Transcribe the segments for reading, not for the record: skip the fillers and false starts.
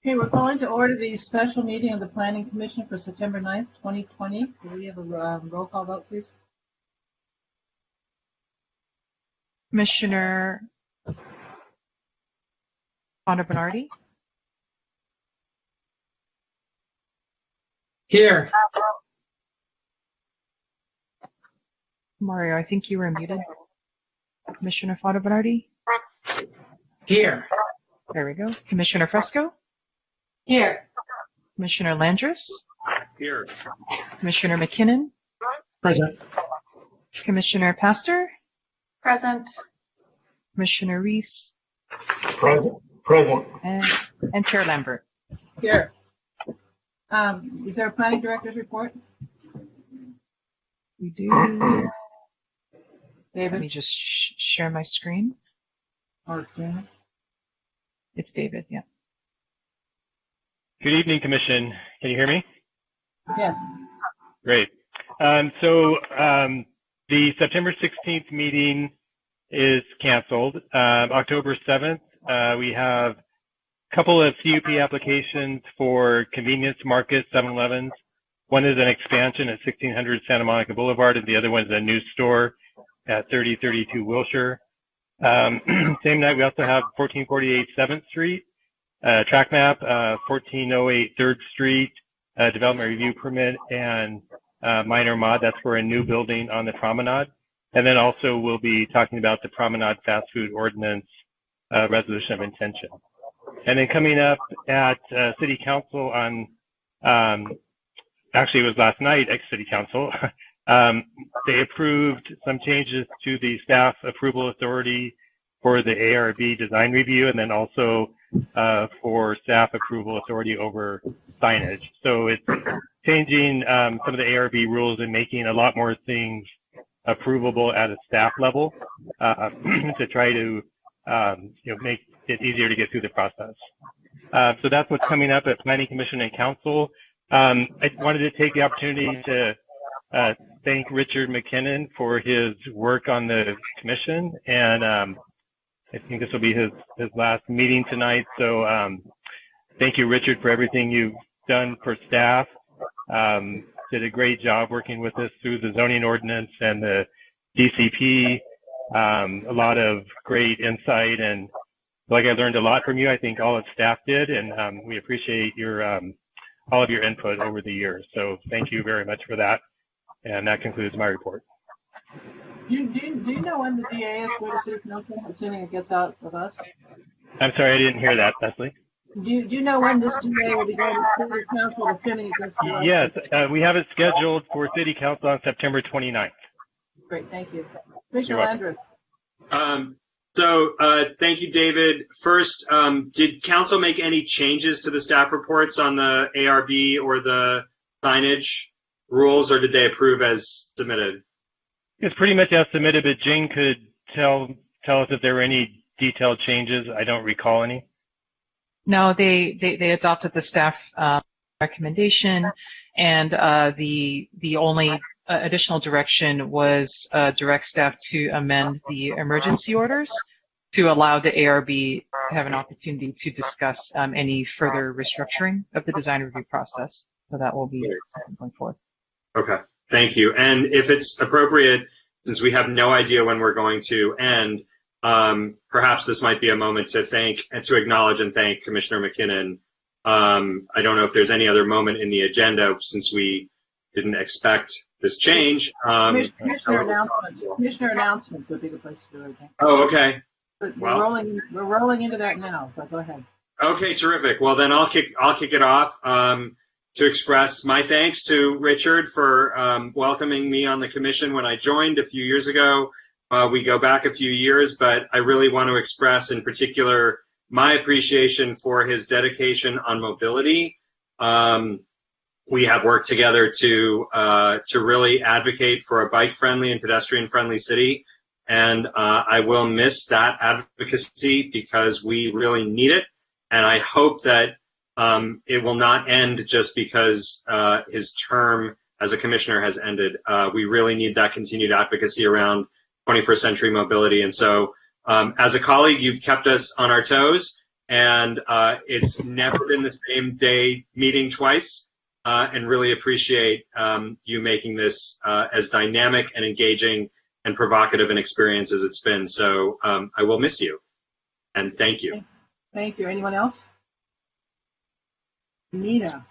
Okay, we're going to order the special meeting of the Planning Commission for September 9th, 2020. Can we have a roll call vote, please? Commissioner Fonda Bernardi? Here. Mario, I think you were muted. Commissioner Fonda Bernardi? Here. There we go. Commissioner Fresco? Here. Commissioner Landris? Here. Commissioner McKinnon? Present. Commissioner Pastor? Present. Commissioner Reese? Present. And Chair Lambert. Here. Is there a planning director's report? We do. David? Let me just share my screen. Or Jane? It's David, yeah. Good evening, Commission. Can you hear me? Yes. Great. The September 16th meeting is canceled. October 7th, we have a couple of CUP applications for convenience market 7-Elevens. One is an expansion at 1600 Santa Monica Boulevard, and the other one is a new store at 3032 Wilshire. Same night, we also have 1448 7th Street, track map, 1408 3rd Street, development review permit, and minor mod. That's for a new building on the promenade. And then also we'll be talking about the promenade fast food ordinance resolution of intention. And then coming up at City Council on, actually it was last night at City Council, they approved some changes to the staff approval authority for the ARB design review, and then also for staff approval authority over signage. So it's changing some of the ARB rules and making a lot more things approvable at a staff level to try to make it easier to get through the process. So that's what's coming up at Planning Commission and Council. I wanted to take the opportunity to thank Richard McKinnon for his work on the commission, and I think this will be his last meeting tonight. So thank you, Richard, for everything you've done for staff. Did a great job working with us through the zoning ordinance and the DCP. A lot of great insight, and like I learned a lot from you. I think all of staff did, and we appreciate your all of your input over the years. So thank you very much for that. And that concludes my report. Do you know when the DA is going to City Council, assuming it gets out of us? I'm sorry, I didn't hear that, Leslie. Do you know when this DA will be going to City Council, assuming it gets to us? Yes, we have it scheduled for City Council on September 29th. Great, thank you. Commissioner Landris. Thank you, David. First, did council make any changes to the staff reports on the ARB or the signage rules, or did they approve as submitted? It's pretty much as submitted, but Jane could tell us if there were any detailed changes. I don't recall any. No, they adopted the staff recommendation, and the only additional direction was direct staff to amend the emergency orders to allow the ARB to have an opportunity to discuss any further restructuring of the design review process. So that will be going forward. Okay, thank you. And if it's appropriate, since we have no idea when we're going to end, perhaps this might be a moment to acknowledge and thank Commissioner McKinnon. I don't know if there's any other moment in the agenda since we didn't expect this change. Commissioner announcements would be the place to do it. Oh, okay. But we're rolling into that now, so go ahead. Okay, terrific. Well, then I'll kick it off to express my thanks to Richard for welcoming me on the commission when I joined a few years ago. We go back a few years, but I really want to express in particular my appreciation for his dedication on mobility. We have worked together to really advocate for a bike-friendly and pedestrian-friendly city, and I will miss that advocacy because we really need it, and I hope that it will not end just because his term as a commissioner has ended. We really need that continued advocacy around 21st century mobility, and so as a colleague, you've kept us on our toes, and it's never been the same day meeting twice, and really appreciate you making this as dynamic and engaging and provocative an experience as it's been. So I will miss you, and thank you. Thank you. Anyone else? Nina.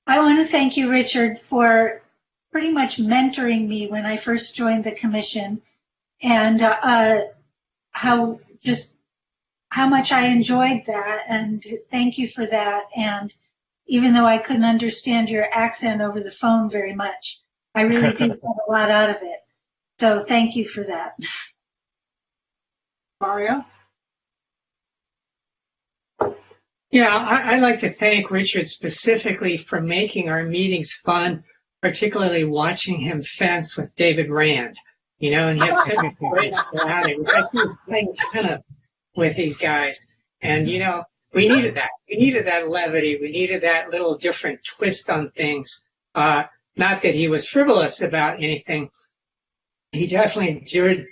I want to thank you, Richard, for pretty much mentoring me when I first joined the commission, and how much I enjoyed that, and thank you for that. And even though I couldn't understand your accent over the phone very much, I really did get a lot out of it. So thank you for that. Mario? Yeah, I'd like to thank Richard specifically for making our meetings fun, particularly watching him fence with David Rand. You know, and he had such a great strategy. I keep playing tennis with these guys. And, you know, we needed that. We needed that levity. We needed that little different twist on things. Not that he was frivolous about anything. He definitely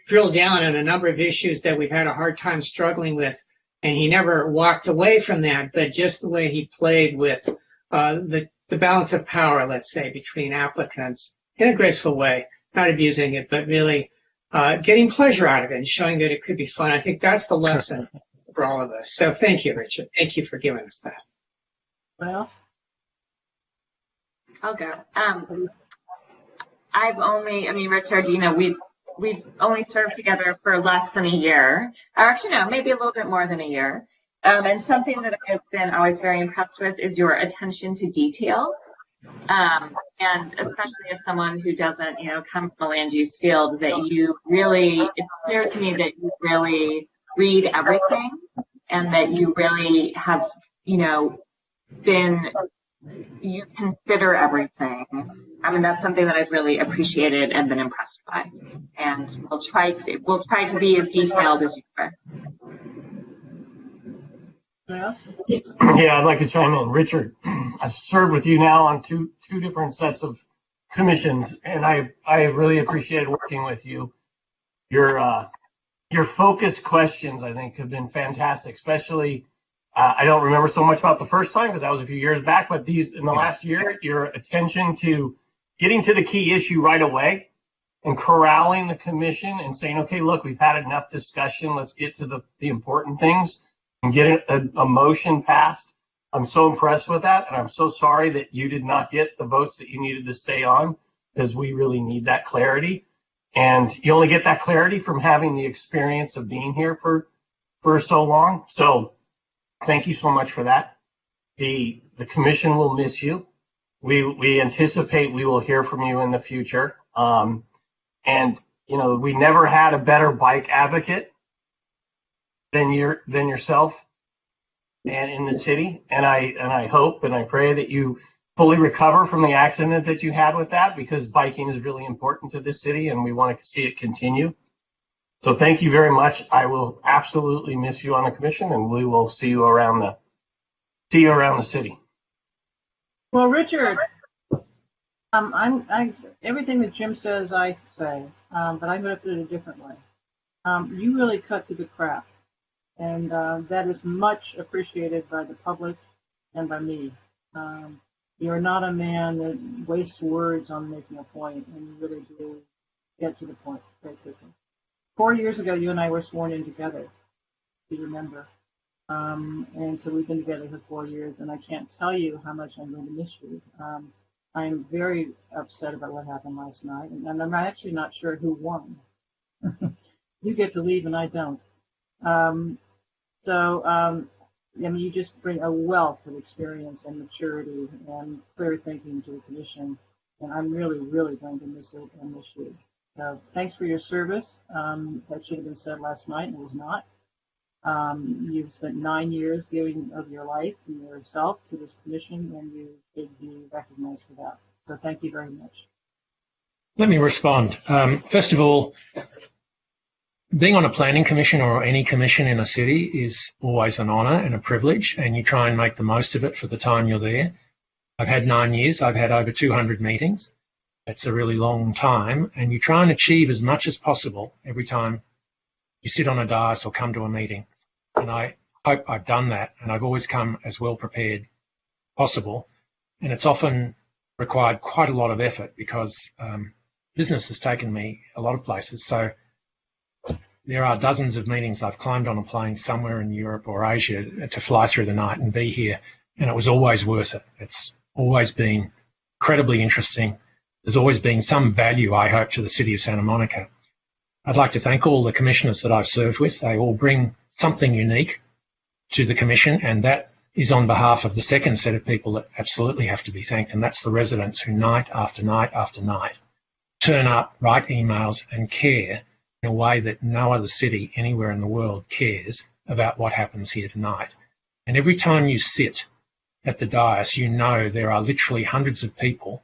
drilled down on a number of issues that we've had a hard time struggling with. And he never walked away from that, but just the way he played with the balance of power, let's say, between applicants in a graceful way, not abusing it, but really getting pleasure out of it and showing that it could be fun. I think that's the lesson for all of us. So thank you, Richard. Thank you for giving us that. What else? I'll go. Richard, you know, we've only served together for less than a year, or actually no, maybe a little bit more than a year. And something that I've been always very impressed with is your attention to detail. And especially as someone who doesn't, you know, come from a land use field, that you really, it's clear to me that you really read everything, and that you really have, you know, you consider everything. I mean, that's something that I've really appreciated and been impressed by. And we'll try to be as detailed as you are. Yeah, I'd like to chime in. Richard, I've served with you now on two different sets of commissions, and I really appreciated working with you. Your focused questions, I think, have been fantastic, especially I don't remember so much about the first time because that was a few years back, but these in the last year, your attention to getting to the key issue right away and corralling the commission and saying, okay, look, we've had enough discussion. Let's get to the important things and get a motion passed. I'm so impressed with that. And I'm so sorry that you did not get the votes that you needed to stay on, because we really need that clarity. And you only get that clarity from having the experience of being here for so long. So thank you so much for that. The commission will miss you. We anticipate we will hear from you in the future. And you know, we never had a better bike advocate than yourself and in the city. And I hope and I pray that you fully recover from the accident that you had with that, because biking is really important to this city and we want to see it continue. So thank you very much. I will absolutely miss you on the commission, and we will see you around the city. Well, Richard, everything that Jim says, I say, but I'm going to put it a different way. You really cut through the crap, and that is much appreciated by the public and by me. You're not a man that wastes words on making a point, and you really do get to the point very quickly. 4 years ago, you and I were sworn in together, if you remember. And so we've been together for 4 years, and I can't tell you how much I'm going to miss you. I'm very upset about what happened last night, and I'm actually not sure who won. You get to leave, and I don't. I mean, you just bring a wealth of experience and maturity and clear thinking to the commission, and I'm really, really going to miss it and miss you. So thanks for your service. That should have been said last night, and it was not. You've spent 9 years giving of your life and yourself to this commission, and you should be recognized for that. So thank you very much. Let me respond. First of all, being on a planning commission or any commission in a city is always an honour and a privilege, and you try and make the most of it for the time you're there. I've had 9 years. I've had over 200 meetings. That's a really long time, and you try and achieve as much as possible every time you sit on a dais or come to a meeting. and I hope I've done that, and I've always come as well prepared possible. And it's often required quite a lot of effort because business has taken me a lot of places. So there are dozens of meetings I've climbed on a plane somewhere in Europe or Asia to fly through the night and be here, and it was always worth it. It's always been incredibly interesting. There's always been some value, I hope, to the city of Santa Monica. I'd like to thank all the commissioners that I've served with. They all bring something unique to the commission, and that is on behalf of the second set of people that absolutely have to be thanked, and that's the residents who night after night after night turn up, write emails, and care in a way that no other city anywhere in the world cares about what happens here tonight. And every time you sit at the dais, you know there are literally hundreds of people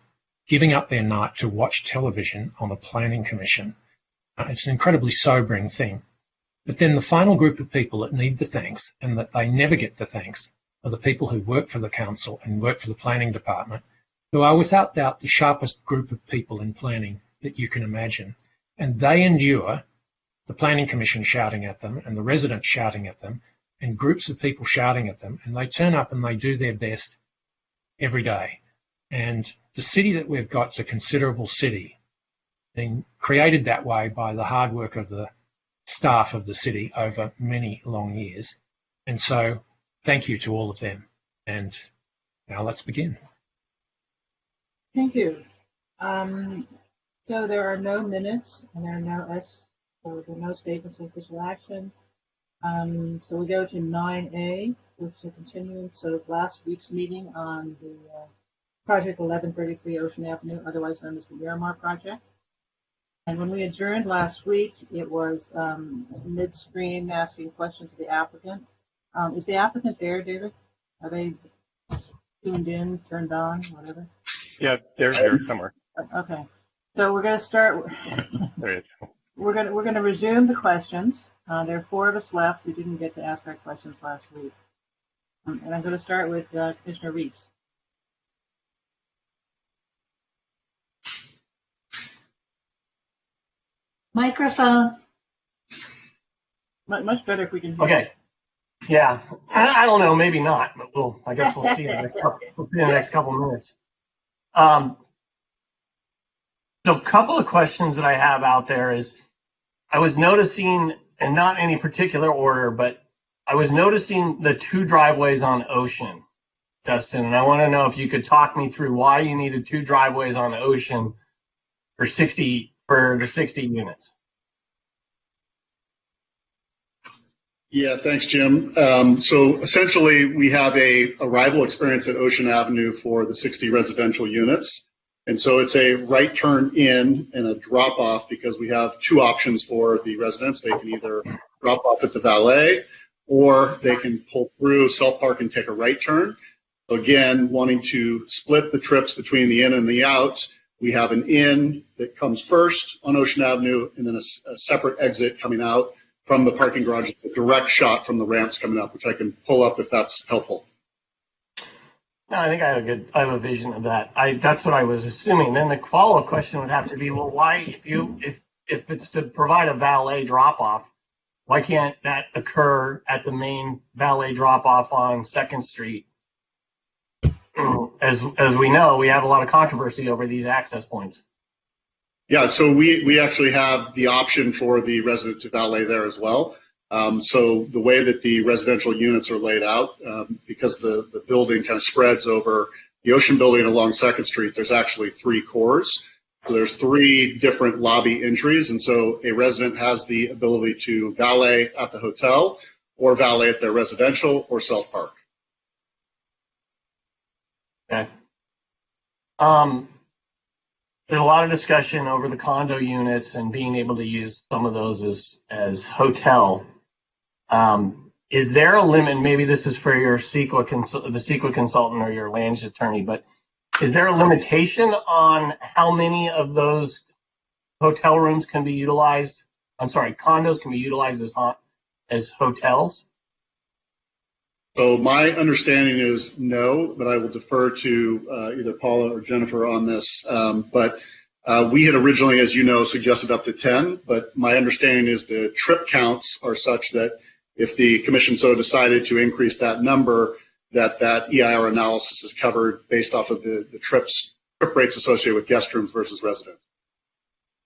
giving up their night to watch television on a planning commission. It's an incredibly sobering thing. But then the final group of people that need the thanks and that they never get the thanks are the people who work for the council and work for the planning department, who are without doubt the sharpest group of people in planning that you can imagine. And they endure the planning commission shouting at them and the residents shouting at them and groups of people shouting at them, and they turn up and they do their best every day. And the city that we've got is a considerable city, being created that way by the hard work of the staff of the city over many long years. And so thank you to all of them. And now let's begin. Thank you. So there are no minutes and there are no statements of official action. So we go to 9A, which is a continuance of last week's meeting on the project 1133 Ocean Avenue, otherwise known as the Miramar project. And when we adjourned last week, it was midstream asking questions of the applicant. Is the applicant there, David? Are they tuned in, turned on, whatever? Yeah, they're there somewhere. Okay. So we're going to start. There it is. We're going to resume the questions. There are 4 of us left who didn't get to ask our questions last week. And I'm going to start with Commissioner Reese. Microphone. Much better if we can hear. Okay. Yeah. I don't know. Maybe not, but I guess we'll see in the next couple minutes. So a couple of questions that I have out there is, I was noticing, and not in any particular order, but I was noticing the 2 driveways on Ocean, Dustin, and I want to know if you could talk me through why you needed 2 driveways on Ocean for 60 units. Yeah, thanks, Jim. So essentially, we have a arrival experience at Ocean Avenue for the 60 residential units. And so it's a right turn in and a drop off because we have 2 options for the residents. They can either drop off at the valet or they can pull through, self-park, and take a right turn. So again, wanting to split the trips between the in and the out, we have an in that comes first on Ocean Avenue and then a separate exit coming out from the parking garage. It's a direct shot from the ramps coming up, which I can pull up if that's helpful. No, I think I have a vision of that. That's what I was assuming. Then the follow-up question would have to be, well, why, if it's to provide a valet drop-off, why can't that occur at the main valet drop-off on 2nd Street? As we know, we have a lot of controversy over these access points. Yeah, so we actually have the option for the resident to valet there as well. So the way that the residential units are laid out, because the building kind of spreads over the Ocean building along 2nd Street, there's actually 3 cores. So there's 3 different lobby entries, and so a resident has the ability to valet at the hotel or valet at their residential or self-park. Okay. There's a lot of discussion over the condo units and being able to use some of those as hotel. Is there a limit? Maybe this is for your the CEQA consultant or your land attorney, but is there a limitation on how many of those hotel rooms can be utilized? I'm sorry, condos can be utilized as hotels? So my understanding is no, but I will defer to either Paula or Jennifer on this. But we had originally, as you know, suggested up to 10, but my understanding is the trip counts are such that if the commission so decided to increase that number, that EIR analysis is covered based off of the trip rates associated with guest rooms versus residents.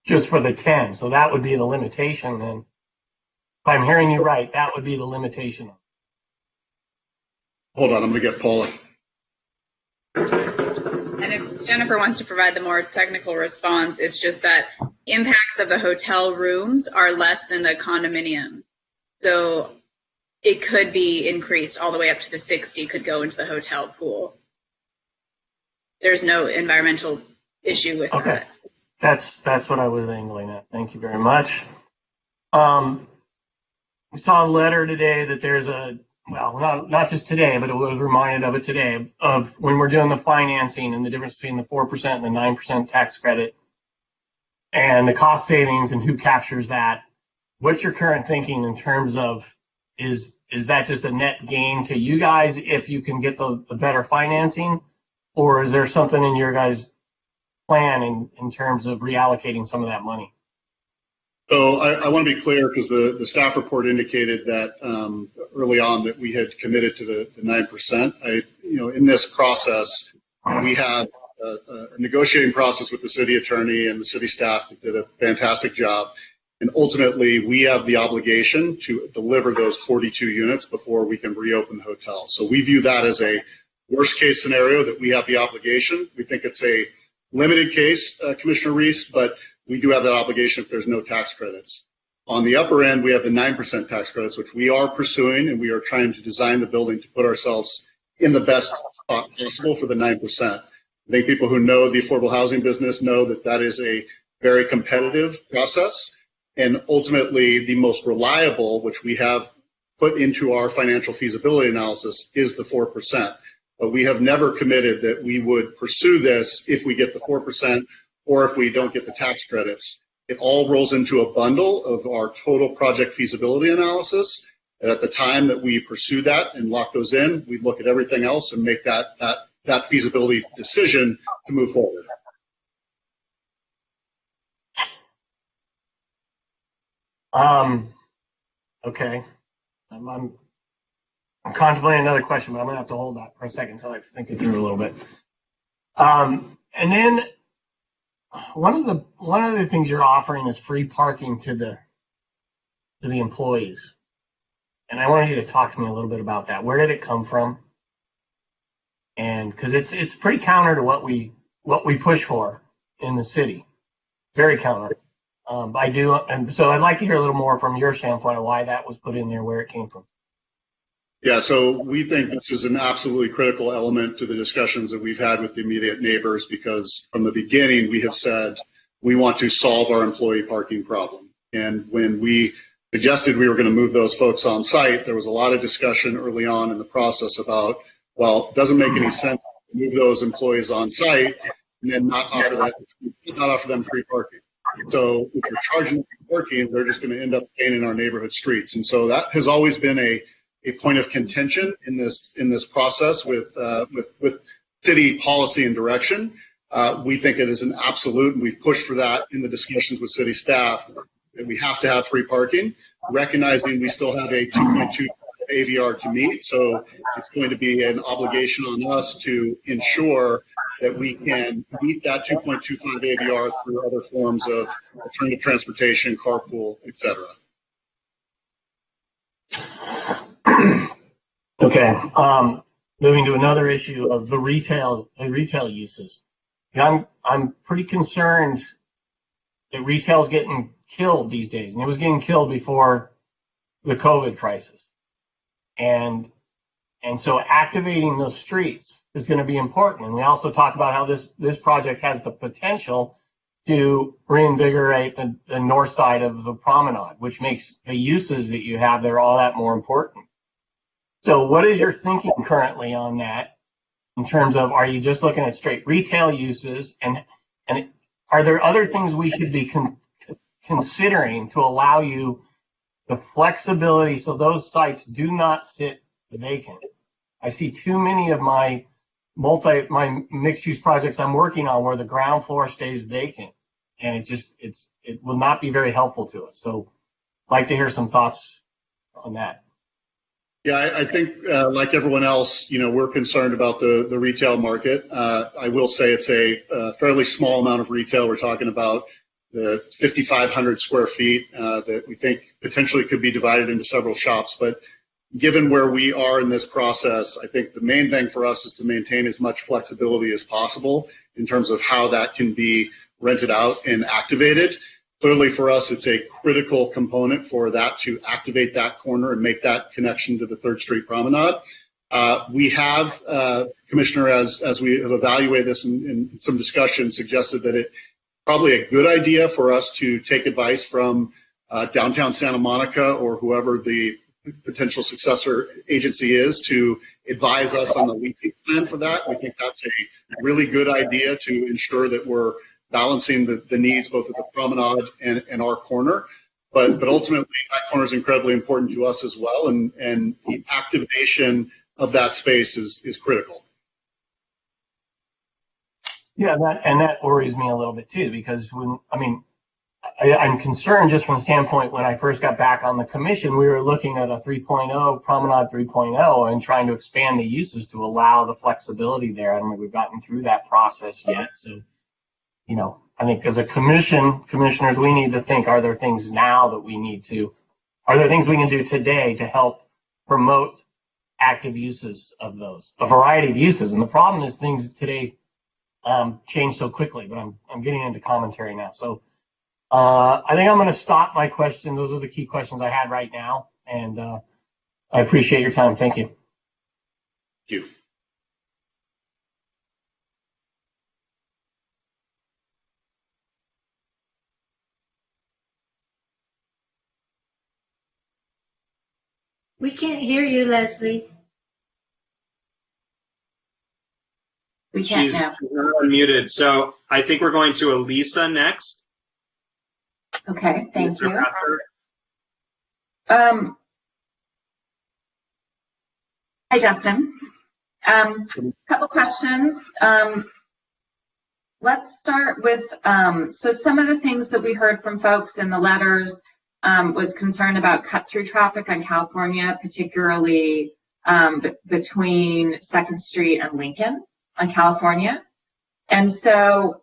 Just for the 10, so that would be the limitation then. If I'm hearing you right, that would be the limitation. Hold on, I'm going to get Paula. And if Jennifer wants to provide the more technical response, it's just that impacts of the hotel rooms are less than the condominiums. So it could be increased all the way up to the 60 could go into the hotel pool. There's no environmental issue with that. That's what I was angling at. Thank you very much. We saw a letter today that there's not just today, but it was reminded of it today, of when we're doing the financing and the difference between the 4% and the 9% tax credit and the cost savings and who captures that. What's your current thinking in terms of, is that just a net gain to you guys if you can get the better financing? Or is there something in your guys' plan in terms of reallocating some of that money? So I want to be clear, because the staff report indicated that early on that we had committed to the 9%. In this process, we have a negotiating process with the city attorney and the city staff that did a fantastic job. And ultimately, we have the obligation to deliver those 42 units before we can reopen the hotel. So we view that as a worst case scenario, that we have the obligation. We think it's a limited case, Commissioner Reese, but we do have that obligation if there's no tax credits. On the upper end, we have the 9% tax credits, which we are pursuing, and we are trying to design the building to put ourselves in the best spot possible for the 9%. I think people who know the affordable housing business know that that is a very competitive process, and ultimately the most reliable, which we have put into our financial feasibility analysis, is the 4%. But we have never committed that we would pursue this if we get the 4% or if we don't get the tax credits. It all rolls into a bundle of our total project feasibility analysis. And at the time that we pursue that and lock those in, we look at everything else and make that feasibility decision to move forward. Okay. I'm contemplating another question, but I'm going to have to hold that for a second until I think it through a little bit. And then one of the things you're offering is free parking to the employees. And I wanted you to talk to me a little bit about that. Where did it come from? And because it's pretty counter to what we push for in the city. Very counter. And so I'd like to hear a little more from your standpoint of why that was put in there, where it came from. Yeah, so we think this is an absolutely critical element to the discussions that we've had with the immediate neighbors, because from the beginning we have said we want to solve our employee parking problem. And when we suggested we were going to move those folks on site, there was a lot of discussion early on in the process about, well, it doesn't make any sense to move those employees on site and then not offer them free parking. So if you're charging them for parking, they're just going to end up staying in our neighborhood streets. And so that has always been a point of contention in this process with city policy and direction. We think it is an absolute, and we've pushed for that in the discussions with city staff, that we have to have free parking, recognizing we still have a 2.2 AVR to meet. So it's going to be an obligation on us to ensure that we can meet that 2.25 AVR through other forms of alternative transportation, carpool, et cetera. Okay. Moving to another issue of the retail uses. I'm pretty concerned that retail is getting killed these days, and it was getting killed before the COVID crisis. And so activating those streets is going to be important. And we also talk about how this project has the potential to reinvigorate the north side of the promenade, which makes the uses that you have there all that more important. So what is your thinking currently on that in terms of, are you just looking at straight retail uses, and are there other things we should be considering to allow you the flexibility so those sites do not sit vacant? I see too many of my mixed-use projects I'm working on where the ground floor stays vacant, and it will not be very helpful to us. So I'd like to hear some thoughts on that. Yeah, I think like everyone else, we're concerned about the retail market. I will say it's a fairly small amount of retail. We're talking about the 5,500 square feet that we think potentially could be divided into several shops. But given where we are in this process, I think the main thing for us is to maintain as much flexibility as possible in terms of how that can be rented out and activated. Clearly for us, it's a critical component for that to activate that corner and make that connection to the 3rd Street Promenade. We have, Commissioner, as we have evaluated this in some discussion, suggested that it's probably a good idea for us to take advice from downtown Santa Monica or whoever the potential successor agency is to advise us on the leasing plan for that. We think that's a really good idea to ensure that we're balancing the needs both at the promenade and our corner. But ultimately, that corner is incredibly important to us as well, and the activation of that space is critical. Yeah, that worries me a little bit too, because I'm concerned just from the standpoint when I first got back on the commission, we were looking at a 3.0, Promenade 3.0, and trying to expand the uses to allow the flexibility there. I don't think we've gotten through that process yet. So, I think as a commissioners, we need to think, are there things now that are there things we can do today to help promote active uses of those, a variety of uses? And the problem is things today change so quickly, but I'm getting into commentary now. So I think I'm going to stop my question. Those are the key questions I had right now. And I appreciate your time. Thank you. Thank you. We can't hear you, Leslie. We can't She's now. unmuted. So I think we're going to Elisa next. Okay, thank you. Hi, Justin. Couple questions. Let's start with, so some of the things that we heard from folks in the letters was concern about cut-through traffic on California, particularly between 2nd Street and Lincoln on California. And so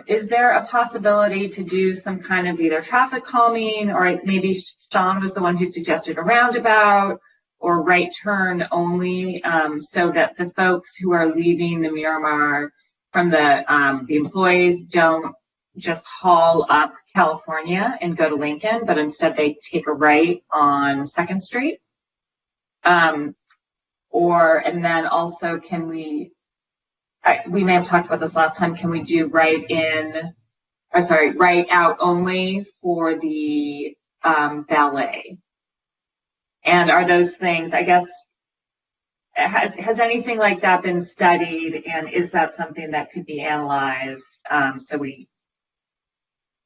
is there a possibility to do some kind of either traffic calming, or maybe Sean was the one who suggested a roundabout or right turn only, so that the folks who are leaving the Miramar from the employees don't just haul up California and go to Lincoln, but instead they take a right on 2nd Street? And then also we may have talked about this last time, can we do right out only for the valet? And are those things, I guess, has anything like that been studied, and is that something that could be analyzed so we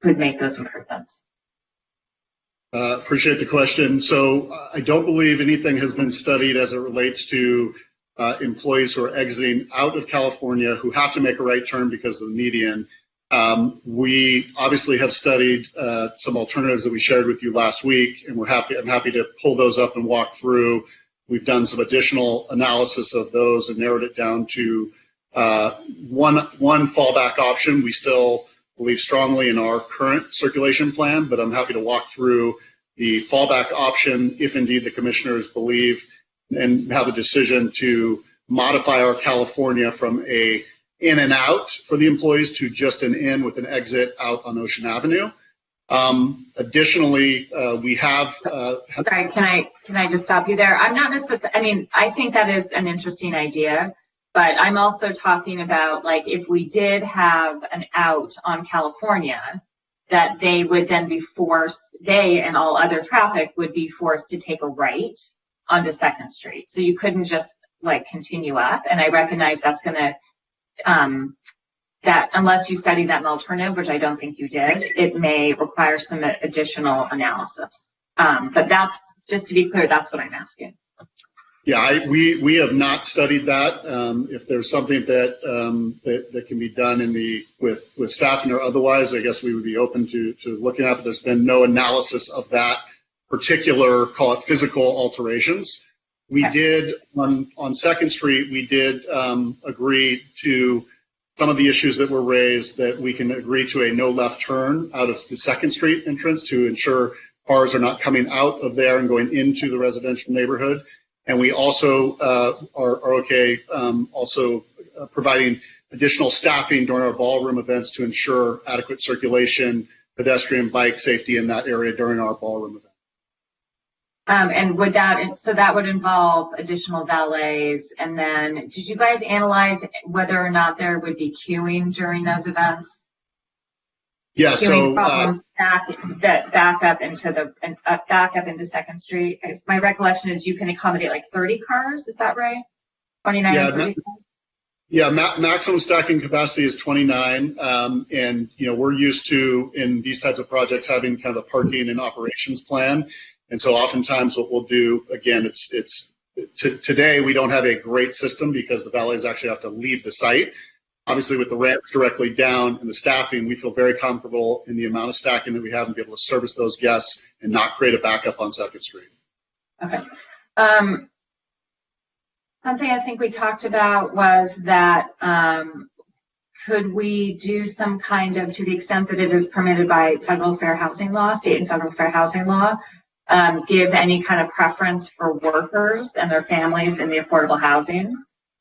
could make those improvements? Appreciate the question. So I don't believe anything has been studied as it relates to employees who are exiting out of California who have to make a right turn because of the median. We obviously have studied some alternatives that we shared with you last week, and I'm happy to pull those up and walk through. We've done some additional analysis of those and narrowed it down to one fallback option. We still believe strongly in our current circulation plan, but I'm happy to walk through the fallback option if indeed the commissioners believe and have a decision to modify our California from a in and out for the employees to just an in with an exit out on Ocean Avenue. Additionally, we have. Sorry, can I just stop you there? I'm not necessarily. I mean, I think that is an interesting idea, but I'm also talking about, like, if we did have an out on California, that they would then be forced. They and all other traffic would be forced to take a right onto 2nd Street. So you couldn't just continue up. And I recognize that's going to. That unless you study that in alternative, which I don't think you did, it may require some additional analysis. But that's, just to be clear, that's what I'm asking. Yeah, we have not studied that. If there's something that can be done with staffing or otherwise, I guess we would be open to looking at it. But there's been no analysis of that particular, call it physical alterations. We Okay. did, on Second Street, we did agree to some of the issues that were raised, that we can agree to a no left turn out of the Second Street entrance to ensure cars are not coming out of there and going into the residential neighborhood. And we also are okay also providing additional staffing during our ballroom events to ensure adequate circulation, pedestrian, bike safety in that area during our ballroom event. And would that would involve additional valets? And then did you guys analyze whether or not there would be queuing during those events? Yeah, Queuing so problems back up into Second Street. My recollection is you can accommodate like 30 cars. Is that right? 29 Yeah, or 30 cars? yeah, maximum stacking capacity is 29, and we're used to, in these types of projects, having kind of a parking and operations plan. And so oftentimes what we'll do, again, today we don't have a great system because the valets actually have to leave the site. Obviously, with the ramps directly down and the staffing, we feel very comfortable in the amount of stacking that we have and be able to service those guests and not create a backup on Second Street. Okay. Something I think we talked about was that could we do some kind of, to the extent that it is permitted by federal fair housing law, state and federal fair housing law, give any kind of preference for workers and their families in the affordable housing.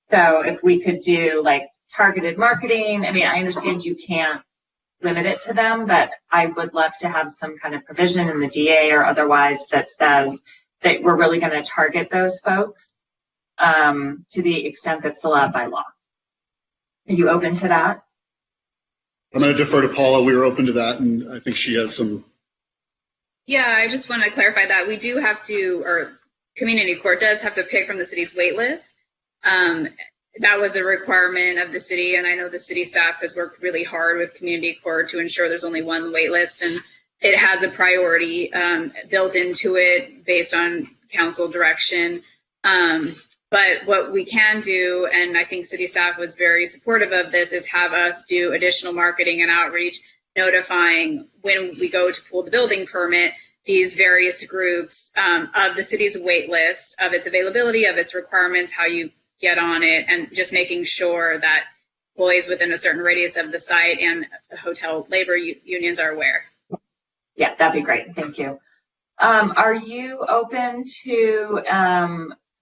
So if we could do like targeted marketing, I mean, I understand you can't limit it to them, but I would love to have some kind of provision in the DA or otherwise that says that we're really going to target those folks to the extent that's allowed by law. Are you open to that? I'm going to defer to Paula. We were open to that, and I think she has some. Yeah, I just want to clarify that we do have to, or Community Court does have to pick from the city's wait list. That was a requirement of the city, and I know the city staff has worked really hard with Community Court to ensure there's only one wait list, and it has a priority built into it based on council direction. But what we can do, and I think city staff was very supportive of this, is have us do additional marketing and outreach, notifying when we go to pull the building permit, these various groups of the city's wait list, of its availability, of its requirements, how you get on it, and just making sure that employees within a certain radius of the site and hotel labor unions are aware. Yeah, that'd be great. Thank you. Are you open to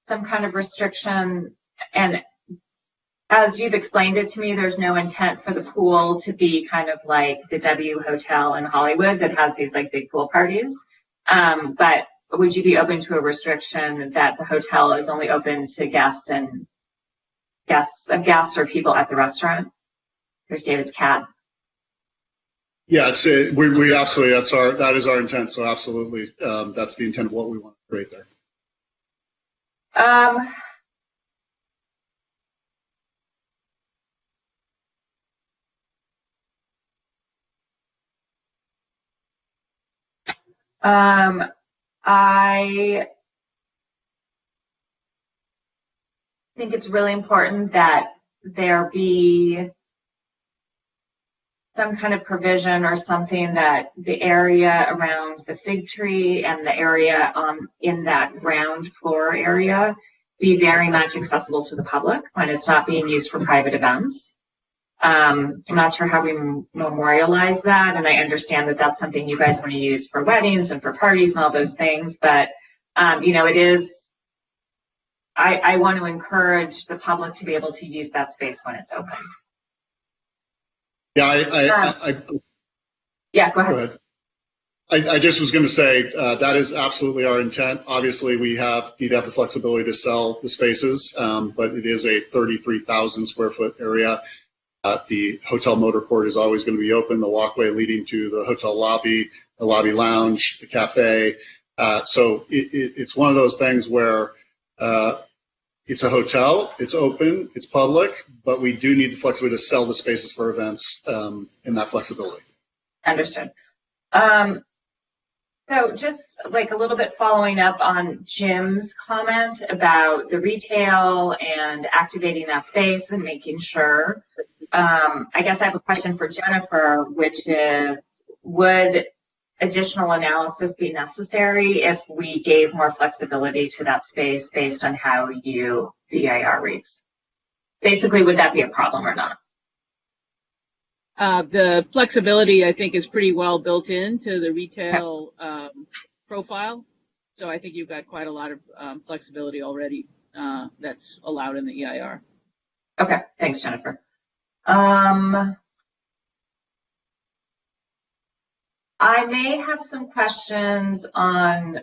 some kind of restriction? And as you've explained it to me, there's no intent for the pool to be kind of like the W Hotel in Hollywood that has these like big pool parties. But would you be open to a restriction that the hotel is only open to guests or people at the restaurant? There's David's cat. Yeah, we absolutely, that is our intent. So absolutely, that's the intent of what we want to create there. I think it's really important that there be some kind of provision or something that the area around the fig tree and the area in that ground floor area be very much accessible to the public when it's not being used for private events. I'm not sure how we memorialize that, and I understand that that's something you guys want to use for weddings and for parties and all those things, but it is, I want to encourage the public to be able to use that space when it's open. Yeah, yeah, go ahead. I just was going to say that is absolutely our intent. Obviously, we need to have the flexibility to sell the spaces, but it is a 33,000 square foot area. The hotel motor court is always going to be open, the walkway leading to the hotel lobby, the lobby lounge, the cafe. So it's one of those things where it's a hotel, it's open, it's public, but we do need the flexibility to sell the spaces for events in that flexibility. Understood. So just like a little bit following up on Jim's comment about the retail and activating that space and making sure, I guess I have a question for Jennifer, which is, would additional analysis be necessary if we gave more flexibility to that space based on how the EIR reads? Basically, would that be a problem or not? The flexibility, I think, is pretty well built into the retail profile. So I think you've got quite a lot of flexibility already that's allowed in the EIR. Okay, thanks, Jennifer. I may have some questions on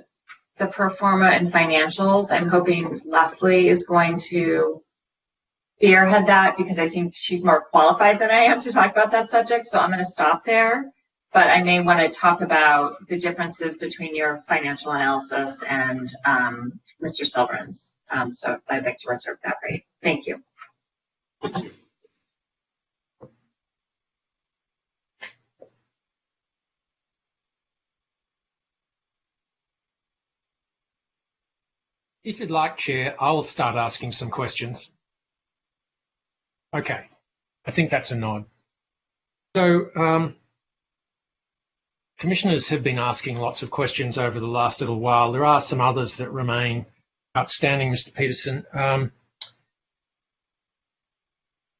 the pro forma and financials. I'm hoping Leslie is going to spearhead that because I think she's more qualified than I am to talk about that subject. So I'm going to stop there. But I may want to talk about the differences between your financial analysis and Mr. Silverman's. So I'd like to reserve that right. Thank you. If you'd like, Chair, I'll start asking some questions. Okay, I think that's a nod. So, commissioners have been asking lots of questions over the last little while. There are some others that remain outstanding, Mr. Peterson.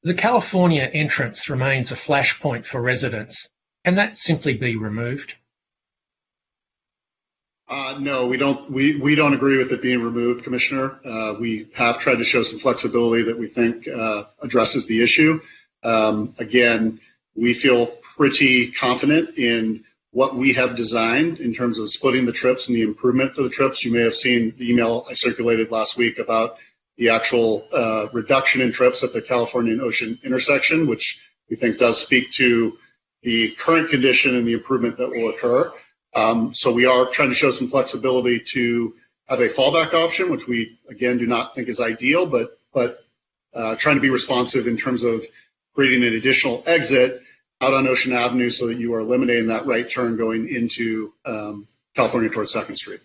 The California entrance remains a flashpoint for residents. Can that simply be removed? No, we don't. We don't agree with it being removed, Commissioner. We have tried to show some flexibility that we think addresses the issue. Again, we feel pretty confident in what we have designed in terms of splitting the trips and the improvement of the trips. You may have seen the email I circulated last week about the actual reduction in trips at the California and Ocean intersection, which we think does speak to the current condition and the improvement that will occur. So we are trying to show some flexibility to have a fallback option, which we, again, do not think is ideal, but trying to be responsive in terms of creating an additional exit out on Ocean Avenue so that you are eliminating that right turn going into California towards 2nd Street.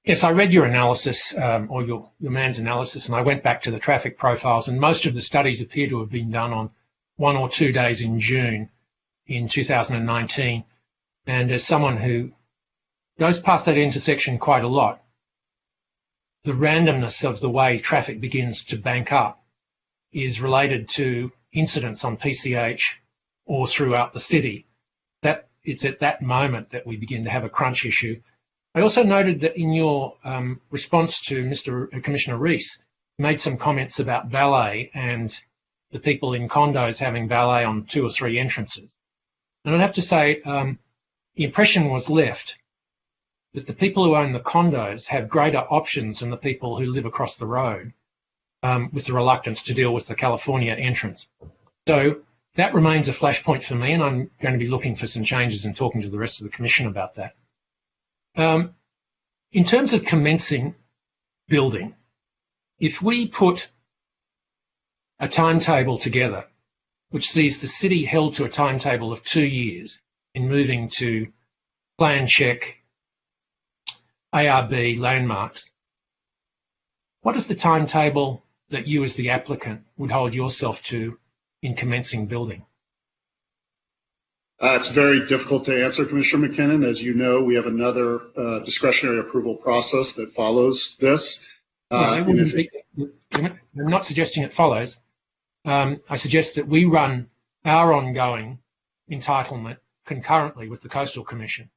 Yes, I read your analysis, or your man's analysis, and I went back to the traffic profiles, and most of the studies appear to have been done on 1 or 2 days in June in 2019. And as someone who goes past that intersection quite a lot, the randomness of the way traffic begins to bank up is related to incidents on PCH or throughout the city. That it's at that moment that we begin to have a crunch issue. I also noted that in your response to Commissioner Rees, you made some comments about valet and the people in condos having valet on 2 or 3 entrances. And I'd have to say, the impression was left that the people who own the condos have greater options than the people who live across the road with the reluctance to deal with the California entrance. So that remains a flashpoint for me, and I'm going to be looking for some changes and talking to the rest of the Commission about that. In terms of commencing building, if we put a timetable together which sees the city held to a timetable of 2 years in moving to plan check, ARB landmarks, what is the timetable that you as the applicant would hold yourself to in commencing building? It's very difficult to answer, Commissioner McKinnon. As you know, we have another discretionary approval process that follows this. I'm not suggesting it follows. I suggest that we run our ongoing entitlement concurrently with the Coastal Commission.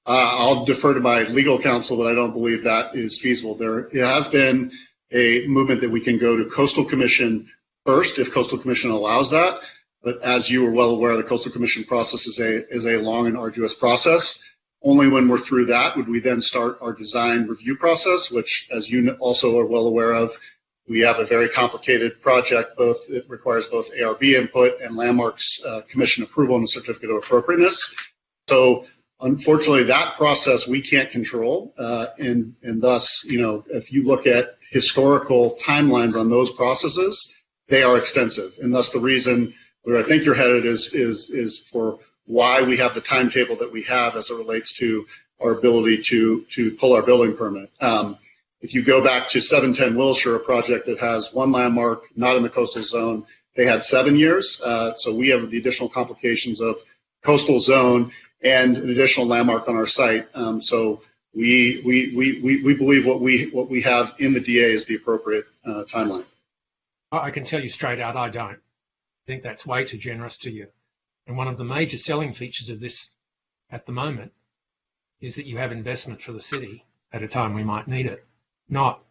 I'll defer to my legal counsel, but I don't believe that is feasible. There has been a movement that we can go to Coastal Commission first if Coastal Commission allows that. But as you are well aware, the Coastal Commission process is a long and arduous process. Only when we're through that would we then start our design review process, which, as you also are well aware of, we have a very complicated project. It requires both ARB input and Landmarks Commission approval and a certificate of appropriateness. So unfortunately, that process we can't control, and thus, if you look at historical timelines on those processes, they are extensive, and thus the reason where I think you're headed is for why we have the timetable that we have as it relates to our ability to pull our building permit. If you go back to 710 Wilshire, a project that has one landmark, not in the coastal zone, they had 7 years. So we have the additional complications of coastal zone and an additional landmark on our site. So we believe what we have in the DA is the appropriate timeline. I can tell you straight out, I don't. I think that's way too generous to you. And one of the major selling features of this at the moment is that you have investment for the city at a time we might need it, not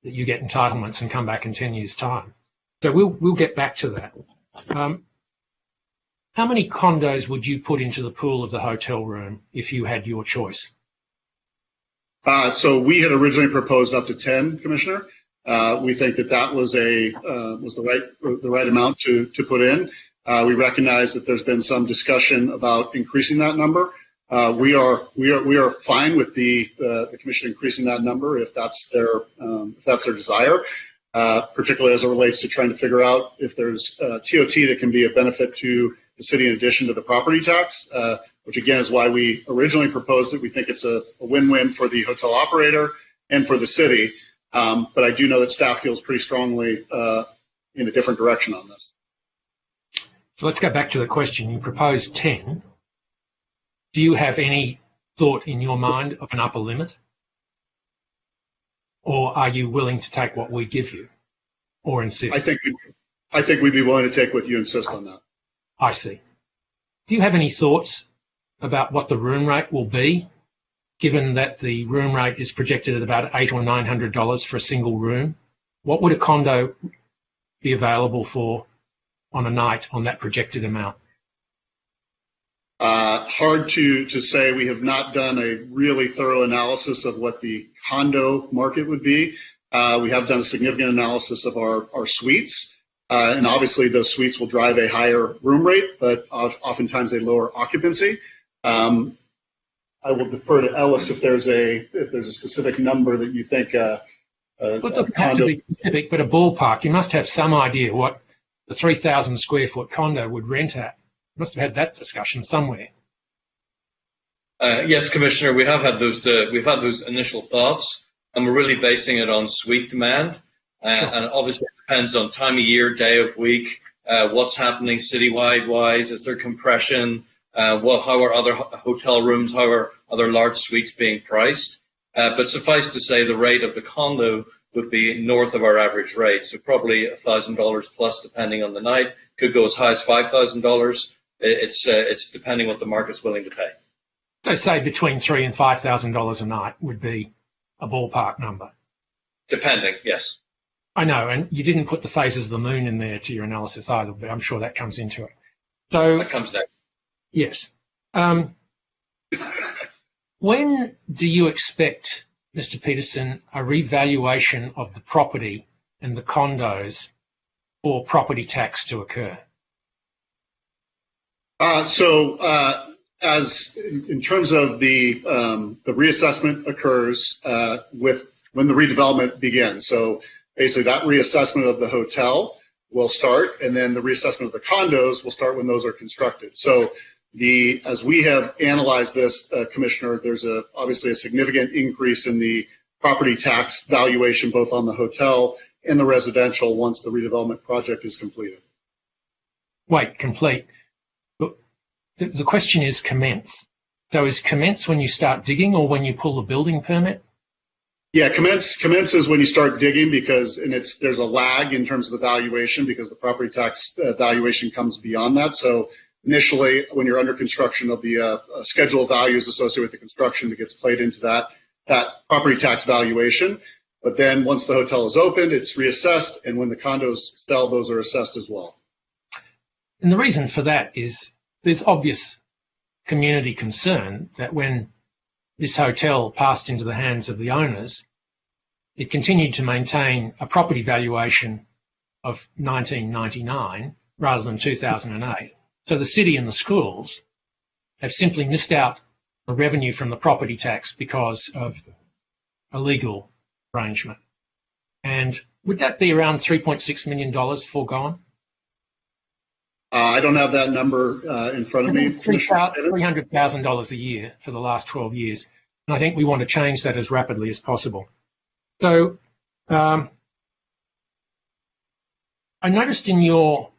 that you get entitlements and come back in 10 years' time. So we'll get back to that. How many condos would you put into the pool of the hotel room if you had your choice? So we had originally proposed up to 10, Commissioner. We think that was the right amount to put in. We recognize that there's been some discussion about increasing that number. We are fine with the Commission increasing that number if that's their desire, particularly as it relates to trying to figure out if there's TOT that can be a benefit to the city in addition to the property tax, which again is why we originally proposed it. We think it's a win-win for the hotel operator and for the city. But I do know that staff feels pretty strongly in a different direction on this. So let's go back to the question. You proposed 10. Do you have any thought in your mind of an upper limit? Or are you willing to take what we give you or insist? I think we'd be willing to take what you insist on that. I see. Do you have any thoughts about what the room rate will be, given that the room rate is projected at about $800 or $900 for a single room? What would a condo be available for on a night on that projected amount? Hard to say. We have not done a really thorough analysis of what the condo market would be. We have done a significant analysis of our suites, and obviously those suites will drive a higher room rate, but oftentimes a lower occupancy. I will defer to Ellis if there's a specific number that you think. Well, it doesn't have to be specific, but a ballpark. You must have some idea what the 3,000 square foot condo would rent at. You must have had that discussion somewhere. Yes, Commissioner, we have had we've had those initial thoughts, and we're really basing it on suite demand. Sure. And obviously it depends on time of year, day of week, what's happening citywide wise, is there compression, how are other hotel rooms, how are other large suites being priced. But suffice to say, the rate of the condo would be north of our average rate, so probably $1,000 plus depending on the night. Could go as high as $5,000. It's depending what the market's willing to pay. So say between $3,000 and $5,000 a night would be a ballpark number. Depending, yes. I know, and you didn't put the phases of the moon in there to your analysis either, but I'm sure that comes into it. So that comes next. Yes. When do you expect, Mr. Peterson, a revaluation of the property and the condos or property tax to occur? As in terms of the reassessment occurs when the redevelopment begins. So basically that reassessment of the hotel will start, and then the reassessment of the condos will start when those are constructed. So as we have analyzed this, Commissioner, there's obviously a significant increase in the property tax valuation both on the hotel and the residential once the redevelopment project is completed. Wait, complete. The question is commence. So is commence when you start digging or when you pull the building permit? Yeah, commence is when you start digging there's a lag in terms of the valuation because the property tax valuation comes beyond that. So initially, when you're under construction, there'll be a schedule of values associated with the construction that gets played into that property tax valuation. But then once the hotel is opened, it's reassessed, and when the condos sell, those are assessed as well. And the reason for that is there's obvious community concern that when this hotel passed into the hands of the owners, it continued to maintain a property valuation of 1999 rather than 2008. So the city and the schools have simply missed out on revenue from the property tax because of a legal arrangement. And would that be around $3.6 million foregone? I don't have that number in front of me. $300,000 a year for the last 12 years. And I think we want to change that as rapidly as possible. So I noticed in your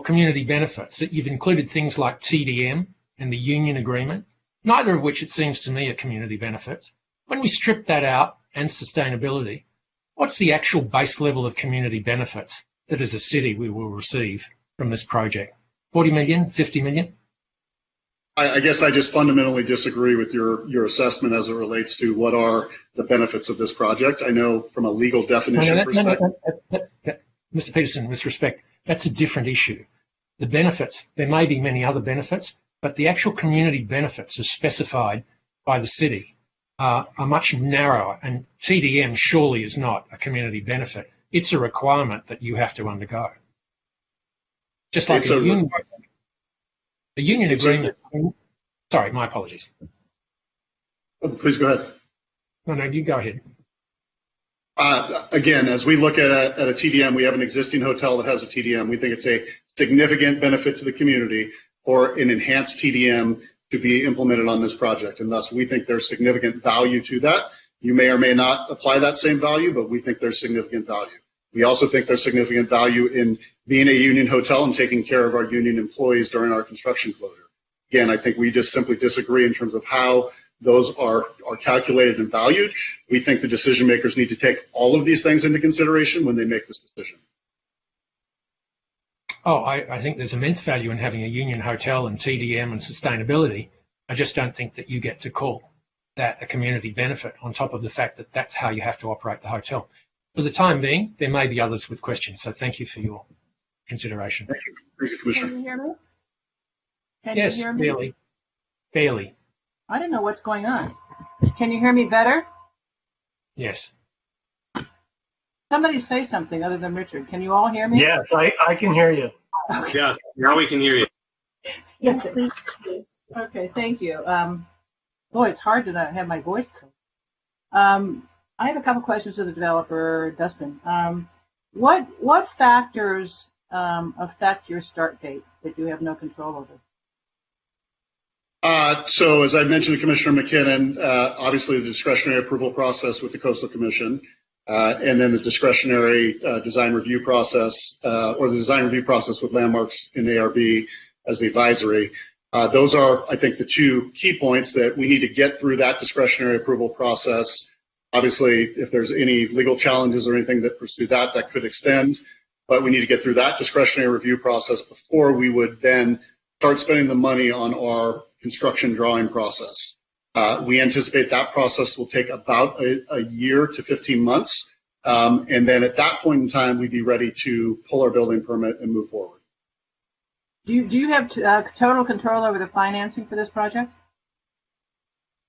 community benefits that you've included things like TDM, and the union agreement, neither of which it seems to me are community benefits. When we strip that out and sustainability, what's the actual base level of community benefits that as a city we will receive from this project? 40 million, 50 million? I guess I just fundamentally disagree with your assessment as it relates to what are the benefits of this project. I know from a legal definition perspective. Mr. Peterson, with respect, that's a different issue. The benefits, there may be many other benefits, but the actual community benefits as specified by the city are much narrower, and TDM surely is not a community benefit. It's a requirement that you have to undergo. Just like a union. The union agreement. Sorry, my apologies. Please go ahead. No, you go ahead. Again, as we look at a TDM, we have an existing hotel that has a TDM. We think it's a significant benefit to the community for an enhanced TDM to be implemented on this project, and thus we think there's significant value to that. You may or may not apply that same value, but we think there's significant value. We also think there's significant value in being a union hotel and taking care of our union employees during our construction closure. Again, I think we just simply disagree in terms of how those are calculated and valued. We think the decision makers need to take all of these things into consideration when they make this decision. Oh, I think there's immense value in having a union hotel and TDM and sustainability. I just don't think that you get to call that a community benefit on top of the fact that that's how you have to operate the hotel. For the time being, there may be others with questions, so thank you for your consideration. Thank you. Thank you, Commissioner. Can you hear me? Yes, barely. Barely. I don't know what's going on. Can you hear me better? Yes. Somebody say something other than Richard. Can you all hear me? Yes, I can hear you. Okay. Yeah, now we can hear you. Yes, please. Okay, thank you. Boy, it's hard to not have my voice cut. I have a couple questions to the developer, Dustin. What factors affect your start date that you have no control over? So as I mentioned to Commissioner McKinnon, obviously the discretionary approval process with the Coastal Commission, and then the discretionary design review process, or the design review process with Landmarks and ARB as the advisory. Those are, I think, the two key points that we need to get through that discretionary approval process. Obviously, if there's any legal challenges or anything that pursue that, that could extend, but we need to get through that discretionary review process before we would then start spending the money on our construction drawing process. We anticipate that process will take about a year to 15 months. And then at that point in time, we'd be ready to pull our building permit and move forward. Do you have total control over the financing for this project?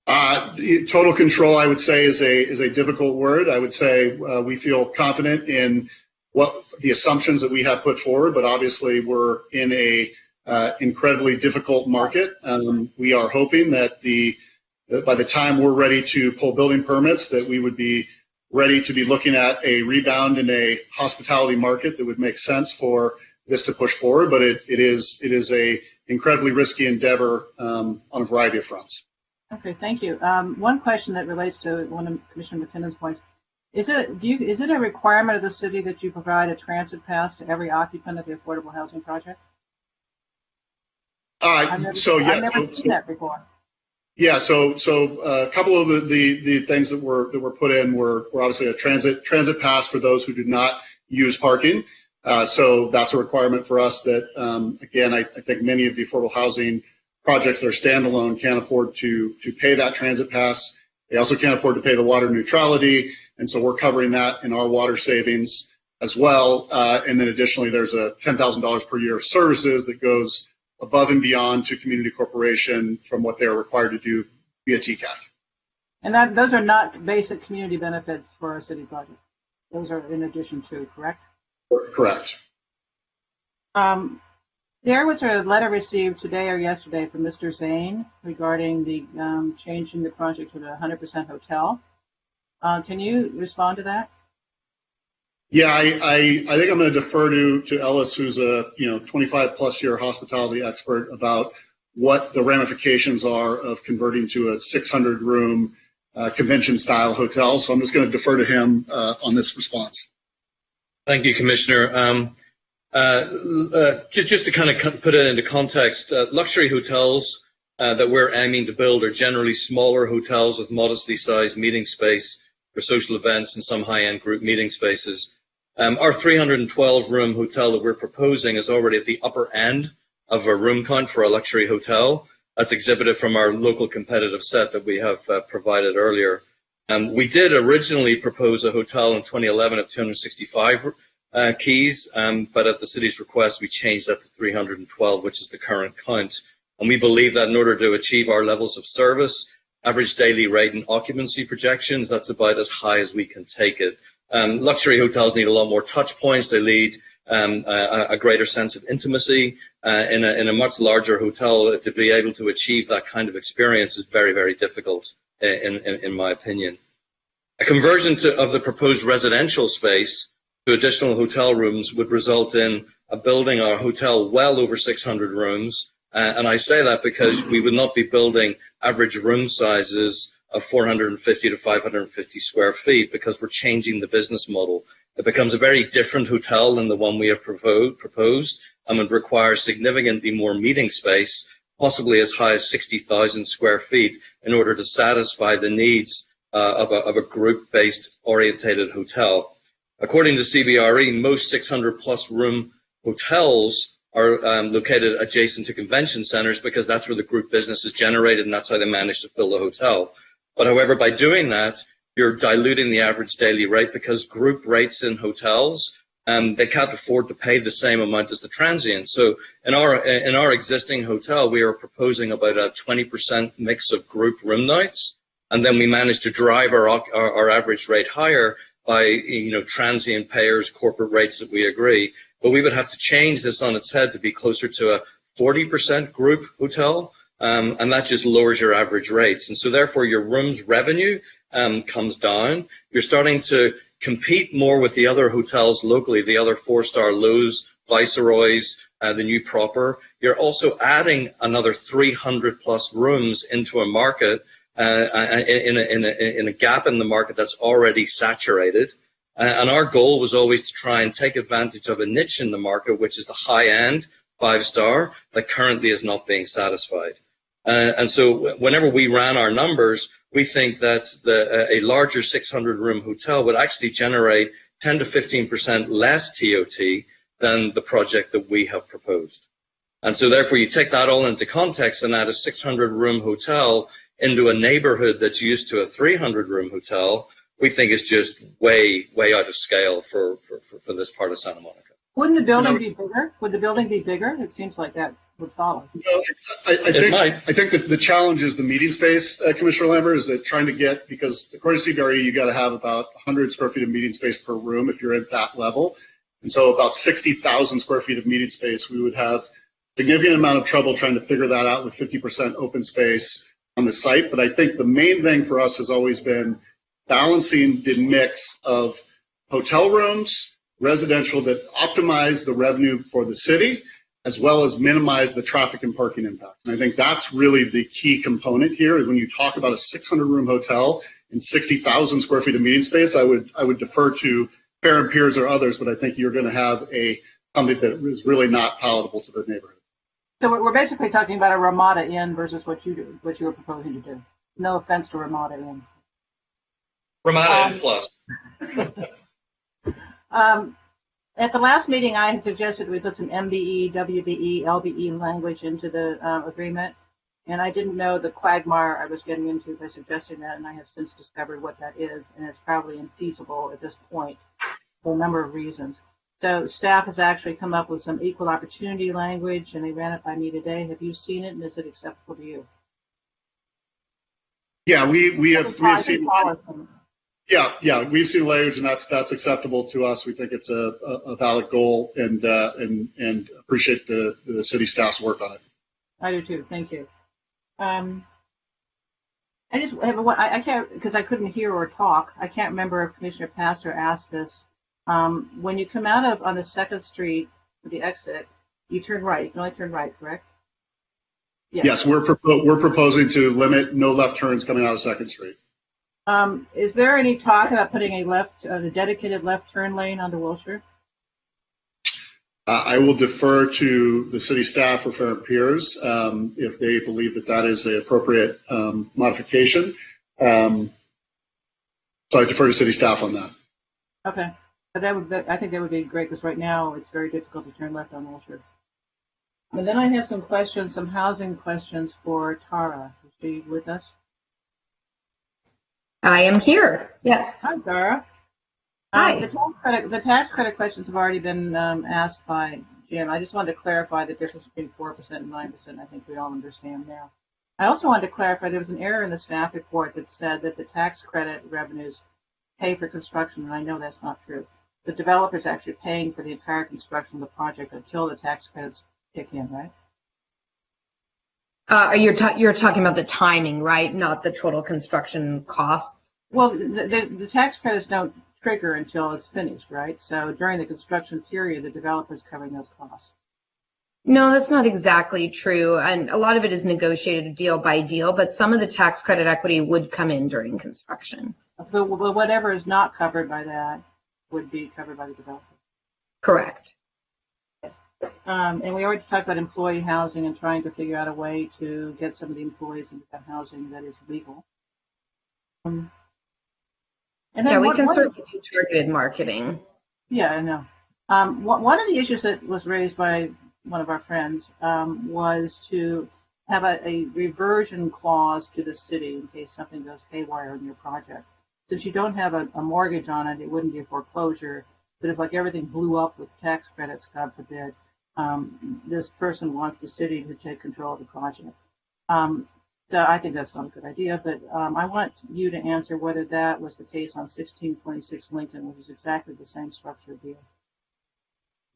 Total control, I would say, is a difficult word. I would say we feel confident in what the assumptions that we have put forward, but obviously we're in a incredibly difficult market. We are hoping that by the time we're ready to pull building permits, that we would be ready to be looking at a rebound in a hospitality market that would make sense for this to push forward. But it is a incredibly risky endeavor on a variety of fronts. Okay, thank you. One question that relates to one of Commissioner McKinnon's points. Is it a requirement of the city that you provide a transit pass to every occupant of the affordable housing project? I've never seen that before. Yeah, so a couple of the things that were put in were obviously a transit pass for those who do not use parking. So that's a requirement for us that, again, I think many of the affordable housing projects that are standalone can't afford to pay that transit pass. They also can't afford to pay the water neutrality, and so we're covering that in our water savings as well. And then additionally, there's a $10,000 per year of services that goes above and beyond to community corporation from what they're required to do via TCAC. And those are not basic community benefits for a city project. Those are in addition to, correct? Correct. There was a letter received today or yesterday from Mr. Zane regarding the changing the project to the 100% hotel. Can you respond to that? Yeah, I think I'm going to defer to Ellis, who's a 25 plus year hospitality expert, about what the ramifications are of converting to a 600 room convention style hotel. So I'm just going to defer to him on this response. Thank you, Commissioner. Just to kind of put it into context, luxury hotels that we're aiming to build are generally smaller hotels with modestly sized meeting space for social events and some high-end group meeting spaces. Our 312-room hotel that we're proposing is already at the upper end of our room count for a luxury hotel, as exhibited from our local competitive set that we have provided earlier. We did originally propose a hotel in 2011 of 265 keys, but at the city's request, we changed that to 312, which is the current count. And we believe that in order to achieve our levels of service, average daily rate and occupancy projections, that's about as high as we can take it. Luxury hotels need a lot more touch points. They need a greater sense of intimacy. In a much larger hotel, to be able to achieve that kind of experience is very, very difficult, in my opinion. A conversion of the proposed residential space to additional hotel rooms would result in building our hotel well over 600 rooms. And I say that because we would not be building average room sizes of 450 to 550 square feet because we're changing the business model. It becomes a very different hotel than the one we have proposed and would require significantly more meeting space, possibly as high as 60,000 square feet, in order to satisfy the needs of a group-based orientated hotel. According to CBRE, most 600-plus room hotels are located adjacent to convention centers because that's where the group business is generated and that's how they manage to fill the hotel. But however, by doing that, you're diluting the average daily rate because group rates in hotels, they can't afford to pay the same amount as the transient. So in our existing hotel, we are proposing about a 20% mix of group room nights, and then we manage to drive our average rate higher by transient payers, corporate rates that we agree. But we would have to change this on its head to be closer to a 40% group hotel, and that just lowers your average rates. And so therefore your rooms revenue comes down. You're starting to compete more with the other hotels locally, the other four-star Loews, Viceroys, the New Proper. You're also adding another 300-plus rooms into a market in a gap in the market that's already saturated. And our goal was always to try and take advantage of a niche in the market, which is the high-end 5-star that currently is not being satisfied. And so whenever we ran our numbers, we think that a larger 600-room hotel would actually generate 10 to 15% less TOT than the project that we have proposed. And so therefore you take that all into context and add a 600-room hotel into a neighborhood that's used to a 300-room hotel, we think is just way out of scale for this part of Santa Monica. Wouldn't the building be bigger? Would the building be bigger? It seems like that would follow. Well, I think that the challenge is the meeting space, Commissioner Lambert, is that trying to get, because according to CBRE, you got to have about 100 square feet of meeting space per room if you're at that level. And so about 60,000 square feet of meeting space, we would have a significant amount of trouble trying to figure that out with 50% open space on the site. But I think the main thing for us has always been balancing the mix of hotel rooms, residential that optimize the revenue for the city, as well as minimize the traffic and parking impact. And I think that's really the key component here is when you talk about a 600-room hotel and 60,000 square feet of meeting space, I would defer to Fair and Peers or others, but I think you're going to have something that is really not palatable to the neighborhood. So we're basically talking about a Ramada Inn versus what you were proposing to do. No offense to Ramada Inn. Ramada Inn Plus. At the last meeting, I had suggested we put some MBE, WBE, LBE language into the agreement, and I didn't know the quagmire I was getting into by suggesting that, and I have since discovered what that is, and it's probably infeasible at this point for a number of reasons. So staff has actually come up with some equal opportunity language, and they ran it by me today. Have you seen it, and is it acceptable to you? Yeah, we have seen. Yeah, we've seen language, and that's acceptable to us. We think it's a valid goal, and appreciate the city staff's work on it. I do too. Thank you. I just have I can't, because I couldn't hear or talk. I can't remember if Commissioner Pastor asked this. When you come out on the 2nd Street for the exit, you turn right. You can only turn right, correct? Yes, we're proposing to limit no left turns coming out of 2nd Street. Is there any talk about putting a dedicated left turn lane onto Wilshire? I will defer to the city staff or fair peers if they believe that that is the appropriate modification. So I defer to city staff on that. Okay. But I think that would be great because right now it's very difficult to turn left on Wilshire. And then I have some questions, some housing questions for Tara. Is she with us? I am here. Yes. Hi, Tara. Hi. The tax credit questions have already been asked by Jim. I just wanted to clarify the difference between 4% and 9%. I think we all understand now. I also wanted to clarify there was an error in the staff report that said that the tax credit revenues pay for construction, and I know that's not true. The developer's actually paying for the entire construction of the project until the tax credits kick in, right? You're talking about the timing, right? Not the total construction costs? Well, the tax credits don't trigger until it's finished, right? So during the construction period, the developer's covering those costs. No, that's not exactly true. And a lot of it is negotiated deal by deal, but some of the tax credit equity would come in during construction. But whatever is not covered by that would be covered by the developer. Correct. And we already talked about employee housing and trying to figure out a way to get some of the employees into that housing that is legal. And then we can certainly do targeted marketing. Yeah, I know. One of the issues that was raised by one of our friends was to have a reversion clause to the city in case something goes haywire in your project. Since you don't have a mortgage on it, it wouldn't be a foreclosure. But if like everything blew up with tax credits, God forbid, this person wants the city to take control of the project. So I think that's not a good idea, but I want you to answer whether that was the case on 1626 Lincoln, which is exactly the same structure deal.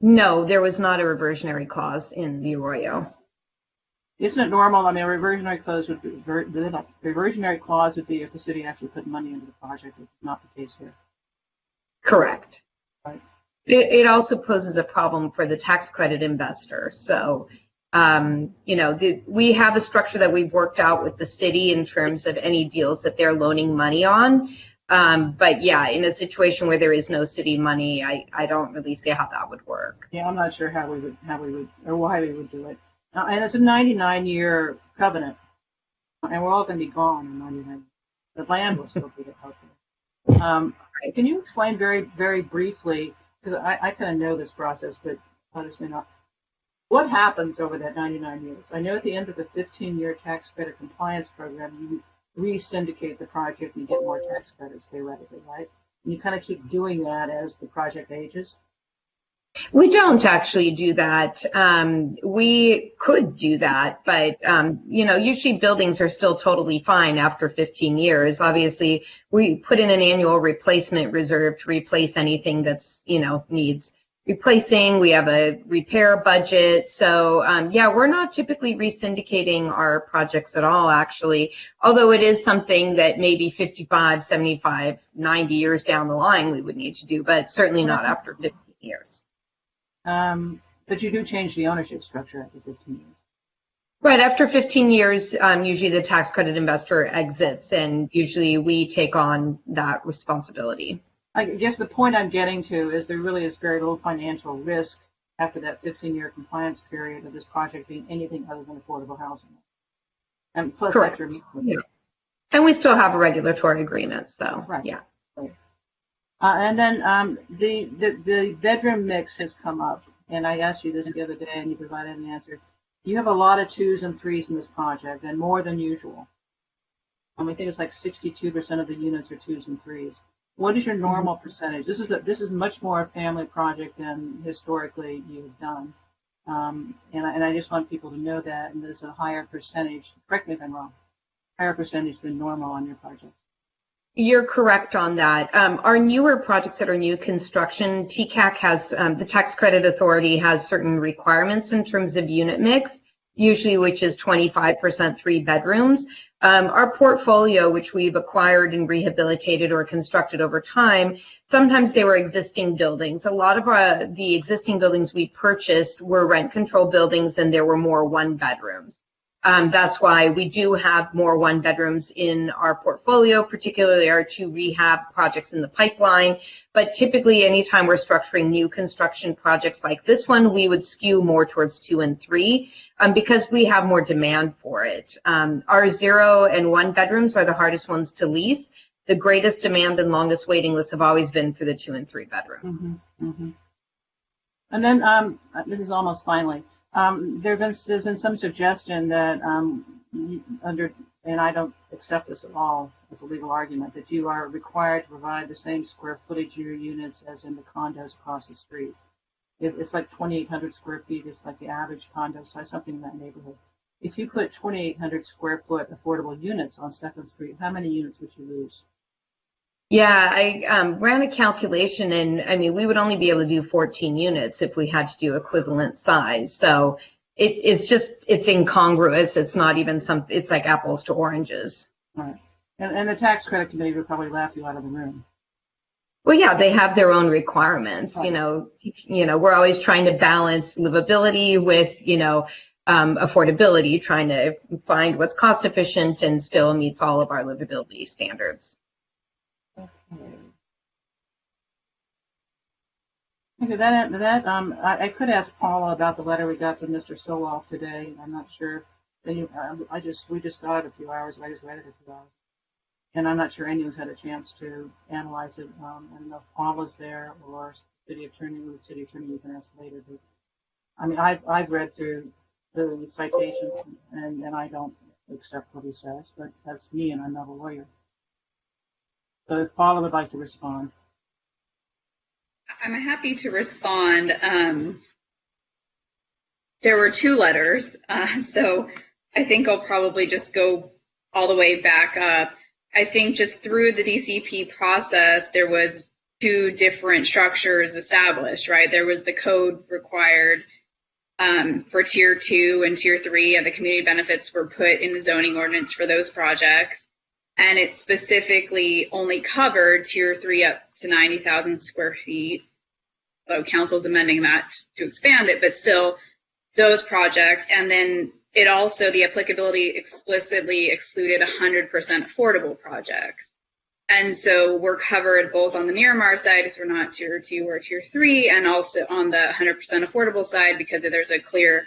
No, there was not a reversionary clause in the Arroyo. Isn't it normal? I mean, a reversionary clause would be if the city actually put money into the project, which is not the case here. Correct. Right. It also poses a problem for the tax credit investor. So, we have a structure that we've worked out with the city in terms of any deals that they're loaning money on. But yeah, in a situation where there is no city money, I don't really see how that would work. Yeah, I'm not sure how we would, or why we would do it. And it's a 99-year covenant, and we're all going to be gone in 99. The land will still be out there. Can you explain very, very briefly, because I kind of know this process, but others may not. What happens over that 99 years? I know at the end of the 15-year tax credit compliance program, you re-syndicate the project and you get more tax credits theoretically, right? And you kind of keep doing that as the project ages. We don't actually do that. We could do that, but, usually buildings are still totally fine after 15 years. Obviously, we put in an annual replacement reserve to replace anything that's, needs replacing. We have a repair budget. So, we're not typically re-syndicating our projects at all, actually, although it is something that maybe 55, 75, 90 years down the line we would need to do, but certainly not after 15 years. But you do change the ownership structure after 15 years. Right. After 15 years, usually the tax credit investor exits, and usually we take on that responsibility. I guess the point I'm getting to is there really is very little financial risk after that 15-year compliance period of this project being anything other than affordable housing. And plus, correct. Yeah. And we still have a regulatory agreement, so right. Yeah. Right. And then the bedroom mix has come up, and I asked you this the other day, and you provided an answer. You have a lot of 2s and 3s in this project, and more than usual. I think it's like 62% of the units are 2s and 3s. What is your normal percentage? This is much more a family project than historically you've done, and I just want people to know that. And there's a higher percentage. Correct me if I'm wrong. Higher percentage than normal on your project. You're correct on that. Our newer projects that are new construction, TCAC has, the Tax Credit Authority has certain requirements in terms of unit mix, usually which is 25% 3 bedrooms. Our portfolio, which we've acquired and rehabilitated or constructed over time, sometimes they were existing buildings. A lot of the existing buildings we purchased were rent control buildings, and there were more 1 bedrooms. That's why we do have more one-bedrooms in our portfolio, particularly our 2 rehab projects in the pipeline. But typically, anytime we're structuring new construction projects like this one, we would skew more towards 2 and 3 because we have more demand for it. Our 0 and 1 bedrooms are the hardest ones to lease. The greatest demand and longest waiting lists have always been for the 2 and 3 bedroom. Mm-hmm, mm-hmm. And then this is almost finally. There's been some suggestion that and I don't accept this at all as a legal argument, that you are required to provide the same square footage of your units as in the condos across the street. It's like 2,800 square feet is like the average condo size, something in that neighborhood. If you put 2,800 square foot affordable units on 2nd Street, how many units would you lose? Yeah, I ran a calculation, and I mean, we would only be able to do 14 units if we had to do equivalent size. So it's incongruous. It's not even it's like apples to oranges. Right. And the tax credit committee would probably laugh you out of the room. Well, yeah, they have their own requirements. Right. We're always trying to balance livability with, affordability, trying to find what's cost efficient and still meets all of our livability standards. Okay, I could ask Paula about the letter we got from Mr. Soloff today. I'm not sure. We just got it a few hours ago. I just read it a few hours. And I'm not sure anyone's had a chance to analyze it. I don't know if Paula's there or city attorney. With the city attorney, you can ask later. But I mean, I've read through the citation, and I don't accept what he says. But that's me, and I'm not a lawyer. So if Paula would like to respond. I'm happy to respond. There were 2 letters, so I think I'll probably just go all the way back up. I think just through the DCP process, there was 2 different structures established, right? There was the code required for Tier 2 and Tier 3, and the community benefits were put in the zoning ordinance for those projects. And it specifically only covered Tier 3 up to 90,000 square feet. So council's amending that to expand it, but still those projects. And then it also, the applicability explicitly excluded 100% affordable projects. And so we're covered both on the Miramar side, because we're not Tier 2 or Tier 3, and also on the 100% affordable side, because there's a clear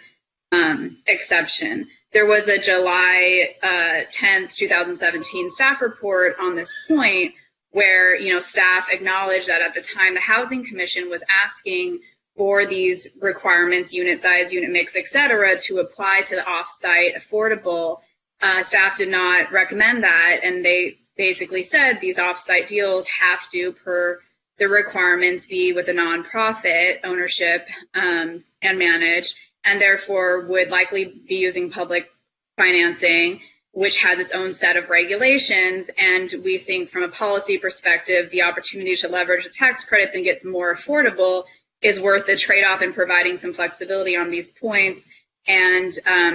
exception. There was a July 10th, 2017 staff report on this point where, staff acknowledged that at the time the Housing Commission was asking for these requirements, unit size, unit mix, et cetera, to apply to the off-site affordable. Staff did not recommend that, and they basically said these off-site deals have to, per the requirements, be with a nonprofit ownership and managed, and therefore would likely be using public financing, which has its own set of regulations. And we think from a policy perspective, the opportunity to leverage the tax credits and get more affordable is worth the trade-off in providing some flexibility on these points. And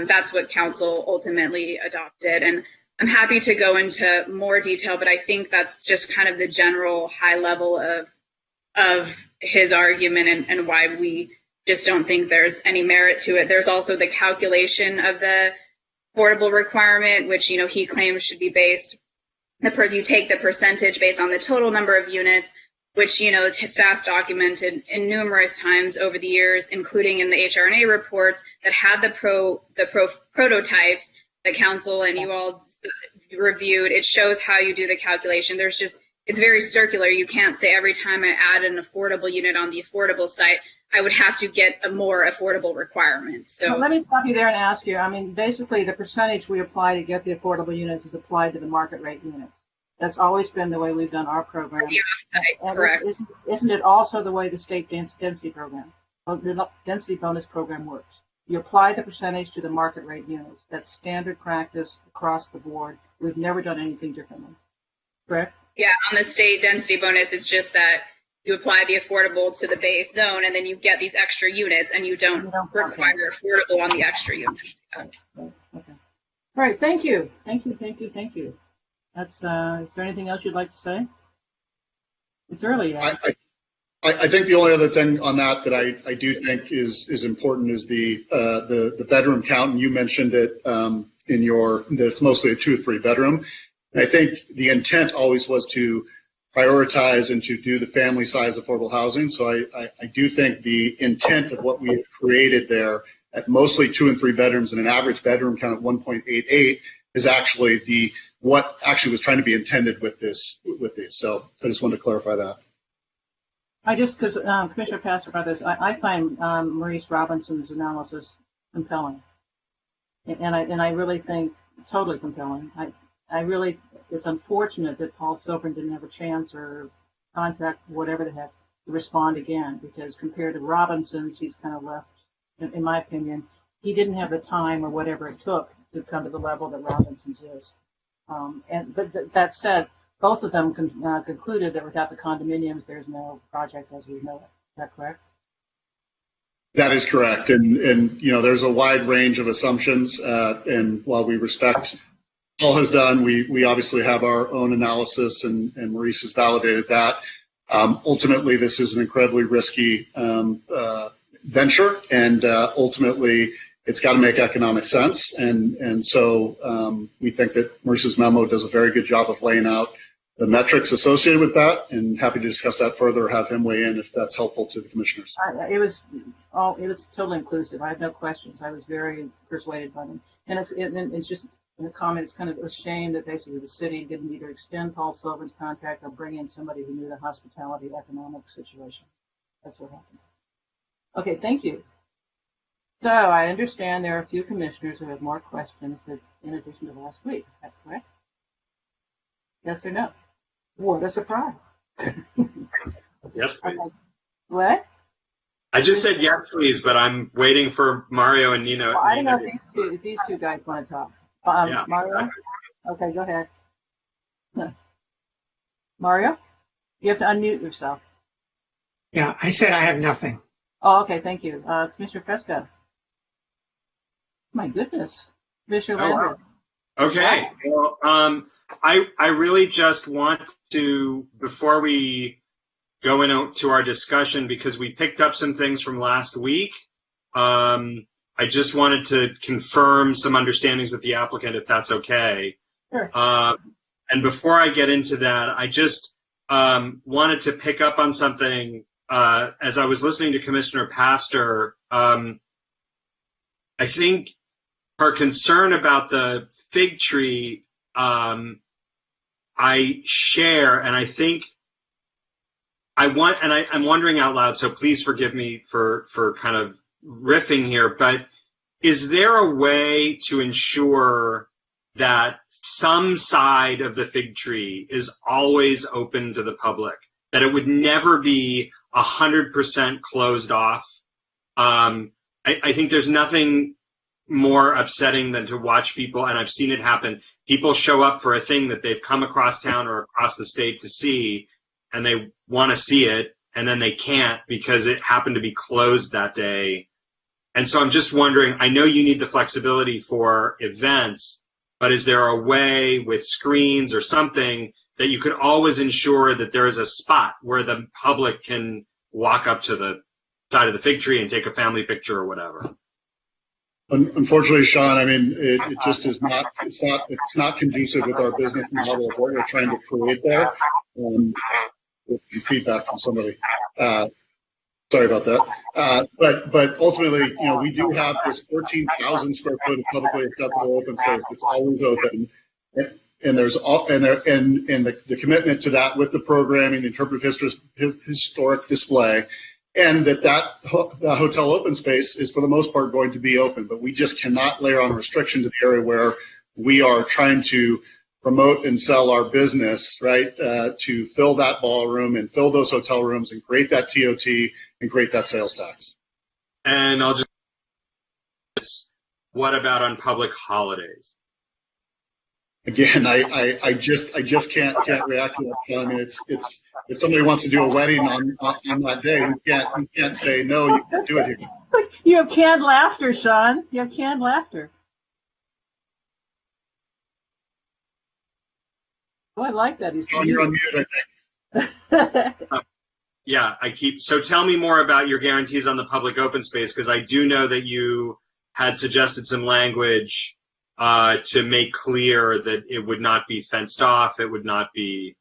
that's what council ultimately adopted. And I'm happy to go into more detail, but I think that's just kind of the general high level of his argument and why we just don't think there's any merit to it. There's also the calculation of the affordable requirement, which, he claims should be based, you take the percentage based on the total number of units, which, staff's documented in numerous times over the years, including in the HRNA reports that had the prototypes the council and you all reviewed. It shows how you do the calculation. It's very circular. You can't say every time I add an affordable unit on the affordable site, I would have to get a more affordable requirement. So let me stop you there and ask you, basically the percentage we apply to get the affordable units is applied to the market rate units. That's always been the way we've done our program. Correct. Isn't it also the way the state density program, the density bonus program works? You apply the percentage to the market rate units. That's standard practice across the board. We've never done anything differently. Correct? Yeah, on the state density bonus, it's just that you apply the affordable to the base zone, and then you get these extra units, and you don't require affordable on the extra units. Okay. All right. Thank you. Thank you. That's. Is there anything else you'd like to say? It's early. I think the only other thing on that I do think is important is the bedroom count, and you mentioned it in that it's mostly a 2 or 3 bedroom. And I think the intent always was to prioritize and to do the family size affordable housing. So I do think the intent of what we've created there at mostly 2 and 3 bedrooms and an average bedroom count of 1.88 is actually what actually was trying to be intended with these. So I just wanted to clarify that. Because Commissioner Pastor brought this, I find Maurice Robinson's analysis compelling, and I really think totally compelling. It's unfortunate that Paul Silverman didn't have a chance or contact, whatever the heck, to respond again, because compared to Robinson's, he's kind of left, in my opinion, he didn't have the time or whatever it took to come to the level that Robinson's is. But that said, both of them concluded that without the condominiums, there's no project as we know it. Is that correct? That is correct. And there's a wide range of assumptions. And while we respect all has done, we obviously have our own analysis, and Maurice has validated that. Ultimately, this is an incredibly risky venture, and ultimately, it's got to make economic sense. And so we think that Maurice's memo does a very good job of laying out the metrics associated with that, and happy to discuss that further or have him weigh in if that's helpful to the commissioners. It was totally inclusive. I have no questions. I was very persuaded by them. And it's just in the comment, it's kind of a shame that basically the city didn't either extend Paul Sullivan's contract or bring in somebody who knew the hospitality economic situation. That's what happened. Okay, thank you. So I understand there are a few commissioners who have more questions in addition to last week. Is that correct? Yes or no? What a surprise. Yes, please. Okay. What? I just said yes, please, but I'm waiting for Mario and Nino. Well, I know these two guys want to talk. Yeah. Mario? Okay, go ahead. Mario? You have to unmute yourself. Yeah, I said I have nothing. Oh, okay, thank you. Commissioner Fresco. My goodness. Commissioner Lambert. Wow. Okay. Well, I really just want to, before we go into our discussion, because we picked up some things from last week, I just wanted to confirm some understandings with the applicant, if that's okay. Sure. And before I get into that, I just wanted to pick up on something. As I was listening to Commissioner Pastor, I think her concern about the fig tree, I share, and I think I'm wondering out loud, so please forgive me for kind of riffing here, but is there a way to ensure that some side of the fig tree is always open to the public, that it would never be 100% closed off? I think there's nothing more upsetting than to watch people, and I've seen it happen, people show up for a thing that they've come across town or across the state to see, and they want to see it, and then they can't because it happened to be closed that day. And so I'm just wondering, I know you need the flexibility for events, but is there a way with screens or something that you could always ensure that there is a spot where the public can walk up to the side of the fig tree and take a family picture or whatever? Unfortunately, Sean, I mean, it just is not. It's not conducive with our business model of what we're trying to create there. With some feedback from somebody. Sorry about that. But ultimately, we do have this 14,000 square foot of publicly acceptable open space that's always open, and the commitment to that with the programming, the interpretive historic display. And that hotel open space is for the most part going to be open, but we just cannot layer on a restriction to the area where we are trying to promote and sell our business, right, to fill that ballroom and fill those hotel rooms and create that TOT and create that sales tax. And I'll just, what about on public holidays? Again, I just can't react to that. I mean, it's if somebody wants to do a wedding on that day, we can't say no. You can't do it here. You have canned laughter, Sean. You have canned laughter. Oh, I like that. He's Sean, you're on mute, I think. So tell me more about your guarantees on the public open space, because I do know that you had suggested some language to make clear that it would not be fenced off, it would not be.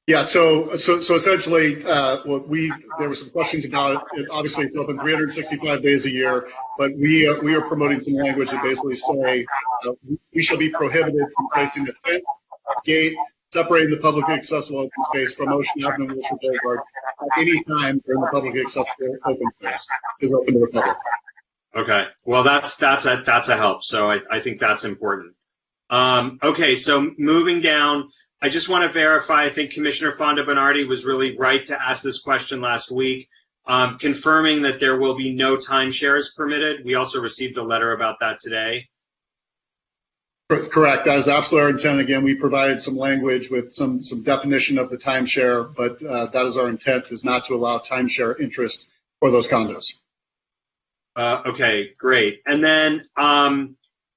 Yeah, so essentially, there were some questions about it. Obviously, it's open 365 days a year, but we are promoting some language that basically say we shall be prohibited from placing a fence, gate, separating the publicly accessible open space from Ocean Avenue and Wilshire Boulevard at any time during the publicly accessible open space is open to the public. Okay, well that's a help. So I think that's important. Okay, so moving down. I just want to verify, I think Commissioner Fonda Bernardi was really right to ask this question last week, confirming that there will be no timeshares permitted. We also received a letter about that today. Correct. That is absolutely our intent. Again, we provided some language with some definition of the timeshare, but that is our intent, is not to allow timeshare interest for those condos. Okay, great. And then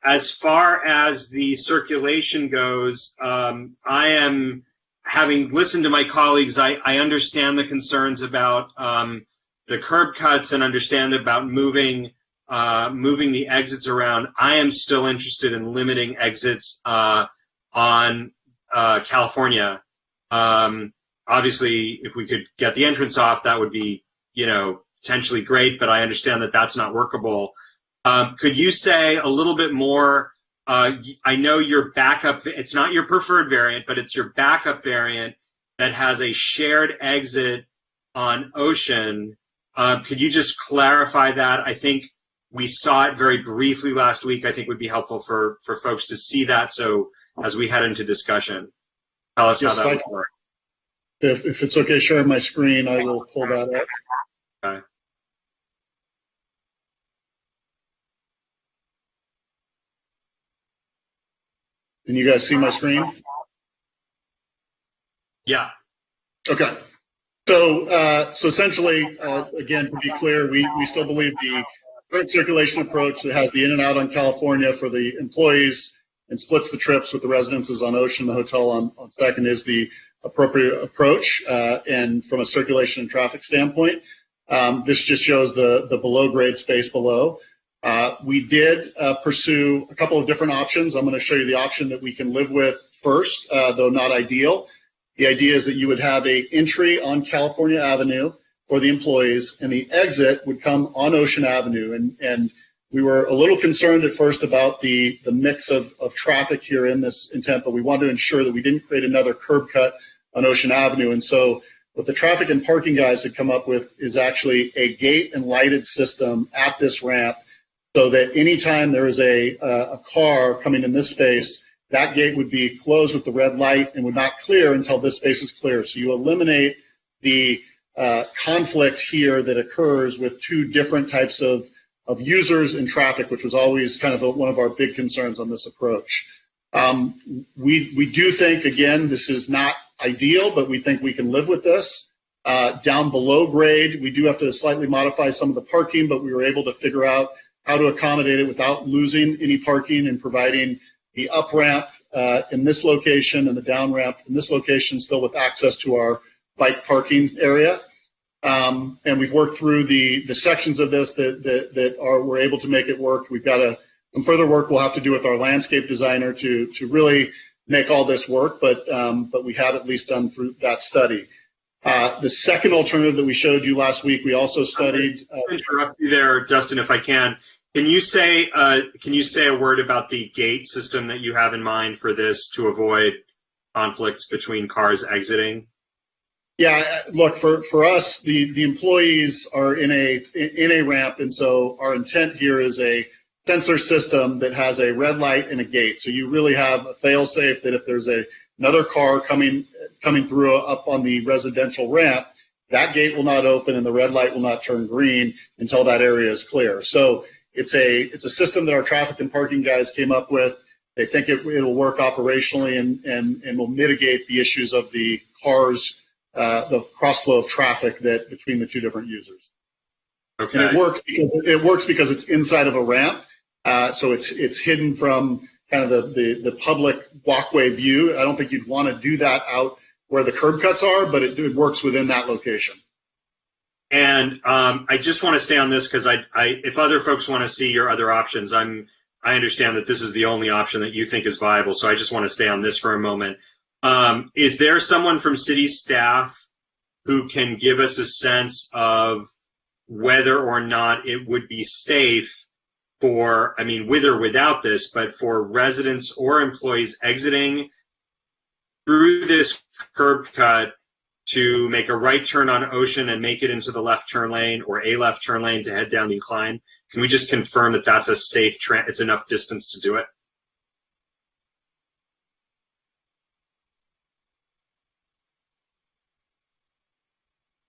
as far as the circulation goes, I am, having listened to my colleagues, I understand the concerns about the curb cuts and understand about moving the exits around. I am still interested in limiting exits on California. Obviously, if we could get the entrance off, that would be, potentially great, but I understand that that's not workable. Could you say a little bit more? I know your backup, it's not your preferred variant, but it's your backup variant that has a shared exit on Ocean. Could you just clarify that? I think we saw it very briefly last week. I think it would be helpful for folks to see that. So as we head into discussion, tell us how that would work. If it's okay, sharing my screen, I will pull that up. Okay. Can you guys see my screen? Yeah. Okay. So essentially, again, to be clear, we still believe the current circulation approach that has the in and out on California for the employees and splits the trips with the residences on Ocean, the hotel on Second, is the appropriate approach. And from a circulation and traffic standpoint, this just shows the below grade space below. We did pursue a couple of different options. I'm going to show you the option that we can live with first, though not ideal. The idea is that you would have an entry on California Avenue for the employees, and the exit would come on Ocean Avenue. And we were a little concerned at first about the mix of traffic here in this intent, but we wanted to ensure that we didn't create another curb cut on Ocean Avenue. And so what the traffic and parking guys had come up with is actually a gate and lighted system at this ramp, so that anytime there is a car coming in this space, that gate would be closed with the red light and would not clear until this space is clear. So you eliminate the conflict here that occurs with two different types of users and traffic, which was always kind of one of our big concerns on this approach. We do think, again, this is not ideal, but we think we can live with this. Down below grade, we do have to slightly modify some of the parking, but we were able to figure out how to accommodate it without losing any parking and providing the up ramp in this location and the down ramp in this location, still with access to our bike parking area. And we've worked through the sections of this we're able to make it work. We've got some further work we'll have to do with our landscape designer to really make all this work, but we have at least done through that study. The second alternative that we showed you last week, we also studied. Interrupt you there, Justin, if I can. Can you say a word about the gate system that you have in mind for this to avoid conflicts between cars exiting? Yeah, look, for us, the employees are in a ramp, and so our intent here is a sensor system that has a red light and a gate. So you really have a fail-safe that if there's another car coming through up on the residential ramp, that gate will not open and the red light will not turn green until that area is clear. So it's a system that our traffic and parking guys came up with. They think it'll work operationally and will mitigate the issues of the cars, the cross flow of traffic that between the two different users. Okay. And it works because it's inside of a ramp, so it's hidden from kind of the public walkway view. I don't think you'd want to do that out where the curb cuts are, but it works within that location. And I just want to stay on this because if other folks want to see your other options, I understand that this is the only option that you think is viable. So I just want to stay on this for a moment. Is there someone from city staff who can give us a sense of whether or not it would be safe for, I mean, with or without this, but for residents or employees exiting through this curb cut to make a right turn on Ocean and make it into the left turn lane or a left turn lane to head down the incline? Can we just confirm that that's a safe, it's enough distance to do it?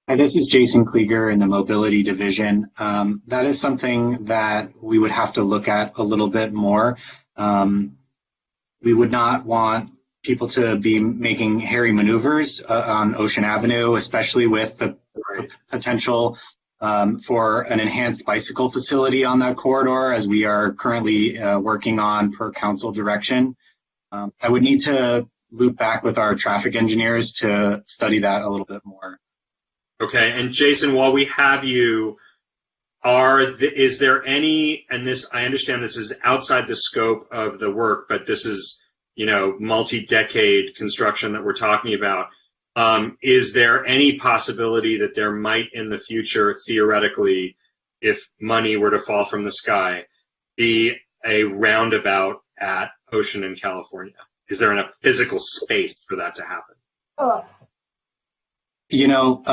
Hi, this is Jason Klieger in the Mobility Division. That is something that we would have to look at a little bit more. We would not want people to be making hairy maneuvers on Ocean Avenue, especially with the potential for an enhanced bicycle facility on that corridor, as we are currently working on per council direction. I would need to loop back with our traffic engineers to study that a little bit more. Okay, and Jason, while we have you, is there any, and this, I understand this is outside the scope of the work, but this is, you know, multi-decade construction that we're talking about. Is there any possibility that there might in the future, theoretically, if money were to fall from the sky, be a roundabout at Ocean in California? Is there enough physical space for that to happen? You know,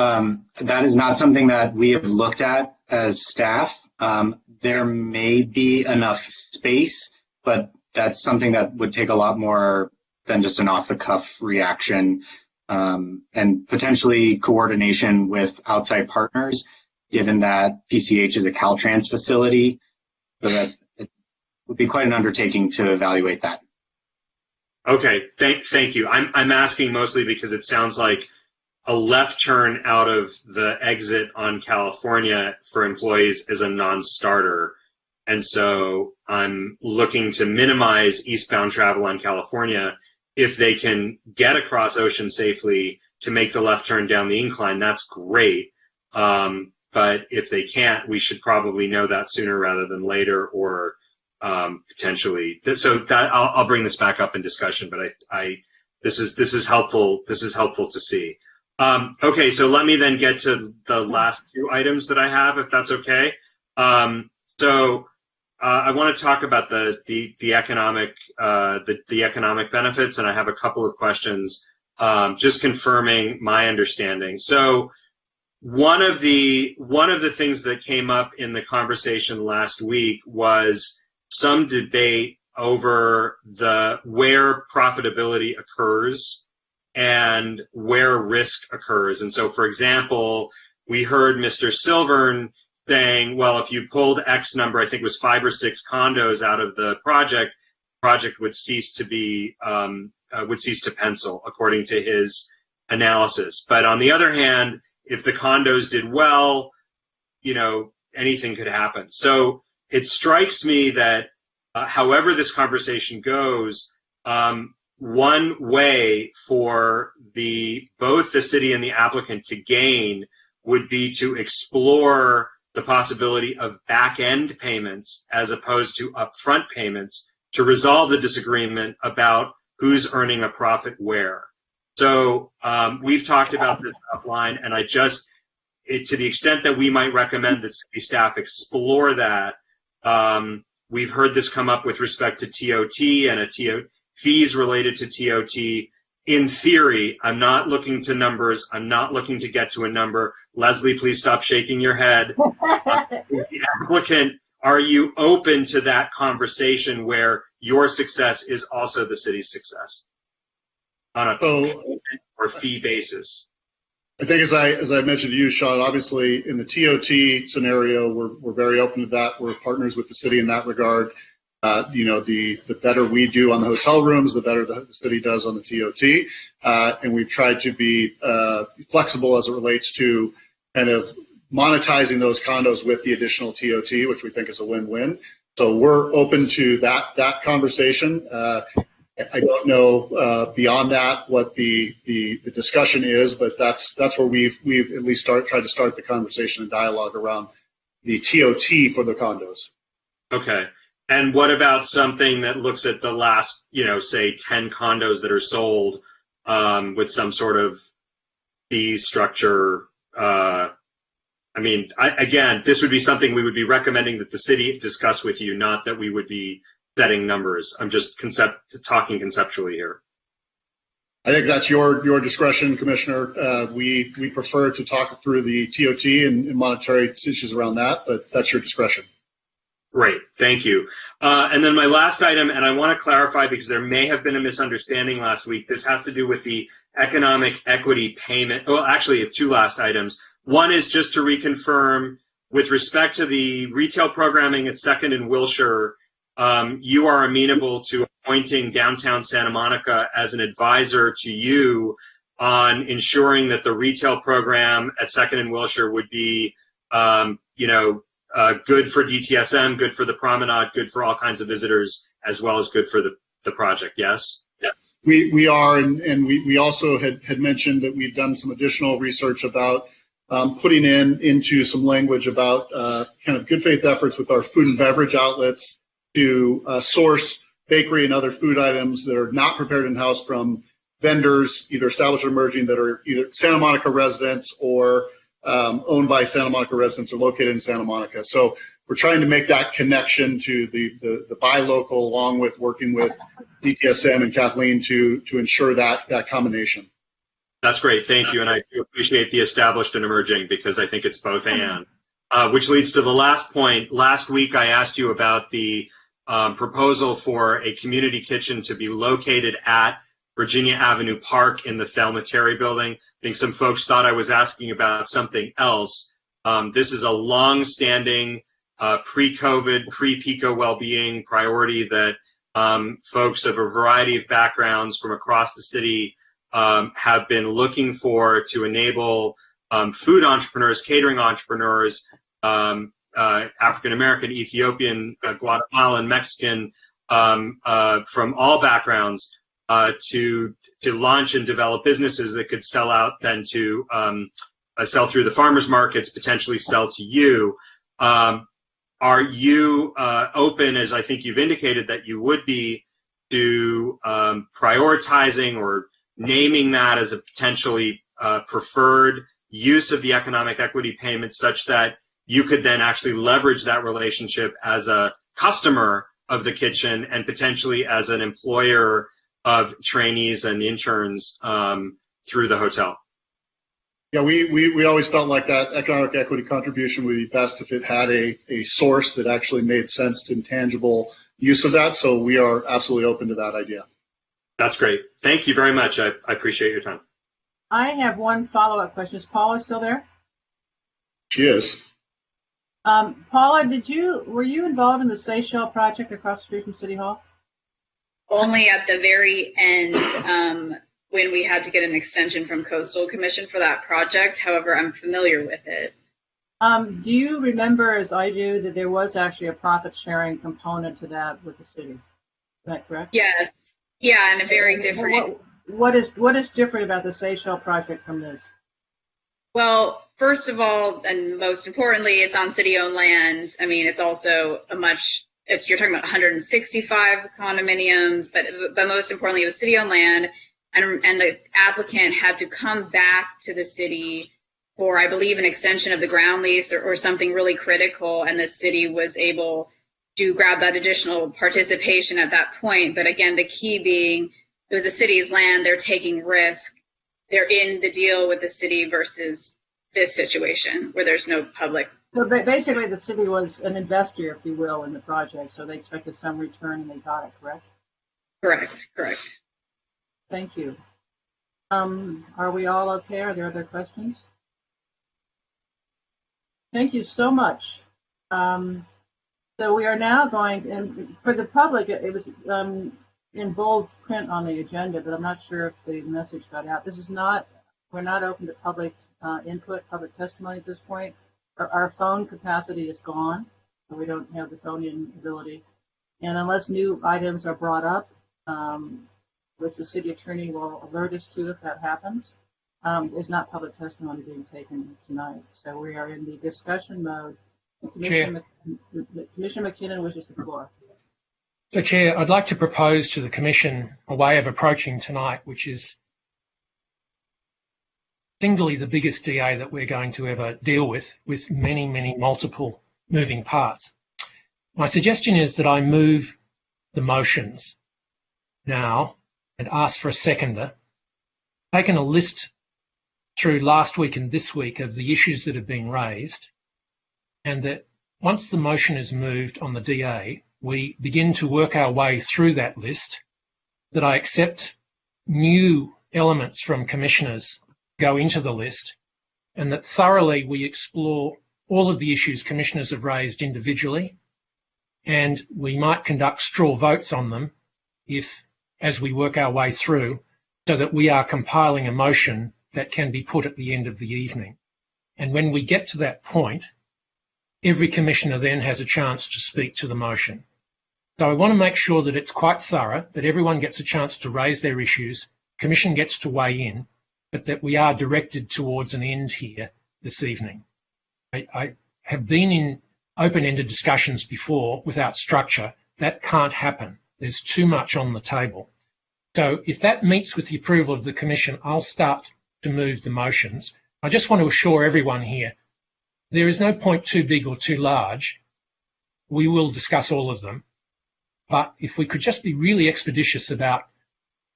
that is not something that we have looked at as staff. There may be enough space, but that's something that would take a lot more than just an off-the-cuff reaction, and potentially coordination with outside partners, given that PCH is a Caltrans facility, so that it would be quite an undertaking to evaluate that. Okay, thank you. I'm asking mostly because it sounds like a left turn out of the exit on California for employees is a non-starter. And so I'm looking to minimize eastbound travel on California. If they can get across Ocean safely to make the left turn down the incline, that's great. But if they can't, we should probably know that sooner rather than later, or potentially. So that I'll bring this back up in discussion. But this is helpful. This is helpful to see. Okay, so let me then get to the last two items that I have, if that's okay. So I want to talk about the economic benefits, and I have a couple of questions, just confirming my understanding. So one of the things that came up in the conversation last week was some debate over where profitability occurs and where risk occurs. And so, for example, we heard Mr. Silvern saying, well, if you pulled X number, I think it was 5 or 6 condos out of the project would cease to pencil, according to his analysis. But on the other hand, if the condos did well, you know, anything could happen. So it strikes me that however this conversation goes, one way for both the city and the applicant to gain would be to explore the possibility of back-end payments as opposed to upfront payments to resolve the disagreement about who's earning a profit where. So we've talked about this offline, and to the extent that we might recommend that city staff explore that, we've heard this come up with respect to TOT and fees related to TOT. In theory, I'm not looking to numbers. I'm not looking to get to a number. Leslie, please stop shaking your head. The applicant, are you open to that conversation where your success is also the city's success on a payment or fee basis? I think as I mentioned to you, Sean, obviously in the TOT scenario, we're very open to that. We're partners with the city in that regard. You know, the better we do on the hotel rooms, the better the city does on the TOT. And we've tried to be flexible as it relates to kind of monetizing those condos with the additional TOT, which we think is a win-win. So we're open to that conversation. I don't know beyond that what the discussion is, but that's where we've at least tried to start the conversation and dialogue around the TOT for the condos. Okay. And what about something that looks at the last, say 10 condos that are sold with some sort of fee structure? Again, this would be something we would be recommending that the city discuss with you, not that we would be setting numbers. I'm just talking conceptually here. I think that's your discretion, Commissioner. We prefer to talk through the TOT and monetary issues around that, but that's your discretion. Great, thank you. And then my last item, and I want to clarify because there may have been a misunderstanding last week. This has to do with the economic equity payment. Well, actually, I have two last items. One is just to reconfirm with respect to the retail programming at 2nd and Wilshire, you are amenable to appointing downtown Santa Monica as an advisor to you on ensuring that the retail program at 2nd and Wilshire would be, good for DTSM, good for the promenade, good for all kinds of visitors, as well as good for the project. Yes? Yes. We are, and we also had mentioned that we've done some additional research about putting into some language about kind of good faith efforts with our food and beverage outlets to source bakery and other food items that are not prepared in-house from vendors, either established or emerging, that are either Santa Monica residents or owned by Santa Monica residents or located in Santa Monica. So we're trying to make that connection to the buy local, along with working with DTSM and Kathleen to ensure that combination. That's great. Thank you. And I do appreciate the established and emerging because I think it's both and. Which leads to the last point. Last week, I asked you about the proposal for a community kitchen to be located at Virginia Avenue Park in the Thelma Terry building. I think some folks thought I was asking about something else. This is a long-standing pre-COVID, pre-PICO well-being priority that folks of a variety of backgrounds from across the city have been looking for to enable food entrepreneurs, catering entrepreneurs, African-American, Ethiopian, Guatemalan, Mexican, from all backgrounds, to launch and develop businesses that could sell out then to sell through the farmers markets, potentially sell to you. Are you open, as I think you've indicated that you would be, to prioritizing or naming that as a potentially preferred use of the economic equity payment such that you could then actually leverage that relationship as a customer of the kitchen and potentially as an employer of trainees and interns through the hotel? Yeah, we always felt like that economic equity contribution would be best if it had a source that actually made sense to intangible use of that. So we are absolutely open to that idea. That's great. Thank you very much. I appreciate your time. I have one follow-up question. Is Paula still there? She is. Paula, were you involved in the Seychelles project across the street from City Hall? Only at the very end when we had to get an extension from Coastal Commission for that project. However, I'm familiar with it. Do you remember, as I do, that there was actually a profit-sharing component to that with the city? Is that correct? Yes. Yeah, and a very different. What is different about the Seychelles project from this? Well, first of all, and most importantly, it's on city-owned land. I mean, it's also you're talking about 165 condominiums, but most importantly, it was city-owned land, and the applicant had to come back to the city for, I believe, an extension of the ground lease or something really critical, and the city was able to grab that additional participation at that point. But again, the key being it was the city's land, they're taking risk. They're in the deal with the city versus this situation where there's no public. So basically the city was an investor, if you will, in the project, so they expected some return and they got it, correct? Correct. Thank you. Are we all okay? Are there other questions? Thank you so much. So we are now going, and for the public, it was in bold print on the agenda, but I'm not sure if the message got out. We're not open to public input, public testimony at this point. Our phone capacity is gone, so we don't have the phone-in ability. And unless new items are brought up, which the city attorney will alert us to if that happens, is not public testimony being taken tonight. So we are in the discussion mode. Commissioner McKinnon wishes the floor. So, Chair, I'd like to propose to the Commission a way of approaching tonight, which is singly the biggest DA that we're going to ever deal with many, many multiple moving parts. My suggestion is that I move the motions now and ask for a seconder. Taken a list through last week and this week of the issues that have been raised, and that once the motion is moved on the DA, we begin to work our way through that list, that I accept new elements from commissioners go into the list, and that thoroughly we explore all of the issues commissioners have raised individually, and we might conduct straw votes on them as we work our way through, so that we are compiling a motion that can be put at the end of the evening. And when we get to that point, every commissioner then has a chance to speak to the motion. So I want to make sure that it's quite thorough, that everyone gets a chance to raise their issues, Commission gets to weigh in, but that we are directed towards an end here this evening. I have been in open-ended discussions before without structure. That can't happen. There's too much on the table. So if that meets with the approval of the Commission, I'll start to move the motions. I just want to assure everyone here, there is no point too big or too large. We will discuss all of them. But if we could just be really expeditious about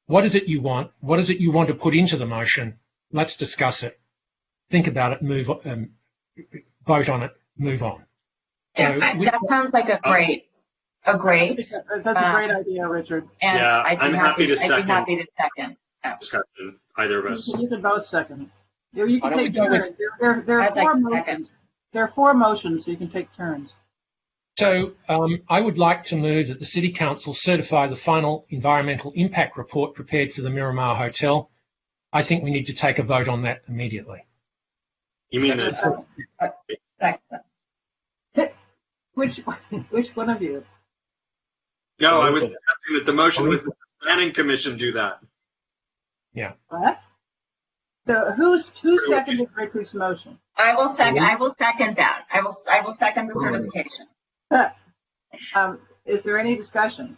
what is it you want, what is it you want to put into the motion, let's discuss it, think about it, vote on it, move on. That sounds like a great. That's a great idea, Richard. And Yeah, I'd be happy to second. Yeah. Discussion, either of us. You can both second. You can Why don't we take go turns. There are four motions. There are four motions, so you can take turns. So I would like to move that the City Council certify the final environmental impact report prepared for the Miramar Hotel. I think we need to take a vote on that immediately. You mean Which one of you? No, I was asking that the motion was the Planning Commission do that. Yeah. What? So who seconded Richard's motion? I will second that. I will second the certification. Is there any discussion?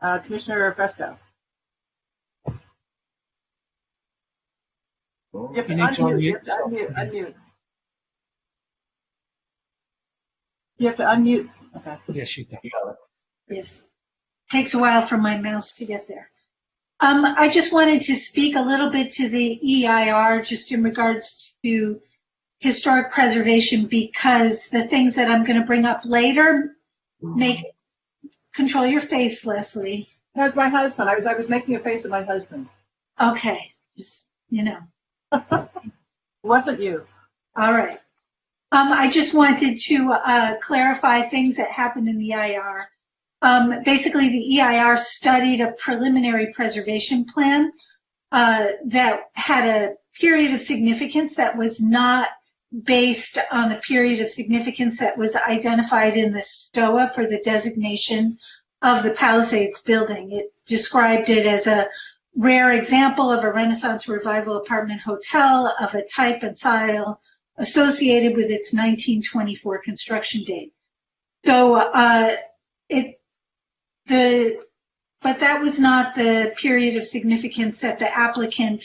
Commissioner Fresco. You have to unmute. You have to unmute. Okay. Yes, you got it. Yes. Takes a while for my mouse to get there. I just wanted to speak a little bit to the EIR just in regards to historic preservation, because the things that I'm going to bring up later control your face, Leslie. No, it's my husband. I was making a face at my husband. Okay. Just, It wasn't you. All right. I just wanted to clarify things that happened in the EIR. Basically, the EIR studied a preliminary preservation plan that had a period of significance that was not based on the period of significance that was identified in the STOA for the designation of the Palisades building. It described it as a rare example of a Renaissance Revival apartment hotel of a type and style associated with its 1924 construction date. So but that was not the period of significance that the applicant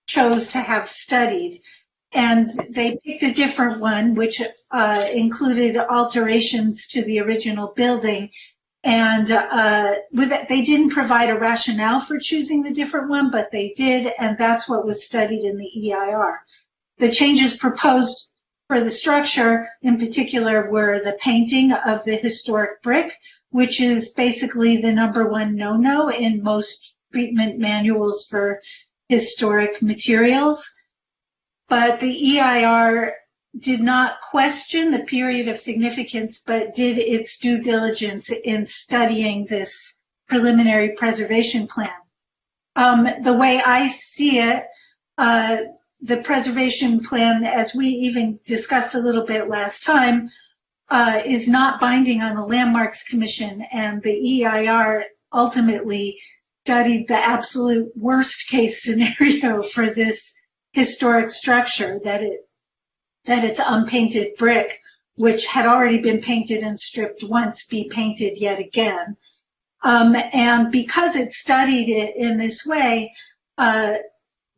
chose to have studied. And they picked a different one, which included alterations to the original building. And they didn't provide a rationale for choosing the different one, but they did, and that's what was studied in the EIR. The changes proposed for the structure in particular were the painting of the historic brick, which is basically the #1 no-no in most treatment manuals for historic materials. But the EIR did not question the period of significance, but did its due diligence in studying this preliminary preservation plan. The way I see it, the preservation plan, as we even discussed a little bit last time, is not binding on the Landmarks Commission, and the EIR ultimately studied the absolute worst case scenario for this historic structure, that it's unpainted brick, which had already been painted and stripped once, be painted yet again. And because it studied it in this way,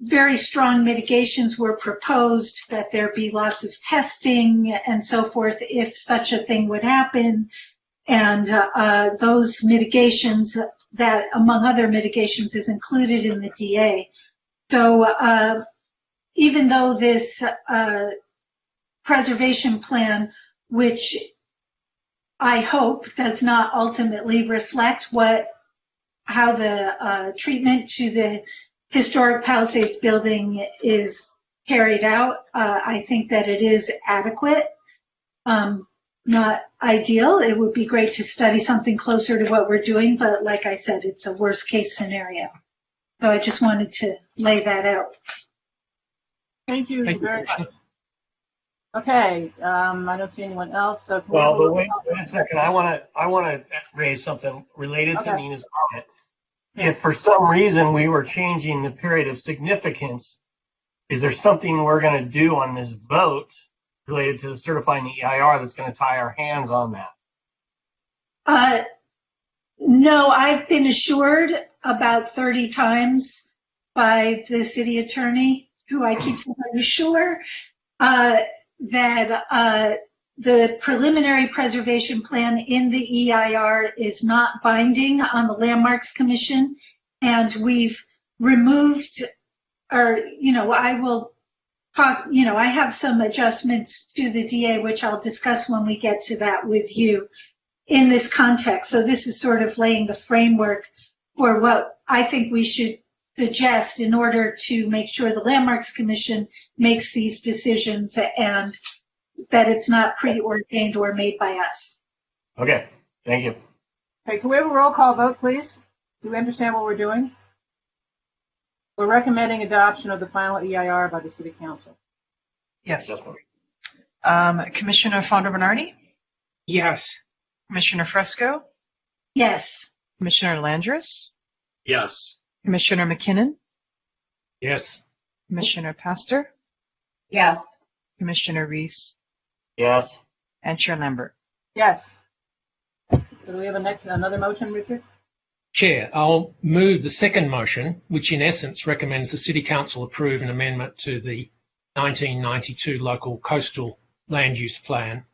very strong mitigations were proposed, that there be lots of testing and so forth if such a thing would happen. And those mitigations, that among other mitigations, is included in the DA. So even though this preservation plan, which I hope does not ultimately reflect how the treatment to the historic Palisades building is carried out, I think that it is adequate. Not ideal. It would be great to study something closer to what we're doing, but like I said, it's a worst case scenario. So I just wanted to lay that out. Thank you very much. Okay, I don't see anyone else. So well, but wait a second. I want to raise something related to Nina's comment. If for some reason we were changing the period of significance, is there something we're going to do on this vote related to certifying the EIR that's going to tie our hands on that? No, I've been assured about 30 times by the city attorney, who I keep saying I'm sure, that the preliminary preservation plan in the EIR is not binding on the Landmarks Commission, and we've removed, or, I will talk, I have some adjustments to the DA, which I'll discuss when we get to that with you in this context. So this is sort of laying the framework for what I think we should suggest in order to make sure the Landmarks Commission makes these decisions and that it's not preordained or made by us. Okay, thank you. Okay, can we have a roll call vote, please? Do we understand what we're doing? We're recommending adoption of the final EIR by the City Council. Yes. Commissioner Fonda Bernardi? Yes. Commissioner Fresco? Yes. Commissioner Landris? Yes. Commissioner McKinnon? Yes. Commissioner Pastor? Yes. Commissioner Reese? Yes. And Chair Lambert? Yes. So do we have another motion, Richard? Chair, I'll move the second motion, which in essence recommends the City Council approve an amendment to the 1992 local coastal land use plan.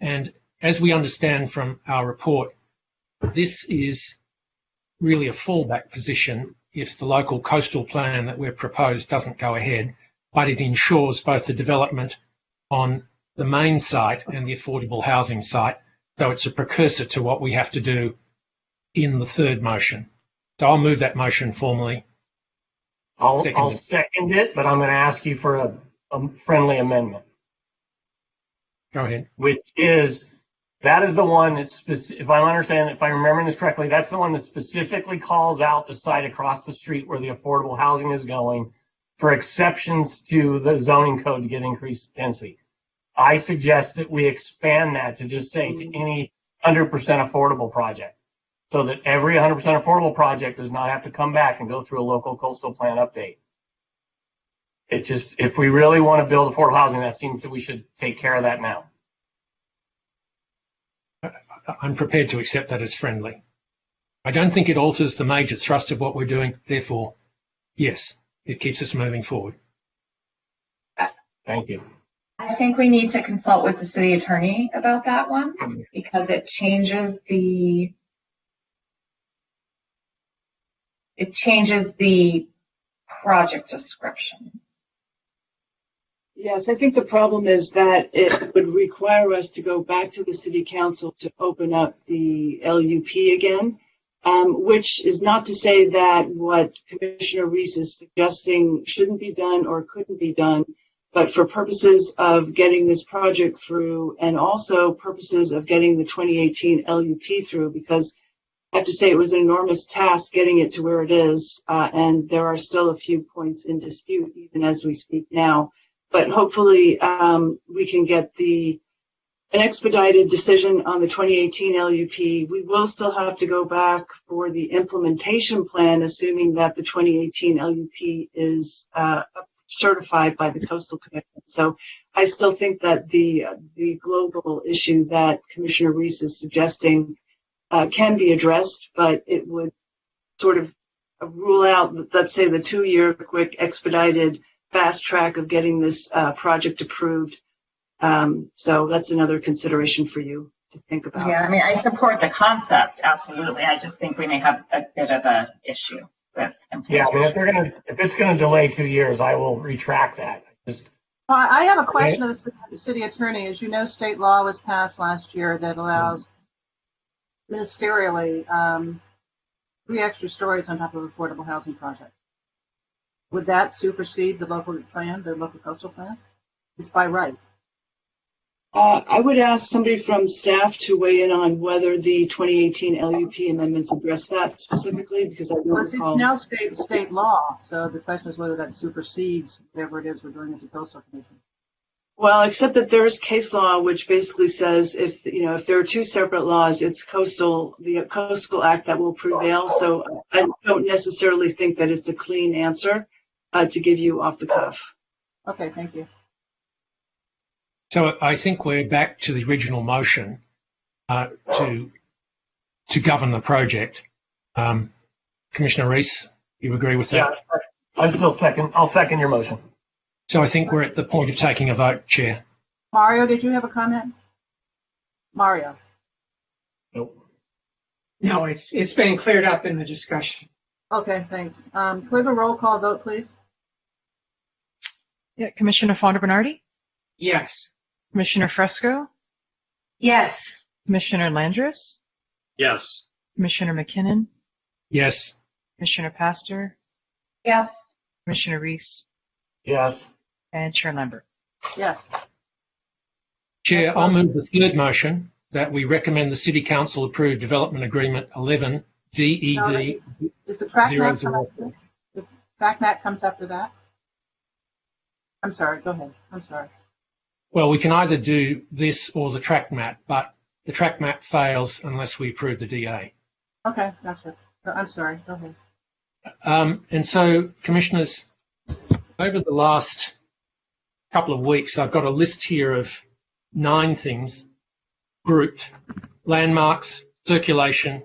And as we understand from our report, this is really a fallback position if the local coastal plan that we've proposed doesn't go ahead, but it ensures both the development on the main site and the affordable housing site. So it's a precursor to what we have to do in the third motion. So I'll move that motion formally. I'll second it, but I'm going to ask you for a friendly amendment. Go ahead. Which is, that is the one that's, if I understand, if I remember this correctly, that's the one that specifically calls out the site across the street where the affordable housing is going for exceptions to the zoning code to get increased density. I suggest that we expand that to just say to any 100% affordable project, so that every 100% affordable project does not have to come back and go through a local coastal plan update. It just, if we really want to build affordable housing, that seems that we should take care of that now. I'm prepared to accept that as friendly. I don't think it alters the major thrust of what we're doing. Therefore, yes, it keeps us moving forward. Thank you. I think we need to consult with the city attorney about that one, because it changes the project description. Yes, I think the problem is that it would require us to go back to the city council to open up the LUP again, which is not to say that what Commissioner Reese is suggesting shouldn't be done or couldn't be done, but for purposes of getting this project through and also purposes of getting the 2018 LUP through, because I have to say it was an enormous task getting it to where it is, and there are still a few points in dispute even as we speak now. But hopefully we can get the an expedited decision on the 2018 LUP, we will still have to go back for the implementation plan, assuming that the 2018 LUP is certified by the Coastal Commission. So I still think that the global issue that Commissioner Reese is suggesting can be addressed, but it would sort of rule out, let's say, the 2-year quick expedited fast track of getting this project approved. So that's another consideration for you to think about. Yeah, I mean, I support the concept, absolutely. I just think we may have a bit of an issue with implementation. Yeah, I mean, if it's going to delay 2 years, I will retract that. Well, I have a question of the city attorney. As you know, state law was passed last year that allows ministerially 3 extra stories on top of affordable housing projects. Would that supersede the local plan, the local coastal plan? It's by right. I would ask somebody from staff to weigh in on whether the 2018 LUP amendments address that specifically, because I don't recall. It's now state law, so the question is whether that supersedes whatever it is we're doing at the Coastal Commission. Well, except that there's case law which basically says if there are 2 separate laws, it's the Coastal Act that will prevail. So I don't necessarily think that it's a clean answer to give you off the cuff. Okay, thank you. So I think we're back to the original motion to govern the project. Commissioner Reese, you agree with that? Yeah, I'll second your motion. So I think we're at the point of taking a vote, Chair. Mario, did you have a comment? Mario. Nope. No, it's been cleared up in the discussion. Okay, thanks. Can we have a roll call vote, please? Yeah, Commissioner Fonda Bernardi, Yes. Commissioner Fresco, Yes. Commissioner Landris, Yes. Commissioner McKinnon, Yes. Commissioner Pastor, Yes. Commissioner Reese, Yes. and Chair Lambert. Yes. Chair, I'll move the third motion that we recommend the City Council approve Development Agreement 11 DED. Is the track map 004. the track map comes after that? I'm sorry, go ahead. I'm sorry. Well, we can either do this or the track map, but the track map fails unless we approve the DA. Okay, gotcha. I'm sorry, go ahead. And so, Commissioners, over the last couple of weeks, I've got a list here of 9 things grouped: landmarks, circulation,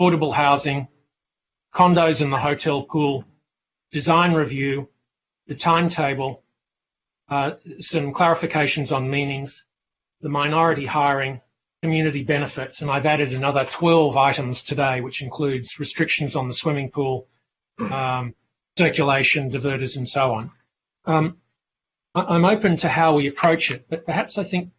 affordable housing, condos and the hotel pool, design review, the timetable, some clarifications on meanings, the minority hiring, community benefits, and I've added another 12 items today, which includes restrictions on the swimming pool, circulation, diverters, and so on. I'm open to how we approach it, but perhaps I think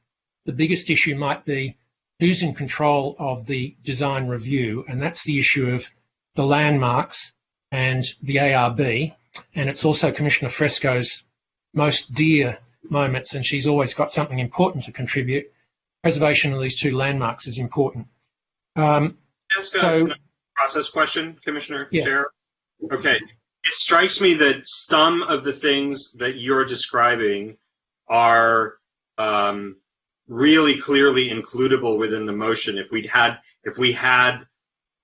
the biggest issue might be who's in control of the design review, and that's the issue of the landmarks and the ARB, and it's also Commissioner Fresco's most dear moments, and she's always got something important to contribute. Preservation of these 2 landmarks is important. Ask a process question, Commissioner Chair. Okay. It strikes me that some of the things that you're describing are really clearly includable within the motion. If we had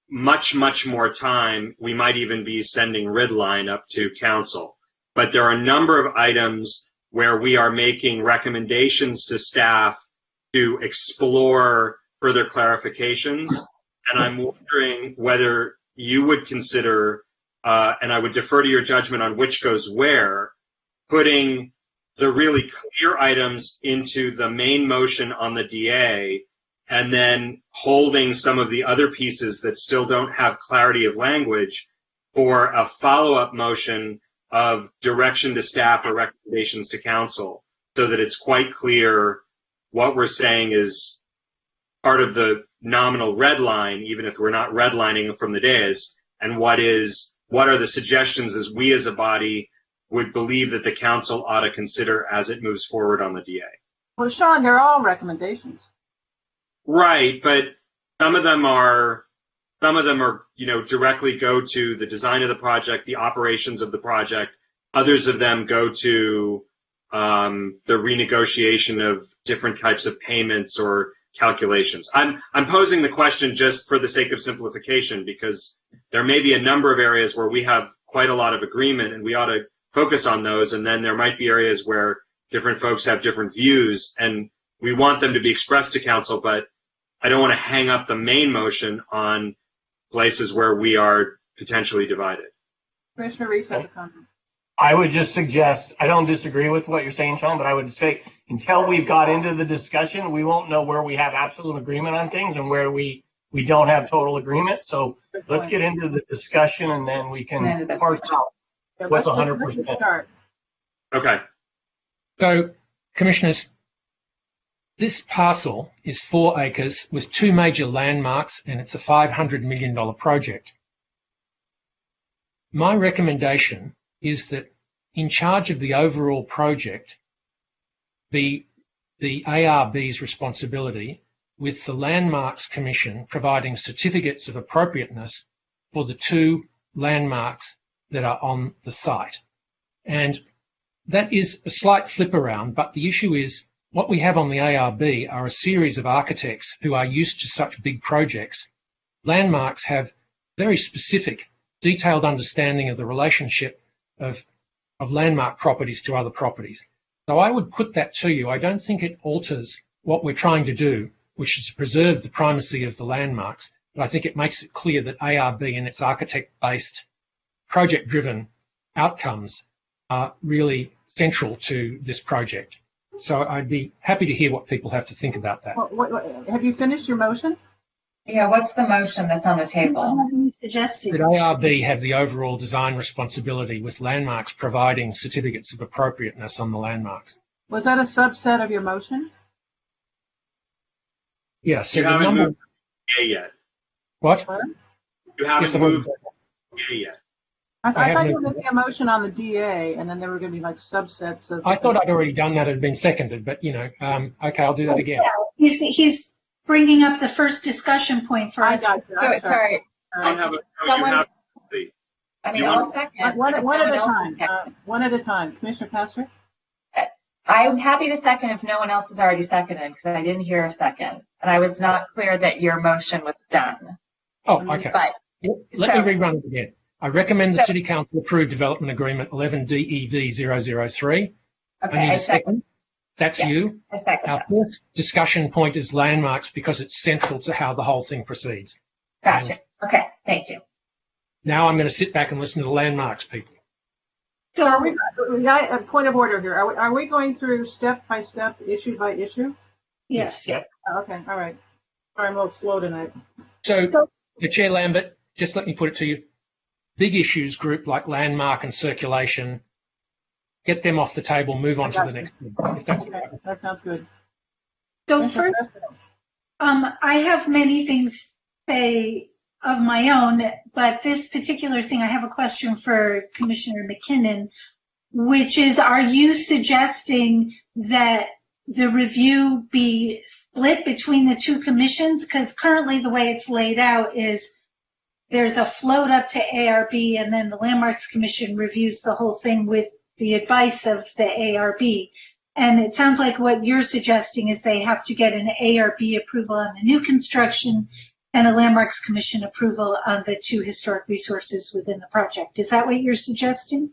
much more time, we might even be sending Ridline up to council. But there are a number of items where we are making recommendations to staff to explore further clarifications. And I'm wondering whether you would consider, and I would defer to your judgment on which goes where, putting the really clear items into the main motion on the DA, and then holding some of the other pieces that still don't have clarity of language for a follow-up motion of direction to staff or recommendations to council, so that it's quite clear what we're saying is part of the nominal red line, even if we're not redlining from the dais, and what are the suggestions as we as a body would believe that the council ought to consider as it moves forward on the DA. Well, Sean, they're all recommendations. Right, but some of them are, directly go to the design of the project, the operations of the project. Others of them go to the renegotiation of different types of payments or calculations. I'm posing the question just for the sake of simplification, because there may be a number of areas where we have quite a lot of agreement and we ought to focus on those, and then there might be areas where different folks have different views and we want them to be expressed to council, but I don't want to hang up the main motion on places where we are potentially divided. Commissioner Reese has a comment. I would just suggest, I don't disagree with what you're saying, Sean, but I would say until we've got into the discussion, we won't know where we have absolute agreement on things and where we don't have total agreement. So let's get into the discussion and then we can parse out what's 100%. Okay. So, Commissioners, this parcel is 4 acres with 2 major landmarks, and it's a $500 million project. My recommendation is that in charge of the overall project be the ARB's responsibility, with the Landmarks Commission providing certificates of appropriateness for the 2 landmarks that are on the site. And that is a slight flip around, but the issue is what we have on the ARB are a series of architects who are used to such big projects. Landmarks have very specific, detailed understanding of the relationship of landmark properties to other properties. So I would put that to you. I don't think it alters what we're trying to do, which is to preserve the primacy of the landmarks, but I think it makes it clear that ARB and its architect-based, project-driven outcomes are really central to this project. So I'd be happy to hear what people have to think about that. Have you finished your motion? Yeah, what's the motion that's on the table? Suggesting That ARB have the overall design responsibility, with landmarks providing certificates of appropriateness on the landmarks. Was that a subset of your motion? Yeah, so You the haven't number... moved A yet. What? You haven't Yes, moved A yet. I thought haven't you were moved making a motion on the DA, and then there were going to be like subsets of. I thought I'd already done that. It had been seconded, but, you know, okay, I'll do that again. he's bringing up the first discussion point for us. I got you. I'm Oh, sorry. You don't have a, Someone- you have, I mean, You I'll want- second. One if at no a one else time. is second. One at a time. Commissioner Pastor? I'm happy to second if no one else has already seconded, because I didn't hear a second. And I was not clear that your motion was done. Oh, okay. But Let me rerun it again. I recommend the City Council approve Development Agreement 11DEV003. I okay, need I a second. second. That's Yeah. you. I second Our that. first discussion point is landmarks because it's central to how the whole thing proceeds. Gotcha. Okay, thank you. Now I'm going to sit back and listen to the landmarks people. So are we got a point of order here. Are we going through step by step, issue by issue? Yes. Yep. Okay, all right. Sorry, I'm a little slow tonight. So, Chair Lambert, just let me put it to you. Big issues group like landmark and circulation, get them off the table, move on to the next thing. If that's Okay, that sounds good. So Commissioner first, Pastor? I have many things to say of my own, but this particular thing, I have a question for Commissioner McKinnon, which is, are you suggesting that the review be split between the 2 commissions? Because currently the way it's laid out is there's a float up to ARB, and then the Landmarks Commission reviews the whole thing with the advice of the ARB. And it sounds like what you're suggesting is they have to get an ARB approval on the new construction and a Landmarks Commission approval on the 2 historic resources within the project. Is that what you're suggesting?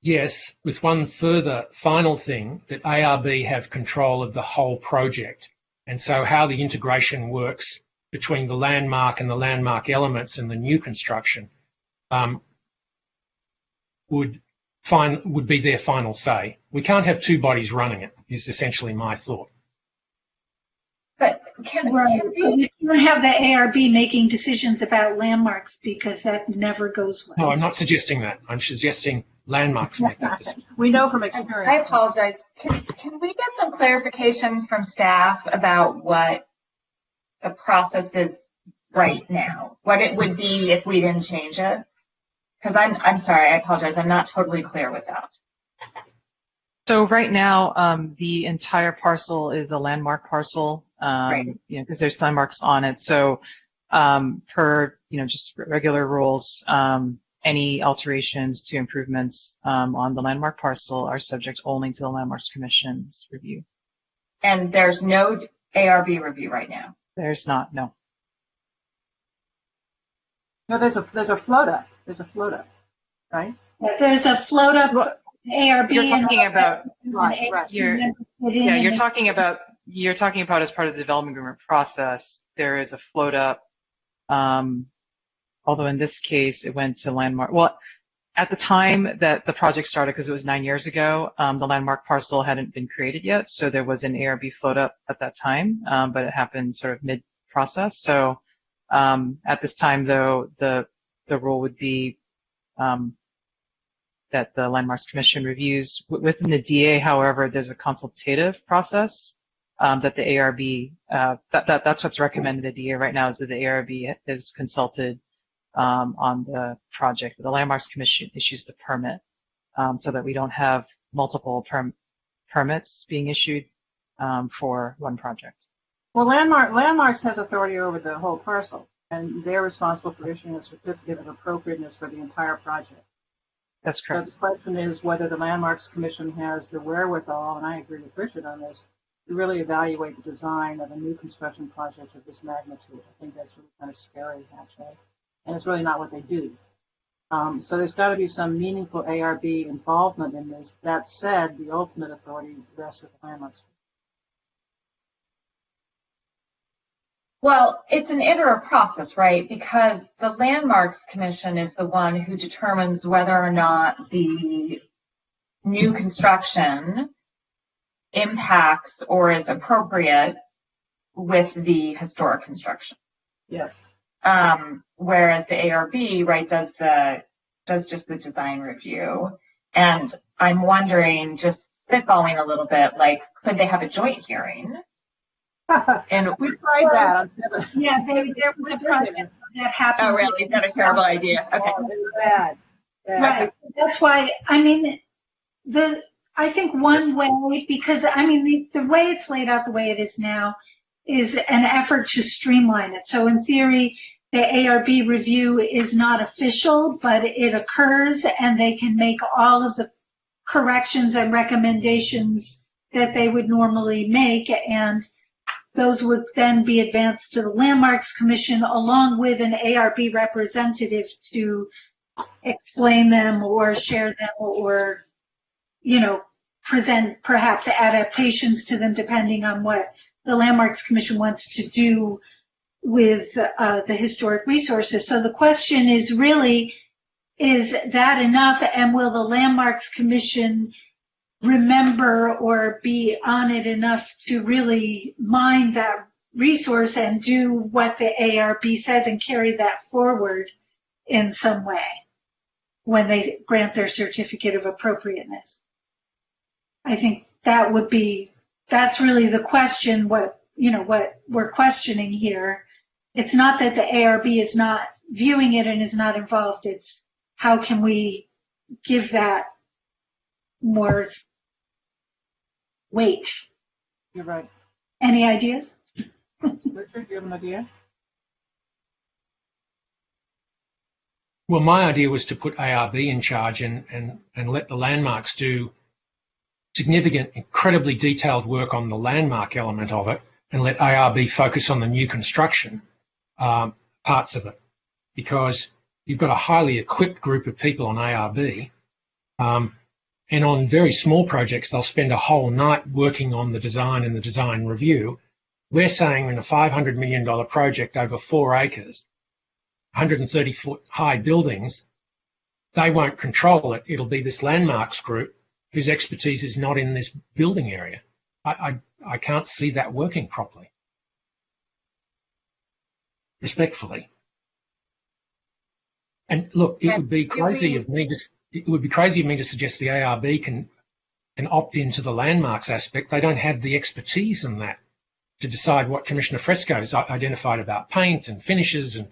Yes, with one further final thing, that ARB have control of the whole project. And so how the integration works between the landmark and the landmark elements in the new construction would be their final say. We can't have 2 bodies running it, is essentially my thought. But can You don't have the ARB making decisions about landmarks, because that never goes well. No, I'm not suggesting that. I'm suggesting landmarks make that decision. We know from I experience. apologize. Can we get some clarification from staff about what the process is right now? What it would be if we didn't change it? Because I'm sorry, I apologize. I'm not totally clear with that. So right now, the entire parcel is a landmark parcel, Right. you know, because there's landmarks on it. So per, you know, just regular rules, any alterations to improvements on the landmark parcel are subject only to the Landmarks Commission's review. And there's no ARB review right now. There's not, no. No, there's a float up. There's a float up, right? There's a float up ARB. You're talking about right. You're talking about as part of the development agreement process. There is a float up. Although in this case it went to landmark. Well, at the time that the project started, because it was 9 years ago, the landmark parcel hadn't been created yet, so there was an ARB float up at that time, but it happened sort of mid-process. So at this time, though, the rule would be that the Landmarks Commission reviews. Within the DA, however, there's a consultative process that the ARB, that's what's recommended to the DA right now, is that the ARB is consulted on the project. The Landmarks Commission issues the permit so that we don't have multiple permits being issued for one project. Well, Landmarks has authority over the whole parcel, and they're responsible for issuing a certificate of appropriateness for the entire project. That's correct. So the question is whether the Landmarks Commission has the wherewithal, and I agree with Richard on this, to really evaluate the design of a new construction project of this magnitude. I think that's really kind of scary, actually. And it's really not what they do. So there's got to be some meaningful ARB involvement in this. That said, the ultimate authority rests with the Landmarks. Well, it's an iterative process, right? Because the Landmarks Commission is the one who determines whether or not the new construction impacts or is appropriate with the historic construction. Yes. Whereas the ARB, right, does just the design review. And I'm wondering, just spitballing a little bit, like, could they have a joint hearing? And we tried that on 7. Yeah, there was a project that happened. Oh, really? Is that a terrible idea? Okay. Oh, it was bad. Right. That's why, I mean, I think one way, because, I mean, the way it's laid out the way it is now is an effort to streamline it. So in theory, the ARB review is not official, but it occurs, and they can make all of the corrections and recommendations that they would normally make, and those would then be advanced to the Landmarks Commission along with an ARB representative to explain them or share them or, you know, present perhaps adaptations to them depending on what the Landmarks Commission wants to do with the historic resources. So the question is really, is that enough, and will the Landmarks Commission remember or be on it enough to really mine that resource and do what the ARB says and carry that forward in some way when they grant their certificate of appropriateness? I think that would be, that's really the question, what we're questioning here. It's not that the ARB is not viewing it and is not involved. It's how can we give that more weight? You're right. Any ideas? Richard, you have an idea? Well, my idea was to put ARB in charge and let the landmarks do significant, incredibly detailed work on the landmark element of it, and let ARB focus on the new construction parts of it, because you've got a highly equipped group of people on ARB, and on very small projects, they'll spend a whole night working on the design and the design review. We're saying in a $500 million project over 4 acres, 130-foot high buildings, they won't control it. It'll be this landmarks group whose expertise is not in this building area. I can't see that working properly, respectfully. And look, it would be crazy of me to suggest the ARB can opt into the landmarks aspect. They don't have the expertise in that to decide what Commissioner Fresco has identified about paint and finishes and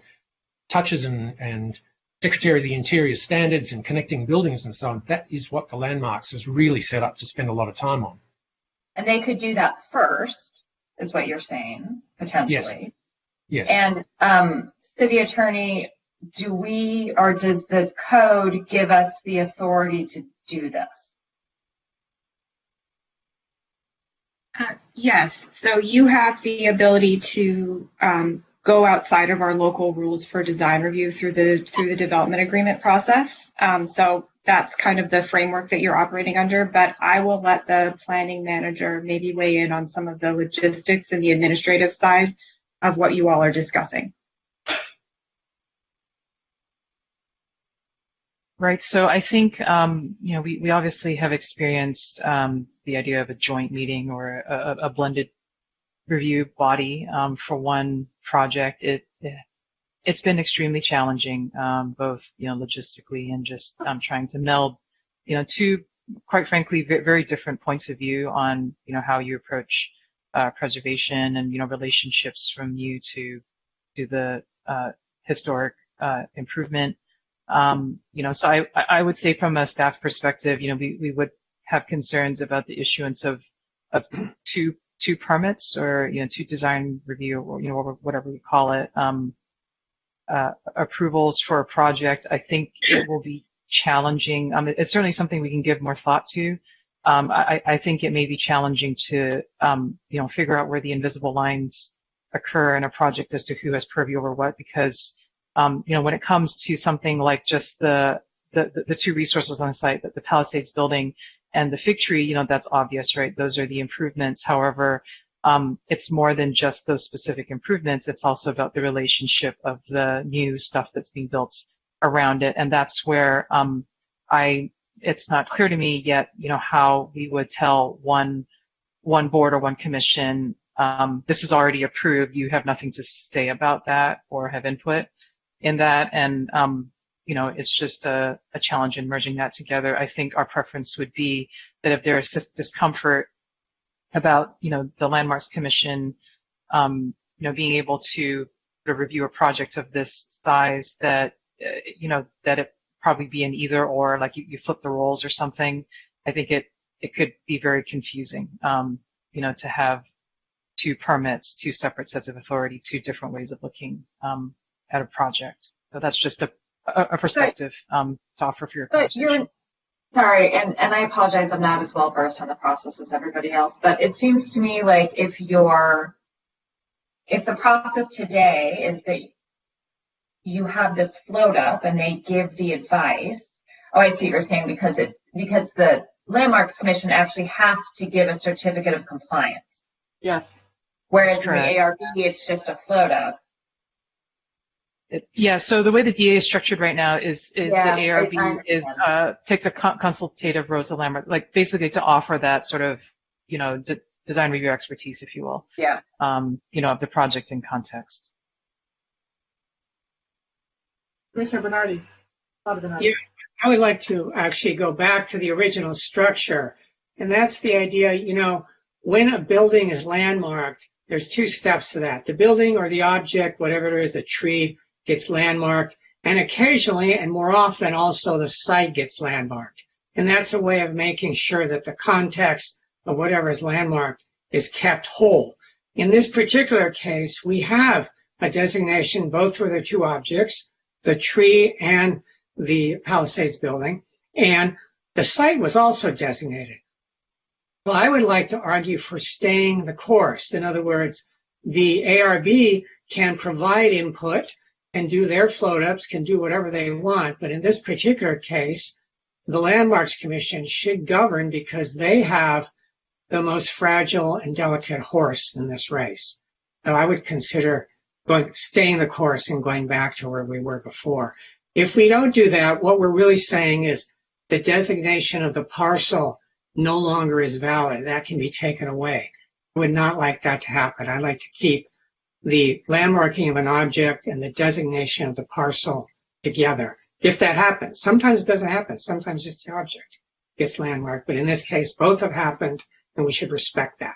touches and Secretary of the Interior standards and connecting buildings and so on. That is what the landmarks is really set up to spend a lot of time on. And they could do that first, is what you're saying, potentially. Yes. And City Attorney, do we, or does the code give us the authority to do this? Yes. So you have the ability to go outside of our local rules for design review through the development agreement process. So that's kind of the framework that you're operating under. But I will let the planning manager maybe weigh in on some of the logistics and the administrative side of what you all are discussing. Right. So I think, we obviously have experienced the idea of a joint meeting or a blended review body for one project. It's been extremely challenging, both, logistically and just trying to meld, two, quite frankly, very different points of view on, how you approach preservation and, relationships from you to the historic improvement. So I would say from a staff perspective, we would have concerns about the issuance of two permits or, two design review or, whatever we call it, approvals for a project. I think it will be challenging. It's certainly something we can give more thought to. I think it may be challenging to, figure out where the invisible lines occur in a project as to who has purview over what, because when it comes to something like just the two resources on site, the Palisades building and the fig tree, that's obvious, right? Those are the improvements. However, it's more than just those specific improvements. It's also about the relationship of the new stuff that's being built around it. And that's where it's not clear to me yet, how we would tell one board or one commission, this is already approved. You have nothing to say about that or have input in that, and it's just a challenge in merging that together. I think our preference would be that if there is discomfort about the Landmarks Commission being able to review a project of this size, that that it probably be an either or, like you flip the roles or something. I think it could be very confusing to have two permits, two separate sets of authority, two different ways of looking at a project. So that's just a perspective to offer for your conversation. Sorry, and I apologize, I'm not as well versed on the process as everybody else, but it seems to me like if the process today is that you have this float up and they give the advice. Oh, I see what you're saying, because the Landmarks Commission actually has to give a certificate of compliance. Yes. Whereas in the ARB, it's just a float up. Yeah, so the way the DA is structured right now is the ARB takes a consultative role to Landmark, like basically to offer that sort of, design review expertise, if you will. Yeah. Of the project in context. Commissioner Bernardi. Yeah, I would like to actually go back to the original structure, and that's the idea, when a building is landmarked, there's two steps to that. The building or the object, whatever it is, the tree, gets landmarked, and occasionally and more often also the site gets landmarked. And that's a way of making sure that the context of whatever is landmarked is kept whole. In this particular case, we have a designation both for the two objects, the tree and the Palisades building, and the site was also designated. Well, I would like to argue for staying the course. In other words, the ARB can provide input and do their float ups, can do whatever they want. But in this particular case, the Landmarks Commission should govern because they have the most fragile and delicate horse in this race. So I would consider staying the course and going back to where we were before. If we don't do that, what we're really saying is the designation of the parcel no longer is valid. That can be taken away. I would not like that to happen. I'd like to keep the landmarking of an object and the designation of the parcel together. If that happens, sometimes it doesn't happen. Sometimes just the object gets landmarked. But in this case, both have happened, and we should respect that.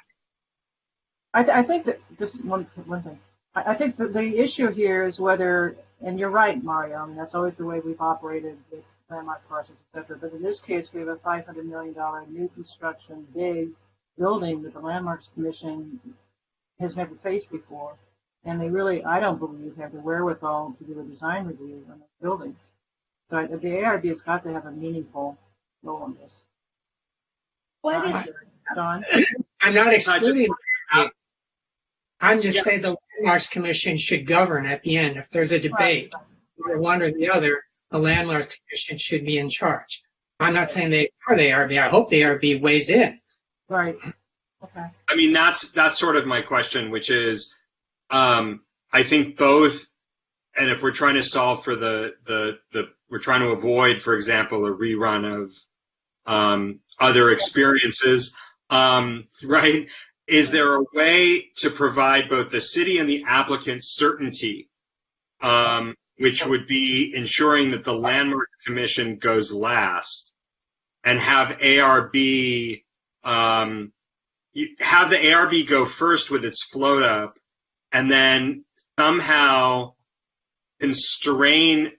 I think that just one thing. I think that the issue here is whether, and you're right, Mario, that's always the way we've operated with landmark parcels, et cetera. But in this case, we have a $500 million new construction, big building that the Landmarks Commission has never faced before. And they really, I don't believe, have the wherewithal to do a design review on the buildings. So the ARB has got to have a meaningful role in this. What is Don? I'm not excluding. I'm just saying the Landmarks Commission should govern at the end. If there's a debate, either one or the other, the Landmarks Commission should be in charge. I'm not saying they are the ARB. I hope the ARB weighs in. Right. Okay. I mean, that's sort of my question, which is, I think both, and if we're trying to solve for we're trying to avoid, for example, a rerun of other experiences, right? Is there a way to provide both the city and the applicant certainty, which would be ensuring that the Landmark Commission goes last, and have ARB go first with its float up, and then somehow constrain?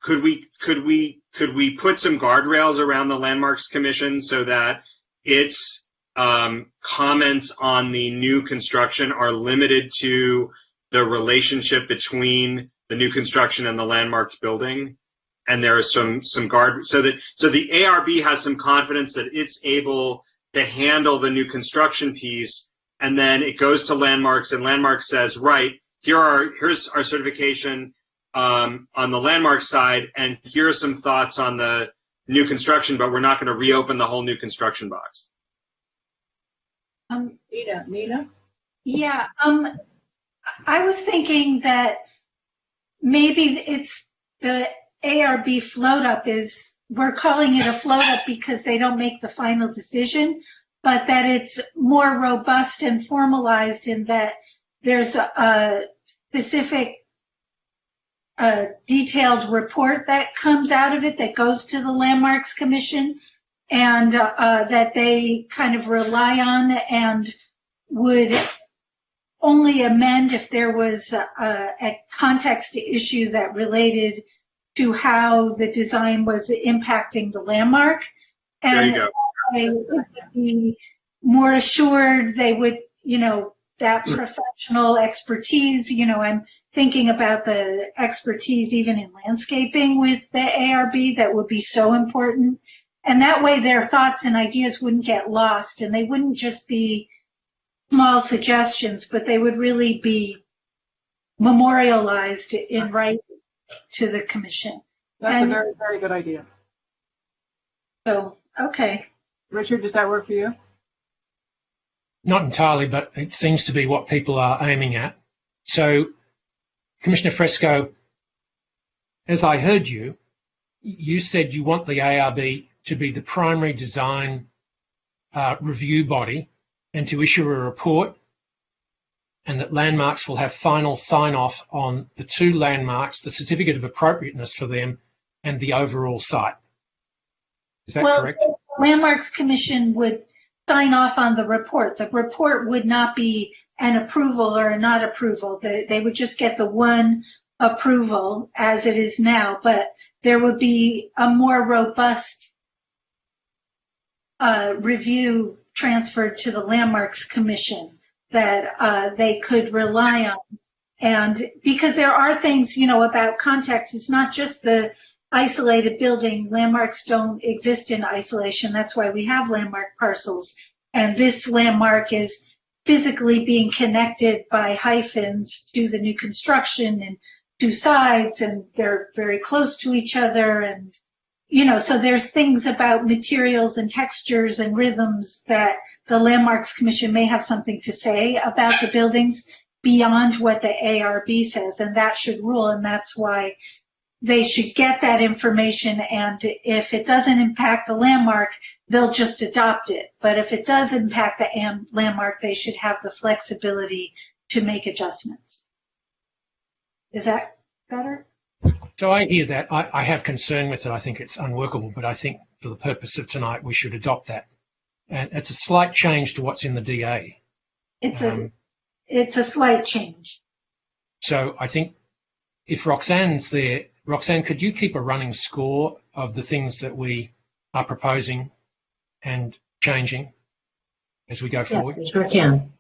Could we put some guardrails around the Landmarks Commission so that its comments on the new construction are limited to the relationship between the new construction and the landmarks building, and there is some guard, so the ARB has some confidence that it's able to handle the new construction piece, and then it goes to Landmarks, and Landmarks says, right, here's our certification on the Landmarks side, and here are some thoughts on the new construction, but we're not going to reopen the whole new construction box. Nina? Yeah, I was thinking that maybe it's the ARB float up we're calling it a float up because they don't make the final decision, but that it's more robust and formalized in that there's a specific detailed report that comes out of it that goes to the Landmarks Commission, and that they kind of rely on and would only amend if there was a context issue that related to how the design was impacting the landmark. And there you go. They would be more assured, they would, that professional expertise, I'm thinking about the expertise even in landscaping with the ARB that would be so important. And that way their thoughts and ideas wouldn't get lost, and they wouldn't just be small suggestions, but they would really be memorialized in writing to the commission. That's a very, very good idea. So, okay. Richard, does that work for you? Not entirely, but it seems to be what people are aiming at. So, Commissioner Fresco, as I heard you, you said you want the ARB to be the primary design review body and to issue a report, and that Landmarks will have final sign-off on the two landmarks, the certificate of appropriateness for them, and the overall site. Is that correct? The Landmarks Commission would sign off on the report. The report would not be an approval or a not approval. They would just get the one approval as it is now, but there would be a more robust review transferred to the Landmarks Commission that they could rely on. And because there are things, about context, it's not just the isolated building. Landmarks don't exist in isolation. That's why we have landmark parcels. And this landmark is physically being connected by hyphens to the new construction and two sides, and they're very close to each other. And, so there's things about materials and textures and rhythms that the Landmarks Commission may have something to say about the buildings beyond what the ARB says, and that should rule, and that's why they should get that information, and if it doesn't impact the landmark, they'll just adopt it. But if it does impact the landmark, they should have the flexibility to make adjustments. Is that better? So I hear that. I have concern with it. I think it's unworkable, but I think for the purpose of tonight, we should adopt that. And it's a slight change to what's in the DA. It's a slight change. So I think if Roxanne's there, Roxanne, could you keep a running score of the things that we are proposing and changing as we go forward? Yes, I sure can.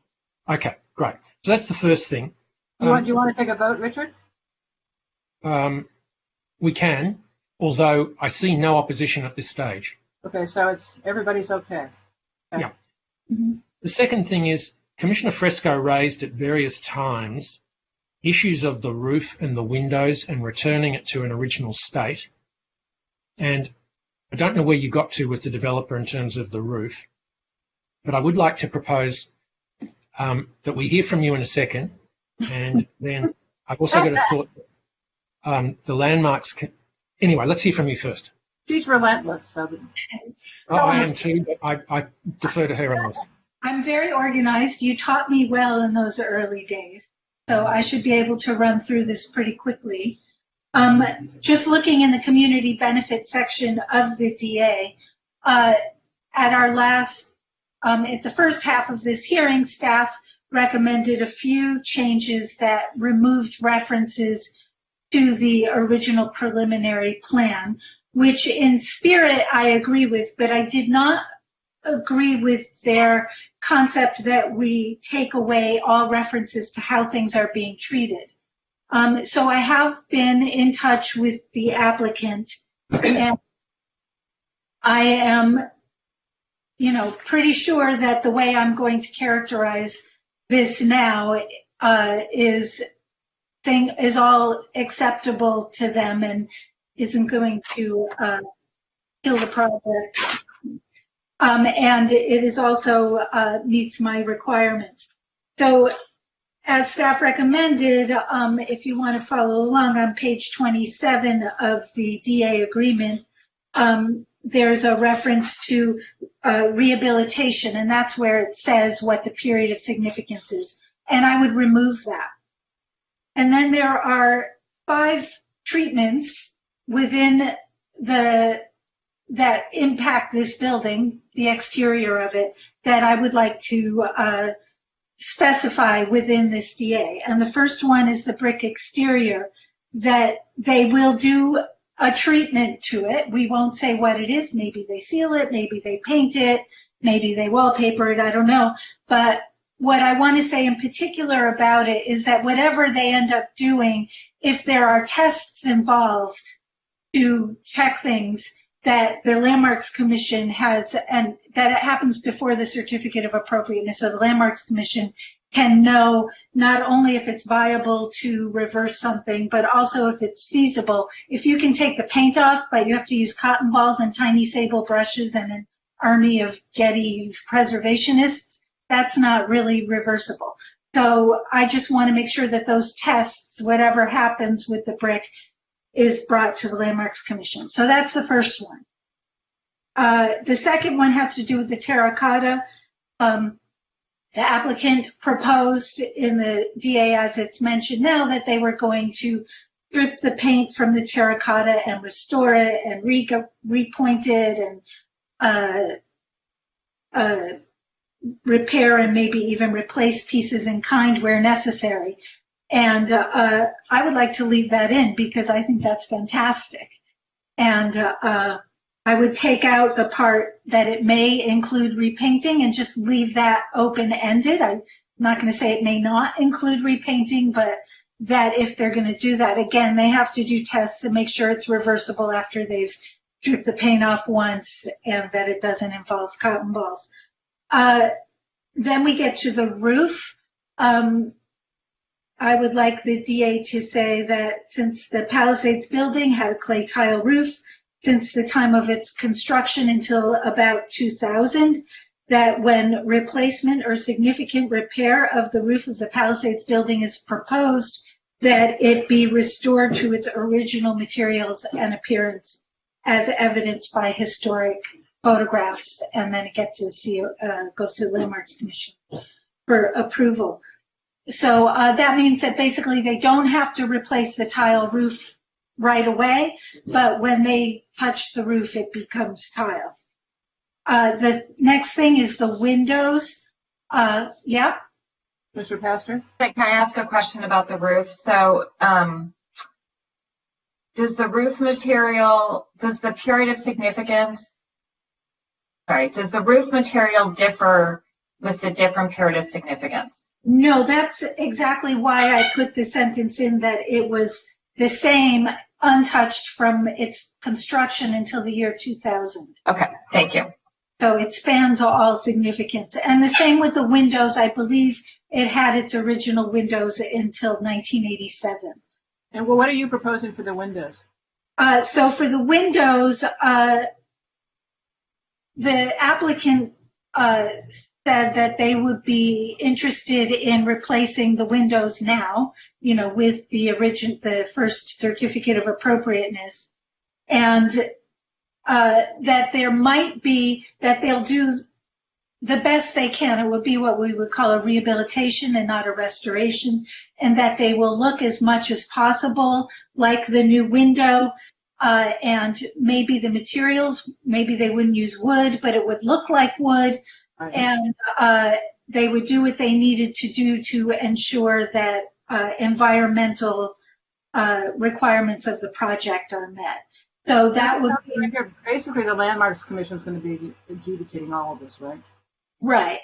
Okay. great. So that's the first thing. Do you want to take a vote, Richard? We can, although I see no opposition at this stage. Okay, so everybody's okay. Yeah. The second thing is Commissioner Fresco raised at various times issues of the roof and the windows and returning it to an original state. And I don't know where you got to with the developer in terms of the roof, but I would like to propose that we hear from you in a second. And then I've also got a thought. The landmarks. Anyway, let's hear from you first. She's relentless. So I am too, but I defer to her on this. I'm very organized. You taught me well in those early days, so I should be able to run through this pretty quickly. Just looking in the community benefit section of the DA, at our last, at the first half of this hearing, staff recommended a few changes that removed references to the original preliminary plan, which in spirit I agree with, but I did not agree with their concept that we take away all references to how things are being treated. So I have been in touch with the applicant, and I am, pretty sure that the way I'm going to characterize this now is all acceptable to them and isn't going to kill the project. And it is also meets my requirements. So as staff recommended, if you want to follow along on page 27 of the DA agreement, there's a reference to rehabilitation, and that's where it says what the period of significance is. And I would remove that. And then there are 5 treatments within that impact this building, the exterior of it, that I would like to specify within this DA. And the first one is the brick exterior, that they will do a treatment to it. We won't say what it is. Maybe they seal it, maybe they paint it, maybe they wallpaper it, I don't know. But what I want to say in particular about it is that whatever they end up doing, if there are tests involved to check things, that the Landmarks Commission has, and that it happens before the certificate of appropriateness. So the Landmarks Commission can know not only if it's viable to reverse something, but also if it's feasible. If you can take the paint off, but you have to use cotton balls and tiny sable brushes and an army of Getty preservationists, that's not really reversible. So I just want to make sure that those tests, whatever happens with the brick, is brought to the Landmarks Commission. So that's the first one. The second one has to do with the terracotta. The applicant proposed in the DA, as it's mentioned now, that they were going to strip the paint from the terracotta and restore it and repoint it and repair and maybe even replace pieces in kind where necessary. And I would like to leave that in because I think that's fantastic. And I would take out the part that it may include repainting and just leave that open-ended. I'm not going to say it may not include repainting, but that if they're going to do that, again, they have to do tests to make sure it's reversible after they've stripped the paint off once and that it doesn't involve cotton balls. Then we get to the roof. I would like the DA to say that since the Palisades building had a clay tile roof since the time of its construction until about 2000, that when replacement or significant repair of the roof of the Palisades building is proposed, that it be restored to its original materials and appearance as evidenced by historic photographs, and then it gets goes to the Landmarks Commission for approval. So that means that basically they don't have to replace the tile roof right away, but when they touch the roof, it becomes tile. The next thing is the windows. Yeah? Mr. Pastor? Can I ask a question about the roof? So does the roof material, does the period of significance, does the roof material differ with the different period of significance? No, that's exactly why I put the sentence in that it was the same, untouched from its construction until the year 2000. Okay, thank you. So it spans all significance. And the same with the windows. I believe it had its original windows until 1987. And what are you proposing for the windows? So for the windows, the applicant said that they would be interested in replacing the windows now, with the first certificate of appropriateness, and that there might be, that they'll do the best they can. It would be what we would call a rehabilitation and not a restoration, and that they will look as much as possible like the new window, and maybe the materials, maybe they wouldn't use wood, but it would look like wood, and they would do what they needed to do to ensure that environmental requirements of the project are met. So that would be basically the Landmarks Commission is going to be adjudicating all of this, right? Right.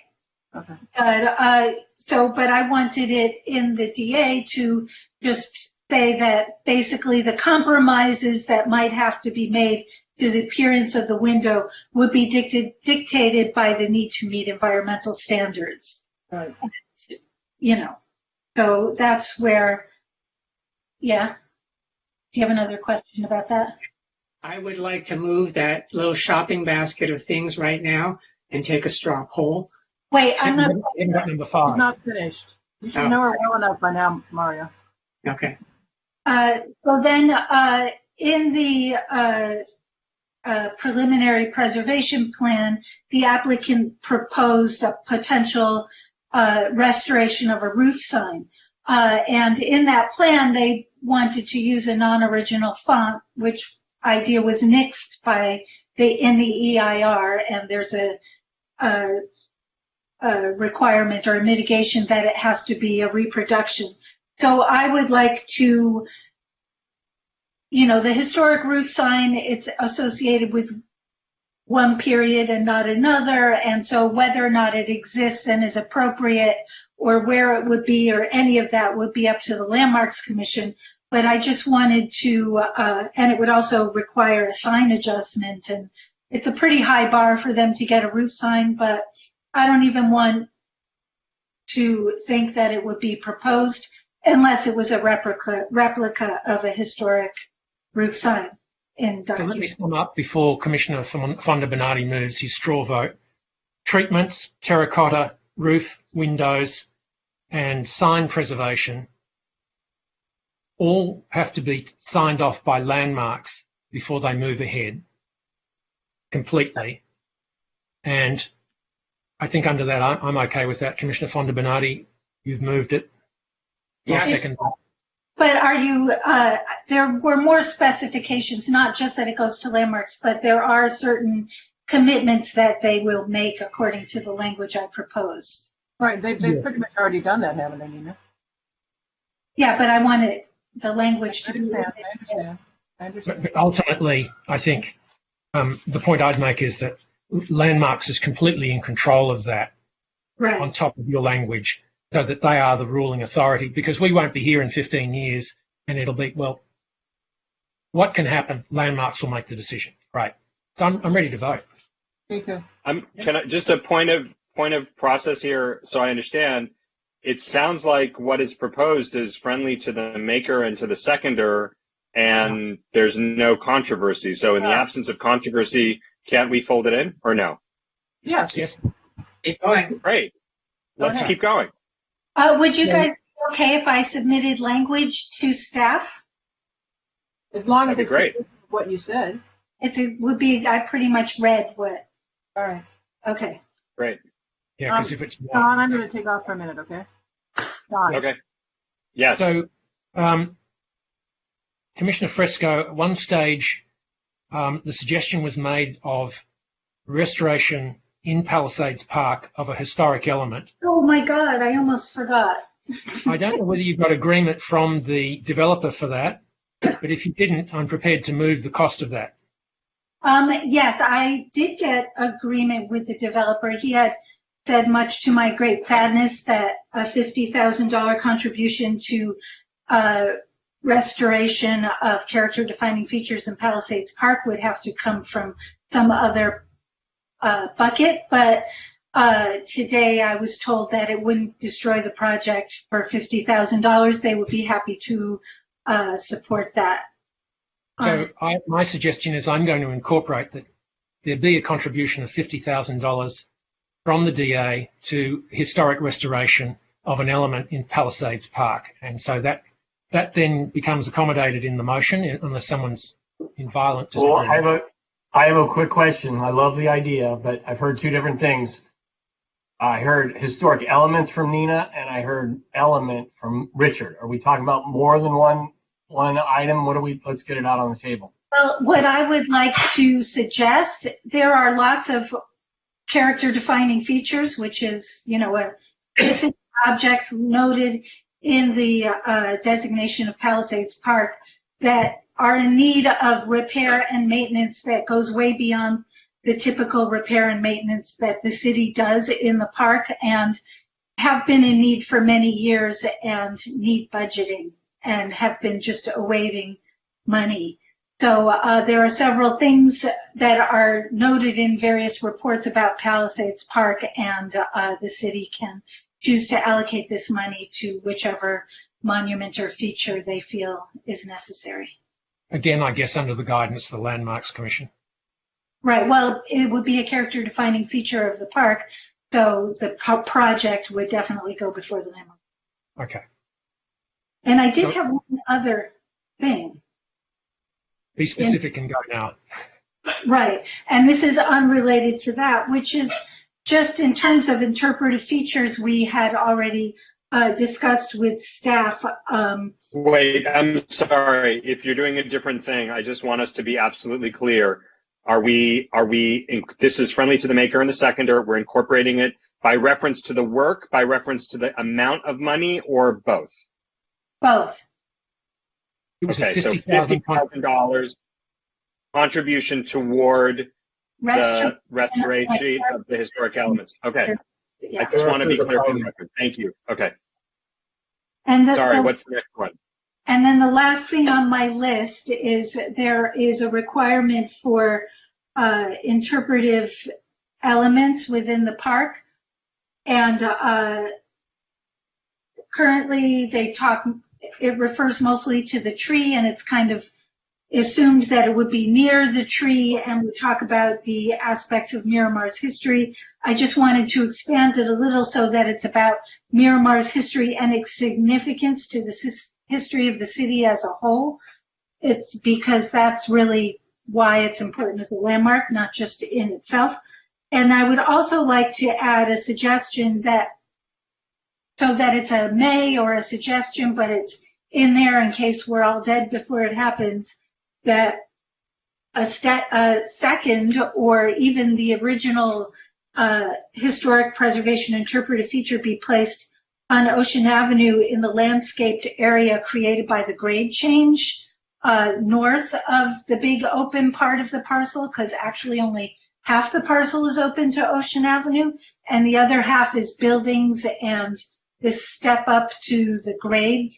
Okay. But I wanted it in the DA to just say that basically the compromises that might have to be made to the appearance of the window would be dictated by the need to meet environmental standards. Right. So that's where, yeah. Do you have another question about that? I would like to move that little shopping basket of things right now and take a straw poll. Wait, I'm not. Number 5. It's not finished. You should know her well enough by now, Mario. Okay. So then in the preliminary preservation plan, the applicant proposed a potential restoration of a roof sign. And in that plan, they wanted to use a non-original font, which idea was nixed in the EIR, and there's a requirement or a mitigation that it has to be a reproduction. So I would like to, the historic roof sign, it's associated with one period and not another, and so whether or not it exists and is appropriate or where it would be or any of that would be up to the Landmarks Commission. But I just wanted to, and it would also require a sign adjustment, and it's a pretty high bar for them to get a roof sign, but I don't even want to think that it would be proposed unless it was a replica of a historic roof sign in So document. let me sum up before Commissioner Fonda Bernardi moves his straw vote. Treatments, terracotta, roof, windows, and sign preservation all have to be signed off by Landmarks before they move ahead completely. And I think under that, I'm okay with that. Commissioner Fonda Bernardi, you've moved it. Yes. I'll second that. But are you, there were more specifications, not just that it goes to Landmarks, but there are certain commitments that they will make according to the language I proposed. Right, they've pretty much already done that, haven't they, Nina? Yeah, but I wanted the language to be. I understand. But ultimately, I think the point I'd make is that Landmarks is completely in control of that, right, on top of your language, so that they are the ruling authority, because we won't be here in 15 years and it'll be, well, what can happen? Landmarks will make the decision. Right. So I'm ready to vote. Me too. Just a point of process here, so I understand. It sounds like what is proposed is friendly to the maker and to the seconder, and there's no controversy. So in the absence of controversy, can't we fold it in or no? Yes. Yes. Keep going. Great. Let's keep going. Would you guys be okay if I submitted language to staff? As long as That'd it's be great. consistent with what you said. I pretty much read what. All right. Okay. Great. Yeah, because if it's Don, I'm going to take off for a minute, okay? Don. Okay. Yes. So, Commissioner Fresco, at one stage, the suggestion was made of restoration in Palisades Park of a historic element. Oh my God, I almost forgot. I don't know whether you've got agreement from the developer for that, but if you didn't, I'm prepared to move the cost of that. Yes, I did get agreement with the developer. He had said, much to my great sadness, that a $50,000 contribution to restoration of character-defining features in Palisades Park would have to come from some other bucket. But today I was told that it wouldn't destroy the project for $50,000. They would be happy to support that. So my suggestion is I'm going to incorporate that there be a contribution of $50,000 from the DA to historic restoration of an element in Palisades Park. And so that then becomes accommodated in the motion unless someone's in violent disagreement. Well, I have a quick question. I love the idea, but I've heard two different things. I heard historic elements from Nina, and I heard element from Richard. Are we talking about more than one item? Let's get it out on the table. Well, what I would like to suggest, there are lots of character-defining features, which is, objects noted in the designation of Palisades Park that are in need of repair and maintenance that goes way beyond the typical repair and maintenance that the city does in the park, and have been in need for many years and need budgeting and have been just awaiting money. So there are several things that are noted in various reports about Palisades Park, and the city can choose to allocate this money to whichever monument or feature they feel is necessary. Again, I guess under the guidance of the Landmarks Commission. Right. Well, it would be a character-defining feature of the park, so the project would definitely go before the landmark. Okay. And I did have one other thing. Be specific and go now. Right. And this is unrelated to that, which is just in terms of interpretive features we had already discussed with staff. Wait, I'm sorry. If you're doing a different thing, I just want us to be absolutely clear. This is friendly to the maker and the seconder. We're incorporating it by reference to the work, by reference to the amount of money, or both? Both. Okay, so $50,000 contribution toward the restoration of the historic elements. Okay. Yeah. I just want to be clear for the record. Thank you. Okay. And what's the next one? And then the last thing on my list is there is a requirement for interpretive elements within the park. And currently it refers mostly to the tree, and it's kind of assumed that it would be near the tree, and we talk about the aspects of Miramar's history. I just wanted to expand it a little so that it's about Miramar's history and its significance to the history of the city as a whole. It's because that's really why it's important as a landmark, not just in itself. And I would also like to add a suggestion so that it's a may or a suggestion, but it's in there in case we're all dead before it happens, that a second or even the original historic preservation interpretive feature be placed on Ocean Avenue in the landscaped area created by the grade change north of the big open part of the parcel, because actually only half the parcel is open to Ocean Avenue, and the other half is buildings and this step up to the grade,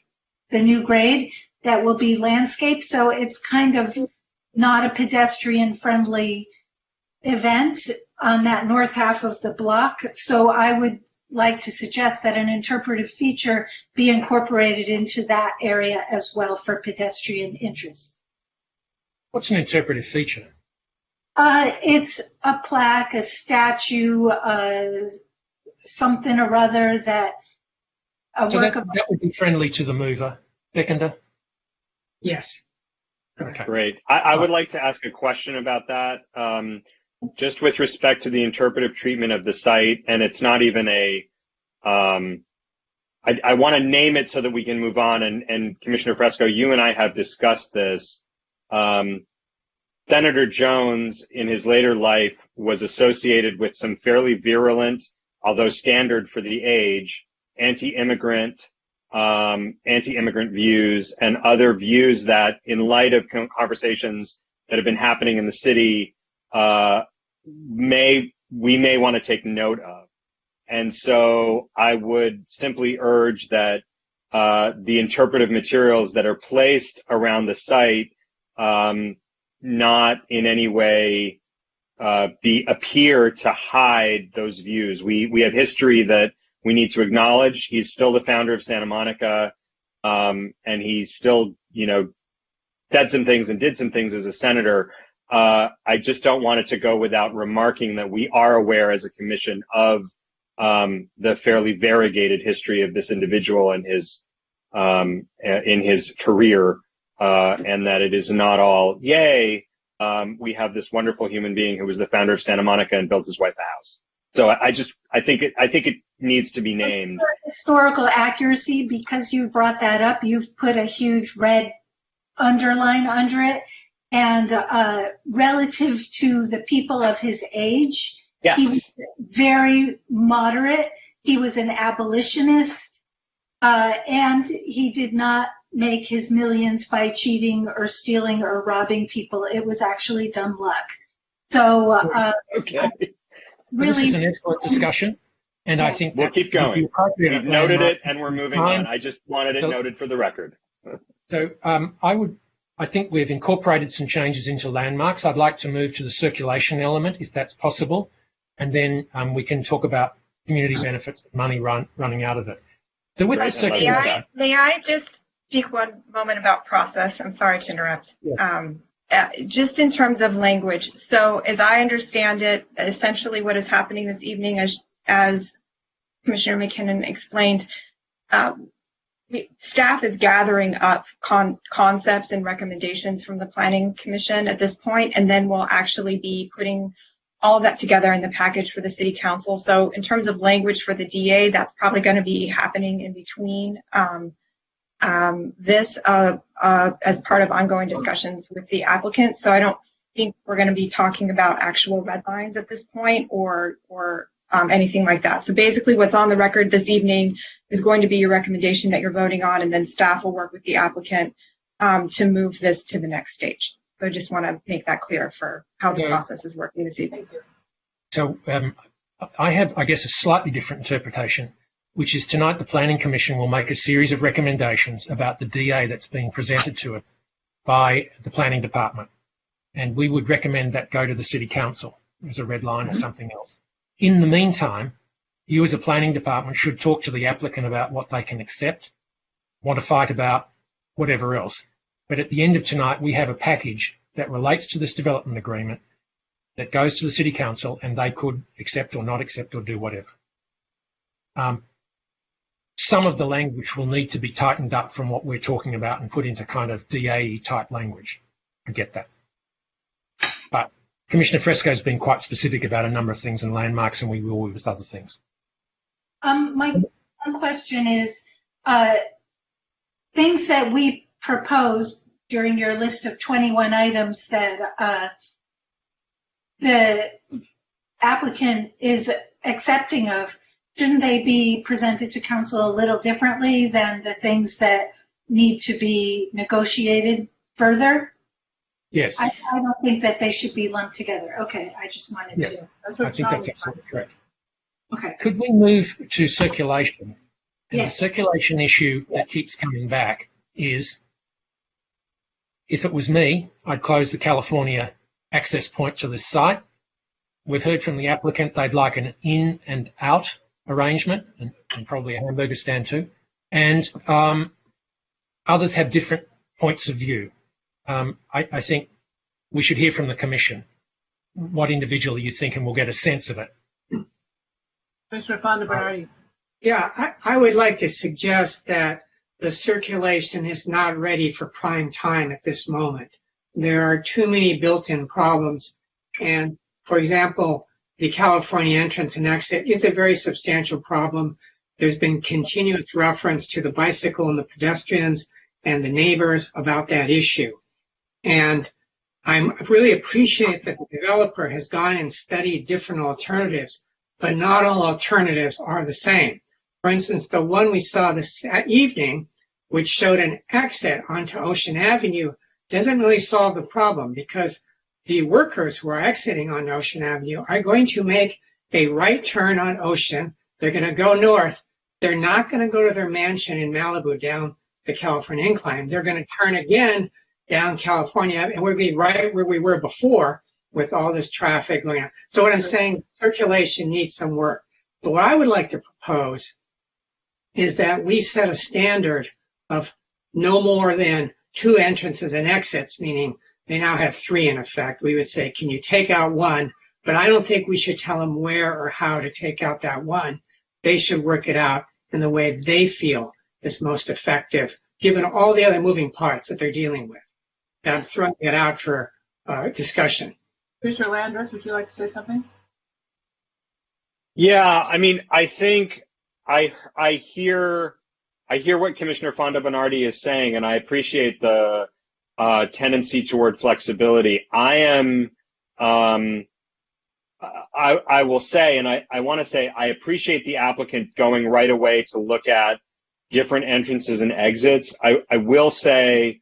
the new grade that will be landscaped. So it's kind of not a pedestrian friendly event on that north half of the block. So I would like to suggest that an interpretive feature be incorporated into that area as well for pedestrian interest. What's an interpretive feature? It's a plaque, a statue, something or other that that would be friendly to the mover. Beckender? Yes. Okay. Great. I would like to ask a question about that, just with respect to the interpretive treatment of the site, and it's not even I want to name it so that we can move on, and Commissioner Fresco, you and I have discussed this. Senator Jones, in his later life, was associated with some fairly virulent, although standard for the age, anti-immigrant views and other views that, in light of conversations that have been happening in the city, we may want to take note of. And so I would simply urge that the interpretive materials that are placed around the site not in any way appear to hide those views. We have history that we need to acknowledge. He's still the founder of Santa Monica, and he still, said some things and did some things as a senator. I just don't want it to go without remarking that we are aware as a commission of the fairly variegated history of this individual and his in his career, and that it is not all yay. We have this wonderful human being who was the founder of Santa Monica and built his wife a house. So I think it needs to be named. For historical accuracy, because you brought that up, you've put a huge red underline under it, and relative to the people of his age, yes, he was very moderate. He was an abolitionist, and he did not make his millions by cheating or stealing or robbing people. It was actually dumb luck. So, okay. Really, this is an excellent discussion, and I think we'll keep going. We've noted it, and we're moving on. I just wanted it noted for the record. So I think we've incorporated some changes into landmarks. I'd like to move to the circulation element, if that's possible, and then we can talk about community benefits, money running out of it. So with the circulation, may I just speak one moment about process? I'm sorry to interrupt. Yeah. Just in terms of language. So as I understand it, essentially what is happening this evening, as Commissioner McKinnon explained, staff is gathering up concepts and recommendations from the Planning Commission at this point, and then we'll actually be putting all of that together in the package for the City Council. So in terms of language for the DA, that's probably going to be happening in between this as part of ongoing discussions with the applicant. So I don't think we're going to be talking about actual red lines at this point or anything like that. So basically what's on the record this evening is going to be your recommendation that you're voting on, and then staff will work with the applicant to move this to the next stage. So I just want to make that clear for how the process is working this evening. So I have, I guess, a slightly different interpretation, which is tonight the Planning Commission will make a series of recommendations about the DA that's being presented to it by the Planning Department. And we would recommend that go to the City Council as a red line or something else. In the meantime, you as a Planning Department should talk to the applicant about what they can accept, want to fight about, whatever else. But at the end of tonight, we have a package that relates to this development agreement that goes to the City Council, and they could accept or not accept or do whatever. Some of the language will need to be tightened up from what we're talking about and put into kind of DAE type language. I get that. But Commissioner Fresco's been quite specific about a number of things in landmarks, and we will with other things. My one question is, things that we proposed during your list of 21 items that the applicant is accepting of, shouldn't they be presented to council a little differently than the things that need to be negotiated further? Yes. I don't think that they should be lumped together. Okay, I just wanted to. I think that's absolutely correct. Okay. Could we move to circulation? And Yes. The circulation issue that keeps coming back is, if it was me, I'd close the California access point to this site. We've heard from the applicant they'd like an in and out arrangement, and probably a hamburger stand too. And others have different points of view. I think we should hear from the Commission what individually you think, and we'll get a sense of it. Commissioner Fonda Bernardi. Yeah, I would like to suggest that the circulation is not ready for prime time at this moment. There are too many built-in problems. And for example, the California entrance and exit is a very substantial problem. There's been continuous reference to the bicycle and the pedestrians and the neighbors about that issue. And I really appreciate that the developer has gone and studied different alternatives, but not all alternatives are the same. For instance, the one we saw this evening, which showed an exit onto Ocean Avenue, doesn't really solve the problem, because the workers who are exiting on Ocean Avenue are going to make a right turn on Ocean They're going to go north. They're not going to go to their mansion in Malibu down the California incline. They're going to turn again down California, and we'll be right where we were before with all this traffic going on. So what I'm saying, circulation needs some work. But what I would like to propose is that we set a standard of no more than 2 entrances and exits, meaning they now have 3 in effect. We would say, can you take out 1? But I don't think we should tell them where or how to take out that 1. They should work it out in the way they feel is most effective, given all the other moving parts that they're dealing with. And I'm throwing it out for discussion. Commissioner Landris, would you like to say something? Yeah, I mean, I think I hear what Commissioner Fondo Bernardi is saying, and I appreciate the tendency toward flexibility. I will say, and I want to say, I appreciate the applicant going right away to look at different entrances and exits. I will say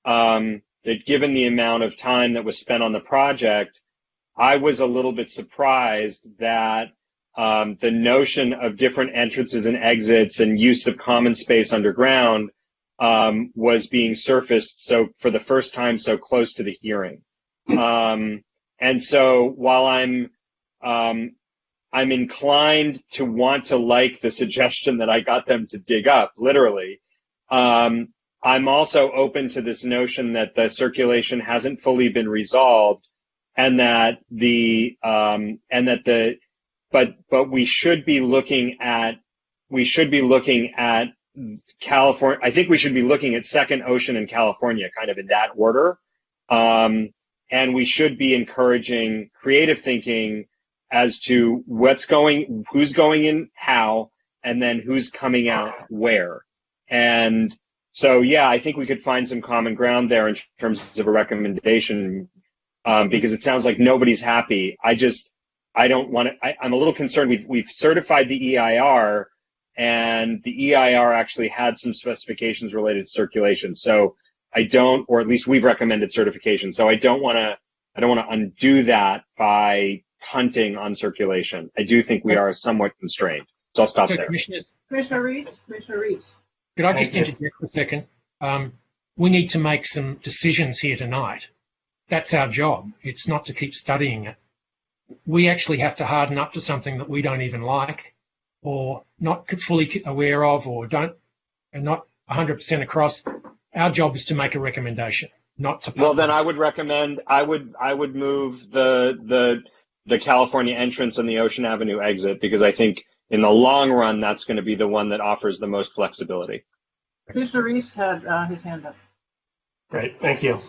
that given the amount of time that was spent on the project, I was a little bit surprised that the notion of different entrances and exits and use of common space underground was being surfaced so for the first time so close to the hearing. And so while I'm inclined to want to like the suggestion that I got them to dig up, literally, I'm also open to this notion that the circulation hasn't fully been resolved, and that but we should be looking at California. I think we should be looking at Second Ocean and California kind of in that order. And we should be encouraging creative thinking as to who's going in how, and then who's coming out where. And so, yeah, I think we could find some common ground there in terms of a recommendation, because it sounds like nobody's happy. I don't want to, I'm a little concerned. We've certified the EIR, and the EIR actually had some specifications related to circulation. So I don't, or at least we've recommended certification. So I don't want to undo that by punting on circulation. I do think we are somewhat constrained. So I'll stop there. Commissioner Reese? Could I just interject for a second? We need to make some decisions here tonight. That's our job. It's not to keep studying it. We actually have to harden up to something that we don't even like, or not fully aware of, or not 100% across. Our job is to make a recommendation, not to. Well, then I would recommend. I would move the California entrance and the Ocean Avenue exit, because I think in the long run that's going to be the one that offers the most flexibility. Commissioner Reese had his hand up. Great, thank you.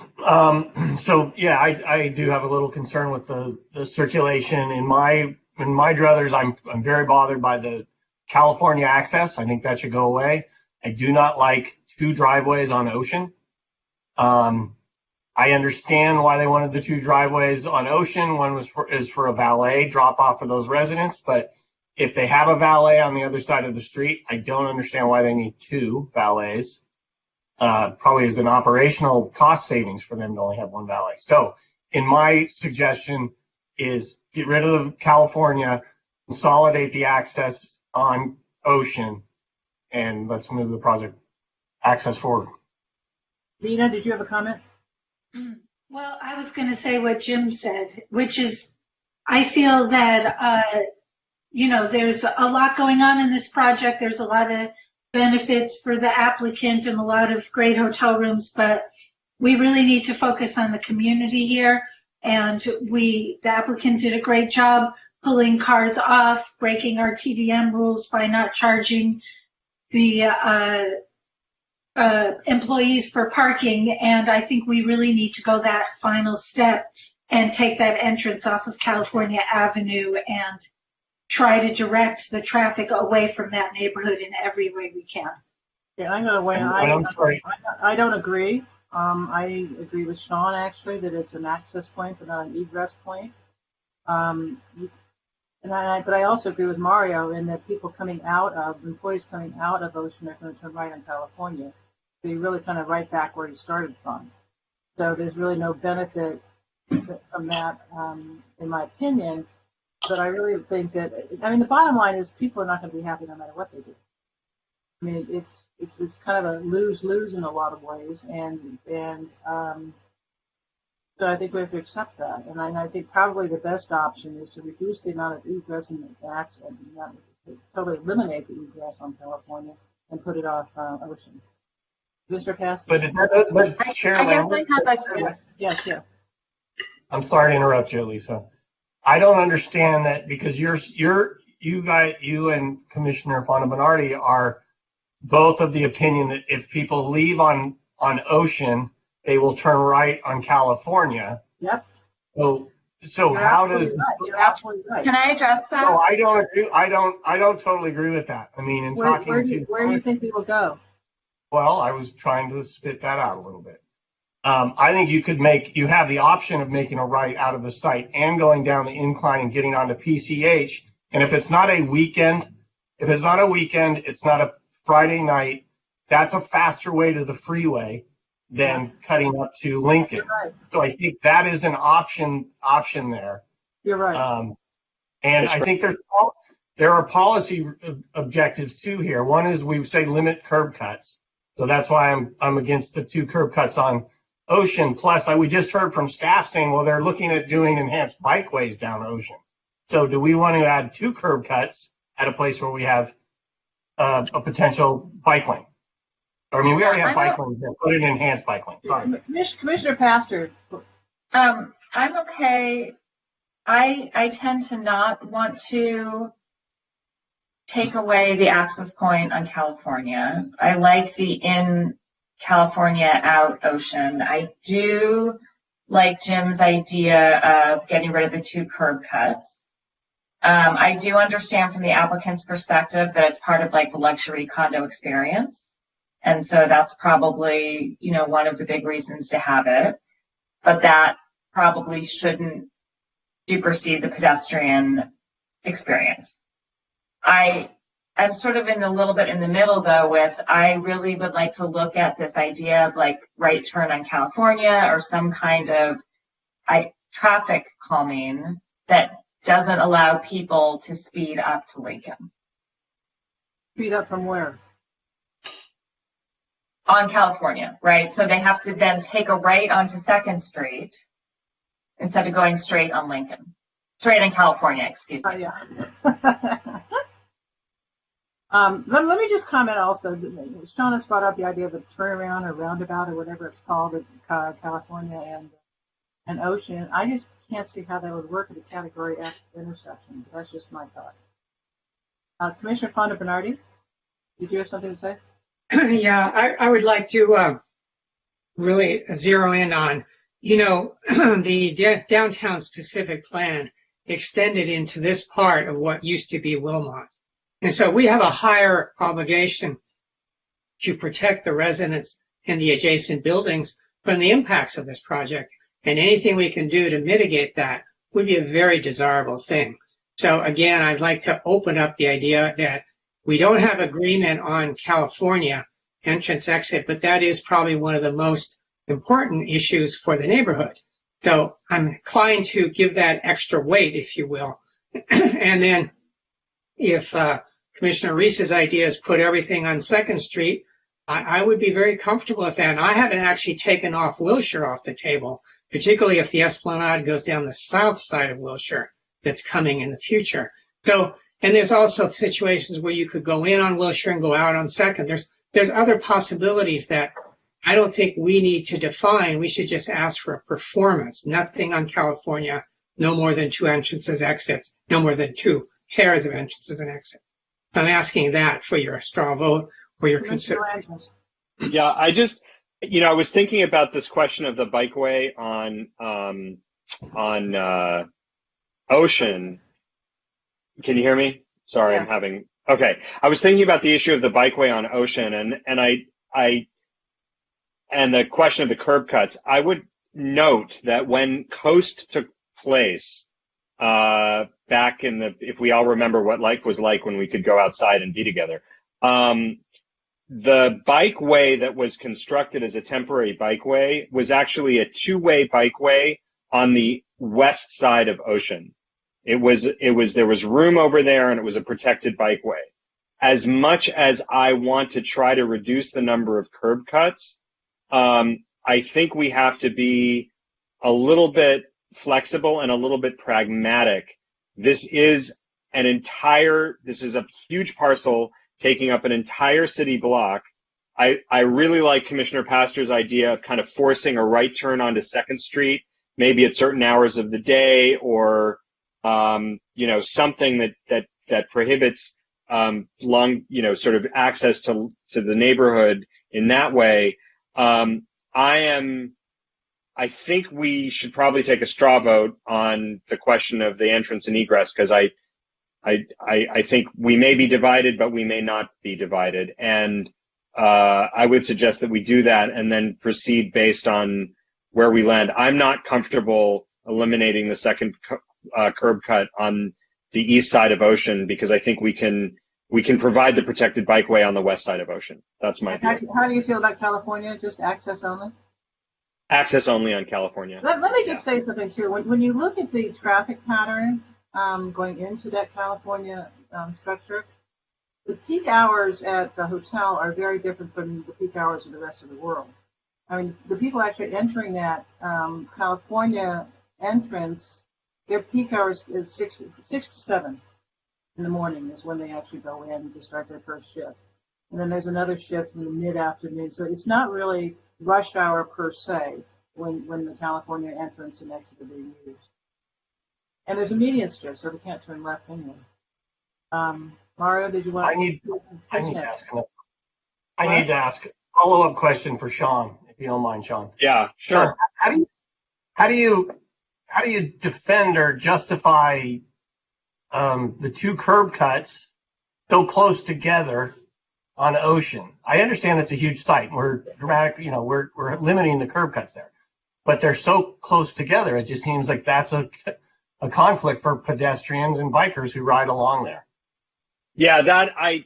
So yeah, I do have a little concern with the circulation. In my druthers, I'm very bothered by the California access. I think that should go away. I do not like 2 driveways on Ocean. I understand why they wanted the 2 driveways on Ocean. One is for a valet drop off for those residents, but if they have a valet on the other side of the street, I don't understand why they need 2 valets. Probably is an operational cost savings for them to only have 1 valet. So in my suggestion is get rid of California, consolidate the access on Ocean, and let's move the project access forward. Lena, did you have a comment? Well, I was going to say what Jim said, which is I feel that, there's a lot going on in this project. There's a lot of benefits for the applicant and a lot of great hotel rooms, but we really need to focus on the community here. And the applicant did a great job pulling cars off, breaking our TDM rules by not charging the employees for parking. And I think we really need to go that final step and take that entrance off of California Avenue and try to direct the traffic away from that neighborhood in every way we can. Yeah, I'm going to weigh in. I don't agree. I agree with Sean, actually, that it's an access point but not an egress point. But I also agree with Mario in that employees coming out of Ocean are going to turn right on California. So you're really kind of right back where you started from. So there's really no benefit from that, in my opinion. But I really think that, I mean, the bottom line is people are not going to be happy no matter what they do. I mean, it's kind of a lose-lose in a lot of ways, and so I think we have to accept that. And I think probably the best option is to reduce the amount of egress and access, and not totally eliminate the egress on California and put it off Ocean. Mr. Casper? But Chair Lambert, yes. I'm sorry to interrupt you, Lisa. I don't understand that because you and Commissioner Fonda Bernardi are both of the opinion that if people leave on Ocean, they will turn right on California. Yep. So how does? Right. You're absolutely right. Can I address that? No, I don't agree. I don't totally agree with that. I mean, where do you think people go? Well, I was trying to spit that out a little bit. I think you have the option of making a right out of the site and going down the incline and getting onto PCH. And if it's not a weekend, it's not a Friday night, that's a faster way to the freeway than cutting up to Lincoln. Right. So I think that is an option there. You're right. And I think there are policy objectives too here. One is we say limit curb cuts. So that's why I'm against the 2 curb cuts on Ocean. Plus, we just heard from staff saying, well, they're looking at doing enhanced bikeways down Ocean. So do we want to add 2 curb cuts at a place where we have a potential bike lane? I mean, we already have bike lanes there. Put an enhanced bike lane. Sorry. Commissioner Pastor. I'm okay. I tend to not want to take away the access point on California. I like the in California, out Ocean. I do like Jim's idea of getting rid of the 2 curb cuts. I do understand from the applicant's perspective that it's part of like the luxury condo experience. And so that's probably, one of the big reasons to have it. But that probably shouldn't supersede the pedestrian experience. I'm sort of a little bit in the middle though with, I really would like to look at this idea of like right turn on California or some kind of traffic calming that doesn't allow people to speed up to Lincoln. Speed up from where? On California, right? So they have to then take a right onto 2nd Street instead of going straight on Lincoln. Straight on California, excuse me. Yeah. Let me just comment also. Sean has brought up the idea of a turnaround or roundabout or whatever it's called at California and Ocean. I just can't see how that would work at a Category F intersection. That's just my thought. Commissioner Fonda Bernardi, did you have something to say? Yeah, I would like to really zero in on, the downtown specific plan extended into this part of what used to be Wilmot. And so we have a higher obligation to protect the residents and the adjacent buildings from the impacts of this project. And anything we can do to mitigate that would be a very desirable thing. So again, I'd like to open up the idea that we don't have agreement on California entrance exit, but that is probably one of the most important issues for the neighborhood. So I'm inclined to give that extra weight, if you will. And then if Commissioner Reese's idea is put everything on 2nd Street, I would be very comfortable with that. And I haven't actually taken off Wilshire off the table, particularly if the Esplanade goes down the south side of Wilshire that's coming in the future. So, and there's also situations where you could go in on Wilshire and go out on 2nd. There's other possibilities that I don't think we need to define. We should just ask for a performance. Nothing on California, no more than 2 entrances, exits, no more than 2 pairs of entrances and exits. I'm asking that for your straw vote, for your consideration. Yeah, I was thinking about this question of the bikeway on Ocean. Can you hear me? Sorry, yeah. Okay. I was thinking about the issue of the bikeway on Ocean and the question of the curb cuts. I would note that when Coast took place, back if we all remember what life was like when we could go outside and be together, the bikeway that was constructed as a temporary bikeway was actually a 2-way bikeway on the west side of Ocean. There was room over there, and it was a protected bikeway. As much as I want to try to reduce the number of curb cuts, I think we have to be a little bit flexible and a little bit pragmatic. This is a huge parcel taking up an entire city block. I really like Commissioner Pastor's idea of kind of forcing a right turn onto 2nd Street, maybe at certain hours of the day, or something that prohibits sort of access to the neighborhood in that way. I think we should probably take a straw vote on the question of the entrance and egress, because I think we may be divided, but we may not be divided. And I would suggest that we do that and then proceed based on where we land. I'm not comfortable eliminating the second curb cut on the east side of Ocean, because I think we can provide the protected bikeway on the west side of Ocean. That's my view. How do you feel about California? Just access only? Access only on California. Let me just say something too. When you look at the traffic pattern going into that California structure, the peak hours at the hotel are very different from the peak hours of the rest of the world. I mean, the people actually entering that California entrance, their peak hours is 6 to 7 in the morning is when they actually go in to start their first shift. And then there's another shift in the mid-afternoon. So it's not really rush hour per se when the California entrance and exit are being used. And there's a median strip, so they can't turn left anyway. Mario, did you want I need to ask a follow-up question for Sean, if you don't mind, Sean. Yeah, sure. So how do you defend or justify the two curb cuts so close together on Ocean? I understand it's a huge site. And we're we're limiting the curb cuts there, but they're so close together. It just seems like that's a conflict for pedestrians and bikers who ride along there. Yeah, I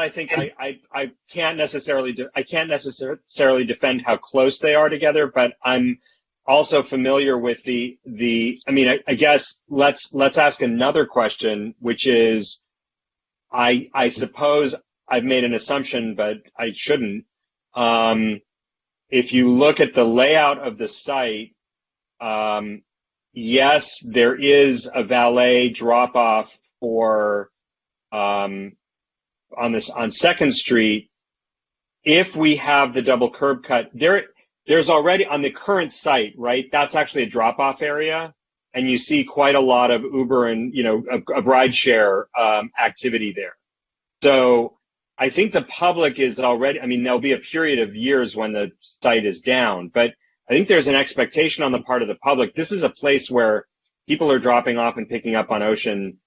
think I can't necessarily defend how close they are together, but I'm also familiar with I guess let's ask another question, which is, I suppose I've made an assumption, but I shouldn't. If you look at the layout of the site, yes, there is a valet drop-off for on 2nd Street. If we have the double curb cut, there's already on the current site, right? That's actually a drop-off area, and you see quite a lot of Uber and of rideshare activity there. So I think the public is already. I mean, there'll be a period of years when the site is down, but I think there's an expectation on the part of the public. This is a place where people are dropping off and picking up on Ocean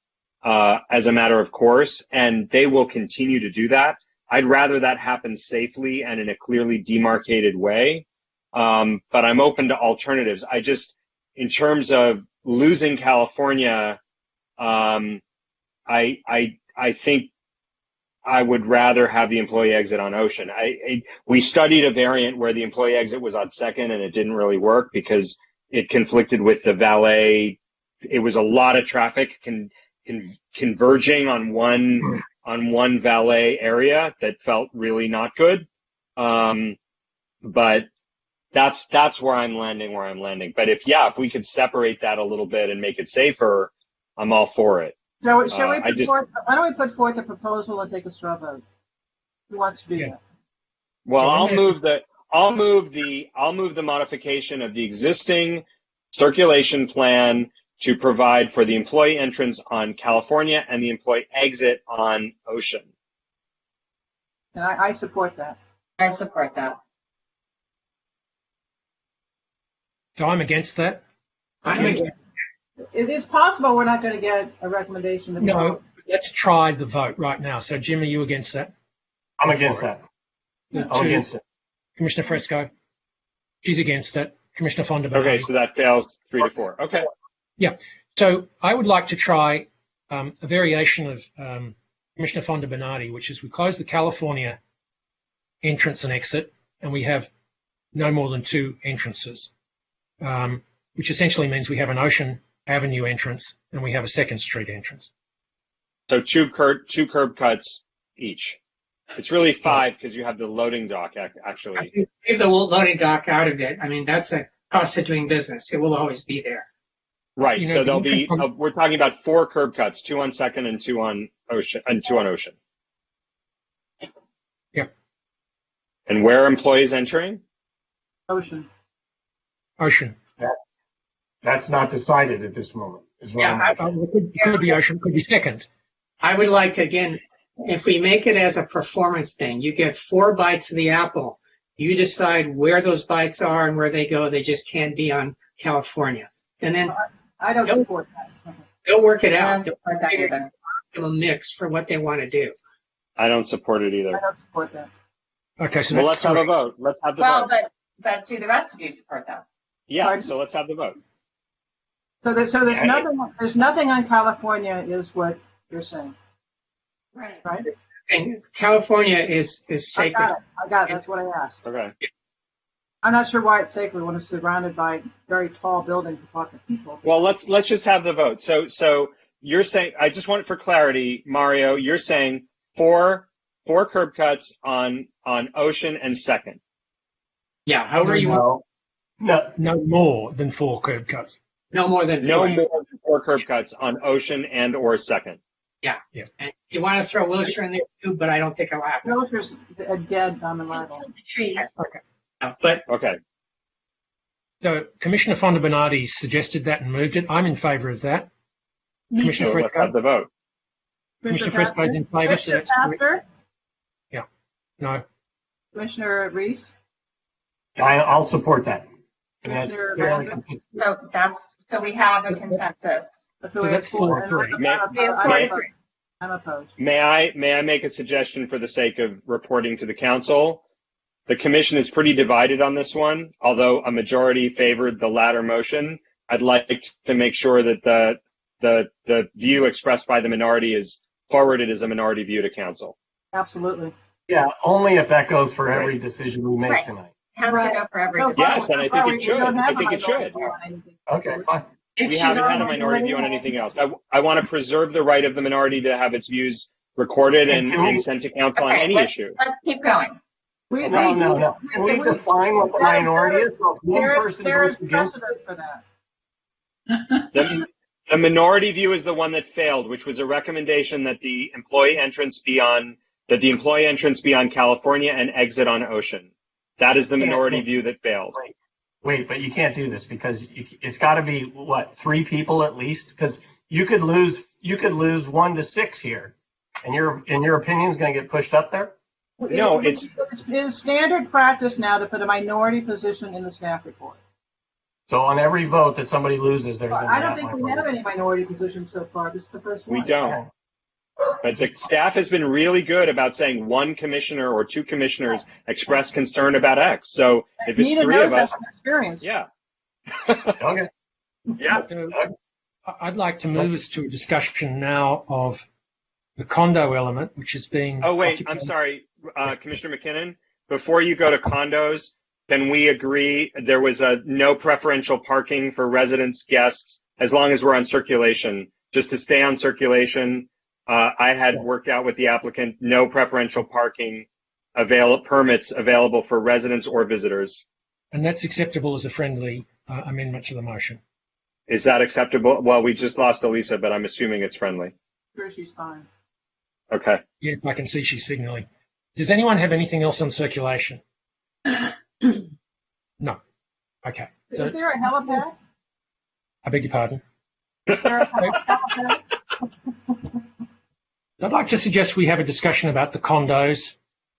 as a matter of course, and they will continue to do that. I'd rather that happen safely and in a clearly demarcated way, but I'm open to alternatives. In terms of losing California, I think I would rather have the employee exit on Ocean. We studied a variant where the employee exit was on 2nd, and it didn't really work because it conflicted with the valet. It was a lot of traffic converging on one valet area that felt really not good. But that's where I'm landing. But if we could separate that a little bit and make it safer, I'm all for it. Why don't we put forth a proposal and take a straw vote? Who wants to do that? Well, I'll move the modification of the existing circulation plan to provide for the employee entrance on California and the employee exit on Ocean. And I support that. I support that. So I'm against that. It is possible we're not going to get a recommendation. No, let's try the vote right now. So, Jim, are you against that? I'm against that. I'm against it. Commissioner Fresco? She's against it. Commissioner Fonda. Okay, so that fails 3-4. Okay. Yeah. So I would like to try a variation of Commissioner Fonda Bernardi, which is we close the California entrance and exit, and we have no more than 2 entrances, which essentially means we have an Ocean Avenue entrance, and we have a second street entrance. So two curb cuts each. It's really 5 because you have the loading dock actually. Leave the loading dock out of it. I mean, that's a cost of doing business. It will always be there. Right. You know, So there'll be. We're talking about 4 curb cuts, 2 on Second and 2 on Ocean, and 2 on Ocean. Yeah. And where are employees entering? Ocean. Ocean. That's not decided at this moment. Is what Yeah, It could be Ocean, could be Second. I would like to, again, if we make it as a performance thing, you get 4 bites of the apple. You decide where those bites are and where they go. They just can't be on California. And then I don't support that. they'll work it I out. don't support that either. They'll give a mix for what they want to do. I don't support it either. I don't support that. Okay, so Well, that's let's have a 3. vote. Let's have the Well, vote. but do the rest of you support that? Yeah. So let's have the vote. So there's nothing on California is what you're saying. Right. Right? And California is I sacred. got it. That's what I asked. Okay. I'm not sure why it's sacred when it's surrounded by very tall buildings with lots of people. Well, let's just have the vote. So you're saying, I just want it for clarity, Mario. You're saying 4 curb cuts on Ocean and Second. Yeah, however you want. No more than 4 curb cuts. No more than 4. No more than 4 curb cuts on Ocean and or Second. Yeah. And you want to throw Wilshire in there too, but I don't think it'll happen. Wilshire's a dead on arrival. Tree. Okay. But Okay. So Commissioner Fonda Bernardi suggested that and moved it. I'm in favour of that. Commissioner So let's have Fresco. the vote. Commissioner Fresco's in favour. So Commissioner that's Pastor? yeah. No. Commissioner Reese? I'll support that. And that's Commissioner fairly Amanda? So we have a consensus. So that's 4-3. I'm opposed. May I make a suggestion for the sake of reporting to the council? The commission is pretty divided on this one. Although a majority favored the latter motion, I'd like to make sure that the view expressed by the minority is forwarded as a minority view to council. Absolutely. Yeah, only if that goes for every decision we make Right. tonight. Has to go for every Yes, and I think it should. I think it should. Okay, fine. We haven't had a minority view on anything else. I want to preserve the right of the minority to have its views recorded and sent to council on any issue. Let's keep going. No. Can we define what the minority is? So if one person There is votes against precedent for that. The minority view is the one that failed, which was a recommendation that the employee entrance be on California and exit on Ocean. That is the minority view that failed. Wait, but you can't do this because it's got to be what, 3 people at least? Because you could lose 1 to 6 here, and your opinion is going to get pushed up there. No, it is standard practice now to put a minority position in the staff report. So on every vote that somebody loses, there's going to be I don't think we have any minority positions so far. This is the first one. We don't. But the staff has been really good about saying 1 commissioner or 2 commissioners express concern about X. So if it's 3 of us, experience. Yeah. Okay. Yeah. I'd like to move us to a discussion now of the condo element, which is being. Oh, wait, I'm sorry, Commissioner McKinnon. Before you go to condos, can we agree there was a no preferential parking for residents, guests, as long as we're on circulation? Just to stay on circulation, I had worked out with the applicant, no preferential parking permits available for residents or visitors. And that's acceptable as a friendly amendment to the motion. Is that acceptable? Well, we just lost Elisa, but I'm assuming it's friendly. Sure, she's fine. Okay. Yes, I can see she's signaling. Does anyone have anything else on circulation? No. Okay. So, Is there a helipad? I beg your pardon? Is there a helipad? I'd like to suggest we have a discussion about the condos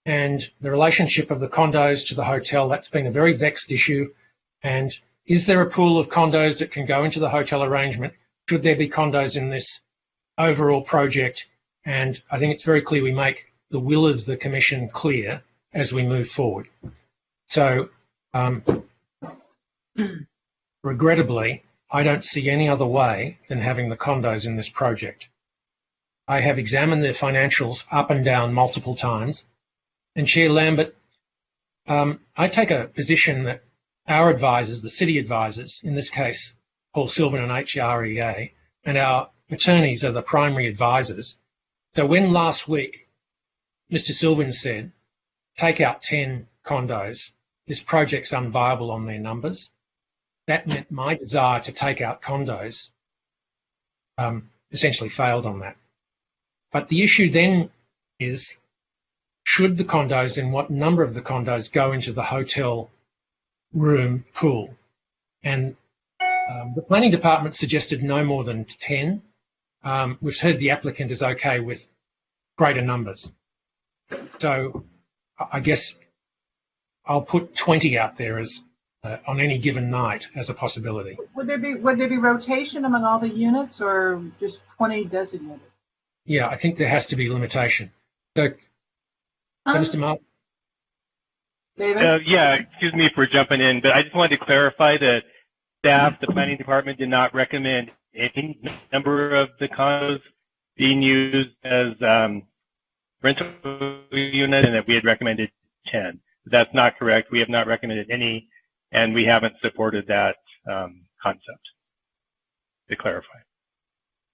and the relationship of the condos to the hotel. That's been a very vexed issue. And is there a pool of condos that can go into the hotel arrangement? Should there be condos in this overall project? And I think it's very clear we make the will of the Commission clear as we move forward. So, regrettably, I don't see any other way than having the condos in this project. I have examined their financials up and down multiple times. And Chair Lambert, I take a position that our advisors, the city advisors, in this case, Paul Sylvan and HREA, and our attorneys are the primary advisors. So when last week Mr. Sylvan said, take out 10 condos, this project's unviable on their numbers, that meant my desire to take out condos essentially failed on that. But the issue then is, should the condos and what number of the condos go into the hotel room pool? And the planning department suggested no more than 10. We've heard the applicant is okay with greater numbers. So I guess I'll put 20 out there as on any given night as a possibility. Would there be rotation among all the units, or just 20 designated? Yeah, I think there has to be limitation. So, Mr. Martin? David? Yeah, excuse me for jumping in, but I just wanted to clarify that staff, the planning department, did not recommend any number of the condos being used as rental unit, and that we had recommended 10. That's not correct. We have not recommended any, and we haven't supported that concept, to clarify.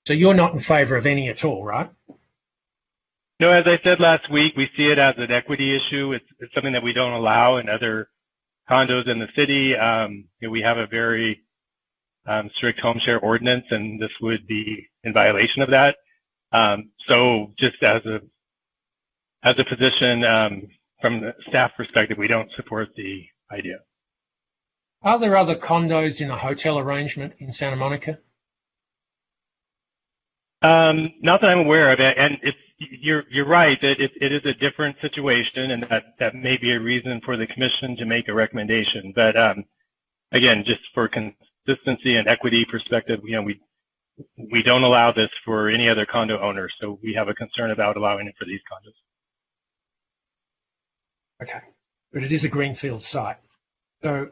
So you're not in favor of any at all, right? No, as I said last week, we see it as an equity issue. It's something that we don't allow in other condos in the city. We have a very strict home share ordinance, and this would be in violation of that. So just as a position from the staff perspective, we don't support the idea. Are there other condos in a hotel arrangement in Santa Monica? Not that I'm aware of, and you're right that it is a different situation, and that may be a reason for the commission to make a recommendation. But again, just for consistency and equity perspective, we don't allow this for any other condo owners, so we have a concern about allowing it for these condos. Okay, but it is a greenfield site. So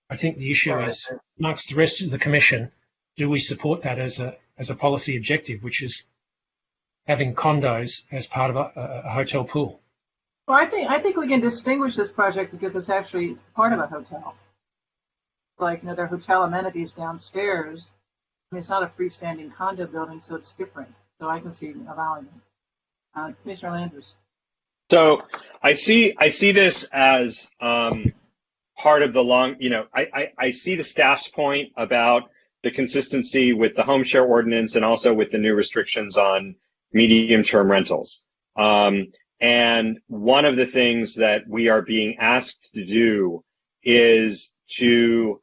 I think the issue is, amongst the rest of the commission, do we support that as a policy objective, which is having condos as part of a hotel pool? Well, I think we can distinguish this project because it's actually part of a hotel. Like, there are hotel amenities downstairs. I mean, it's not a freestanding condo building, so it's different. So I can see allowing it. Commissioner Landers. So I see this as part of the long, I see the staff's point about the consistency with the home share ordinance and also with the new restrictions on medium-term rentals. And one of the things that we are being asked to do is to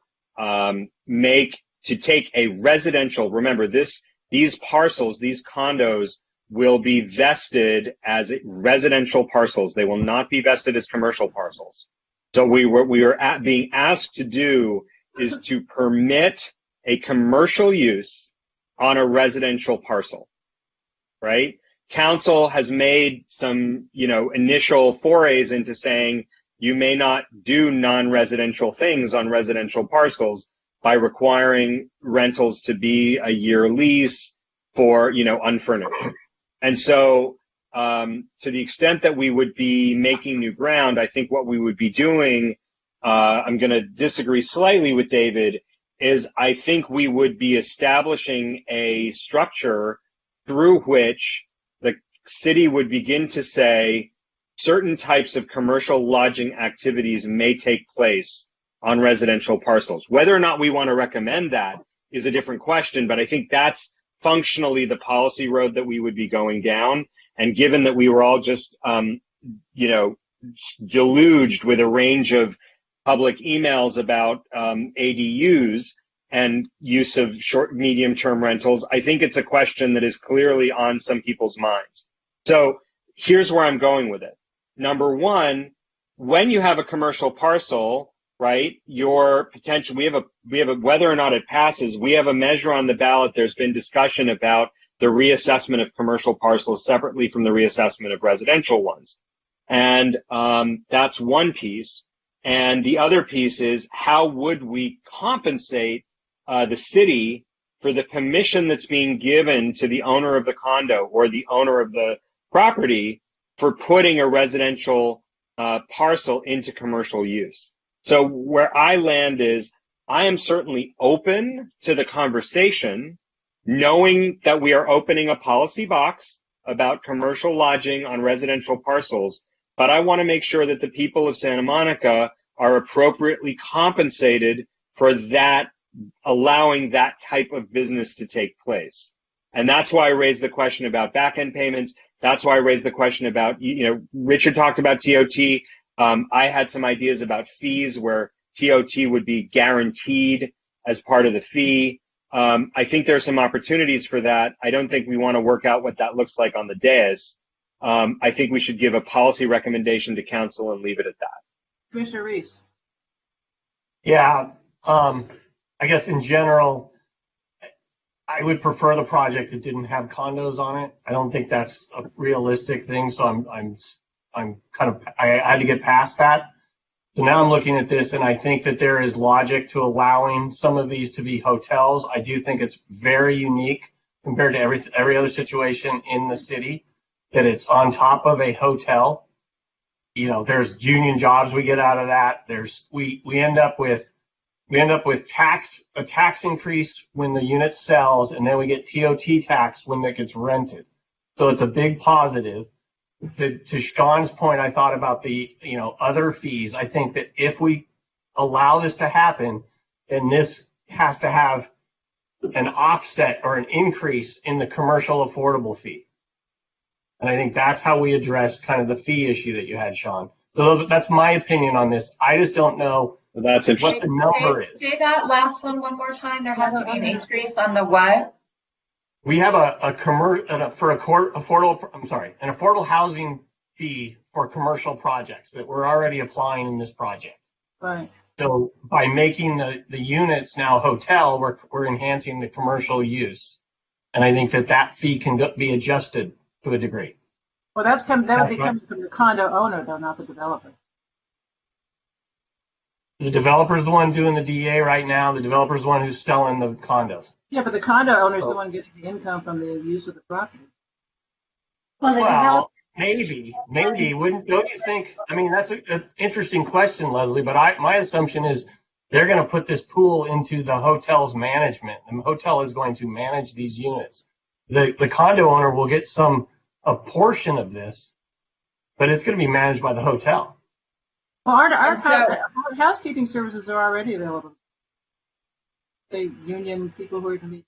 take a residential, remember these parcels, these condos will be vested as residential parcels. They will not be vested as commercial parcels. So we are being asked to do is to permit a commercial use on a residential parcel, right? Council has made some, initial forays into saying you may not do non-residential things on residential parcels by requiring rentals to be a year lease for, unfurnished. And so, to the extent that we would be making new ground, I think what we would be doing, I'm going to disagree slightly with David, is I think we would be establishing a structure through which the city would begin to say certain types of commercial lodging activities may take place on residential parcels. Whether or not we want to recommend that is a different question, but I think that's functionally the policy road that we would be going down. And given that we were all just, deluged with a range of public emails about ADUs and use of short, medium-term rentals, I think it's a question that is clearly on some people's minds. So here's where I'm going with it. Number one, when you have a commercial parcel, right, your potential, we have a whether or not it passes, we have a measure on the ballot. There's been discussion about the reassessment of commercial parcels separately from the reassessment of residential ones. And that's one piece. And the other piece is, how would we compensate the city for the permission that's being given to the owner of the condo or the owner of the property for putting a residential parcel into commercial use? So where I land is, I am certainly open to the conversation, knowing that we are opening a policy box about commercial lodging on residential parcels, but I want to make sure that the people of Santa Monica are appropriately compensated for that, allowing that type of business to take place. And that's why I raised the question about back-end payments. That's why I raised the question about, Richard talked about TOT. I had some ideas about fees where TOT would be guaranteed as part of the fee. I think there are some opportunities for that. I don't think we want to work out what that looks like on the dais. I think we should give a policy recommendation to council and leave it at that. Commissioner Reese. Yeah, I guess in general, I would prefer the project that didn't have condos on it. I don't think that's a realistic thing, so I'm kind of, I had to get past that. So now I'm looking at this, and I think that there is logic to allowing some of these to be hotels. I do think it's very unique compared to every other situation in the city, that it's on top of a hotel. There's union jobs we get out of that. We end up with a tax increase when the unit sells, and then we get TOT tax when it gets rented. So it's a big positive. To Sean's point, I thought about the other fees. I think that if we allow this to happen, then this has to have an offset or an increase in the commercial affordable fee. And I think that's how we address kind of the fee issue that you had, Sean. So that's my opinion on this. I just don't know what the number is. Say that last one more time. There has to be an increase on the what? We have an affordable housing fee for commercial projects that we're already applying in this project. Right. So by making the units now hotel, we're enhancing the commercial use, and I think that fee can be adjusted to a degree. Well, that would be coming from the condo owner, though, not the developer. The developer is the one doing the DA right now. The developer is the one who's selling the condos. Yeah, but the condo owner is the one getting the income from the use of the property. Well, maybe. Don't you think? I mean, that's an interesting question, Leslie. But my assumption is they're going to put this pool into the hotel's management. The hotel is going to manage these units. The condo owner will get a portion of this, but it's going to be managed by the hotel. Well, our housekeeping services are already available. The union people who are going to be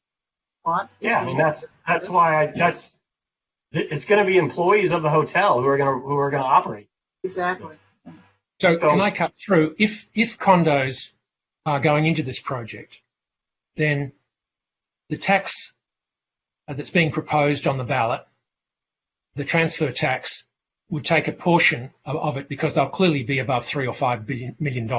want. Yeah, I mean that's why it's going to be employees of the hotel who are going to operate. Exactly. So can I cut through? If condos are going into this project, then the tax that's being proposed on the ballot, the transfer tax, would take a portion of it because they'll clearly be above $3 or $5 million.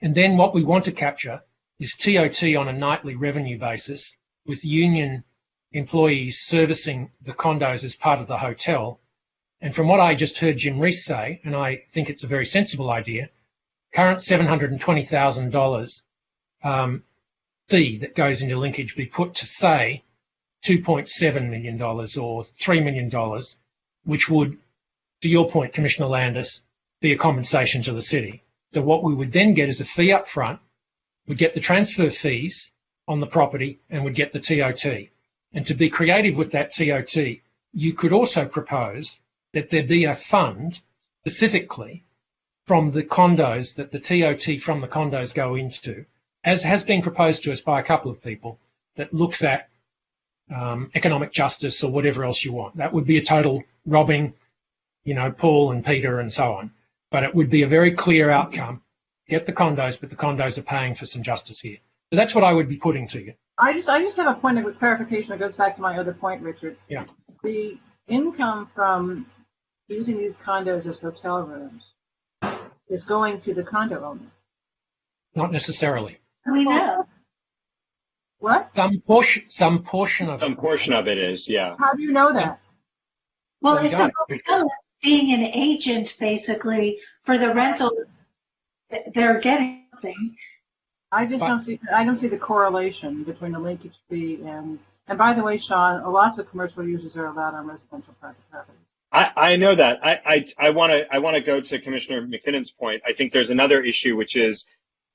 And then what we want to capture is TOT on a nightly revenue basis with union employees servicing the condos as part of the hotel. And from what I just heard Jim Reese say, and I think it's a very sensible idea, current $720,000 fee that goes into linkage be put to, say, $2.7 million or $3 million, which would, to your point, Commissioner Landis, be a compensation to the city. So what we would then get is a fee up front, would get the transfer fees on the property, and would get the TOT. And to be creative with that TOT, you could also propose that there be a fund specifically from the condos that the TOT from the condos go into, as has been proposed to us by a couple of people, that looks at economic justice or whatever else you want. That would be a total robbing, Paul and Peter and so on. But it would be a very clear outcome. Get the condos, but the condos are paying for some justice here. So that's what I would be putting to you. I just have a point of clarification that goes back to my other point, Richard. Yeah. The income from using these condos as hotel rooms is going to the condo owner. Not necessarily. We know. What? Some portion of Some portion of it is, yeah. How do you know that? Well, if the hotel is being an agent basically for the rental, they're getting something. I don't see the correlation between the linkage fee and by the way, Sean, lots of commercial uses are allowed on residential private property. I know that. I want to go to Commissioner McKinnon's point. I think there's another issue, which is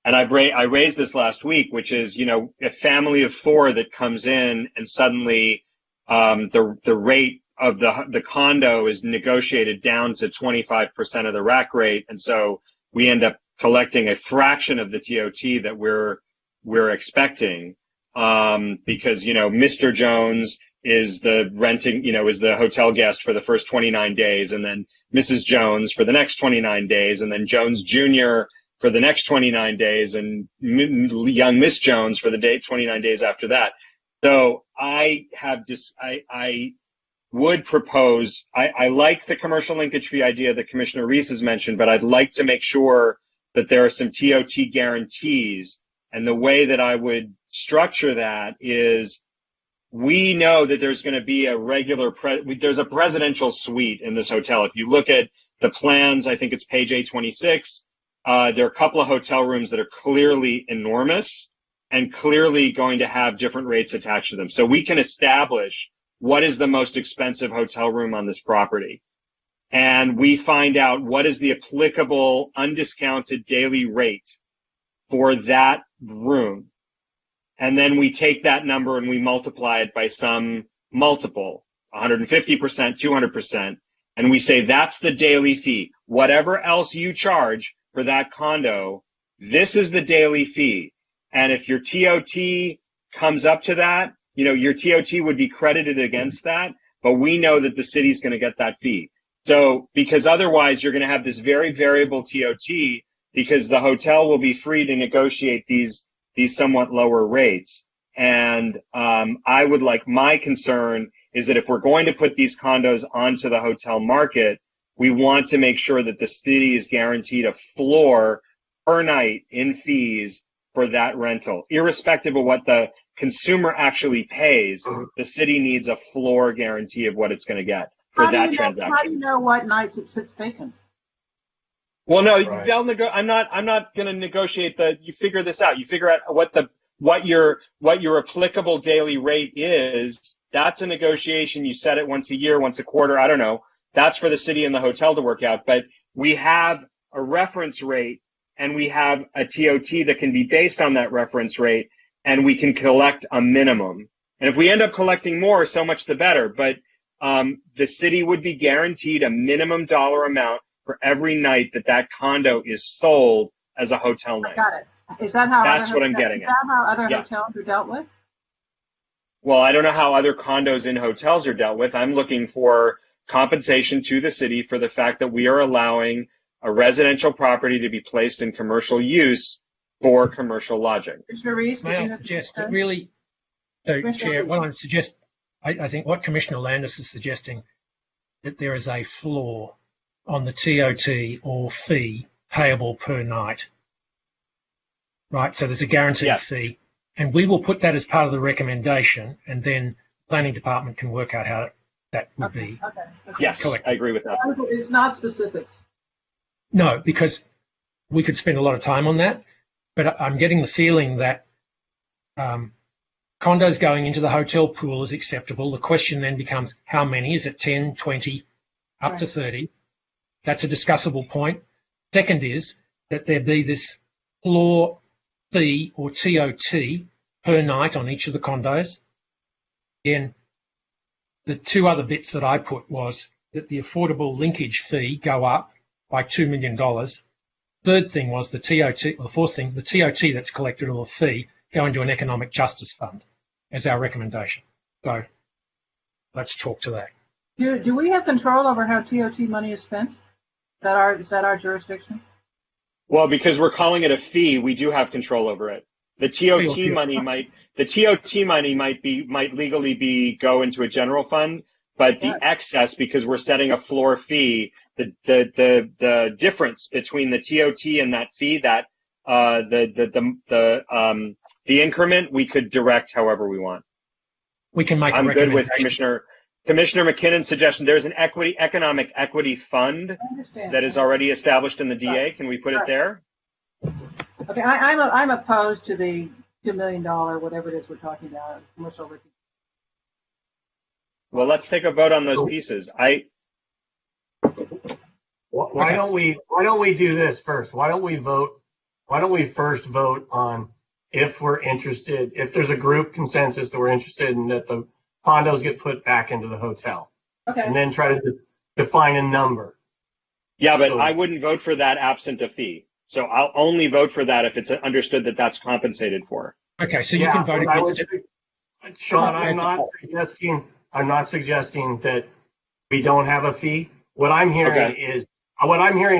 And I raised this last week, which is, a family of 4 that comes in and suddenly the rate of the condo is negotiated down to 25% of the rack rate, and so we end up collecting a fraction of the TOT that we're expecting, because Mr. Jones is the hotel guest for the first 29 days, and then Mrs. Jones for the next 29 days, and then Jones Jr. for the next 29 days, and young Miss Jones for the 29 days after that. So I would propose, I like the commercial linkage fee idea that Commissioner Reese has mentioned, but I'd like to make sure that there are some TOT guarantees. And the way that I would structure that is, we know that there's going to be there's a presidential suite in this hotel. If you look at the plans, I think it's page 826, there are a couple of hotel rooms that are clearly enormous and clearly going to have different rates attached to them. So we can establish what is the most expensive hotel room on this property. And we find out what is the applicable undiscounted daily rate for that room. And then we take that number and we multiply it by some multiple, 150%, 200%. And we say, that's the daily fee. Whatever else you charge for that condo, this is the daily fee. And if your TOT comes up to that, your TOT would be credited against that, but we know that the city's going to get that fee. So, because otherwise you're going to have this very variable TOT, because the hotel will be free to negotiate these somewhat lower rates. And my concern is that if we're going to put these condos onto the hotel market, we want to make sure that the city is guaranteed a floor per night in fees for that rental. Irrespective of what the consumer actually pays, the city needs a floor guarantee of what it's going to get for that transaction. How do you know what nights it sits vacant? Well, no, right. I'm not going to negotiate you figure this out. You figure out what your applicable daily rate is. That's a negotiation. You set it once a year, once a quarter. I don't know. That's for the city and the hotel to work out. But we have a reference rate and we have a TOT that can be based on that reference rate, and we can collect a minimum. And if we end up collecting more, so much the better. But the city would be guaranteed a minimum dollar amount for every night that condo is sold as a hotel night. Got it. Is that how? That's what I'm getting at. Is that how other hotels are dealt with? Well, I don't know how other condos in hotels are dealt with. I'm looking for compensation to the city for the fact that we are allowing a residential property to be placed in commercial use for commercial lodging. Commissioner Reese, may I suggest that really, so Chair, what I suggest, I think what Commissioner Landis is suggesting, that there is a floor on the TOT or fee payable per night, right? So there's a guaranteed fee, and we will put that as part of the recommendation, and then planning department can work out how that would be. Okay. Yes, collected. I agree with that. It's not specifics. No, because we could spend a lot of time on that, but I'm getting the feeling that condos going into the hotel pool is acceptable. The question then becomes, how many? Is it 10, 20, up to 30? That's a discussable point. Second is that there be this floor fee or TOT per night on each of the condos. Again, the two other bits that I put was that the affordable linkage fee go up by $2 million. Third thing was the TOT, or the fourth thing, the TOT that's collected, or the fee, go into an economic justice fund as our recommendation. So let's talk to that. Do we have control over how TOT money is spent? Is that our jurisdiction? Well, because we're calling it a fee, we do have control over it. The TOT money might legally go into a general fund, but the excess, because we're setting a floor fee, the difference between the TOT and that fee, that the increment, we could direct however we want. We can make. I'm good with Commissioner McKinnon's suggestion. There's an economic equity fund that is already established in the DA. Can we put it there? Okay, I'm opposed to the $2 million, whatever it is we're talking about, commercial. Well, let's take a vote on those pieces. Why don't we do this first? Why don't we vote why don't we first vote on if we're interested, if there's a group consensus that we're interested in that the condos get put back into the hotel, Okay. and then try to define a number. Yeah, but So- I wouldn't vote for that absent a fee. So I'll only vote for that if it's understood that that's compensated for. Okay, so you can vote but I against would- it. Sean, I'm not suggesting that we don't have a fee. What I'm hearing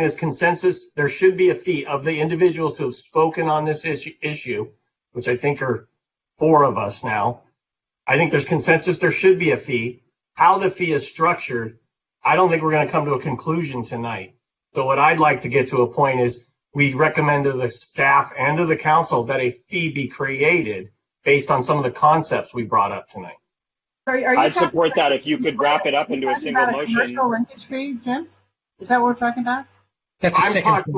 is consensus. There should be a fee of the individuals who have spoken on this issue, which I think are 4 of us now. I think there's consensus. There should be a fee. How the fee is structured, I don't think we're going to come to a conclusion tonight. So what I'd like to get to a point is we recommend to the staff and to the council that a fee be created based on some of the concepts we brought up tonight. I'd support that if you could wrap it up into a single About motion. commercial linkage fee, Jim? Is that what we're talking about? That's a I'm second. talking,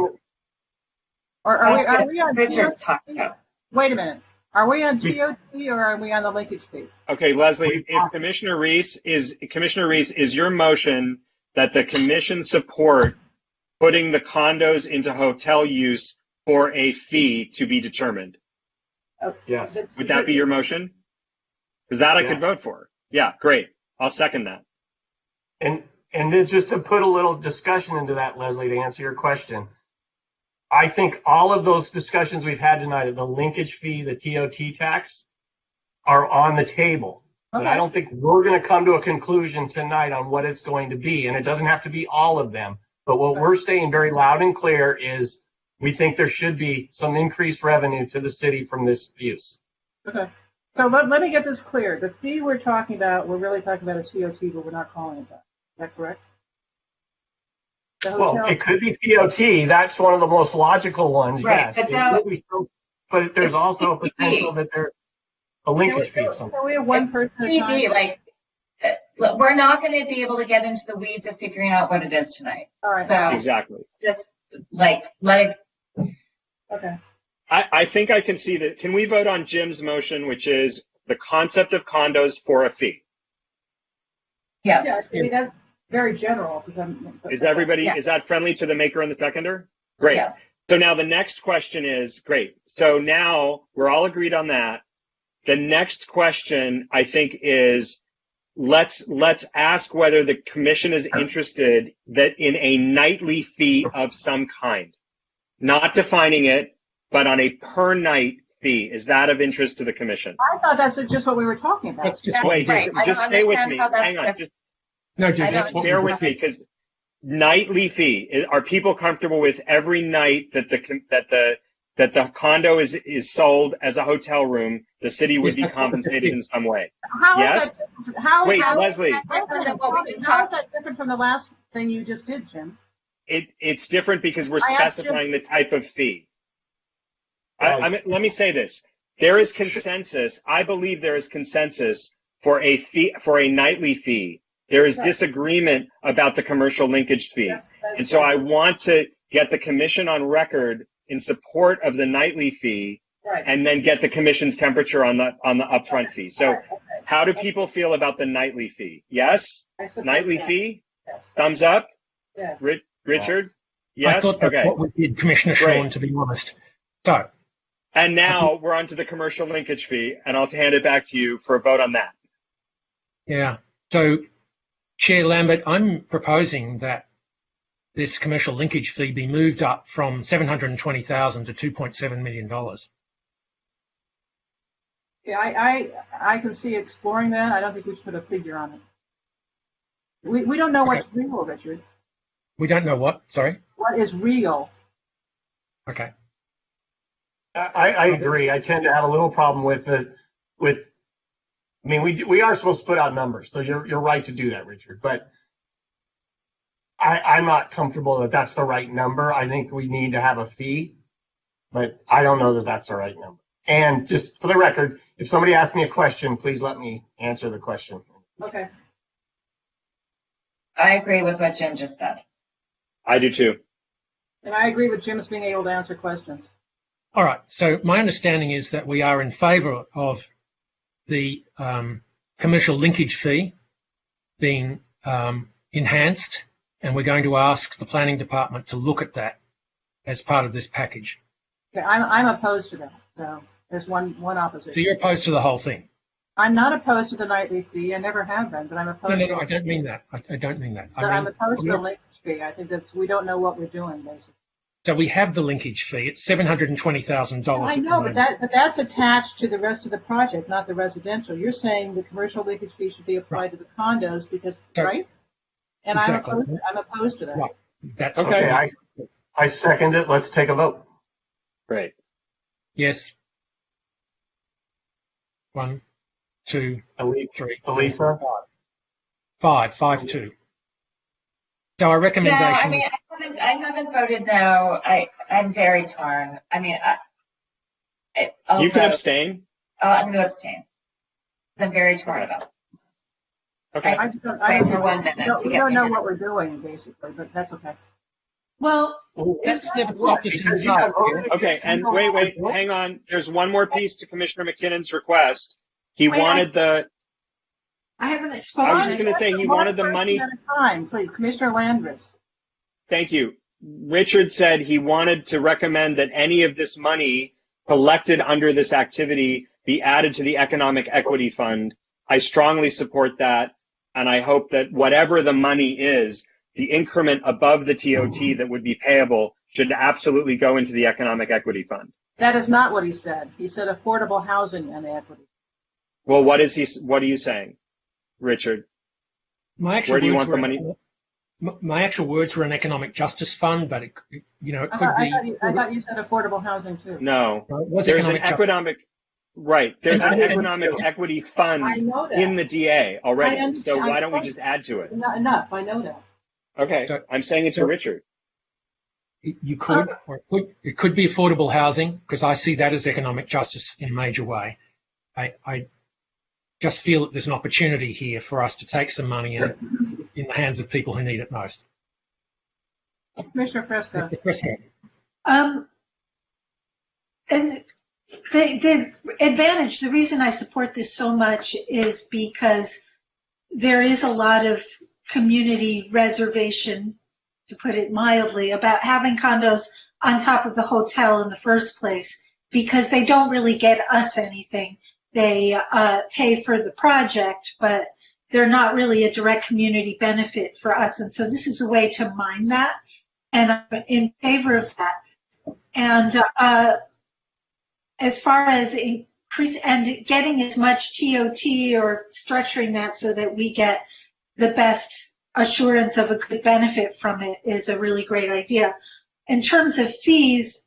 Or are That's we what on Richard's TOT? talking about. Wait a minute. Are we on TOT or are we on the linkage fee? Okay, Leslie, if Commissioner Reese, is your motion that the commission support putting the condos into hotel use for a fee to be determined? yes. Would that be your motion? Because that I could Yes. vote for. Yeah, great. I'll second that. And then just to put a little discussion into that, Leslie, to answer your question, I think all of those discussions we've had tonight of the linkage fee, the TOT tax, are on the table. But I don't think we're going to come to a conclusion tonight on what it's going to be. And it doesn't have to be all of them. But what we're saying very loud and clear is we think there should be some increased revenue to the city from this use. Okay. So let me get this clear. The fee we're talking about, we're really talking about a TOT, but we're not calling it that. Is that correct? The Well, hotel- it could be TOT. That's one of the most logical ones, Right, yes. but It now- would be so- but there's also a potential that there's a linkage fee. So we have one person at a PD, time? like, look, we're not going to be able to get into the weeds of figuring out what it is tonight. All right. So Exactly. just like let it. Okay. I think I can see that. Can we vote on Jim's motion, which is the concept of condos for a fee? Yes. Yeah, I mean, that's very general. Is everybody, Yeah. is that friendly to the maker and the seconder? Great. Yes. So now the next question is, great. So now we're all agreed on that. The next question, I think, is let's ask whether the commission is interested that in a nightly fee of some kind, not defining it, but on a per night fee. Is that of interest to the commission? I thought that's just what we were talking about. That's just Wait, Right. I just don't stay with understand me. how that's Hang on. different. Just No, Jim, I that's don't what bear we with me, because nightly fee, are people comfortable with every night that the condo is sold as a hotel room, the city would Yes, be that's what we're compensated saying. in some way? How is Yes? that different? How is Wait, that Leslie. different than what we can How is talk? that different from the last thing you just did, Jim? It's different because we're I asked specifying the type of fee. Let me say this. There is consensus. I believe there is consensus for a fee, for a nightly fee. There is disagreement about the commercial linkage fee. And so I want to get the commission on record in support of the nightly fee, Right. and then get the commission's temperature on the upfront fee. So how do people feel about the nightly fee? Yes? I support Nightly that. fee? Yes. Thumbs up? Yeah. Richard? I Yes? thought that's Okay. what we did, Commissioner Great. Sean, to be honest. So, And now we're on to the commercial linkage fee, and I'll hand it back to you for a vote on that. yeah. So, Chair Lambert, I'm proposing that this commercial linkage fee be moved up from $720,000 to $2.7 million. Yeah, I can see exploring that. I don't think we should put a figure on it. We don't know what's real, Richard. We don't know what, sorry? What is real? Okay. I agree. I tend to have a little problem with I mean, we are supposed to put out numbers, so you're right to do that, Richard. But I'm not comfortable that that's the right number. I think we need to have a fee, but I don't know that that's the right number. And just for the record, if somebody asks me a question, please let me answer the question. Okay. I agree with what Jim just said. I do too. And I agree with Jim's being able to answer questions. All right. So my understanding is that we are in favour of the commercial linkage fee being enhanced, and we're going to ask the planning department to look at that as part of this package. Okay, I'm opposed to that. So there's one opposition. So you're opposed to the whole thing? I'm not opposed to the nightly fee. I never have been, but I'm opposed. No, I don't mean that. I don't mean that. I'm opposed to the linkage fee. I think we don't know what we're doing, basically. So we have the linkage fee. It's $720,000. I know, but that's attached to the rest of the project, not the residential. You're saying the commercial linkage fee should be applied to the condos because, right? And exactly. I'm opposed to that. Right. That's okay. I second it. Let's take a vote. Great. Yes. 1, 2, 3, Elisa? 5, 2. So our recommendation. Yeah, I mean, I haven't voted no. I'm very torn. I mean, I'll you can vote. abstain. I'm going to abstain. I'm very torn about it. Okay. I don't know what we're doing, basically, but that's okay. Well, that's never stopped us in the past. Okay, and wait, hang on. There's one more piece to Commissioner McKinnon's request. He wanted the. I haven't spoken. I was just going to say he wanted the money. At a time, please, Commissioner Landris. Thank you. Richard said he wanted to recommend that any of this money collected under this activity be added to the Economic Equity Fund. I strongly support that, and I hope that whatever the money is, the increment above the TOT that would be payable should absolutely go into the Economic Equity Fund. That is not what he said. He said affordable housing and equity. Well, what are you saying, Richard? Where do you want the money? My actual words were an economic justice fund, but it could be. I thought you said affordable housing too. No, there's an economic. Right, there's an economic equity fund in the DA already. So why don't we just add to it? Not enough. I know that. Okay, I'm saying it to Richard. You could, or it could be affordable housing, because I see that as economic justice in a major way. I just feel that there's an opportunity here for us to take some money in the hands of people who need it most. Commissioner Fresco. And the advantage, the reason I support this so much is because there is a lot of community reservation, to put it mildly, about having condos on top of the hotel in the first place, because they don't really get us anything. They pay for the project, but they're not really a direct community benefit for us. And so this is a way to mine that, and I'm in favor of that. And as far as increase and getting as much TOT or structuring that so that we get the best assurance of a good benefit from it is a really great idea. In terms of fees,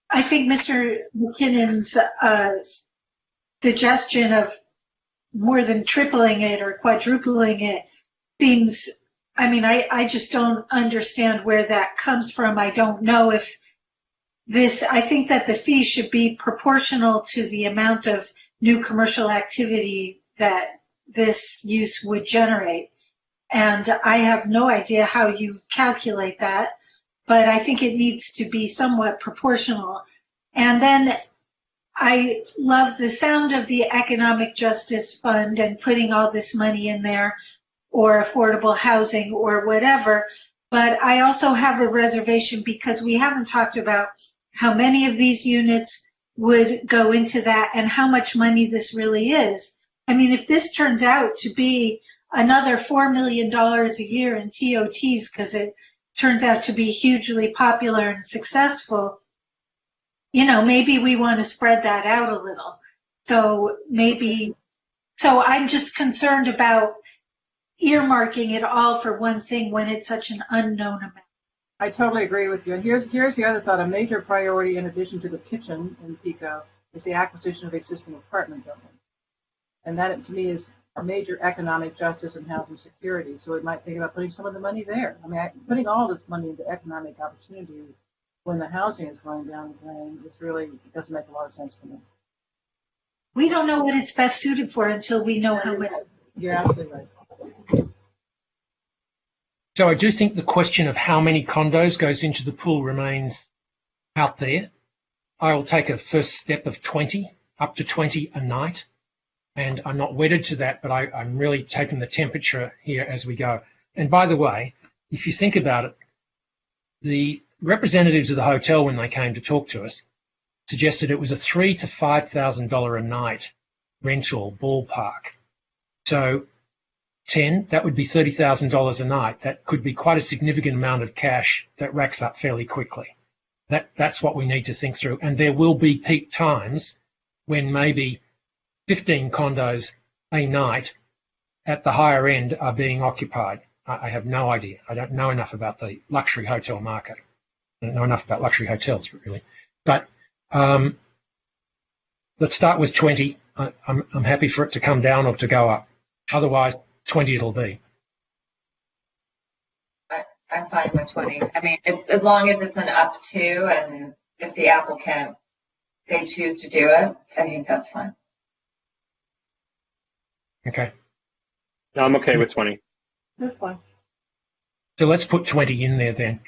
I think Mr. McKinnon's suggestion of more than tripling it or quadrupling it seems, I mean, I just don't understand where that comes from. I don't know if I think that the fee should be proportional to the amount of new commercial activity that this use would generate. And I have no idea how you calculate that, but I think it needs to be somewhat proportional. And then I love the sound of the Economic Justice Fund and putting all this money in there, or affordable housing or whatever. But I also have a reservation because we haven't talked about how many of these units would go into that and how much money this really is. I mean, if this turns out to be another $4 million a year in TOTs because it turns out to be hugely popular and successful, you know, maybe we want to spread that out a little. So I'm just concerned about earmarking it all for one thing when it's such an unknown amount. I totally agree with you. And here's the other thought. A major priority in addition to the kitchen in Pico is the acquisition of existing apartment buildings. And that, to me, is a major economic justice and housing security. So we might think about putting some of the money there. I mean, putting all this money into economic opportunity when the housing is going down the drain, it doesn't make a lot of sense to me. We don't know what it's best suited for until we know how much. You're absolutely right. So I do think the question of how many condos goes into the pool remains out there. I will take a first step of 20, up to 20 a night. And I'm not wedded to that, but I'm really taking the temperature here as we go. And by the way, if you think about it, representatives of the hotel, when they came to talk to us, suggested it was a $3,000 to $5,000 a night rental ballpark. So 10, that would be $30,000 a night. That could be quite a significant amount of cash that racks up fairly quickly. That's what we need to think through. And there will be peak times when maybe 15 condos a night at the higher end are being occupied. I have no idea. I don't know enough about the luxury hotel market. I don't know enough about luxury hotels, really. But let's start with 20. I'm happy for it to come down or to go up. Otherwise, 20 it'll be. I'm fine with 20. I mean, it's as long as it's an up to, and if the applicant, they choose to do it, I think that's fine. Okay. No, I'm okay with 20. That's fine. So let's put 20 in there then.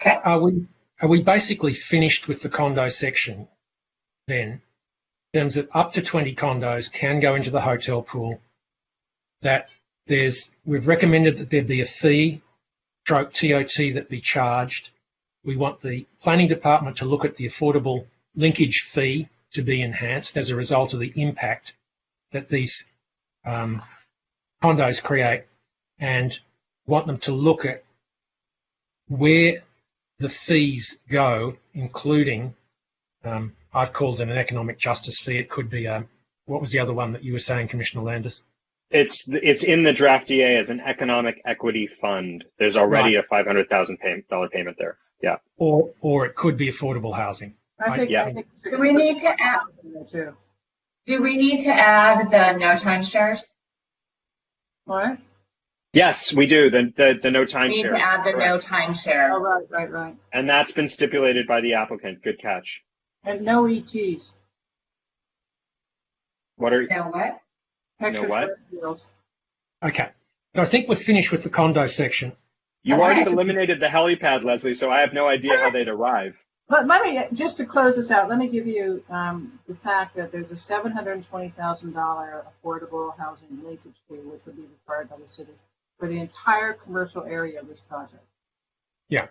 Okay. Are we basically finished with the condo section then? In terms of up to 20 condos can go into the hotel pool. That we've recommended that there be a fee, stroke TOT, that be charged. We want the planning department to look at the affordable linkage fee to be enhanced as a result of the impact that these condos create, and want them to look at where the fees go, including, I've called it an economic justice fee. It could be, what was the other one that you were saying, Commissioner Landis? It's in the draft DA as an economic equity fund. There's already a $500,000 payment there. Yeah. Or it could be affordable housing. I think Do we need to add? Do we need to add the no timeshares? What? Yes, we do. The no We timeshares. need to add the no timeshare. Oh, right. And that's been stipulated by the applicant. Good catch. And no ETs. What are No what? No what? Extraterrestrials. Okay. So I think we're finished with the condo section. You already eliminated the helipad, Leslie, so I have no idea how they'd arrive. But let me, just to close this out, let me give you the fact that there's a $720,000 affordable housing linkage fee, which would be required by the city for the entire commercial area of this project. Yeah.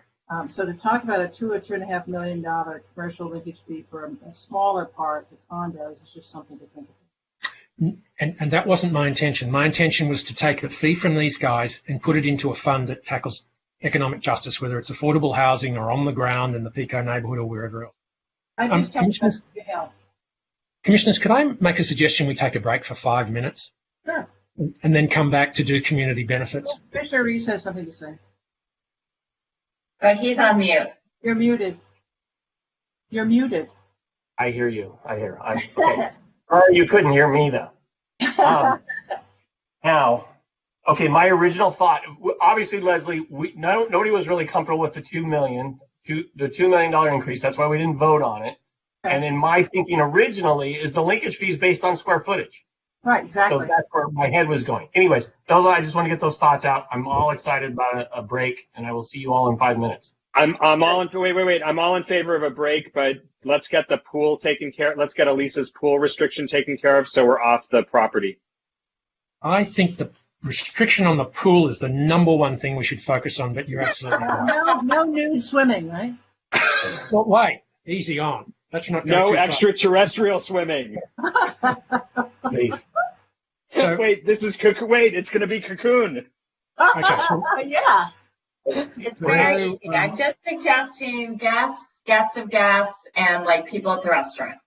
So to talk about a $2 or $2.5 million commercial linkage fee for a smaller part, the condos, is just something to think about. And that wasn't my intention. My intention was to take a fee from these guys and put it into a fund that tackles economic justice, whether it's affordable housing or on the ground in the Pico neighborhood or wherever else. Commissioners, could I make a suggestion we take a break for 5 minutes? Sure. And then come back to do community benefits? Commissioner Reese has something to say. But he's on mute. You're muted. You're muted. I hear you. Okay. Or you couldn't hear me though. Now, okay, my original thought, obviously, Leslie, nobody was really comfortable with the $2 million increase. That's why we didn't vote on it. And then my thinking originally is the linkage fee is based on square footage. Right, exactly. So that's where my head was going. Anyways, I just want to get those thoughts out. I'm all excited about a break, and I will see you all in 5 minutes. I'm all in. Wait. I'm all in favor of a break, but let's get the pool taken care of. Let's get Elisa's pool restriction taken care of, so we're off the property. I think the restriction on the pool is the number one thing we should focus on, but you're absolutely right. No nude swimming, right? Well, wait, easy on. Let's not go No too far. extraterrestrial swimming. Please. So, wait, it's going to be Cocoon. Okay, so yeah. It's very easy. I'm just suggesting guests of guests, and like people at the restaurant.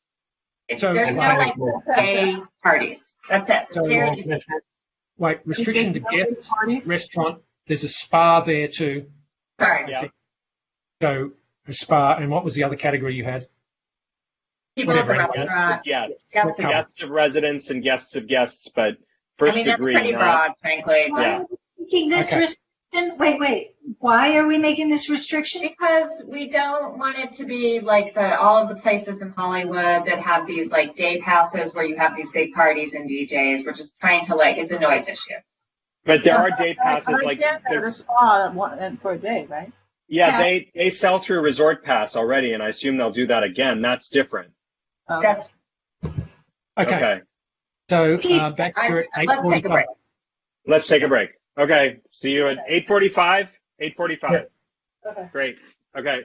There's no like gay parties. That's it. It's very easy. Wait, restriction to guests, restaurant. There's a spa there too. Sorry. Yeah. So a spa, and what was the other category you had? People at the restaurant. Guests of residents and guests of guests, but first that's degree. pretty broad, frankly. Yeah. Making this restriction? Wait. Why are we making this restriction? Because we don't want it to be like all of the places in Hollywood that have these like day passes where you have these big parties and DJs. We're just trying to it's a noise issue. But there are day passes like a spa for a day, right? Yeah, they sell through Resort Pass already, and I assume they'll do that again. That's different. That's okay. So back to let's take a break. Let's take a break. Okay. See you at 8:45. 8:45. Okay. Great. Okay.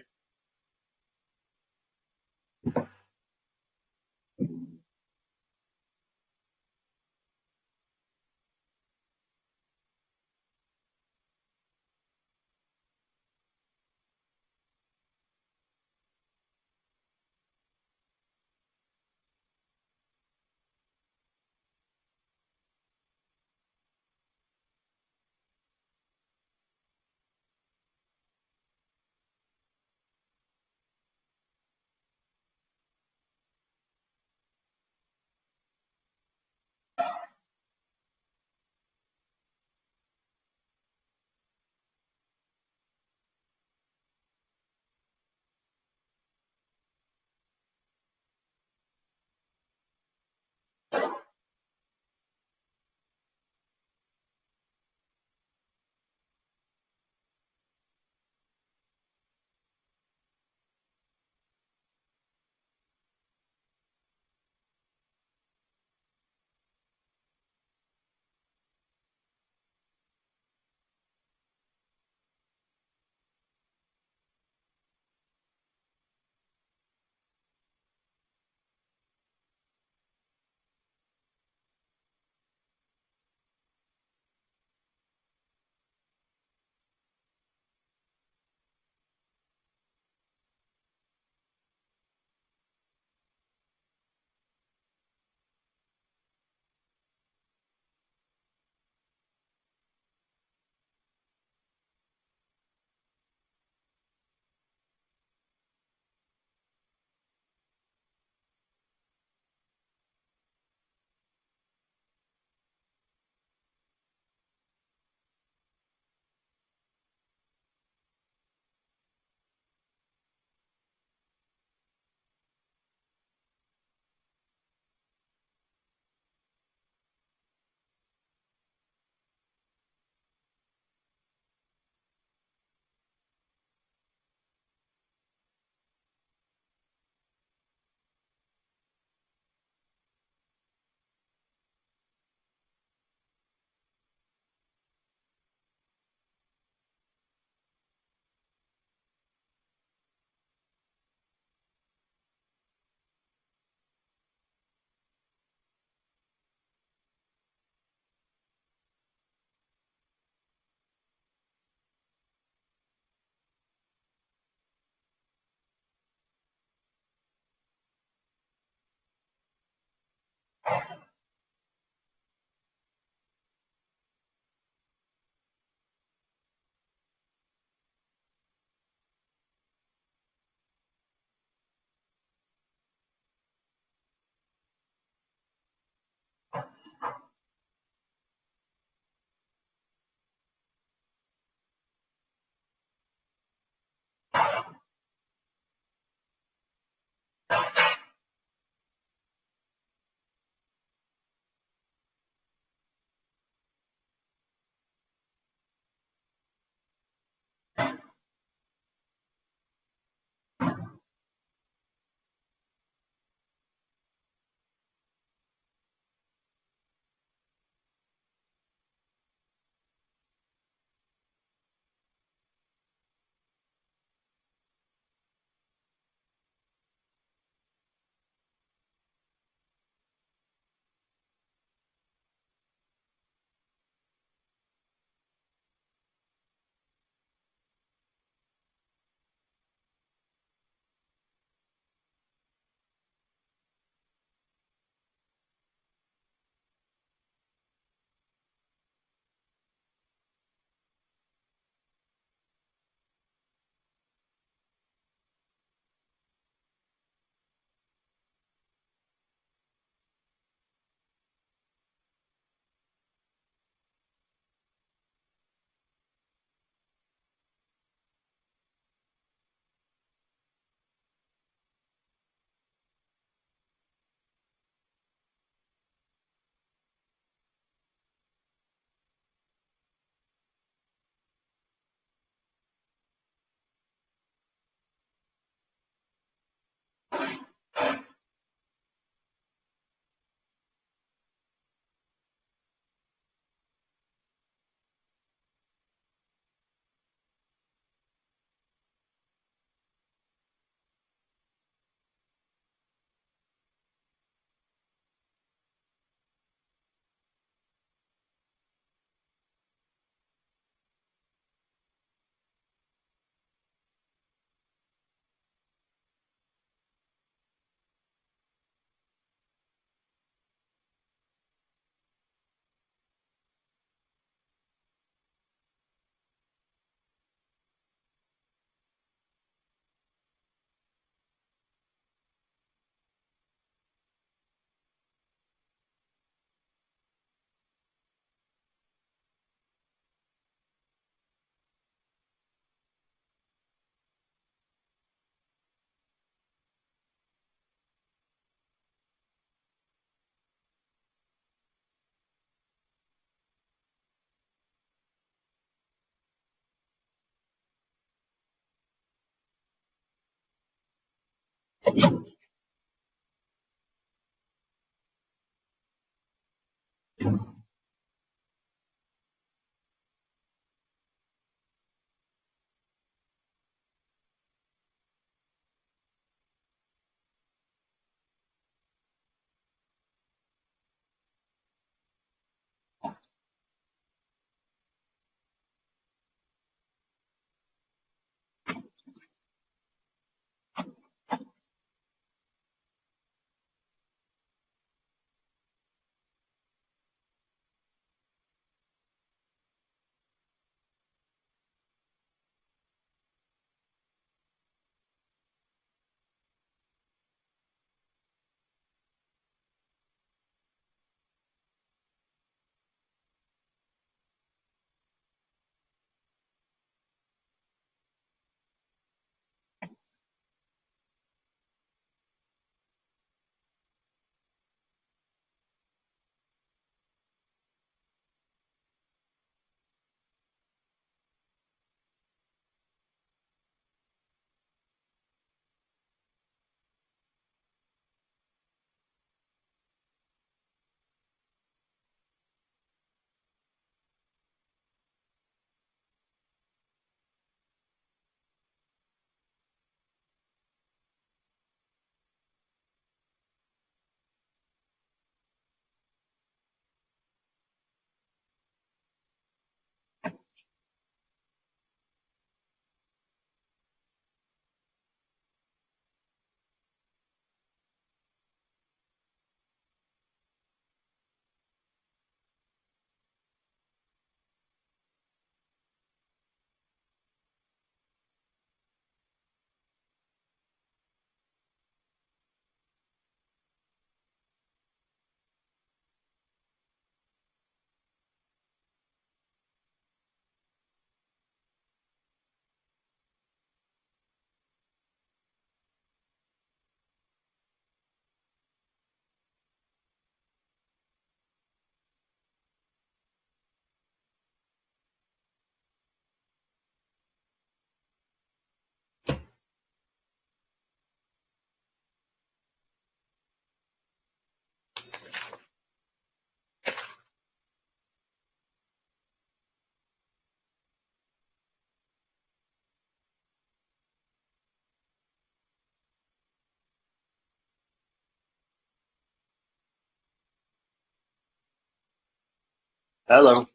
Hello.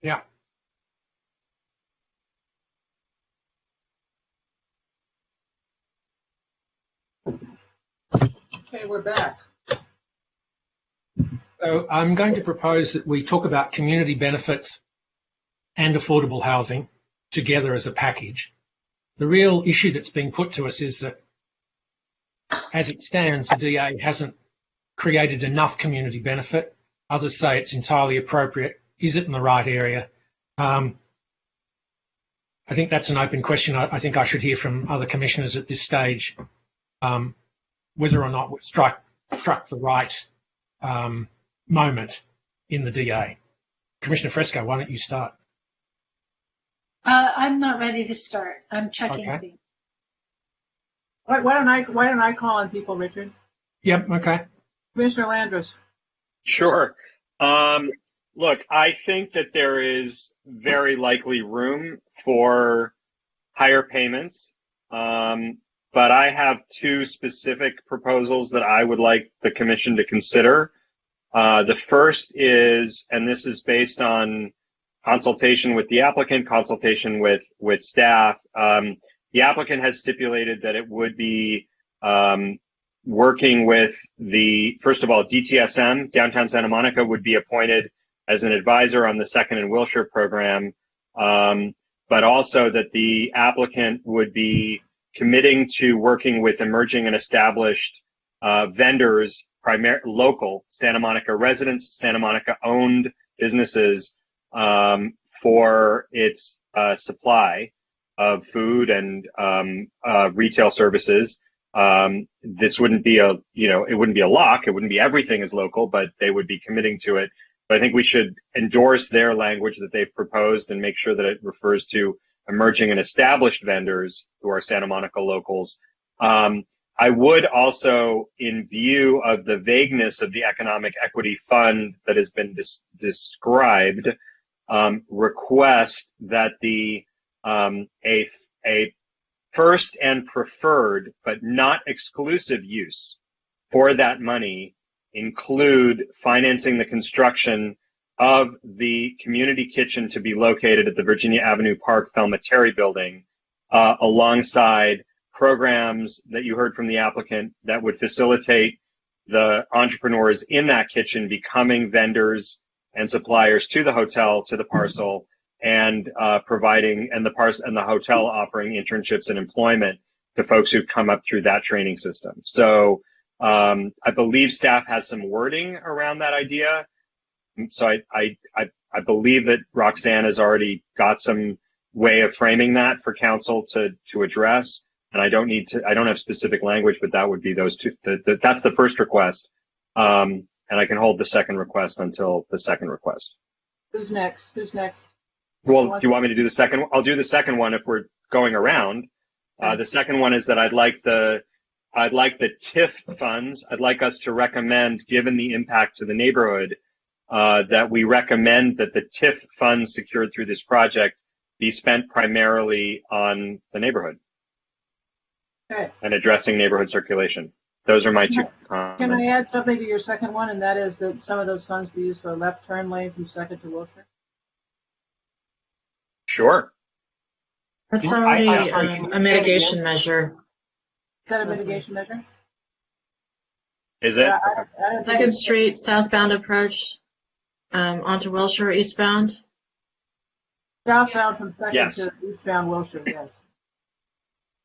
Yeah. Okay, we're back. So I'm going to propose that we talk about community benefits and affordable housing together as a package. The real issue that's being put to us is that, as it stands, the DA hasn't created enough community benefit. Others say it's entirely appropriate. Is it in the right area? I think that's an open question. I think I should hear from other commissioners at this stage whether or not we've struck the right moment in the DA. Commissioner Fresco, why don't you start? I'm not ready to start. I'm checking Okay. things. Why don't I call on people, Richard? Yep, okay. Commissioner Landris. Sure. Look, I think that there is very likely room for higher payments, but I have two specific proposals that I would like the commission to consider. The first is, and this is based on consultation with the applicant, consultation with staff. The applicant has stipulated that it would be working with first of all, DTSM, Downtown Santa Monica, would be appointed as an advisor on the Second and Wilshire program, but also that the applicant would be committing to working with emerging and established vendors, local Santa Monica residents, Santa Monica owned businesses, for its supply of food and retail services. This wouldn't be it wouldn't be a lock. It wouldn't be everything is local, but they would be committing to it. But I think we should endorse their language that they've proposed and make sure that it refers to emerging and established vendors who are Santa Monica locals. I would also, in view of the vagueness of the economic equity fund that has been described, request that a first and preferred but not exclusive use for that money include financing the construction of the community kitchen to be located at the Virginia Avenue Park Thelma Terry building, alongside programs that you heard from the applicant that would facilitate the entrepreneurs in that kitchen becoming vendors and suppliers to the hotel, to the parcel, and providing, and the hotel offering internships and employment to folks who come up through that training system. So I believe staff has some wording around that idea. So I believe that Roxanne has already got some way of framing that for council to address. And I don't have specific language, but that would be those two. That's the first request. And I can hold the second request until the second request. Who's next? Who's next? Well, do you want me to do the second? I'll do the second one if we're going around. The second one is that I'd like the TIF funds. I'd like us to recommend, given the impact to the neighborhood, that we recommend that the TIF funds secured through this project be spent primarily on the neighborhood. Okay. And addressing neighborhood circulation. Those are my two comments. Can I add something to your second one, and that is that some of those funds be used for a left turn lane from Second to Wilshire? Sure. That's already a mitigation measure. Is that a mitigation measure? Is it? Second Street southbound approach onto Wilshire eastbound. Southbound from Second Yes. to eastbound Wilshire, yes.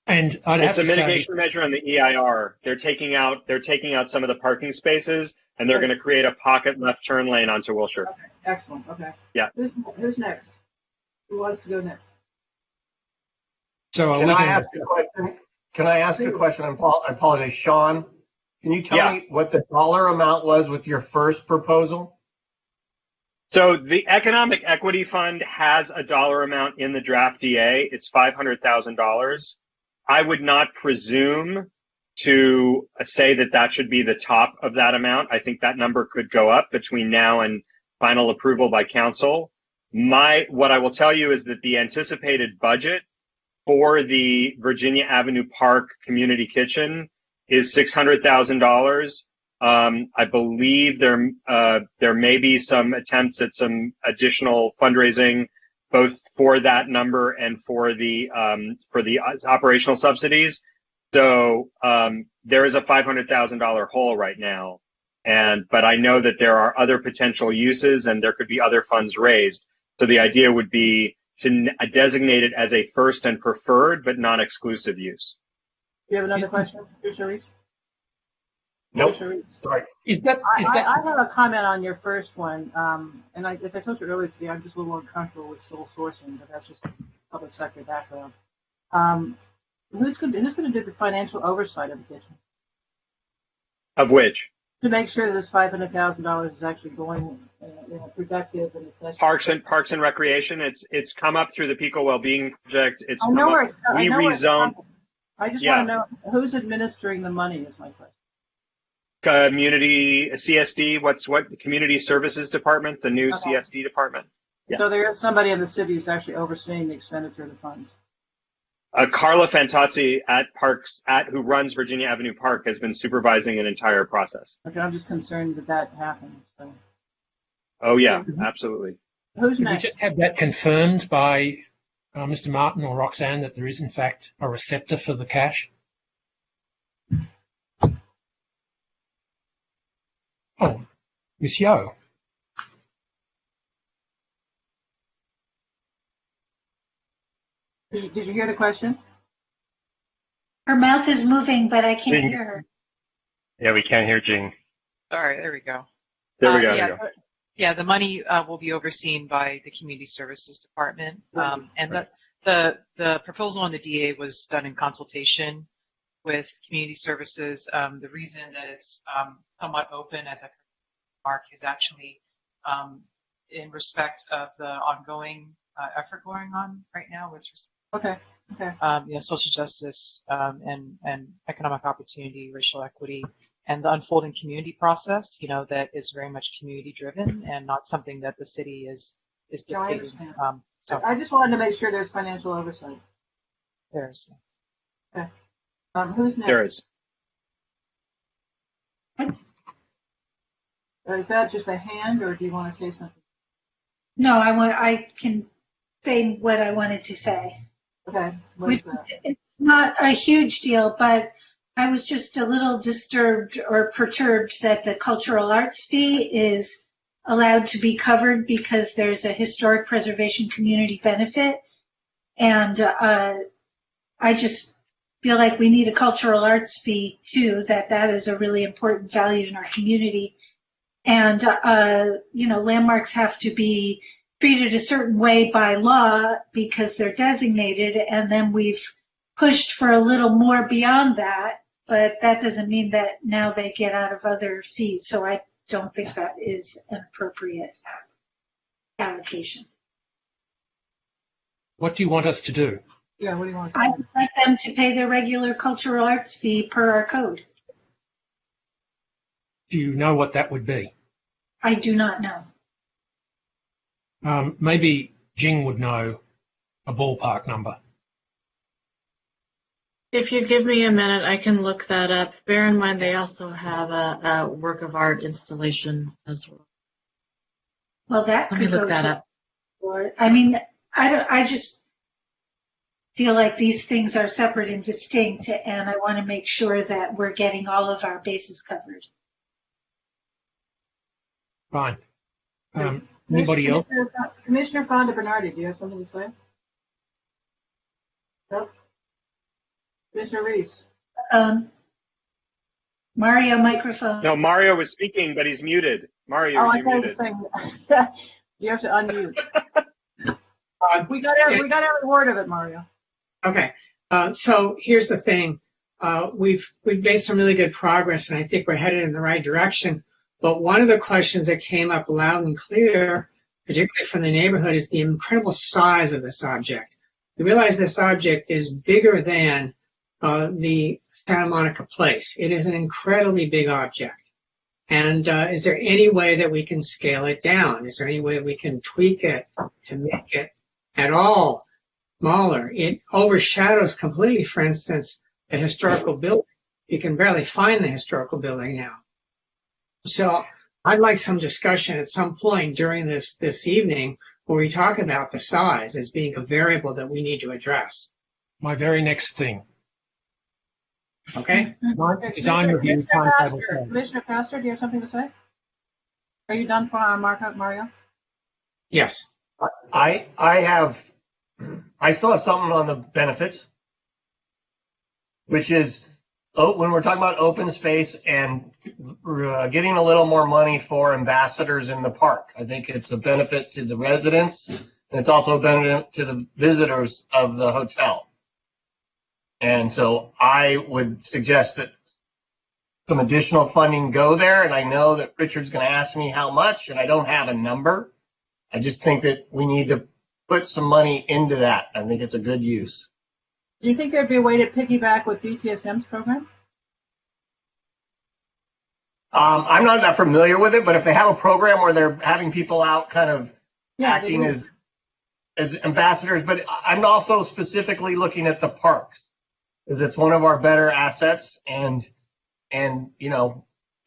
And I'd have It's a to say, mitigation measure on the EIR. They're taking out some of the parking spaces, and they're going to create a pocket left turn lane onto Wilshire. Okay. Excellent. Okay. Yeah. Who's next? Who wants to go next? so are Can we I going ask a question? Can I ask a question? I apologize. Sean, can you tell me what the dollar amount was with your first proposal? So the Economic Equity Fund has a dollar amount in the draft DA. It's $500,000. I would not presume to say that that should be the top of that amount. I think that number could go up between now and final approval by council. What I will tell you is that the anticipated budget for the Virginia Avenue Park Community Kitchen is $600,000. I believe there may be some attempts at some additional fundraising, both for that number and for the operational subsidies. So there is a $500,000 hole right now, but I know that there are other potential uses and there could be other funds raised. So the idea would be to designate it as a first and preferred, but not exclusive use. Do you have another question, Commissioner Reese? Nope. Sorry. I have a comment on your first one, and as I told you earlier today, I'm just a little uncomfortable with sole sourcing, but that's just public sector background. Who's going to do the financial oversight of the kitchen? Of which? To make sure that this $500,000 is actually going productive and effective. Parks and Recreation. It's come up through the Pico Wellbeing Project. It's I know come where up. it's, I We know where it's rezoned. coming. I just want to know who's administering the money is my question. Community CSD. What the Community Services Department? The new CSD department. Yeah. So there is somebody in the city who's actually overseeing the expenditure of the funds. Carla Fantozzi who runs Virginia Avenue Park has been supervising an entire process. Okay, I'm just concerned that happens. So. Oh yeah, absolutely. Who's Can next? we just have that confirmed by Mr. Martin or Roxanne that there is in fact a receptor for the cash? Oh, Ms. Yo. Did you hear the question? Her mouth is moving, but I can't hear her. Yeah, we can't hear Jing. Sorry, there we go. There we go. Yeah, the money will be overseen by the Community Services Department. And the proposal on the DA was done in consultation with Community Services. The reason that it's somewhat open as a mark is actually in respect of the ongoing effort going on right now, which is okay. Okay. Social justice, and economic opportunity, racial equity, and the unfolding community process, that is very much community driven and not something that the city is Yeah, I dictating. understand. So I just wanted to make sure there's financial oversight. there's. Okay. Who's next? There is. Is that just a hand, or do you want to say something? No, I can say what I wanted to say. Okay. What is that? It's not a huge deal, but I was just a little disturbed or perturbed that the cultural arts fee is allowed to be covered because there's a historic preservation community benefit. And I just feel like we need a cultural arts fee too, that is a really important value in our community. And, landmarks have to be treated a certain way by law because they're designated. And then we've pushed for a little more beyond that, but that doesn't mean that now they get out of other fees. So I don't think that is an appropriate allocation. What do you want us to do? Yeah, what do you want to say? I would like them to pay their regular cultural arts fee per our code. Do you know what that would be? I do not know. Maybe Jing would know a ballpark number. If you give me a minute, I can look that up. Bear in mind, they also have a work of art installation as well. Well, that Let me could look go that to up. Or, I mean, I just feel like these things are separate and distinct, and I want to make sure that we're getting all of our bases covered. Fine. Anybody else? Commissioner Fonda Bernardi, do you have something to say? Nope. Commissioner Reese. Mario, microphone. No, Mario was speaking, but he's muted. Mario, I you're thought you muted. were saying you have to unmute. We got every word of it, Mario. Okay. So here's the thing. We've made some really good progress, and I think we're headed in the right direction. But one of the questions that came up loud and clear, particularly from the neighborhood, is the incredible size of this object. We realize this object is bigger than the Santa Monica Place. It is an incredibly big object. And is there any way that we can scale it down? Is there any way we can tweak it to make it at all smaller? It overshadows completely, for instance, the historical building. You can barely find the historical building now. So I'd like some discussion at some point during this evening where we talk about the size as being a variable that we need to address. My very next thing. Okay? Design review timetable. Commissioner Pastor, do you have something to say? Are you done for Mario? Yes. I still have something on the benefits, which is when we're talking about open space and getting a little more money for ambassadors in the park. I think it's a benefit to the residents, and it's also a benefit to the visitors of the hotel. And so I would suggest that some additional funding go there, and I know that Richard's going to ask me how much, and I don't have a number. I just think that we need to put some money into that. I think it's a good use. Do you think there'd be a way to piggyback with BTSM's program? I'm not that familiar with it, but if they have a program where they're having people out kind of acting as ambassadors, but I'm also specifically looking at the parks because it's one of our better assets, and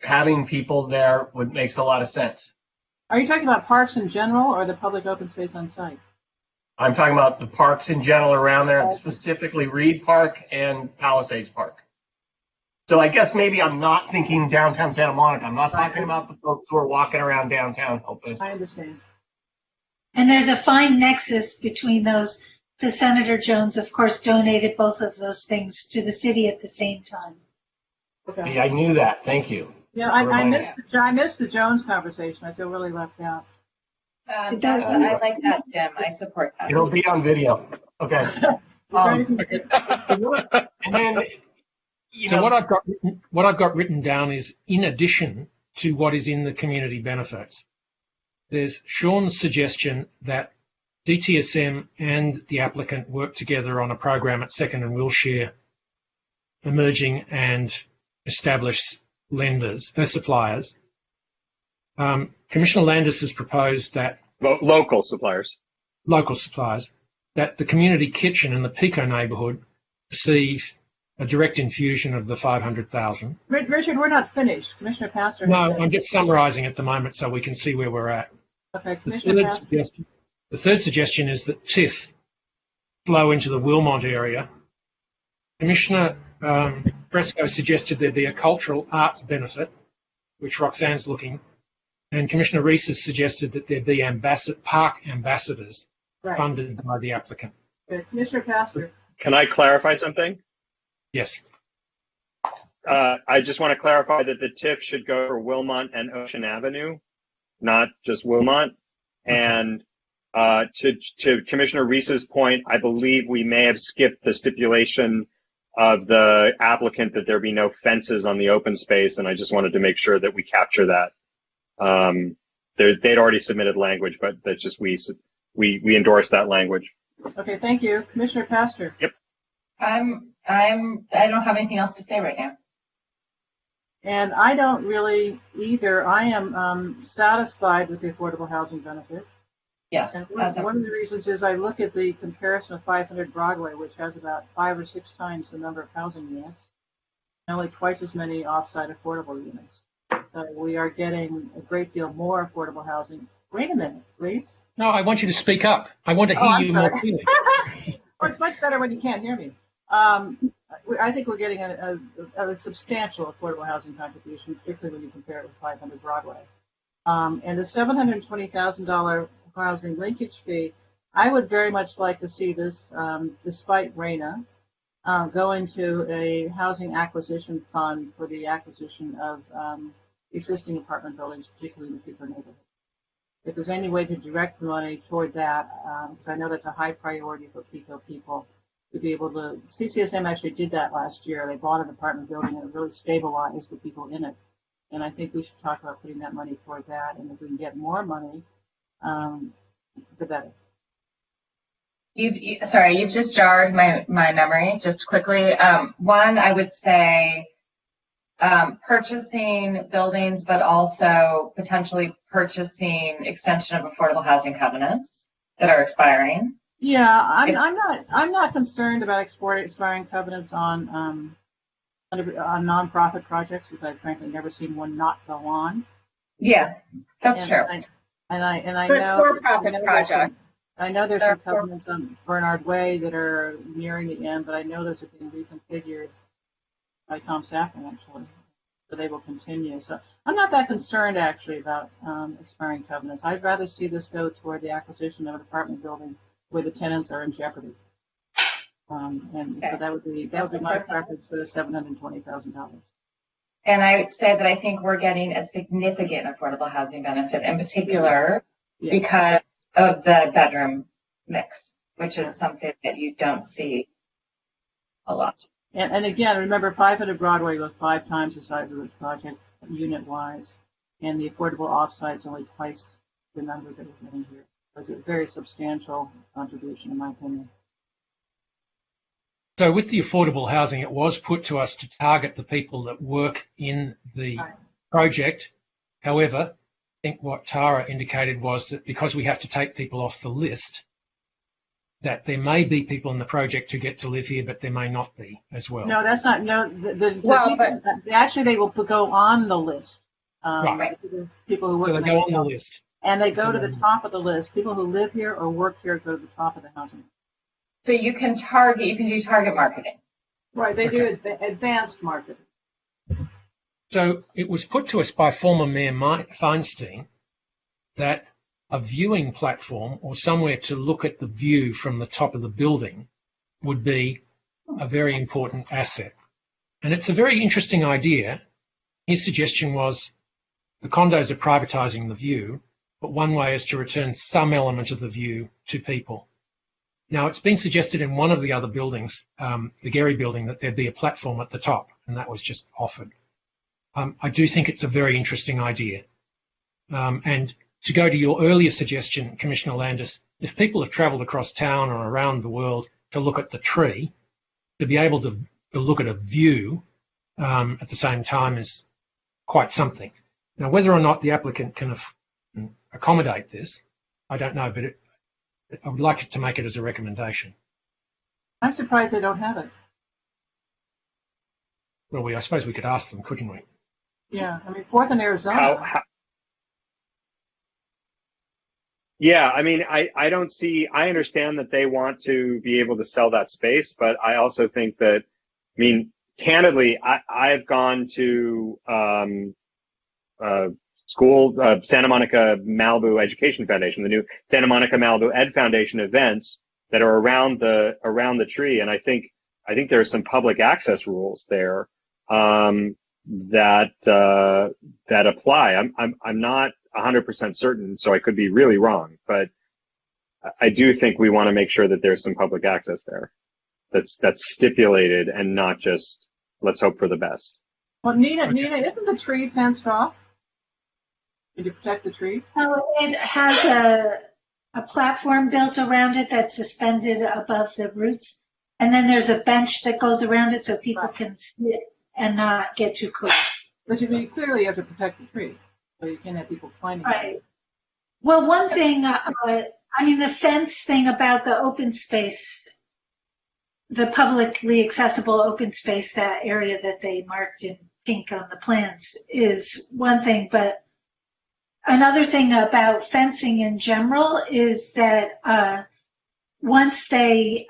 having people there makes a lot of sense. Are you talking about parks in general or the public open space on site? I'm talking about the parks in general around there, and specifically Reed Park and Palisades Park. So I guess maybe I'm not thinking downtown Santa Monica. I'm not talking about the folks who are walking around downtown. I understand. And there's a fine nexus between those, because Senator Jones, of course, donated both of those things to the city at the same time. Okay. Yeah, I knew that. Thank you. Yeah, I missed the Jones conversation. I feel really left out. I like that, Jim. I support that. It'll be on video. Okay. And then, so what I've got written down is in addition to what is in the community benefits. There's Sean's suggestion that DTSM and the applicant worked together on a program at Second and Wilshire, emerging and established lenders, suppliers. Commissioner Landis has proposed that local suppliers, that the community kitchen in the Pico neighbourhood receive a direct infusion of the $500,000. Richard, we're not finished. Commissioner Pastor. No, I'm just summarising at the moment so we can see where we're at. Okay, Commissioner Pastor. The third suggestion is that TIF flow into the Wilmont area. Commissioner Fresco suggested there be a cultural arts benefit, which Roxanne's looking, and Commissioner Reese has suggested that there be park ambassadors funded by the applicant. Okay, Commissioner Pastor. Can I clarify something? Yes. I just want to clarify that the TIF should go for Wilmont and Ocean Avenue, not just Wilmont. And to Commissioner Reese's point, I believe we may have skipped the stipulation of the applicant that there be no fences on the open space, and I just wanted to make sure that we capture that. They'd already submitted language, but that's just we endorse that language. Okay, thank you, Commissioner Pastor. Yep. I don't have anything else to say right now. And I don't really either. I am satisfied with the affordable housing benefit. Yes. And one of the reasons is I look at the comparison of 500 Broadway, which has about 5 or 6 times the number of housing units, and only twice as many off-site affordable units. So we are getting a great deal more affordable housing. Wait a minute, please. No, I want you to speak up. I want to hear you more clearly. Well, it's much better when you can't hear me. I think we're getting a substantial affordable housing contribution, particularly when you compare it with 500 Broadway. And the $720,000 housing linkage fee, I would very much like to see this, despite RENA, go into a housing acquisition fund for the acquisition of existing apartment buildings, particularly in the Pico neighborhood. If there's any way to direct the money toward that, because I know that's a high priority for Pico people, to be able to, CCSM actually did that last year. They bought an apartment building and it really stabilized the people in it. And I think we should talk about putting that money toward that. And if we can get more money, the better. You've just jarred my memory just quickly. One, I would say purchasing buildings, but also potentially purchasing extension of affordable housing covenants that are expiring. Yeah, I'm not concerned about expiring covenants on nonprofit projects, because I've frankly never seen one not go on. Yeah, that's true. I but know for-profit project. I know there's some covenants on Bernard Way that are nearing the end, but I know those are being reconfigured by Tom Safran actually, so they will continue. So I'm not that concerned actually about expiring covenants. I'd rather see this go toward the acquisition of an apartment building where the tenants are in jeopardy. And so that would be my preference for the $720,000. And I would say that I think we're getting a significant affordable housing benefit, in particular because of the bedroom mix, which is something that you don't see a lot. And again, remember 500 Broadway was 5 times the size of this project unit-wise, and the affordable offsite is only twice the number that we're getting here. It's a very substantial contribution, in my opinion. So with the affordable housing, it was put to us to target the people that work in the project. However, I think what Tara indicated was that because we have to take people off the list, that there may be people in the project who get to live here, but there may not be as well. No, that's not. No, actually, they will go on the list. Right. People who work. So they go on the list. And they go to the top of the list. People who live here or work here go to the top of the housing. So you can do target marketing. Right, they do advanced marketing. So it was put to us by former Mayor Feinstein that a viewing platform or somewhere to look at the view from the top of the building would be a very important asset. And it's a very interesting idea. His suggestion was the condos are privatising the view, but one way is to return some element of the view to people. Now, it's been suggested in one of the other buildings, the Gehry building, that there be a platform at the top, and that was just offered. I do think it's a very interesting idea. And to go to your earlier suggestion, Commissioner Landis, if people have traveled across town or around the world to look at the tree, to be able to look at a view at the same time is quite something. Now, whether or not the applicant can accommodate this, I don't know, but I would like to make it as a recommendation. I'm surprised they don't have it. Well, I suppose we could ask them, couldn't we? Yeah, I mean, 4th and Arizona. Yeah, I mean, I don't see, I understand that they want to be able to sell that space, but I also think that, I mean, candidly, I've gone to school, Santa Monica Malibu Education Foundation, the new Santa Monica Malibu Ed Foundation events that are around the tree, and I think there are some public access rules there that apply. I'm not 100% certain, so I could be really wrong, but I do think we want to make sure that there's some public access there that's stipulated and not just let's hope for the best. Well, Nina, isn't the tree fenced off? Did you protect the tree? No, it has a platform built around it that's suspended above the roots, and then there's a bench that goes around it so people can sit and not get too close. But clearly you have to protect the tree, so you can't have people climbing. Right. Well, one thing, I mean, the fence thing about the open space, the publicly accessible open space, that area that they marked in pink on the plans is one thing, but another thing about fencing in general is that once they,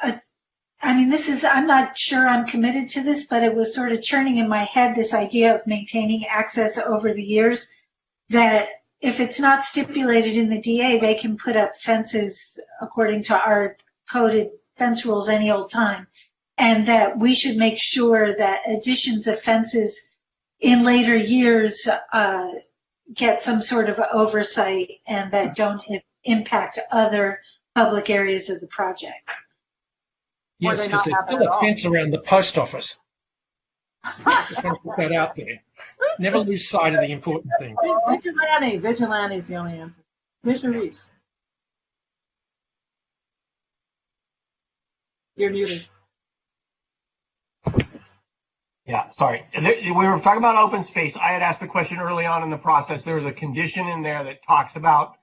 I mean, I'm not sure I'm committed to this, but it was sort of churning in my head, this idea of maintaining access over the years, that if it's not stipulated in the DA, they can put up fences according to our coded fence rules any old time, and that we should make sure that additions of fences in later years get some sort of oversight and that don't impact other public areas of the project. Yes, because there's still a fence around the post office. Just want to put that out there. Never lose sight of the important thing. Vigilante is the only answer. Commissioner Reese. You're muted. Yeah, sorry. We were talking about open space. I had asked the question early on in the process. There was a condition in there that talks about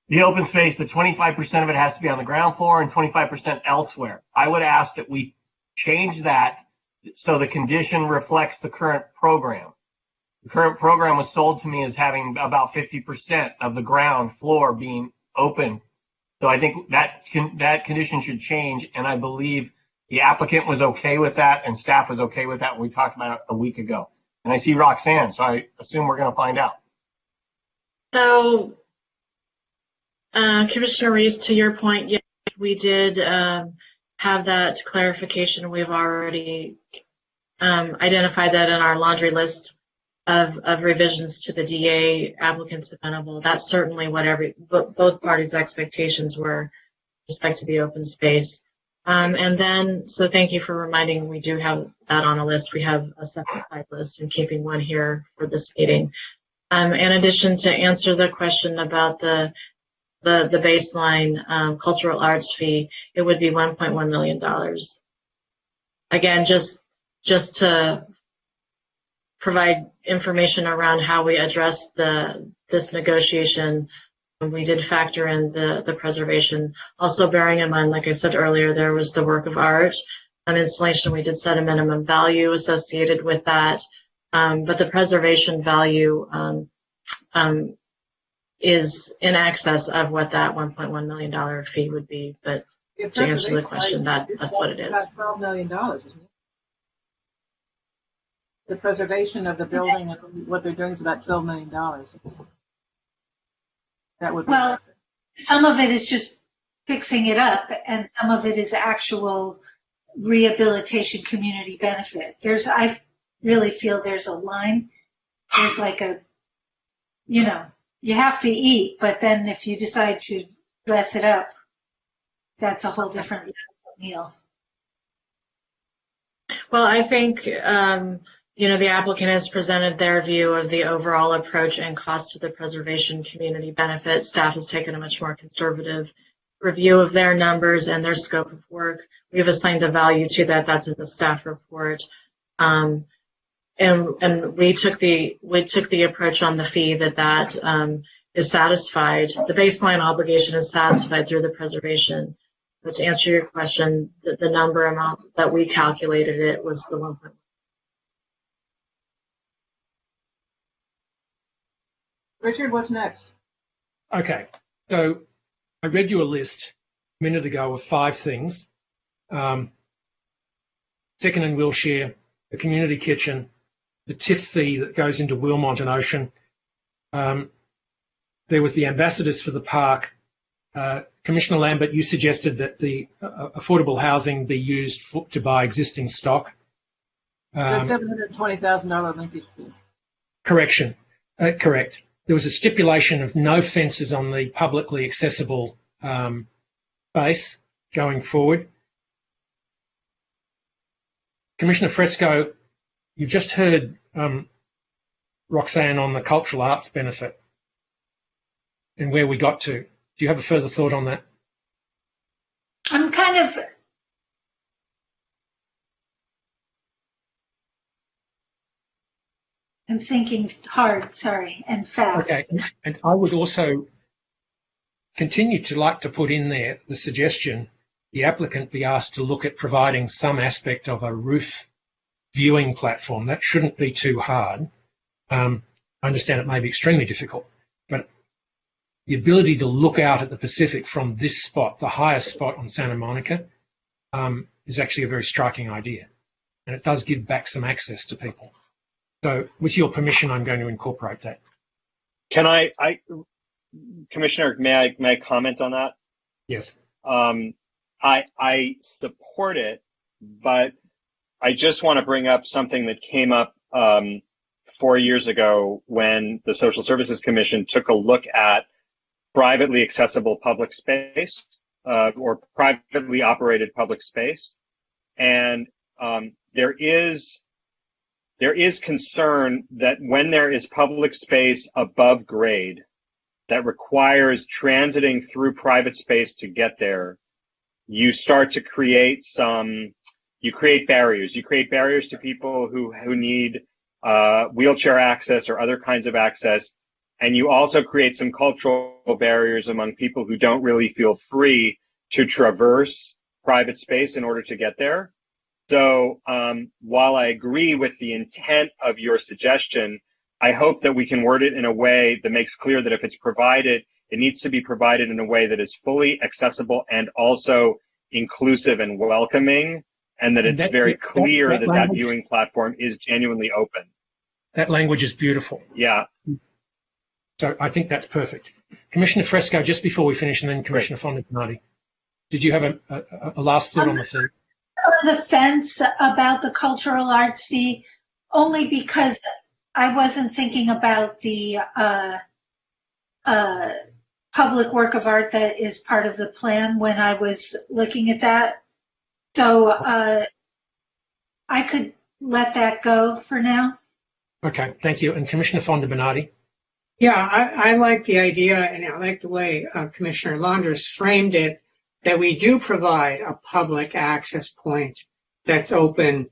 the open space, that 25% of it has to be on the ground floor and 25% elsewhere. I would ask that we change that so the condition reflects the current program. The current program was sold to me as having about 50% of the ground floor being open. So I think that condition should change, and I believe the applicant was okay with that and staff was okay with that when we talked about it a week ago. And I see Roxanne, so I assume we're going to find out. So, Commissioner Reese, to your point, yes, we did have that clarification. We've already identified that in our laundry list of revisions to the DA applicants amenable. That's certainly what both parties' expectations were with respect to the open space. And then, so thank you for reminding, we do have that on a list. We have a separate side list and keeping one here for this meeting. In addition, to answer the question about the baseline cultural arts fee, it would be $1.1 million. Again, just to provide information around how we address this negotiation, we did factor in the preservation. Also bearing in mind, like I said earlier, there was the work of art installation. We did set a minimum value associated with that, but the preservation value is in excess of what that $1.1 million fee would be. But to answer the question, that's what it is. About $12 million, isn't it? The preservation of the building and what they're doing is about $12 million. That would be well, some of it is just fixing it up, and some of it is actual rehabilitation community benefit. I really feel there's a line. There's like you have to eat, but then if you decide to dress it up, that's a whole different meal. Well, I think, the applicant has presented their view of the overall approach and cost to the preservation community benefit. Staff has taken a much more conservative review of their numbers and their scope of work. We've assigned a value to that. That's in the staff report. And we took the approach on the fee that is satisfied. The baseline obligation is satisfied through the preservation. But to answer your question, the number amount that we calculated it was the 1.1. Richard, what's next? Okay, so I read you a list a minute ago of 5 things. Second and Wilshire, the community kitchen, the TIF fee that goes into Wilmont and Ocean. There was the ambassadors for the park. Commissioner Lambert, you suggested that the affordable housing be used to buy existing stock. The $720,000 linkage fee. Correction. Correct. There was a stipulation of no fences on the publicly accessible base going forward. Commissioner Fresco, you've just heard Roxanne on the cultural arts benefit and where we got to. Do you have a further thought on that? I'm thinking hard, sorry, and fast. Okay, and I would also continue to like to put in there the suggestion the applicant be asked to look at providing some aspect of a roof viewing platform. That shouldn't be too hard. I understand it may be extremely difficult, but the ability to look out at the Pacific from this spot, the highest spot on Santa Monica, is actually a very striking idea. And it does give back some access to people. So with your permission, I'm going to incorporate that. Can Commissioner, may I comment on that? Yes. I support it, but I just want to bring up something that came up 4 years ago when the Social Services Commission took a look at privately accessible public space or privately operated public space. And there is concern that when there is public space above grade that requires transiting through private space to get there, you start to create barriers. You create barriers to people who need wheelchair access or other kinds of access. And you also create some cultural barriers among people who don't really feel free to traverse private space in order to get there. So while I agree with the intent of your suggestion, I hope that we can word it in a way that makes clear that if it's provided, it needs to be provided in a way that is fully accessible and also inclusive and welcoming, and that it's very clear that viewing platform is genuinely open. That language is beautiful. Yeah. So I think that's perfect. Commissioner Fresco, just before we finish, and then Commissioner Fondinati, did you have a last thought on the thing? The fence about the cultural arts fee, only because I wasn't thinking about the public work of art that is part of the plan when I was looking at that. So I could let that go for now. Okay, thank you. And Commissioner Fondinati? Yeah, I like the idea, and I like the way Commissioner Launders framed it, that we do provide a public access point that's open,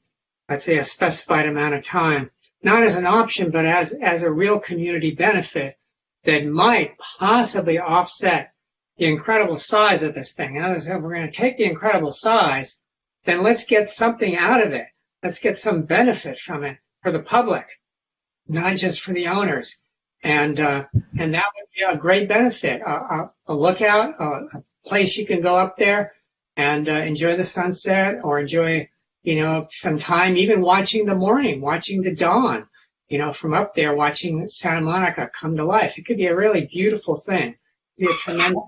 let's say, a specified amount of time, not as an option, but as a real community benefit that might possibly offset the incredible size of this thing. In other words, if we're going to take the incredible size, then let's get something out of it. Let's get some benefit from it for the public, not just for the owners. And that would be a great benefit, a lookout, a place you can go up there and enjoy the sunset, or enjoy, some time even watching the morning, watching the dawn, from up there, watching Santa Monica come to life. It could be a really beautiful thing. It'd be a tremendous.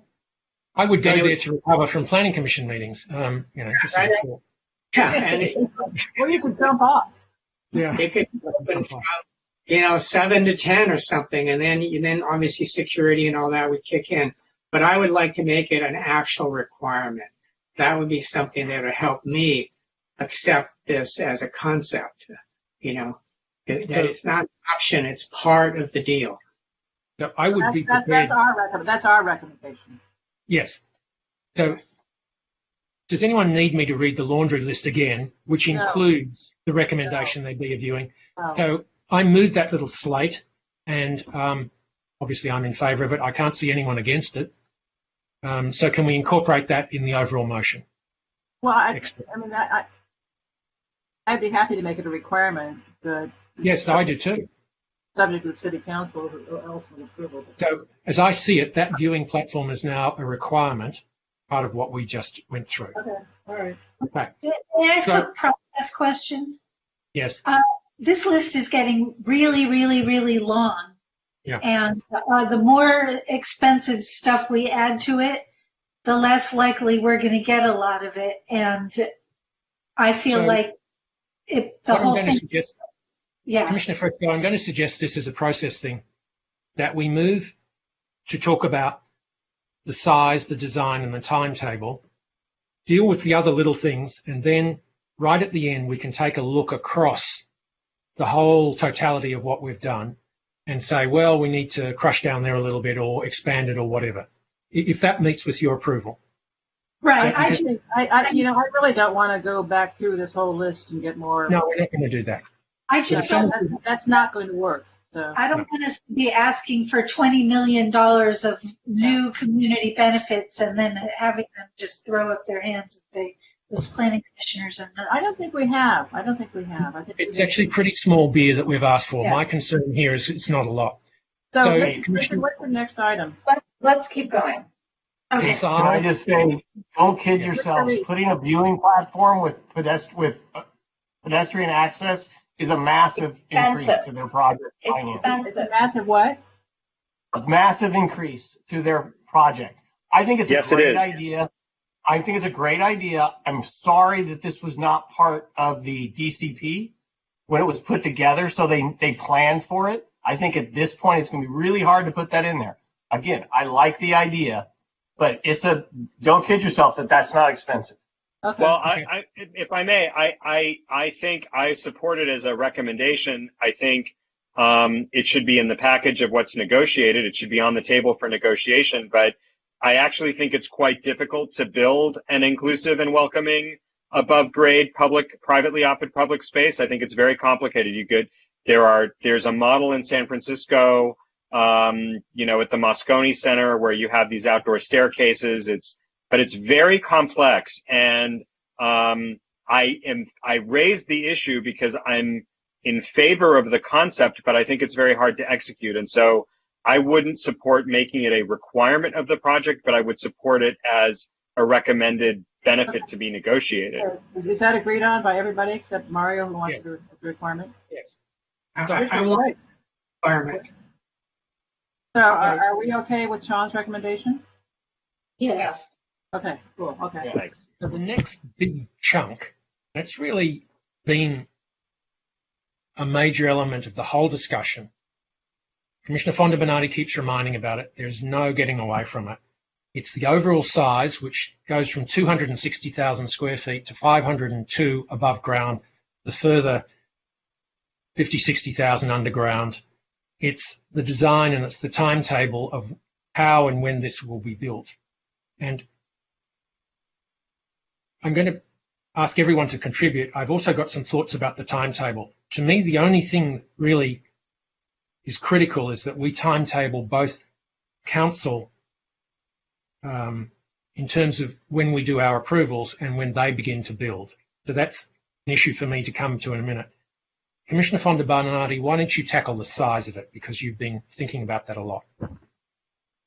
I would go there to recover from planning commission meetings. Just right. And or you could jump off. Yeah. It could open from 7 to 10 or something, and then obviously security and all that would kick in. But I would like to make it an actual requirement. That would be something that would help me accept this as a concept. That it's not an option; it's part of the deal. So I would be prepared. That's our recommendation. Yes. So does anyone need me to read the laundry list again, which includes the recommendation they'd be viewing? No. So I moved that little slate, and obviously I'm in favour of it. I can't see anyone against it. So can we incorporate that in the overall motion? Well, I'd be happy to make it a requirement. But Yes, I do too. subject to the city council ultimate approval. So as I see it, that viewing platform is now a requirement, part of what we just went through. Okay, all right. Okay. May I ask So- a process question? Yes. This list is getting really, really, really long. Yeah. And the more expensive stuff we add to it, the less likely we're going to get a lot of it. And I feel So like the what I'm whole going to thing. suggest, Yeah. Commissioner Fresco, I'm going to suggest this as a process thing, that we move to talk about the size, the design, and the timetable, deal with the other little things, and then right at the end, we can take a look across the whole totality of what we've done and say, well, we need to crush down there a little bit or expand it or whatever, if that meets with your approval. Right. I really don't want to go back through this whole list and get more. No, we're not going to do that. I just don't. That's not going to work. So. I don't want us to be asking for $20 million of new community benefits and then having them just throw up their hands and say, those planning commissioners are nuts. I don't think we have. I think It's actually pretty small beer that we've asked for. Yeah. My concern here is it's not a lot. So, So, what's the next item? Let's keep going. Okay. Can I just say, don't kid yourselves. Putting a viewing platform with pedestrian access is a massive increase to their project financing. It's a massive what? A massive increase to their project. I think it's Yes, a it great is. idea. I think it's a great idea. I'm sorry that this was not part of the DCP when it was put together, so they planned for it. I think at this point it's going to be really hard to put that in there. Again, I like the idea, but don't kid yourself that that's not expensive. Okay. Well, if I may, I think I support it as a recommendation. I think it should be in the package of what's negotiated. It should be on the table for negotiation. But I actually think it's quite difficult to build an inclusive and welcoming above grade privately operated public space. I think it's very complicated. There's a model in San Francisco, at the Moscone Center where you have these outdoor staircases. But it's very complex, and I raised the issue because I'm in favor of the concept, but I think it's very hard to execute. And so I wouldn't support making it a requirement of the project, but I would support it as a recommended benefit to be negotiated. Is that agreed on by everybody except Mario, who wants the requirement? Yes. I like requirement. So are we okay with Sean's recommendation? Yes. Okay, cool. Okay. Thanks. So the next big chunk, that's really been a major element of the whole discussion. Commissioner Fondabonati keeps reminding about it. There's no getting away from it. It's the overall size, which goes from 260,000 square feet to 502 above ground, the further 50, 60,000 underground. It's the design and it's the timetable of how and when this will be built. And I'm going to ask everyone to contribute. I've also got some thoughts about the timetable. To me, the only thing really is critical is that we timetable both council in terms of when we do our approvals and when they begin to build. So that's an issue for me to come to in a minute. Commissioner Fondabonati, why don't you tackle the size of it, because you've been thinking about that a lot.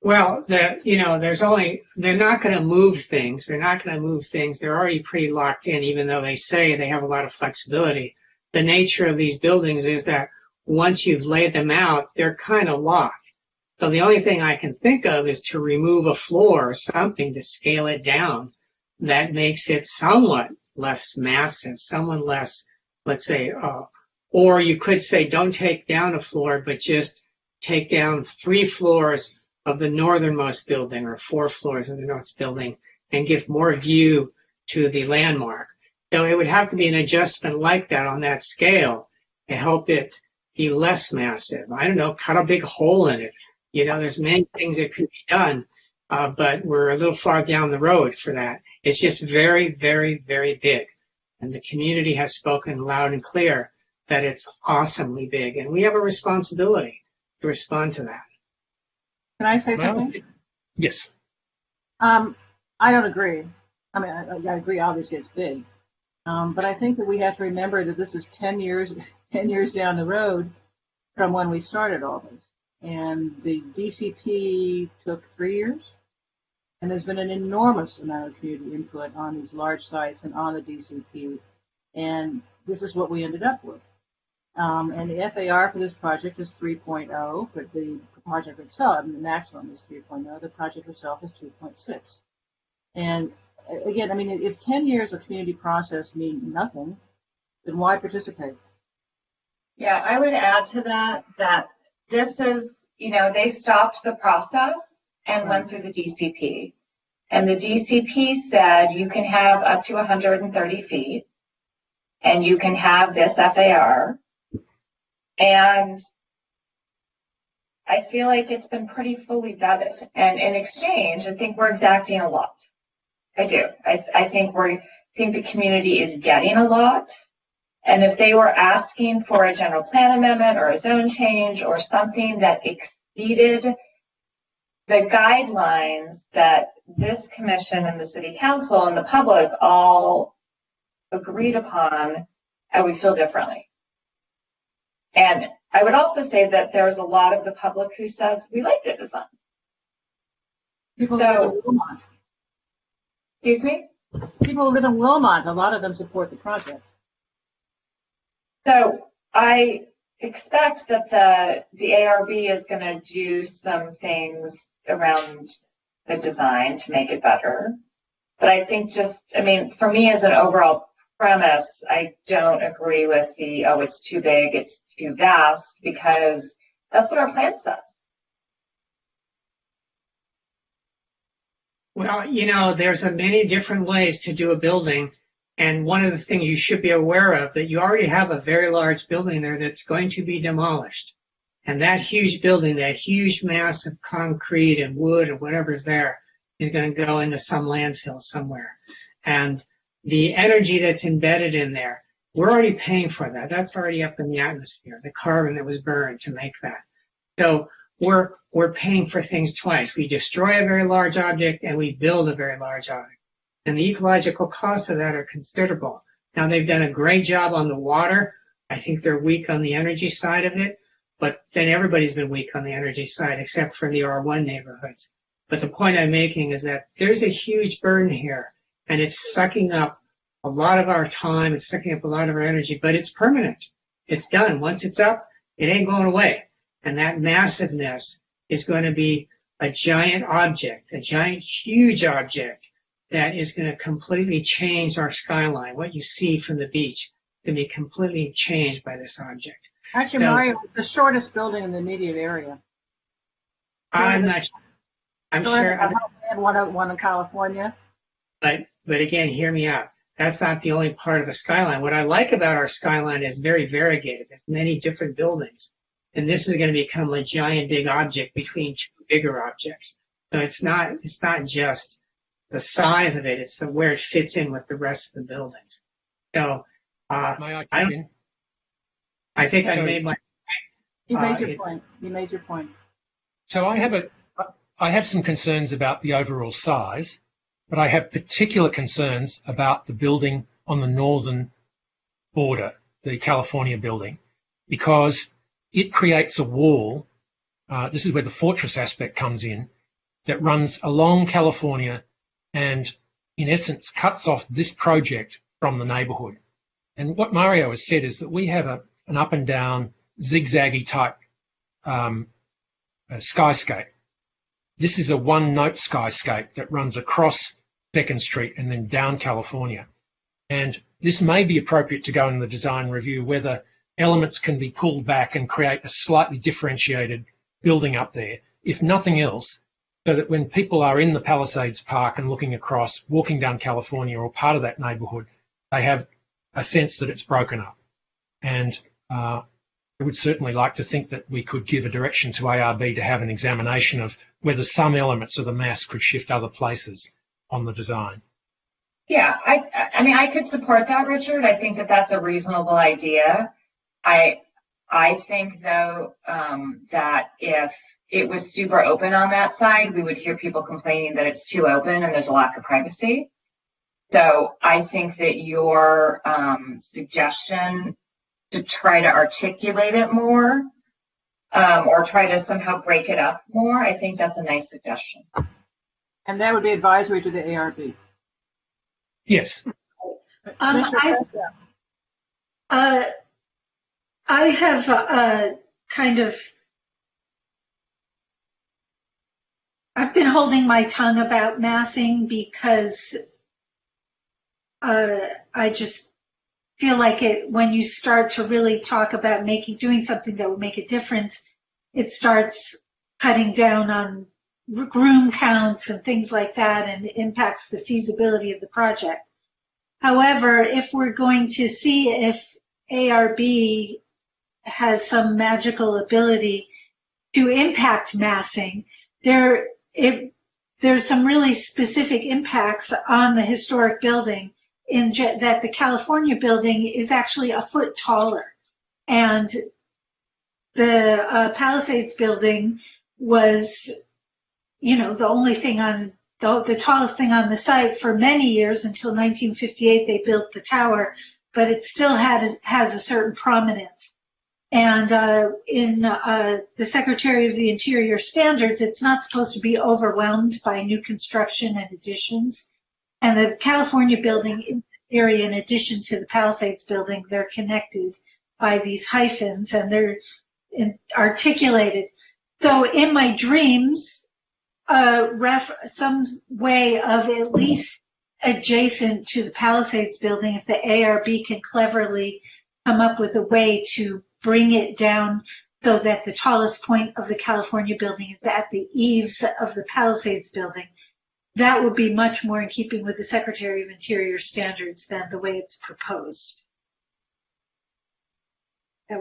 Well, they're not going to move things. They're not going to move things. They're already pretty locked in, even though they say they have a lot of flexibility. The nature of these buildings is that once you've laid them out, they're kind of locked. So the only thing I can think of is to remove a floor or something to scale it down. That makes it somewhat less massive, somewhat less, let's say, or you could say don't take down a floor, but just take down 3 floors of the northernmost building or 4 floors of the north building and give more view to the landmark. So it would have to be an adjustment like that on that scale to help it be less massive. I don't know, cut a big hole in it. There's many things that could be done, but we're a little far down the road for that. It's just very, very, very big. And the community has spoken loud and clear that it's awesomely big, and we have a responsibility to respond to that. Can I say something? Yes. I don't agree. I mean, I agree, obviously it's big. But I think that we have to remember that this is 10 years down the road from when we started all this. And the DCP took 3 years. And there's been an enormous amount of community input on these large sites and on the DCP. And this is what we ended up with. And the FAR for this project is 3.0, but the project itself, I mean, the maximum is 3.0. The project itself is 2.6. And again, I mean, if 10 years of community process mean nothing, then why participate? Yeah, I would add to that this is, they stopped the process and went through the DCP. And the DCP said you can have up to 130 feet and you can have this FAR. And I feel like it's been pretty fully vetted. And in exchange, I think we're exacting a lot. I do. I think the community is getting a lot. And if they were asking for a general plan amendment or a zone change or something that exceeded the guidelines that this commission and the city council and the public all agreed upon, I would feel differently. And I would also say that there's a lot of the public who says we like the design. People who live in Wilmot. Excuse me? People who live in Wilmot, a lot of them support the project. So I expect that the ARB is going to do some things around the design to make it better. But I think for me as an overall premise, I don't agree with it's too big, it's too vast, because that's what our plan says. Well, there's many different ways to do a building. And one of the things you should be aware of, that you already have a very large building there that's going to be demolished. And that huge building, that huge mass of concrete and wood or whatever's there, is going to go into some landfill somewhere. And the energy that's embedded in there, we're already paying for that. That's already up in the atmosphere, the carbon that was burned to make that. So we're paying for things twice. We destroy a very large object and we build a very large object. And the ecological costs of that are considerable. Now, they've done a great job on the water. I think they're weak on the energy side of it, but then everybody's been weak on the energy side except for the R1 neighborhoods. But the point I'm making is that there's a huge burden here, and it's sucking up a lot of our time, it's sucking up a lot of our energy, but it's permanent. It's done. Once it's up, it ain't going away. And that massiveness is going to be a giant object, a giant, huge object that is going to completely change our skyline. What you see from the beach is going to be completely changed by this object. Actually, So- Mario, it's the shortest building in the immediate area. I'm not sure. I'm sure. I had one in California. But again, hear me out. That's not the only part of the skyline. What I like about our skyline is very variegated. There's many different buildings. And this is going to become a giant big object between two bigger objects. So it's not just the size of it, it's where it fits in with the rest of the buildings. So I think I made my You made your point. You made your point. So I have some concerns about the overall size, but I have particular concerns about the building on the northern border, the California building, because it creates a wall. This is where the fortress aspect comes in, that runs along California and in essence cuts off this project from the neighborhood. And what Mario has said is that we have an up and down zigzaggy type skyscape. This is a one-note skyscape that runs across 2nd Street and then down California. And this may be appropriate to go in the design review, whether elements can be pulled back and create a slightly differentiated building up there, if nothing else, so that when people are in the Palisades Park and looking across, walking down California or part of that neighborhood, they have a sense that it's broken up. And I would certainly like to think that we could give a direction to ARB to have an examination of whether some elements of the mass could shift other places on the design. Yeah, I mean, I could support that, Richard. I think that that's a reasonable idea. I think, though, that if it was super open on that side, we would hear people complaining that it's too open and there's a lack of privacy. So I think that your suggestion to try to articulate it more or try to somehow break it up more, I think that's a nice suggestion. And that would be advisory to the ARB. Yes. I have I've been holding my tongue about massing because I just feel like when you start to really talk about doing something that will make a difference, it starts cutting down on room counts and things like that, and impacts the feasibility of the project. However, if we're going to see if ARB has some magical ability to impact massing, there's some really specific impacts on the historic building in that the California building is actually a foot taller, and the Palisades building was, the only thing on the tallest thing on the site for many years until 1958. They built the tower, but it still has a certain prominence. And in the Secretary of the Interior standards, it's not supposed to be overwhelmed by new construction and additions. And the California building in the area, in addition to the Palisades building, they're connected by these hyphens and they're articulated. So in my dreams, some way of at least adjacent to the Palisades building, if the ARB can cleverly come up with a way to bring it down so that the tallest point of the California building is at the eaves of the Palisades building, that would be much more in keeping with the Secretary of Interior standards than the way it's proposed.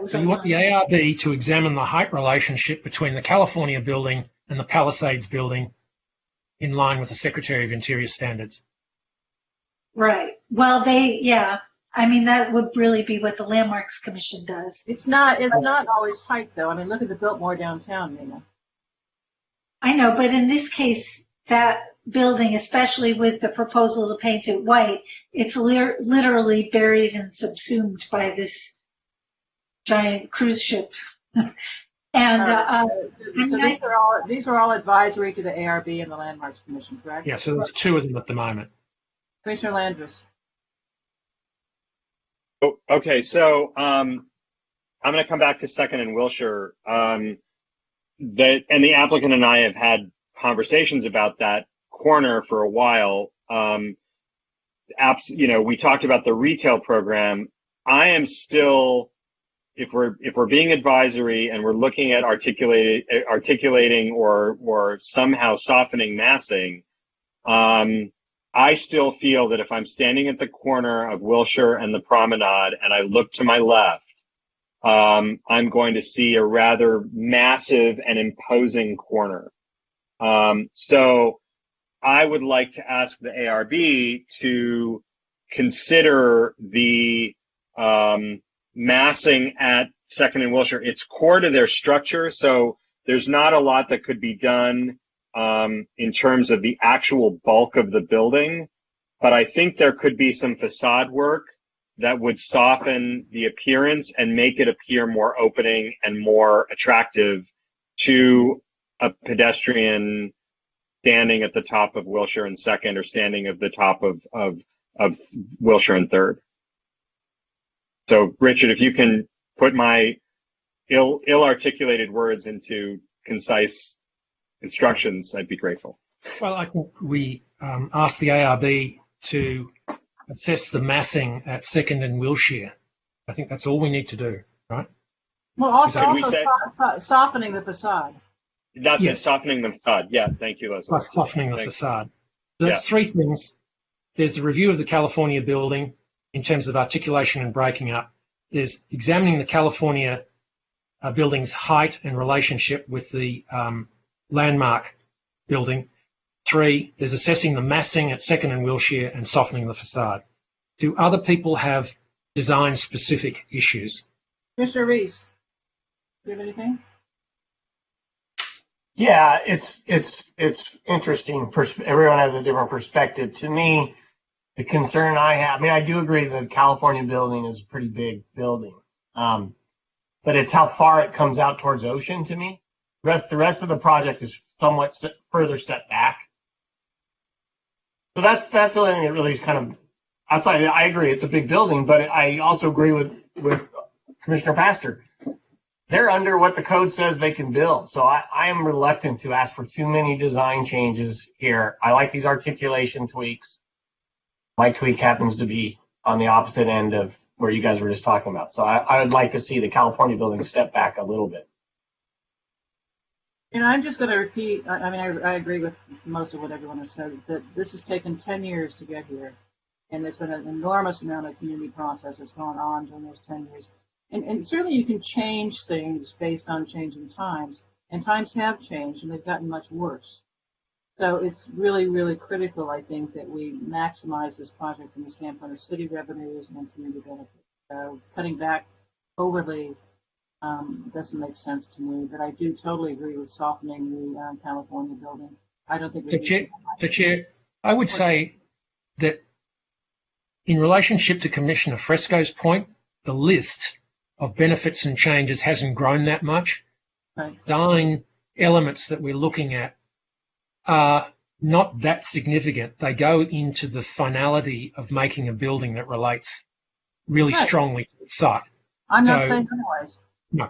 So you want the ARB to examine the height relationship between the California building and the Palisades building in line with the Secretary of Interior standards. Right. Well, I mean, that would really be what the Landmarks Commission does. It's not always height, though. I mean, look at the Biltmore downtown, Nina. I know, but in this case, that building, especially with the proposal to paint it white, it's literally buried and subsumed by this giant cruise ship. And so these are all advisory to the ARB and the Landmarks Commission, correct? Yeah, so there's two of them at the moment. Commissioner Landris. Oh, okay, so I'm going to come back to Second and Wilshire. And the applicant and I have had conversations about that corner for a while. We talked about the retail program. I am still, if we're being advisory and we're looking at articulating or somehow softening massing, I still feel that if I'm standing at the corner of Wilshire and the Promenade and I look to my left, I'm going to see a rather massive and imposing corner. So I would like to ask the ARB to consider the massing at Second and Wilshire. It's core to their structure, so there's not a lot that could be done in terms of the actual bulk of the building, but I think there could be some facade work that would soften the appearance and make it appear more opening and more attractive to a pedestrian standing at the top of Wilshire and Second, or standing at the top of Wilshire and Third. So, Richard, if you can put my ill-articulated words into concise instructions, I'd be grateful. Well, I think we asked the ARB to assess the massing at Second and Wilshire. I think that's all we need to do, right? Well, also softening the facade. That's it, softening the facade. Yeah, thank you, Leslie. Plus softening the facade. So that's three things. There's the review of the California building in terms of articulation and breaking up. There's examining the California a building's height and relationship with the landmark building. 3, there's assessing the massing at Second and Wilshire and softening the facade. Do other people have design-specific issues? Mr. Reese, do you have anything? Yeah, it's interesting. Everyone has a different perspective. To me, the concern I have, I mean, I do agree that the California building is a pretty big building, but it's how far it comes out towards ocean to me. The rest of the project is somewhat further set back. So that's the only thing that really is kind of outside. I agree, it's a big building, but I also agree with Commissioner Pastor. They're under what the code says they can build. So I am reluctant to ask for too many design changes here. I like these articulation tweaks. My tweak happens to be on the opposite end of where you guys were just talking about. So I would like to see the California building step back a little bit. You know, I'm just going to repeat, I agree with most of what everyone has said, that this has taken 10 years to get here. And there's been an enormous amount of community process that's gone on during those 10 years. And certainly you can change things based on changing times. And times have changed, and they've gotten much worse. So it's really, really critical, I think, that we maximize this project from the standpoint of city revenues and community benefits. So cutting back overly doesn't make sense to me, but I do totally agree with softening the California building. I don't think the Chair, I would say that in relationship to Commissioner Fresco's point, the list of benefits and changes hasn't grown that much. Right. Design elements that we're looking at are not that significant. They go into the finality of making a building that relates really strongly to the site. I'm not saying otherwise. No.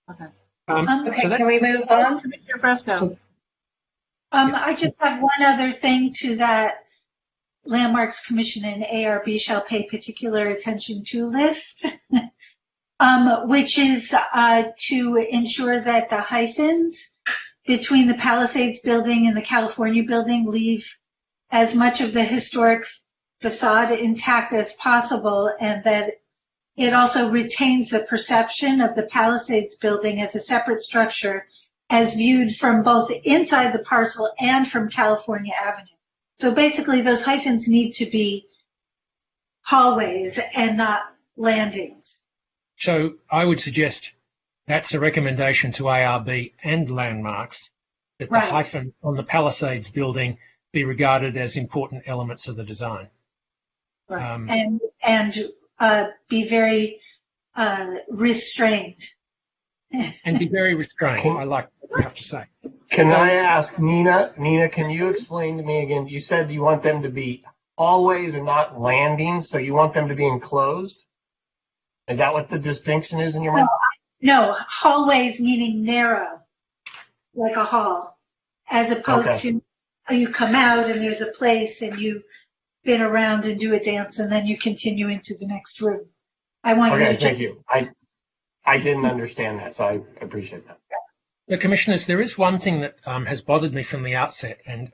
Okay. Okay, so can we move on? Commissioner Fresco. I just have one other thing to that Landmarks Commission and ARB shall pay particular attention to list, which is to ensure that the hyphens between the Palisades building and the California building leave as much of the historic facade intact as possible, and that it also retains the perception of the Palisades building as a separate structure as viewed from both inside the parcel and from California Avenue. So basically those hyphens need to be hallways and not landings. So I would suggest that's a recommendation to ARB and Landmarks that the hyphen on the Palisades building be regarded as important elements of the design. Right. And be very restrained. And be very restrained. I like what you have to say. Can I ask Nina? Nina, can you explain to me again? You said you want them to be hallways and not landings, so you want them to be enclosed? Is that what the distinction is in your mind? No, hallways meaning narrow, like a hall, as opposed to you come out and there's a place and you spin around and do a dance and then you continue into the next room. I want you to thank you. I didn't understand that, so I appreciate that. The Commissioners, there is one thing that has bothered me from the outset, and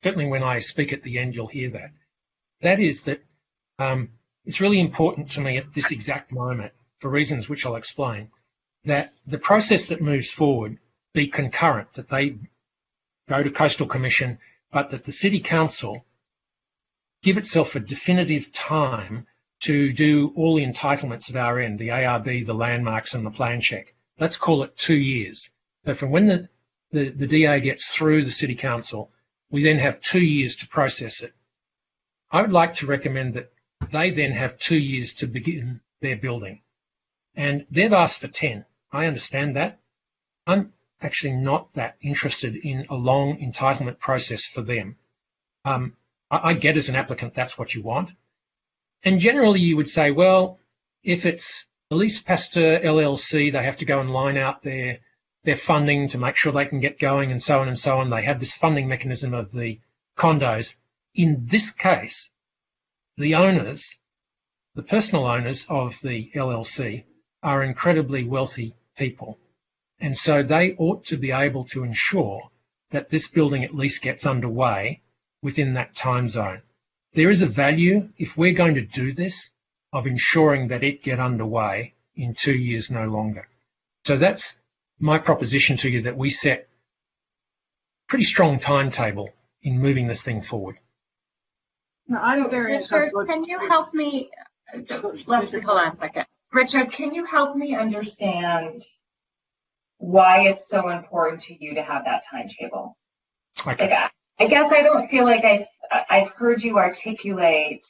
certainly when I speak at the end, you'll hear that. That is that it's really important to me at this exact moment, for reasons which I'll explain, that the process that moves forward be concurrent, that they go to Coastal Commission, but that the City Council give itself a definitive time to do all the entitlements at our end, the ARB, the landmarks, and the plan check. Let's call it 2 years. So from when the DA gets through the City Council, we then have 2 years to process it. I would like to recommend that they then have 2 years to begin their building. And they've asked for 10. I understand that. I'm actually not that interested in a long entitlement process for them. I get as an applicant that's what you want. And generally you would say, well, if it's Elise Pasteur LLC, they have to go and line out their funding to make sure they can get going and so on and so on. They have this funding mechanism of the condos. In this case, the owners, the personal owners of the LLC are incredibly wealthy people. And so they ought to be able to ensure that this building at least gets underway within that time zone. There is a value, if we're going to do this, of ensuring that it get underway in 2 years no longer. So that's my proposition to you, that we set pretty strong timetable in moving this thing forward. No, I'm very Richard, can you help me? Leslie, hold on a second. Richard, can you help me understand why it's so important to you to have that timetable? Okay. Like, I guess I don't feel like I've heard you articulate.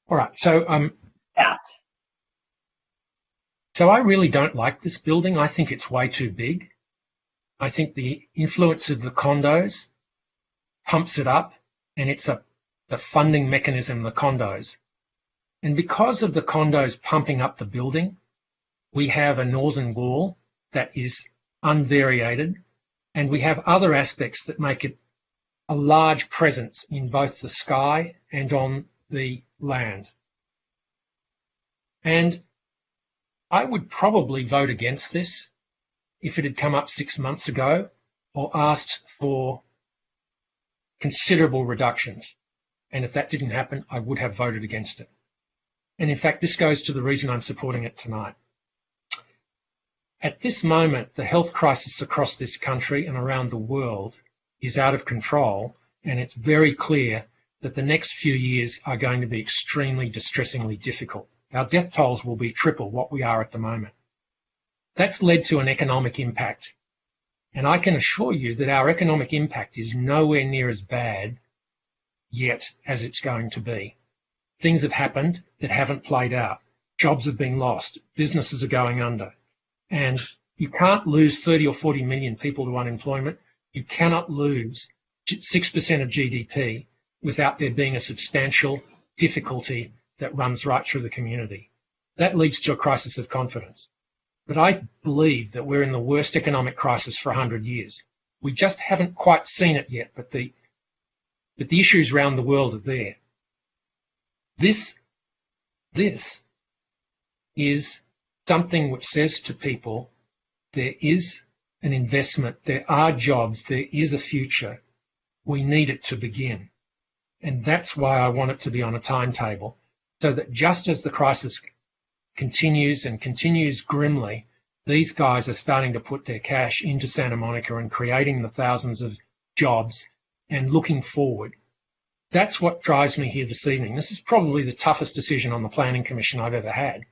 All right. So that. So I really don't like this building. I think it's way too big. I think the influence of the condos pumps it up, and it's the funding mechanism, the condos. And because of the condos pumping up the building, we have a northern wall that is unvariated, and we have other aspects that make it a large presence in both the sky and on the land. And I would probably vote against this if it had come up 6 months ago or asked for considerable reductions. And if that didn't happen, I would have voted against it. And in fact, this goes to the reason I'm supporting it tonight. At this moment, the health crisis across this country and around the world is out of control, and it's very clear that the next few years are going to be extremely distressingly difficult. Our death tolls will be triple what we are at the moment. That's led to an economic impact. And I can assure you that our economic impact is nowhere near as bad yet as it's going to be. Things have happened that haven't played out. Jobs have been lost. Businesses are going under. And you can't lose 30 or 40 million people to unemployment. You cannot lose 6% of GDP without there being a substantial difficulty that runs right through the community. That leads to a crisis of confidence. But I believe that we're in the worst economic crisis for 100 years. We just haven't quite seen it yet, but the issues around the world are there. This is something which says to people, there is an investment, there are jobs, there is a future. We need it to begin. And that's why I want it to be on a timetable, so that just as the crisis continues and continues grimly, these guys are starting to put their cash into Santa Monica and creating the thousands of jobs and looking forward. That's what drives me here this evening. This is probably the toughest decision on the Planning Commission I've ever had,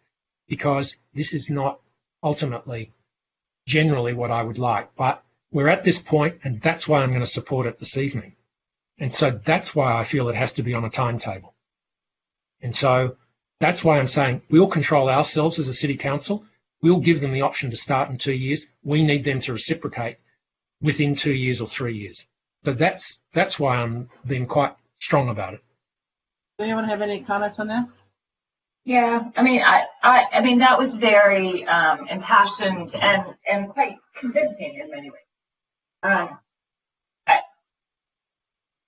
because this is not ultimately generally what I would like. But we're at this point, and that's why I'm going to support it this evening. And so that's why I feel it has to be on a timetable. And so that's why I'm saying we'll control ourselves as a city council. We'll give them the option to start in 2 years. We need them to reciprocate within 2 years or 3 years. So that's why I'm being quite strong about it. Does anyone have any comments on that? Yeah, I mean that was very impassioned and quite convincing in many ways.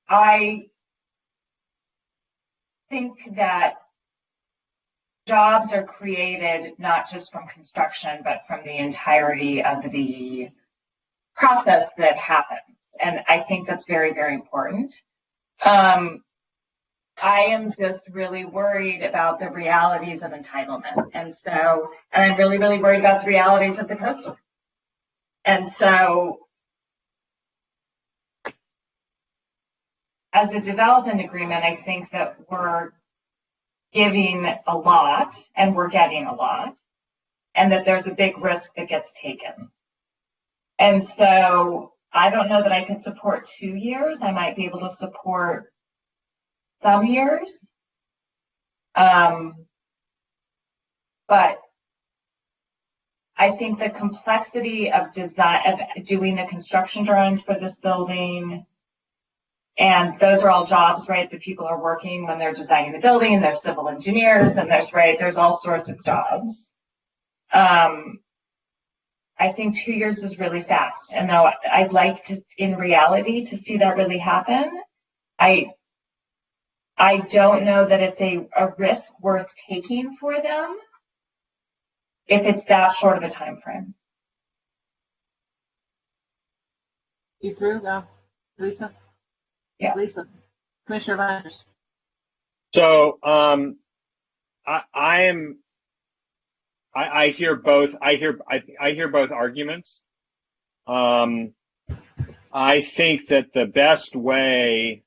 I think that jobs are created not just from construction, but from the entirety of the process that happens. And I think that's very, very important. I am just really worried about the realities of entitlement. And I'm really, really worried about the realities of the coastal. And so as a development agreement, I think that we're giving a lot and we're getting a lot, and that there's a big risk that gets taken. And so I don't know that I could support 2 years. I might be able to support some years. But I think the complexity of design, of doing the construction drawings for this building, and those are all jobs, right, that people are working when they're designing the building, and there's civil engineers, and there's all sorts of jobs. I think 2 years is really fast. And though I'd like to, in reality, to see that really happen, I don't know that it's a risk worth taking for them if it's that short of a time frame. You through now, Lisa? Yeah. Lisa, Commissioner Myers. So I I hear both. I hear both arguments. I think that the best way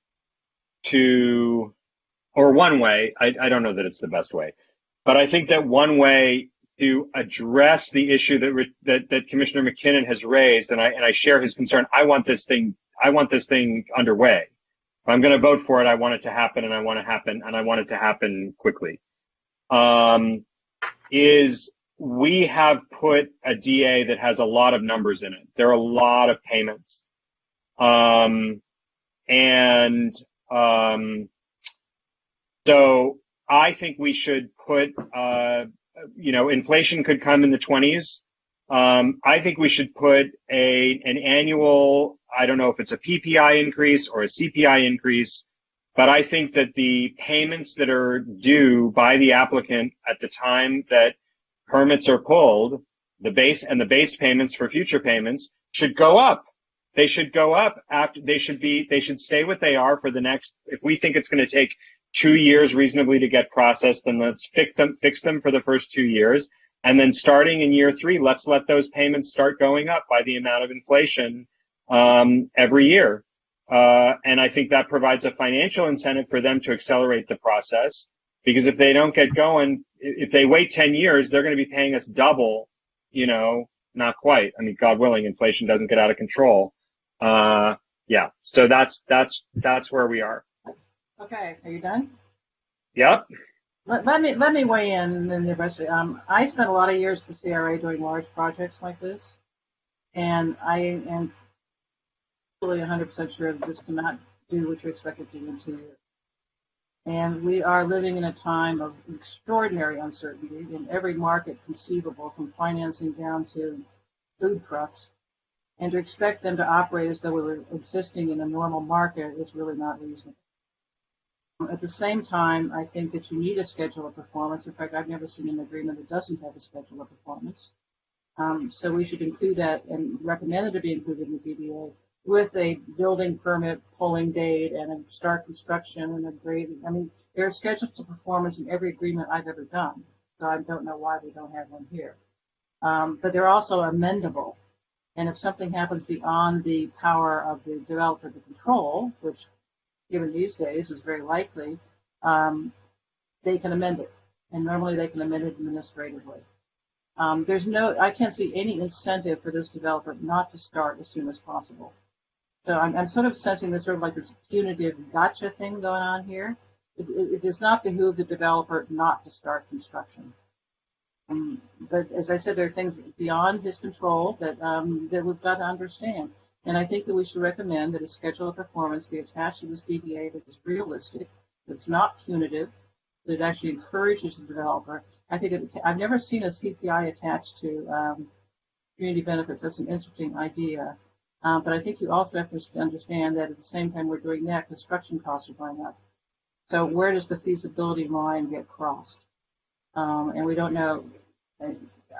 to, or one way, I don't know that it's the best way, but I think that one way to address the issue that Commissioner McKinnon has raised, and I share his concern. I want this thing underway. If I'm going to vote for it, I want it to happen, and I want it to happen quickly. Is we have put a DA that has a lot of numbers in it. There are a lot of payments. So I think we should put, inflation could come in the 20s. I think we should put an annual, I don't know if it's a PPI increase or a CPI increase, but I think that the payments that are due by the applicant at the time that permits are pulled, the base payments for future payments should go up. They should go up after, they should stay what they are for the next, if we think it's going to take 2 years reasonably to get processed, then let's fix them for the first 2 years. And then starting in year 3, let's let those payments start going up by the amount of inflation every year. And I think that provides a financial incentive for them to accelerate the process, because if they don't get going, if they wait 10 years, they're going to be paying us double, not quite. I mean, God willing, inflation doesn't get out of control. Yeah, so that's where we are. Okay, are you done? Yep. Let me weigh in the rest of it. I spent a lot of years at the CRA doing large projects like this, and I am fully 100% sure that this cannot do what you expect it to do in 2 years. And we are living in a time of extraordinary uncertainty in every market conceivable, from financing down to food trucks. And to expect them to operate as though we were existing in a normal market is really not reasonable. At the same time, I think that you need a schedule of performance. In fact, I've never seen an agreement that doesn't have a schedule of performance. So we should include that and recommend it to be included in the DDA with a building permit pulling date and a start construction and a grading. I mean, there are schedules of performance in every agreement I've ever done. So I don't know why we don't have one here. But they're also amendable. And if something happens beyond the power of the developer to control, which given these days is very likely, they can amend it. And normally they can amend it administratively. I can't see any incentive for this developer not to start as soon as possible. So I'm sort of sensing this sort of like this punitive gotcha thing going on here. It does not behoove the developer not to start construction. But as I said, there are things beyond his control that we've got to understand. And I think that we should recommend that a schedule of performance be attached to this DDA that is realistic, that's not punitive, that it actually encourages the developer. I think I've never seen a CPI attached to community benefits. That's an interesting idea. But I think you also have to understand that at the same time we're doing that, construction costs are going up. So where does the feasibility line get crossed? And we don't know.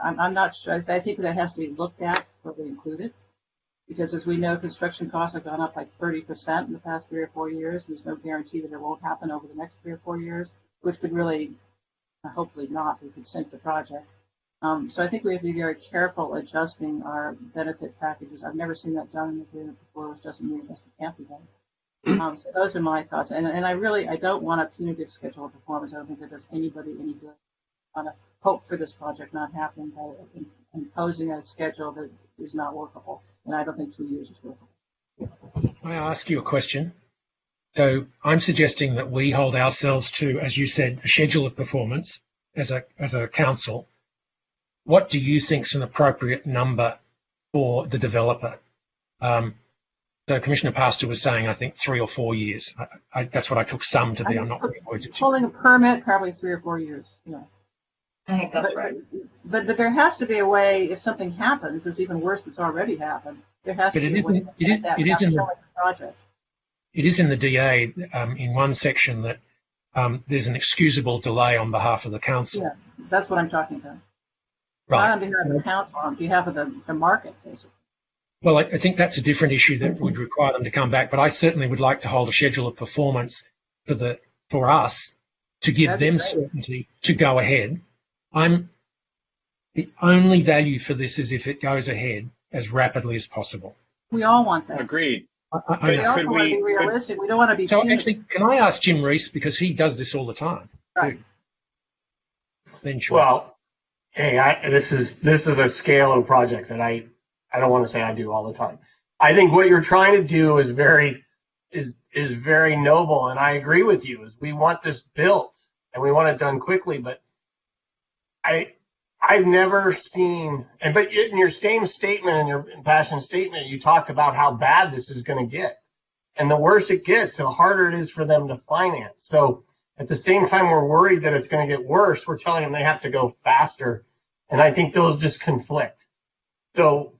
I'm not sure. I think that has to be looked at before we include it. Because as we know, construction costs have gone up by 30% in the past 3 or 4 years. There's no guarantee that it won't happen over the next 3 or 4 years, which could really, hopefully not, we could sink the project. So I think we have to be very careful adjusting our benefit packages. I've never seen that done in the agreement before, which doesn't mean it can't be done. So those are my thoughts. And I don't want a punitive schedule of performance. I don't think that does anybody any good. I want to hope for this project not happening by imposing a schedule that is not workable. And I don't think 2 years is workable. May I ask you a question? So I'm suggesting that we hold ourselves to, as you said, a schedule of performance as a council. What do you think is an appropriate number for the developer? So Commissioner Pastor was saying, I think 3 or 4 years. That's what I took some to be. I'm not putting words into it. Pulling a permit, probably 3 or 4 years. Yeah. I think that's right. But there has to be a way, if something happens, it's even worse that's already happened. There has to be a way to get that project. It is in the DA in one section that there's an excusable delay on behalf of the council. Yeah, that's what I'm talking about. Right. Not on behalf of the council, on behalf of the market, basically. Well, I think that's a different issue that would require them to come back, but I certainly would like to hold a schedule of performance for us to give them certainty to go ahead. I'm The only value for this is if it goes ahead as rapidly as possible. We all want that. Agreed. We also want to be realistic. We don't want to be. So actually, can I ask Jim Reese, because he does this all the time? Right. Then sure. Well, hey, this is a scale of project that I don't want to say I do all the time. I think what you're trying to do is very noble, and I agree with you. Is we want this built and we want it done quickly, but I've never seen, but in your same statement, in your impassioned statement, you talked about how bad this is going to get. And the worse it gets, the harder it is for them to finance. So at the same time, we're worried that it's going to get worse. We're telling them they have to go faster. And I think those just conflict. So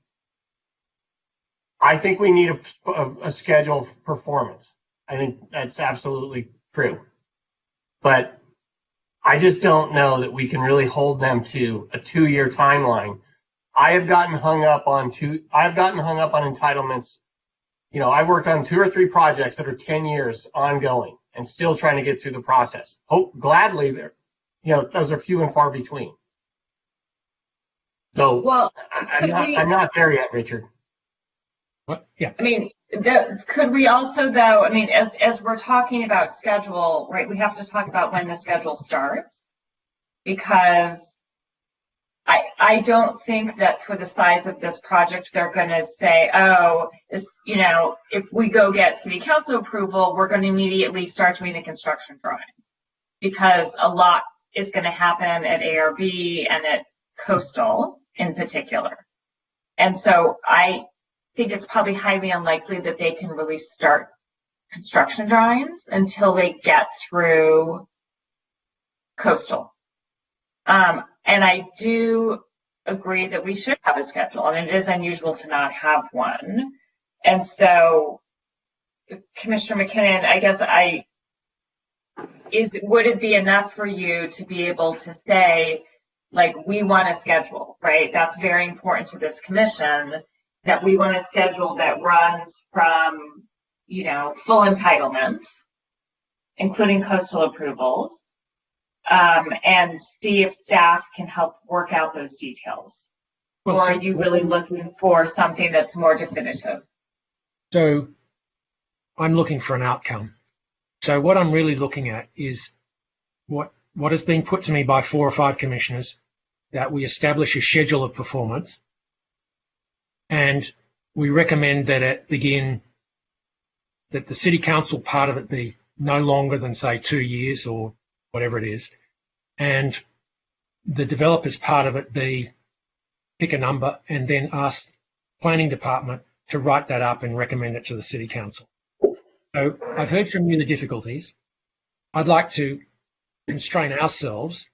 I think we need a schedule of performance. I think that's absolutely true. But I just don't know that we can really hold them to a 2-year timeline. I've gotten hung up on entitlements. You know, I've worked on 2 or 3 projects that are 10 years ongoing and still trying to get through the process. Gladly, those are few and far between. So well, I'm not there yet, Richard. What? Yeah. I mean, could we also, though, I mean, as we're talking about schedule, right, we have to talk about when the schedule starts, because I don't think that for the size of this project, they're going to say, oh, this, if we go get city council approval, we're going to immediately start doing the construction drawings, because a lot is going to happen at ARB and at Coastal in particular. And so I think it's probably highly unlikely that they can really start construction drawings until they get through Coastal. And I do agree that we should have a schedule, and it is unusual to not have one. And so, Commissioner McKinnon, I guess would it be enough for you to be able to say, like, we want a schedule, right? That's very important to this commission, that we want a schedule that runs from, full entitlement, including coastal approvals, and see if staff can help work out those details. Or are you really looking for something that's more definitive? So I'm looking for an outcome. So what I'm really looking at is what has been put to me by 4 or 5 commissioners, that we establish a schedule of performance, and we recommend that that the city council part of it be no longer than, say, 2 years or whatever it is, and the developer's part of it be pick a number and then ask the planning department to write that up and recommend it to the city council. So I've heard from you the difficulties. I'd like to constrain ourselves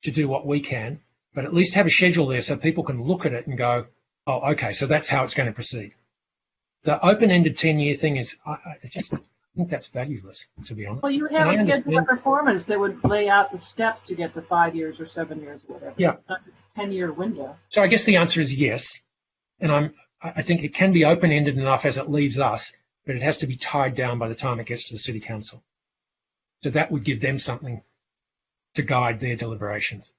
to do what we can, but at least have a schedule there so people can look at it and go, oh, okay, so that's how it's going to proceed. The open-ended 10-year thing is, I just think that's valueless, to be honest. Well, you would have a schedule of performance that would lay out the steps to get to 5 years or 7 years or whatever. Yeah. Not a 10-year window. So I guess the answer is yes. And I think it can be open-ended enough as it leaves us, but it has to be tied down by the time it gets to the city council. So that would give them something to guide their deliberations.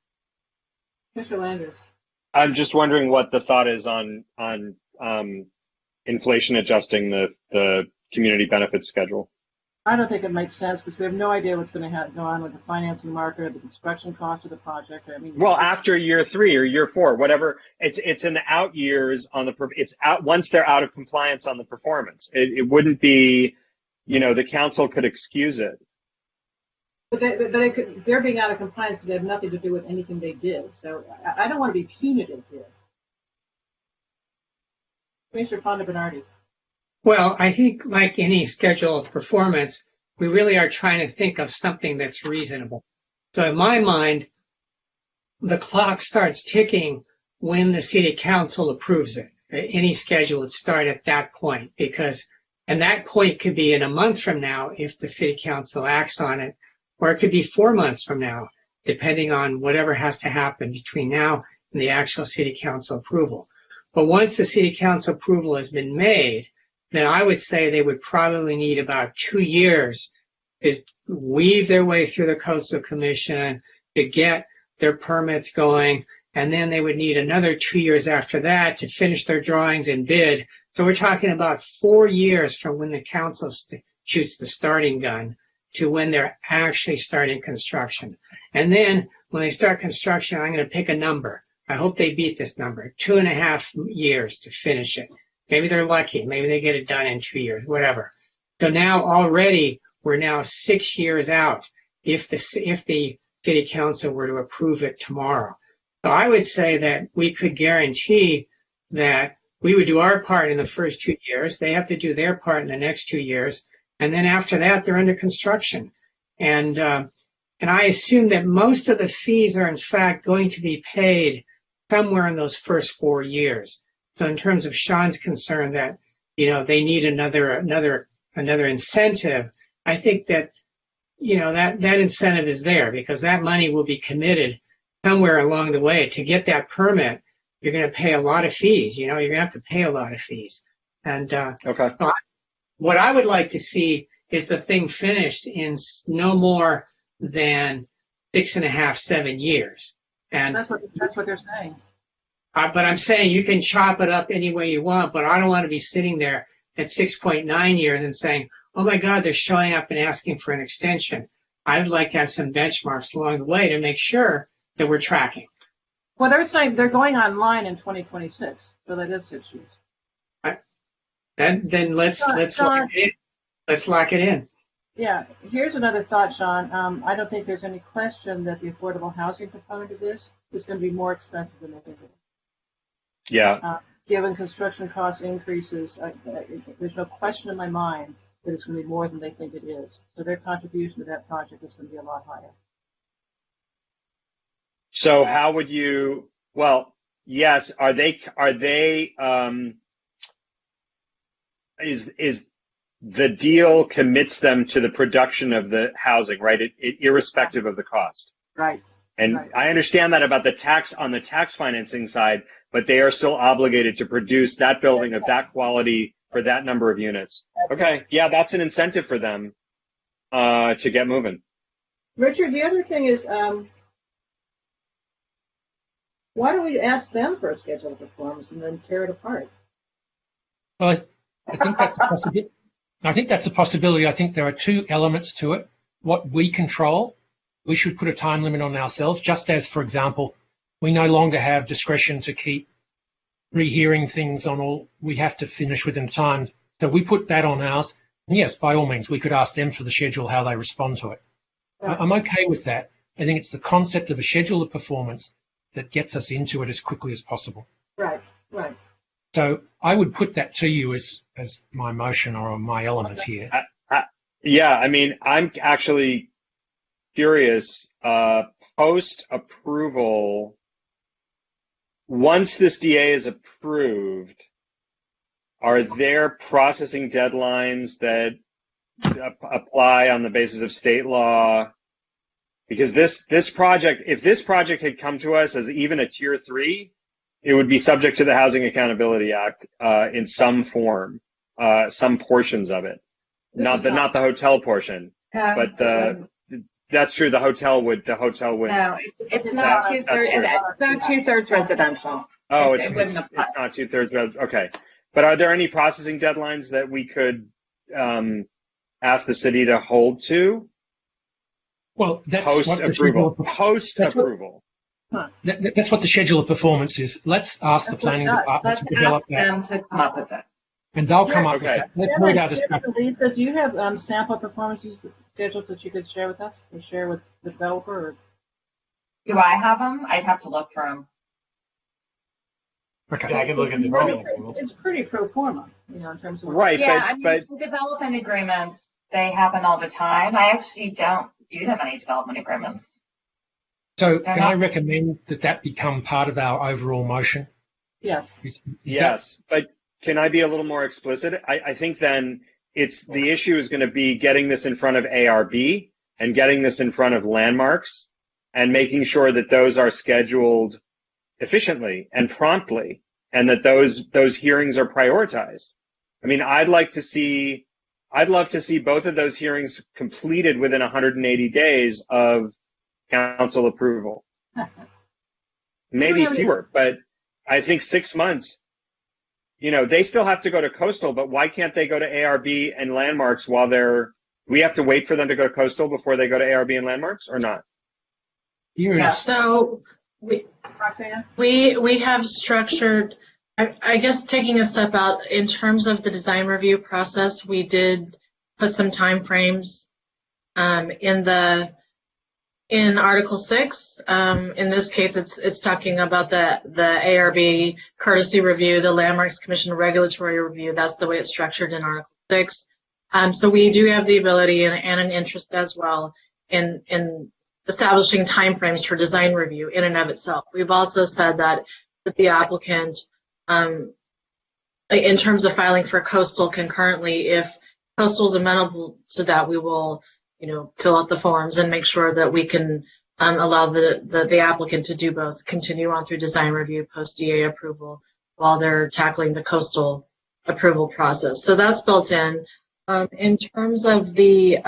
Mr. Landers. I'm just wondering what the thought is on inflation adjusting the community benefits schedule. I don't think it makes sense because we have no idea what's going to go on with the financing market or the construction cost of the project. I mean, well, after year 3 or year 4, whatever, it's in the out years on it's out once they're out of compliance on the performance. It wouldn't be, the council could excuse it. But they're being out of compliance, but they have nothing to do with anything they did. So I don't want to be punitive here. Commissioner Fonda Bernardi. Well, I think like any schedule of performance, we really are trying to think of something that's reasonable. So in my mind, the clock starts ticking when the city council approves it. Any schedule would start at that point and that point could be in a month from now if the city council acts on it, or it could be 4 months from now, depending on whatever has to happen between now and the actual city council approval. But once the city council approval has been made, then I would say they would probably need about 2 years to weave their way through the Coastal Commission, to get their permits going, and then they would need another 2 years after that to finish their drawings and bid. So we're talking about 4 years from when the council shoots the starting gun to when they're actually starting construction. And then when they start construction, I'm going to pick a number. I hope they beat this number, 2.5 years to finish it. Maybe they're lucky. Maybe they get it done in 2 years, whatever. So now already we're now 6 years out if the city council were to approve it tomorrow. So I would say that we could guarantee that we would do our part in the first 2 years. They have to do their part in the next 2 years. And then after that, they're under construction. And I assume that most of the fees are in fact going to be paid somewhere in those first 4 years. So in terms of Sean's concern that, they need another incentive, I think that, that incentive is there because that money will be committed somewhere along the way. To get that permit, you're going to pay a lot of fees. You're going to have to pay a lot of fees. And okay. What I would like to see is the thing finished in no more than 6.5, 7 years. And that's what they're saying. But I'm saying you can chop it up any way you want, but I don't want to be sitting there at 6.9 years and saying, oh my God, they're showing up and asking for an extension. I would like to have some benchmarks along the way to make sure that we're tracking. Well, they're saying they're going online in 2026, so that is 6 years. Then let's lock it in. Let's lock it in. Yeah, here's another thought, Sean. I don't think there's any question that the affordable housing component of this is going to be more expensive than they think it is. Yeah. Given construction cost increases, there's no question in my mind that it's going to be more than they think it is. So their contribution to that project is going to be a lot higher. So how would you? Well, yes. Are they? Is the deal commits them to the production of the housing, right? Irrespective of the cost. Right. And right. I understand that about the tax financing side, but they are still obligated to produce that building of that quality for that number of units. Okay. Yeah, that's an incentive for them to get moving. Richard, the other thing is, why don't we ask them for a schedule of performance and then tear it apart? Well, I think that's a possibility. I think there are two elements to it. What we control, we should put a time limit on ourselves, just as, for example, we no longer have discretion to keep rehearing things on all. We have to finish within time. So we put that on ours. And yes, by all means, we could ask them for the schedule, how they respond to it. Right. I'm okay with that. I think it's the concept of a schedule of performance that gets us into it as quickly as possible. Right, right. So I would put that to you as my motion or my element here. Yeah, I mean, I'm actually curious, post-approval, once this DA is approved, are there processing deadlines that apply on the basis of state law? Because this project, if this project had come to us as even a tier 3, it would be subject to the Housing Accountability Act in some form, some portions of it. Not the hotel portion, but that's true. The hotel would. No, it's not 2/3. It's not 2/3 residential. Oh, it's not 2/3. Okay, but are there any processing deadlines that we could ask the city to hold to? Well, that's post-approval. Post-approval. That's what the schedule of performance is. Let's ask the planning department to develop that. Let's ask them to come up with it. And they'll come up with that. Let's read our discussion. Lisa, do you have sample performances schedules that you could share with us or share with the developer? Or? Do I have them? I'd have to look for them. Okay. Yeah, I can look at development agreements. It's pretty pro forma, in terms of right. Yeah, but development agreements, they happen all the time. I actually don't do that many development agreements. So can I recommend that become part of our overall motion? Yes. Yes, but can I be a little more explicit? I think then the issue is going to be getting this in front of ARB and getting this in front of landmarks and making sure that those are scheduled efficiently and promptly and that those hearings are prioritized. I mean, I'd love to see both of those hearings completed within 180 days of council approval. maybe fewer, but I think 6 months, they still have to go to coastal, but why can't they go to ARB and landmarks while we have to wait for them to go to coastal before they go to ARB and landmarks or not? So we have structured, I guess taking a step out in terms of the design review process, we did put some time frames in Article 6. In this case, it's talking about the ARB courtesy review, the Landmarks Commission regulatory review. That's the way it's structured in Article 6. So we do have the ability and an interest as well in establishing timeframes for design review in and of itself. We've also said that the applicant, in terms of filing for coastal concurrently, if coastal is amenable to that, we will, fill out the forms and make sure that we can allow the applicant to do both, continue on through design review, post DA approval, while they're tackling the coastal approval process. So that's built in. In terms of doing,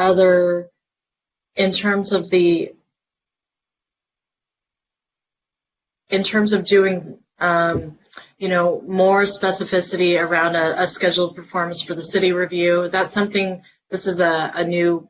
more specificity around a scheduled performance for the city review, that's something, this is a new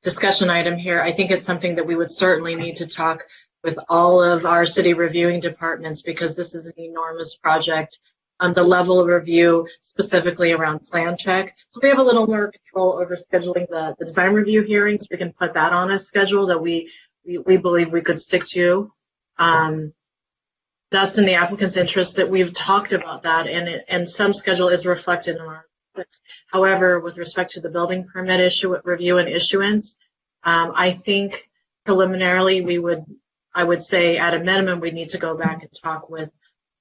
discussion item here. I think it's something that we would certainly need to talk with all of our city reviewing departments, because this is an enormous project. The level of review specifically around plan check. So we have a little more control over scheduling the design review hearings. We can put that on a schedule that we believe we could stick to. That's in the applicant's interest that we've talked about that, and some schedule is reflected in our. However, with respect to the building permit review and issuance, I think preliminarily I would say at a minimum we need to go back and talk with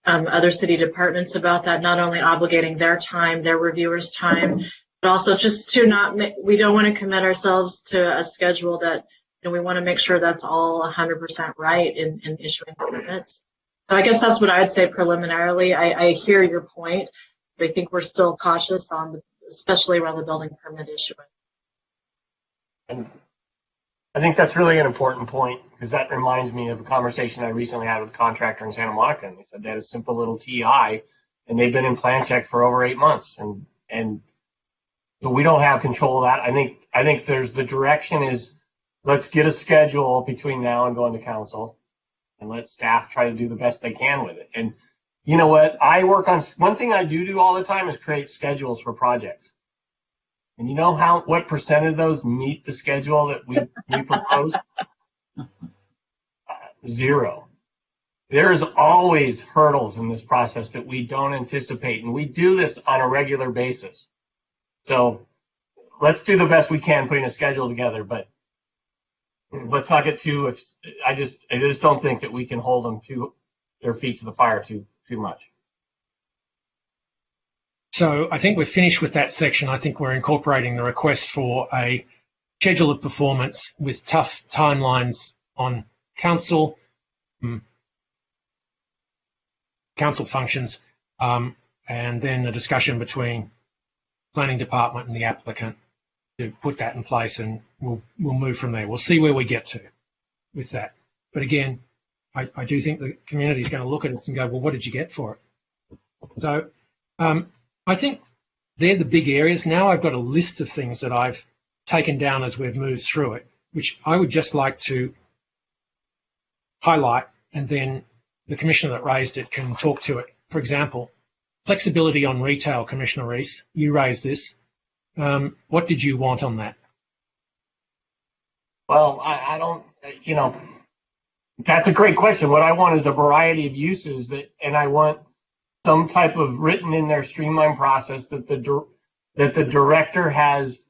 other city departments about that, not only obligating their time, their reviewers' time, but also just to we don't want to commit ourselves to a schedule that, we want to make sure that's all 100% right in issuing permits. So I guess that's what I would say preliminarily. I hear your point, but I think we're still cautious especially around the building permit issuance. And I think that's really an important point, because that reminds me of a conversation I recently had with a contractor in Santa Monica, and they said they had a simple little TI, and they've been in plan check for over 8 months, and so we don't have control of that. I think there's the direction is, let's get a schedule between now and going to council, and let staff try to do the best they can with it. And you know what? One thing I do all the time is create schedules for projects. And you know what percent of those meet the schedule that we propose? 0. There's always hurdles in this process that we don't anticipate, and we do this on a regular basis. So let's do the best we can putting a schedule together, but let's not get too. I just don't think that we can hold them to their feet to the fire too much. So I think we're finished with that section. I think we're incorporating the request for a schedule of performance with tough timelines on council functions, and then the discussion between planning department and the applicant to put that in place, and we'll move from there. We'll see where we get to with that. But again, I do think the community is going to look at us and go, well, what did you get for it? So I think they're the big areas. Now I've got a list of things that I've taken down as we've moved through it, which I would just like to highlight, and then the commissioner that raised it can talk to it. For example, flexibility on retail, Commissioner Rees, you raised this. What did you want on that? Well, I don't, that's a great question. What I want is a variety of uses and I want some type of written in their streamlined process that the director has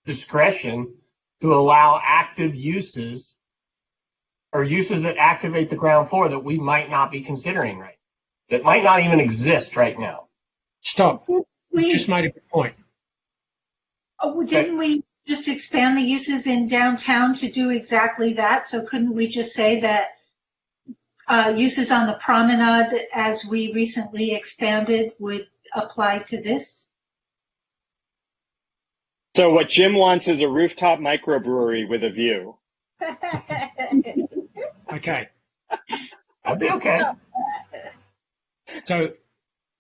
discretion to allow active uses or uses that activate the ground floor that we might not be considering right, that might not even exist right now. Stop. You just made a good point. Oh, didn't we just expand the uses in downtown to do exactly that? So couldn't we just say that uses on the promenade, as we recently expanded, would apply to this? So what Jim wants is a rooftop microbrewery with a view. I Okay. I'd be okay. So,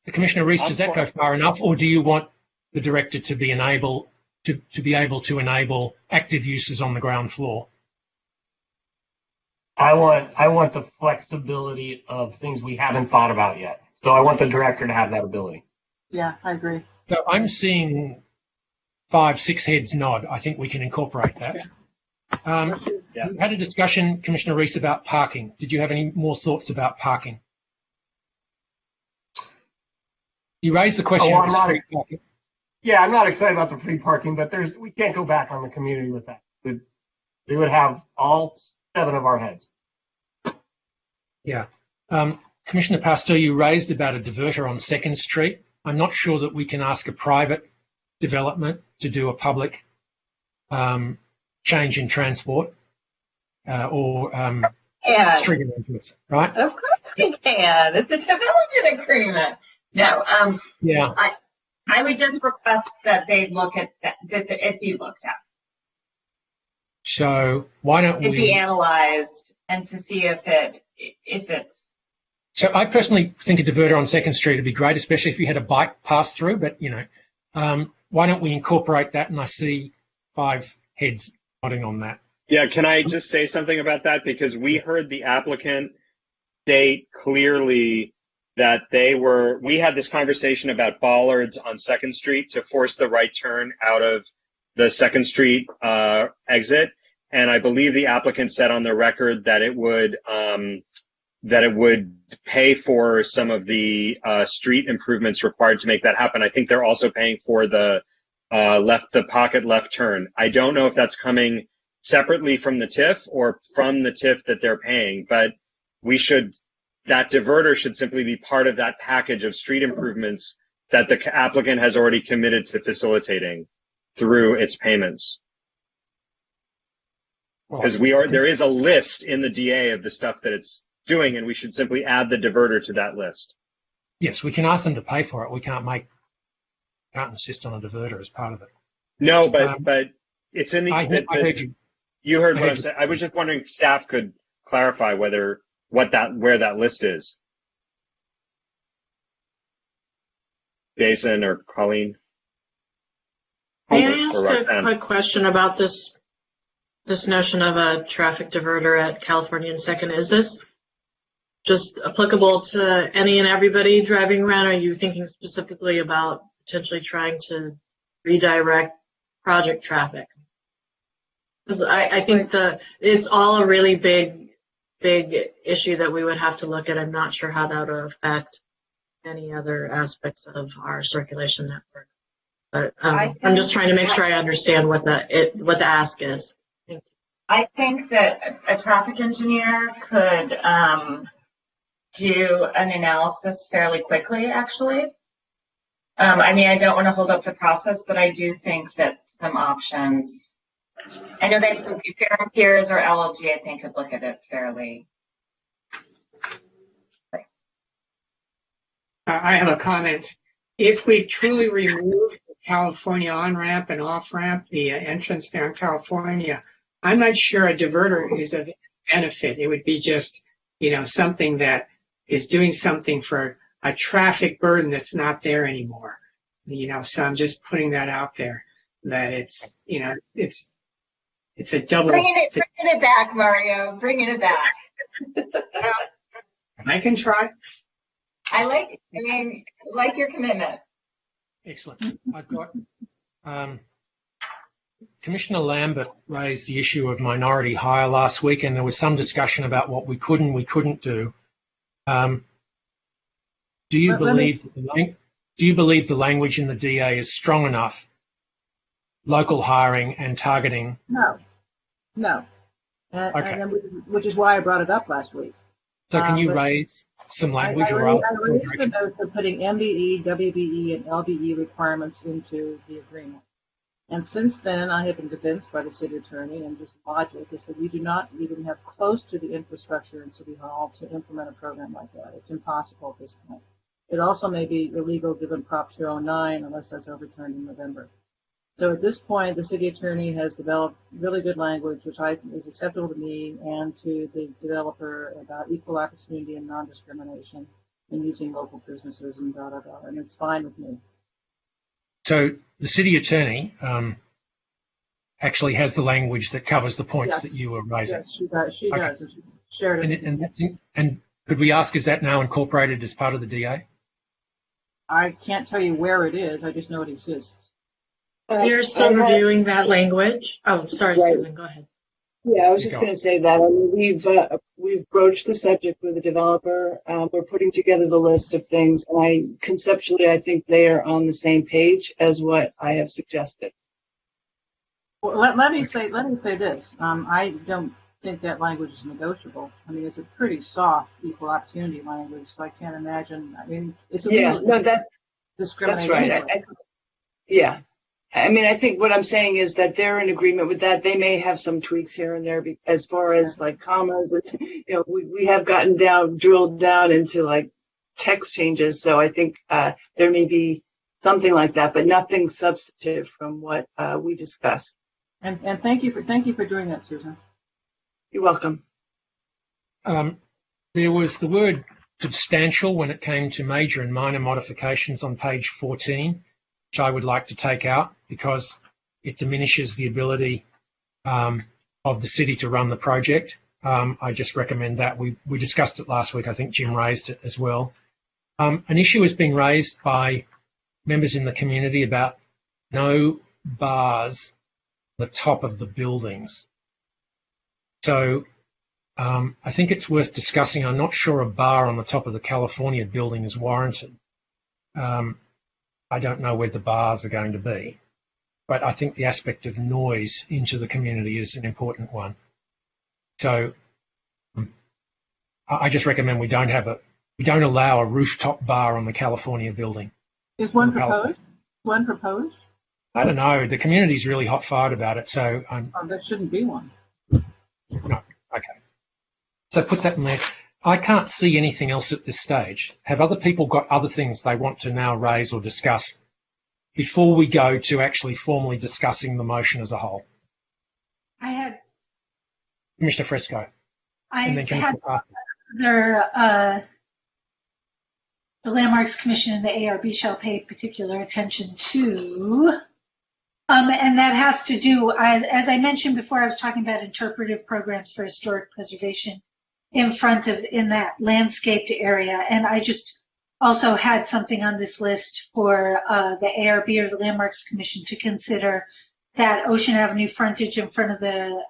Commissioner Reese, does that go far enough, or do you want the director to be able to enable active uses on the ground floor? I want the flexibility of things we haven't thought about yet. So I want the director to have that ability. Yeah, I agree. So I'm seeing 5-6 heads nod. I think we can incorporate that. You had a discussion, Commissioner Reese, about parking. Did you have any more thoughts about parking? You raised the question of free parking. Yeah, I'm not excited about the free parking, but we can't go back on the community with that. We would have all 7 of our heads. Yeah. Commissioner Pastor, you raised about a diverter on 2nd Street. I'm not sure that we can ask a private development to do a public change in transport or street arrangements, right? Of course we can. It's a development agreement. No. Yeah. I would just request that they look at that it be looked at. So why don't it be analyzed and to see if it's. So I personally think a diverter on 2nd Street would be great, especially if you had a bike pass through. But why don't we incorporate that? And I see 5 heads nodding on that. Yeah, can I just say something about that? Because we heard the applicant state clearly that we had this conversation about bollards on 2nd Street to force the right turn out of the 2nd Street exit. And I believe the applicant said on the record that it would pay for some of the street improvements required to make that happen. I think they're also paying for the pocket left turn. I don't know if that's coming separately from the TIF or from the TIF that they're paying, but that diverter should simply be part of that package of street improvements that the applicant has already committed to facilitating through its payments. Because there is a list in the DA of the stuff that it's doing, and we should simply add the diverter to that list. Yes, we can ask them to pay for it. We can't insist on a diverter as part of it. No, but it's in the. I heard you. You heard what I'm saying. I was just wondering if staff could clarify where that list is. Jason or Colleen. May I ask a quick question about this notion of a traffic diverter at California and 2nd? Is this just applicable to any and everybody driving around? Or are you thinking specifically about potentially trying to redirect project traffic? Because I think it's all a really big issue that we would have to look at. I'm not sure how that would affect any other aspects of our circulation network. But I'm just trying to make sure I understand what the ask is. I think that a traffic engineer could do an analysis fairly quickly, actually. I don't want to hold up the process, but I do think that some options. I know they could be Fair and Peers or LLG, I think, could look at it fairly. I have a comment. If we truly remove the California on-ramp and off-ramp, the entrance there in California, I'm not sure a diverter is of benefit. It would be just, something that is doing something for a traffic burden that's not there anymore. So I'm just putting that out there, that it's a double. Bringing it back, Mario. Bringing it back. I can try. I like your commitment. Excellent. I've got Commissioner Lambert raised the issue of minority hire last week, and there was some discussion about what we could and we couldn't do. Do you believe the language in the DA is strong enough? Local hiring and targeting? No. Which is why I brought it up last week. So can you raise some language? I raised the note of putting MBE, WBE, and LBE requirements into the agreement. And since then, I have been convinced by the city attorney, and just logic is that we do not even have close to the infrastructure in City Hall to implement a program like that. It's impossible at this point. It also may be illegal given Prop 209 unless that's overturned in November. So at this point, the city attorney has developed really good language, which is acceptable to me and to the developer about equal opportunity and non-discrimination in using local businesses and and it's fine with me. So the city attorney actually has the language that covers the points that you were raising. Yes, she does. She Okay. does. And she shared it. And could we ask, is that now incorporated as part of the DA? I can't tell you where it is. I just know it exists. You're still reviewing that language. Oh, sorry, Right. Susan, go ahead. Yeah, I was just going to say that. I mean, we've broached the subject with the developer. We're putting together the list of things, and conceptually, I think they are on the same page as what I have suggested. Well, let me say this. I don't think that language is negotiable. I mean, it's a pretty soft equal opportunity language, so I can't imagine. I mean, it's that's discriminating. right. Yeah. I mean, I think what I'm saying is that they're in agreement with that. They may have some tweaks here and there as far as like commas. We have drilled down into like text changes. So I think there may be something like that, but nothing substantive from what we discussed. And thank you for doing that, Susan. You're welcome. There was the word substantial when it came to major and minor modifications on page 14, which I would like to take out because it diminishes the ability of the city to run the project. I just recommend that. We discussed it last week. I think Jim raised it as well. An issue has been raised by members in the community about no bars at the top of the buildings. So I think it's worth discussing. I'm not sure a bar on the top of the California building is warranted. I don't know where the bars are going to be, but I think the aspect of noise into the community is an important one. So I just recommend we don't allow a rooftop bar on the California building. Is one proposed? One proposed? I don't know. The community's really hot-fired about it, so there shouldn't be one. No. Okay. So put that in there. I can't see anything else at this stage. Have other people got other things they want to now raise or discuss before we go to actually formally discussing the motion as a whole? I had Commissioner Fresco. the Landmarks Commission and the ARB shall pay particular attention to. And that has to do, as I mentioned before, I was talking about interpretive programs for historic preservation in that landscaped area. And I just also had something on this list for the ARB or the Landmarks Commission to consider, that Ocean Avenue frontage in front of the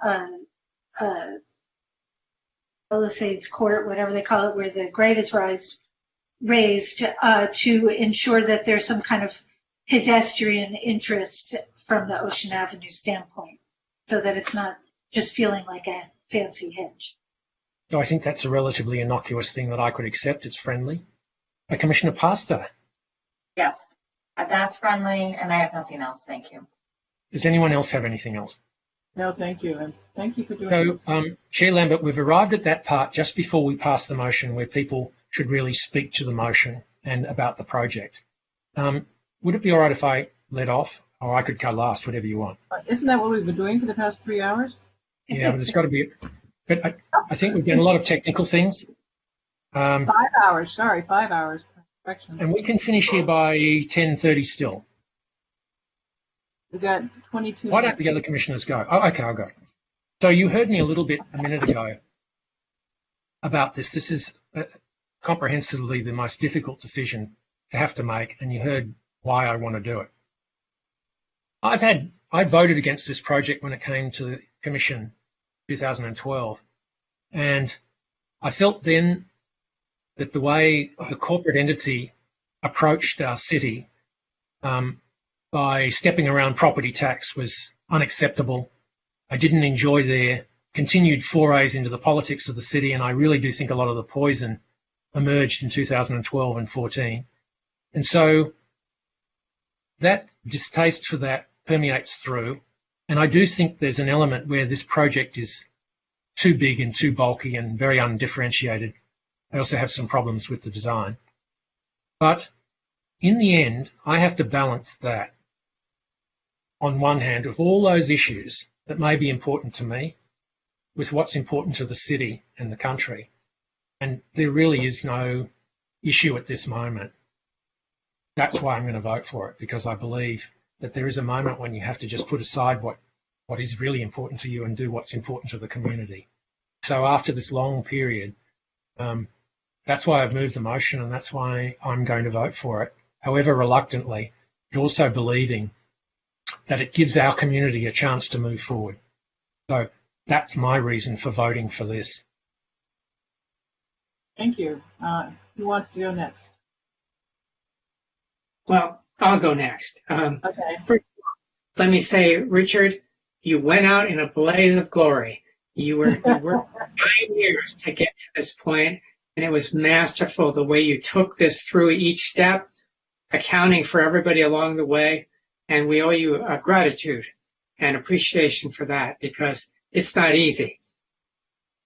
Palisades Court, whatever they call it, where the grade is raised to ensure that there's some kind of pedestrian interest from the Ocean Avenue standpoint, so that it's not just feeling like a fancy hedge. So I think that's a relatively innocuous thing that I could accept. It's friendly. Commissioner Pastor. Yes, that's friendly, and I have nothing else. Thank you. Does anyone else have anything else? No, thank you, and thank you for doing this. Chair Lambert, we've arrived at that part just before we pass the motion where people should really speak to the motion and about the project. Would it be all right if I led off, or I could go last, whatever you want? Isn't that what we've been doing for the past 3 hours? Yeah, but there's got to be. But I think we've done a lot of technical things. 5 hours. Sorry, 5 hours. Correction. And we can finish here by 10:30 still. We've got 22 Why don't the other commissioners go? Oh, okay, I'll go. So you heard me a little bit a minute ago about this. This is comprehensively the most difficult decision to have to make, and you heard why I want to do it. I voted against this project when it came to the commission in 2012, and I felt then that the way the corporate entity approached our city by stepping around property tax was unacceptable. I didn't enjoy their continued forays into the politics of the city, and I really do think a lot of the poison emerged in 2012 and 14. And so that distaste for that permeates through, and I do think there's an element where this project is too big and too bulky and very undifferentiated. I also have some problems with the design. But in the end, I have to balance that on one hand, with all those issues that may be important to me, with what's important to the city and the country. And there really is no issue at this moment. That's why I'm going to vote for it, because I believe that there is a moment when you have to just put aside what is really important to you and do what's important to the community. So after this long period, that's why I've moved the motion, and that's why I'm going to vote for it. However reluctantly, but also believing that it gives our community a chance to move forward. So that's my reason for voting for this. Thank you. Who wants to go next? Well, I'll go next. Okay. First, let me say, Richard, you went out in a blaze of glory. You worked 9 years to get to this point, and it was masterful the way you took this through each step, accounting for everybody along the way. And we owe you gratitude and appreciation for that, because it's not easy.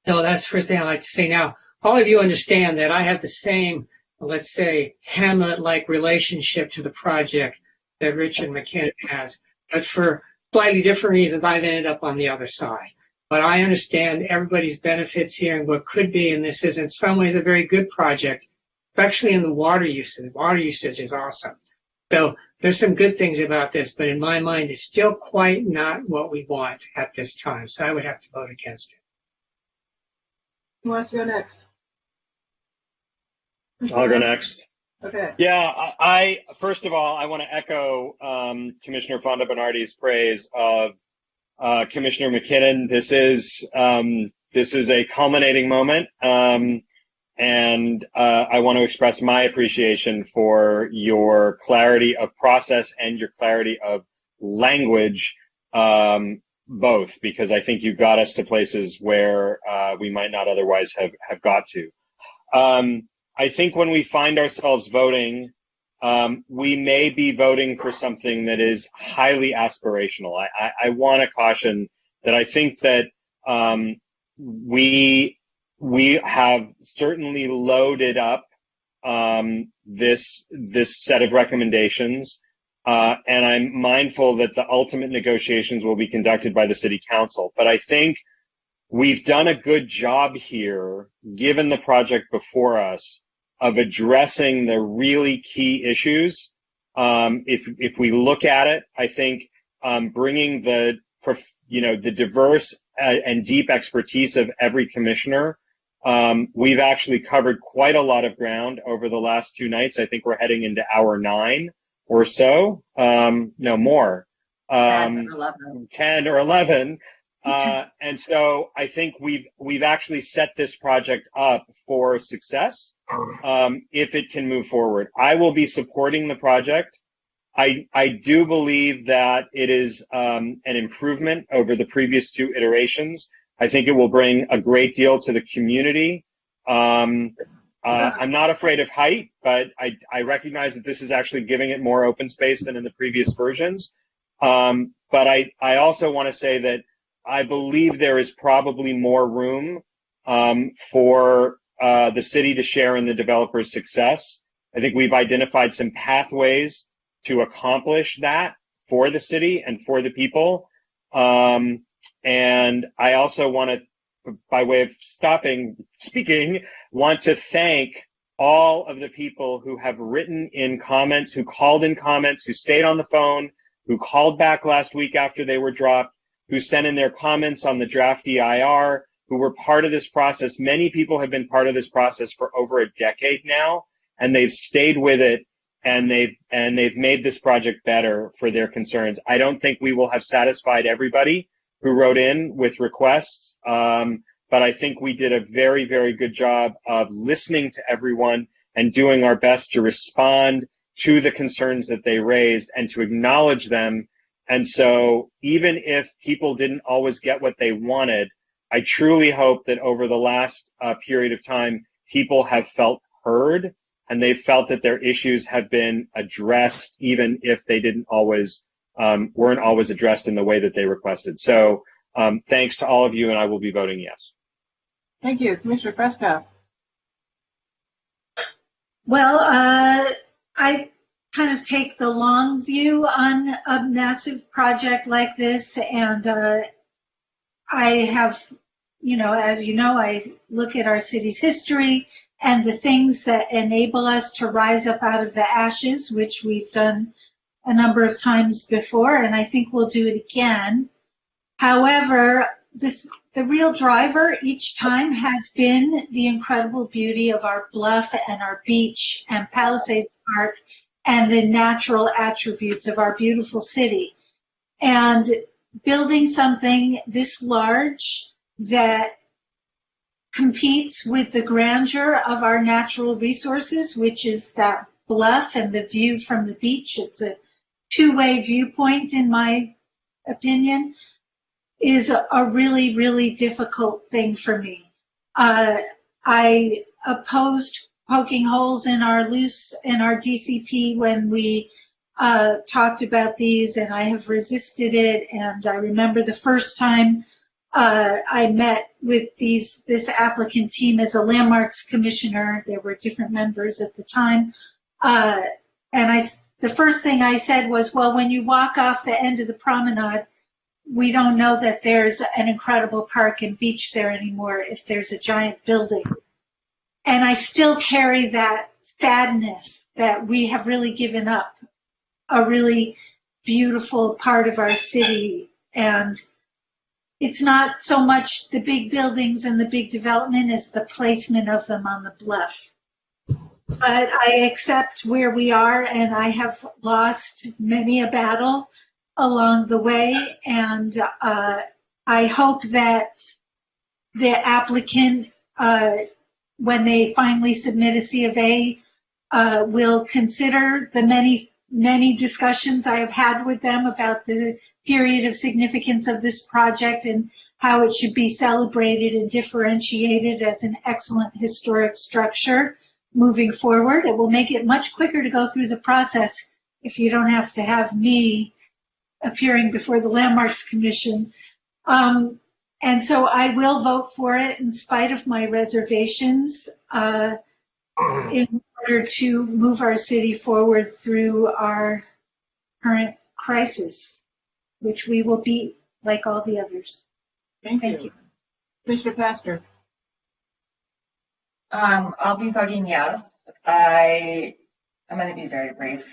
So that's the first thing I'd like to say. Now, all of you understand that I have the same, let's say, Hamlet-like relationship to the project that Richard McKinnon has, but for slightly different reasons, I've ended up on the other side. But I understand everybody's benefits here and what could be, and this is in some ways a very good project, especially in the water usage. The water usage is awesome. So there's some good things about this, but in my mind, it's still quite not what we want at this time. So I would have to vote against it. Who wants to go next? I'll go next. Okay. Yeah, I first of all, I want to echo Commissioner Fonda Bernardi's praise of Commissioner McKinnon. This is a culminating moment, and I want to express my appreciation for your clarity of process and your clarity of language, both, because I think you got us to places where we might not otherwise have got to. I think when we find ourselves voting, we may be voting for something that is highly aspirational. I want to caution that I think that we have certainly loaded up this set of recommendations, and I'm mindful that the ultimate negotiations will be conducted by the City Council. But I think we've done a good job here, given the project before us, of addressing the really key issues. If we look at it, I think bringing the diverse and deep expertise of every commissioner, we've actually covered quite a lot of ground over the last 2 nights. I think we're heading into hour 9 or so. No more. 10 or 11. And so I think we've actually set this project up for success if it can move forward. I will be supporting the project. I do believe that it is an improvement over the previous 2 iterations. I think it will bring a great deal to the community. I'm not afraid of height, but I recognize that this is actually giving it more open space than in the previous versions. But I also want to say that I believe there is probably more room for the city to share in the developer's success. I think we've identified some pathways to accomplish that for the city and for the people. And I also want to, by way of speaking, want to thank all of the people who have written in comments, who called in comments, who stayed on the phone, who called back last week after they were dropped, who sent in their comments on the draft EIR, who were part of this process. Many people have been part of this process for over a decade now, and they've stayed with it, and they've made this project better for their concerns. I don't think we will have satisfied everybody who wrote in with requests, but I think we did a very, very good job of listening to everyone and doing our best to respond to the concerns that they raised and to acknowledge them. And so even if people didn't always get what they wanted, I truly hope that over the last period of time, people have felt heard and they've felt that their issues have been addressed, even if they didn't always, weren't always addressed in the way that they requested. So thanks to all of you, and I will be voting yes. Thank you. Commissioner Fresca. Well, I kind of take the long view on a massive project like this. And I have, as you know, I look at our city's history and the things that enable us to rise up out of the ashes, which we've done a number of times before, and I think we'll do it again. However, the real driver each time has been the incredible beauty of our bluff and our beach and Palisades Park and the natural attributes of our beautiful city. And building something this large that competes with the grandeur of our natural resources, which is that bluff and the view from the beach. It's a two-way viewpoint, in my opinion, is a really, really difficult thing for me. I opposed poking holes in our DCP when we talked about these, and I have resisted it. And I remember the first time I met with this applicant team as a landmarks commissioner. There were different members at the time, and the first thing I said was, well, when you walk off the end of the promenade, we don't know that there's an incredible park and beach there anymore if there's a giant building. And I still carry that sadness that we have really given up a really beautiful part of our city. And it's not so much the big buildings and the big development as the placement of them on the bluff. But I accept where we are, and I have lost many a battle along the way, and I hope that the applicant, when they finally submit a C of A, will consider the many discussions I have had with them about the period of significance of this project and how it should be celebrated and differentiated as an excellent historic structure moving forward. It will make it much quicker to go through the process if you don't have to have me appearing before the Landmarks Commission. And so I will vote for it in spite of my reservations in order to move our city forward through our current crisis, which we will beat like all the others. Thank you. Commissioner Pastor. I'll be voting yes. I'm going to be very brief.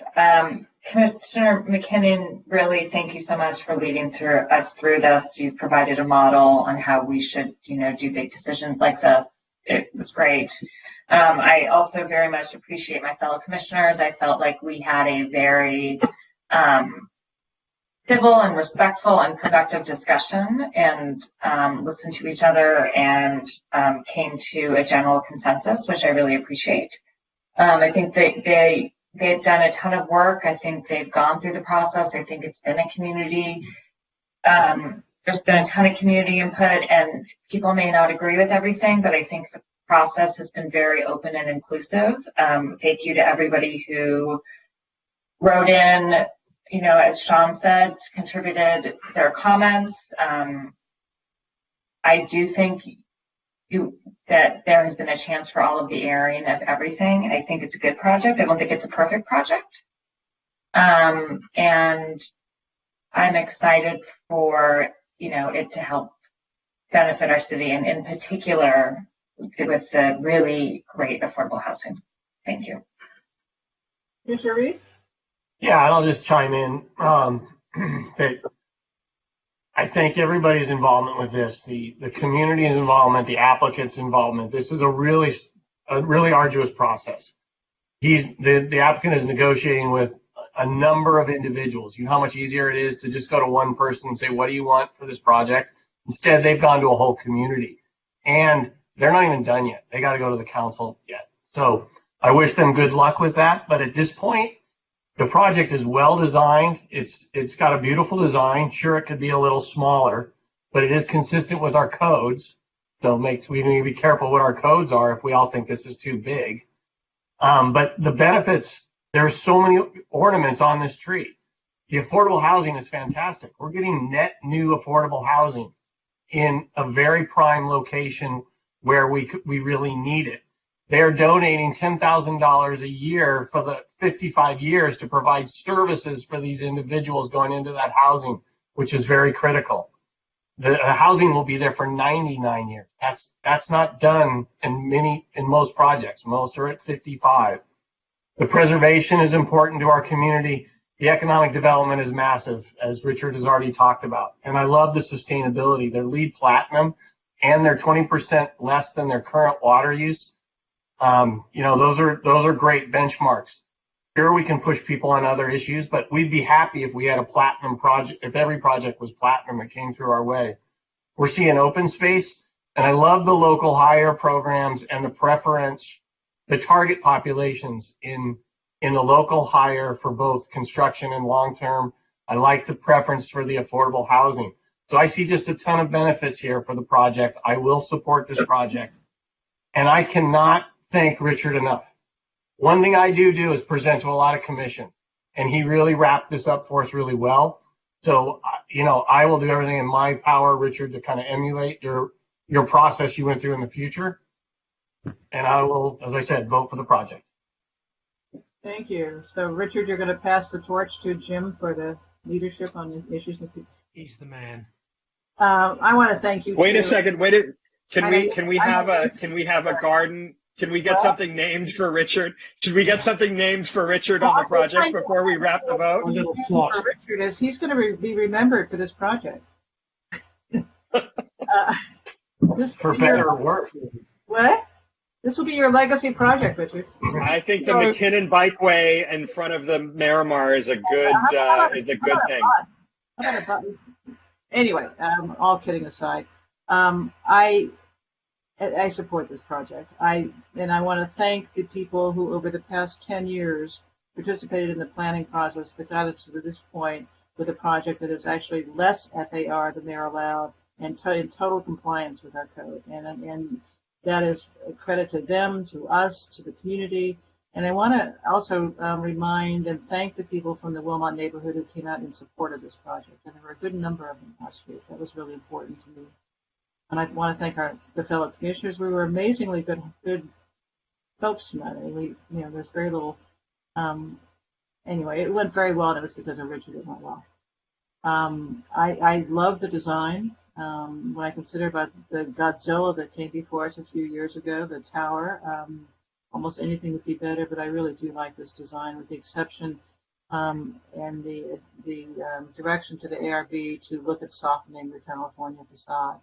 Commissioner McKinnon, really thank you so much for leading us through this. You provided a model on how we should, do big decisions like this. It was great. I also very much appreciate my fellow commissioners. I felt like we had a very civil and respectful and productive discussion and listened to each other and came to a general consensus, which I really appreciate. I think they've done a ton of work. I think they've gone through the process. I think it's been a community. There's been a ton of community input, and people may not agree with everything, but I think the process has been very open and inclusive. Thank you to everybody who wrote in, as Sean said, contributed their comments. I do think that there has been a chance for all of the airing of everything. I think it's a good project. I don't think it's a perfect project. And I'm excited for, it to help benefit our city, and in particular with the really great affordable housing. Thank you. Commissioner Reese? Yeah, and I'll just chime in that I thank everybody's involvement with this, the community's involvement, the applicant's involvement. This is a really arduous process. The applicant is negotiating with a number of individuals. You know how much easier it is to just go to one person and say, what do you want for this project? Instead, they've gone to a whole community, and they're not even done yet. They got to go to the council yet. So I wish them good luck with that. But at this point, the project is well designed. It's got a beautiful design. Sure, it could be a little smaller, but it is consistent with our codes. So we need to be careful what our codes are if we all think this is too big. But the benefits, there's so many ornaments on this tree. The affordable housing is fantastic. We're getting net new affordable housing in a very prime location where we really need it. They're donating $10,000 a year for the 55 years to provide services for these individuals going into that housing, which is very critical. The housing will be there for 99 years. That's not done in most projects. Most are at 55. The preservation is important to our community. The economic development is massive, as Richard has already talked about. And I love the sustainability. They're LEED Platinum, and they're 20% less than their current water use. Those are great benchmarks. Sure, we can push people on other issues, but we'd be happy if we had a platinum project, if every project was platinum that came through our way. We're seeing open space, and I love the local hire programs and the preference, the target populations in the local hire for both construction and long-term. I like the preference for the affordable housing. So I see just a ton of benefits here for the project. I will support this project. And I cannot thank Richard enough. One thing I do is present to a lot of commission, and he really wrapped this up for us really well. So, I will do everything in my power, Richard, to kind of emulate your process you went through in the future. And I will, as I said, vote for the project. Thank you. So, Richard, you're going to pass the torch to Jim for the leadership on the issues in the future. He's the man. I want to thank you. Wait too. a second. Can we have a garden? Can we get something named for Richard? Should we get something named for Richard on the project before we wrap the vote? For Richard is he's going to be remembered for this project. This for better or worse. What? This will be your legacy project, Richard. I think the McKinnon Bikeway in front of the Miramar is a good thing. Anyway, all kidding aside, I support this project. I want to thank the people who, over the past 10 years, participated in the planning process that got us to this point with a project that is actually less FAR than they're allowed and in total compliance with our code. And that is a credit to them, to us, to the community. And I want to also remind and thank the people from the Wilmot neighborhood who came out in support of this project. And there were a good number of them last week. That was really important to me. And I want to thank the fellow commissioners. We were amazingly good folks tonight. I mean, there's very little. Anyway, it went very well, and it was because of Richard it went well. I love the design. When I consider about the Godzilla that came before us a few years ago, the tower, almost anything would be better, but I really do like this design, with the exception and the direction to the ARB to look at softening the California facade.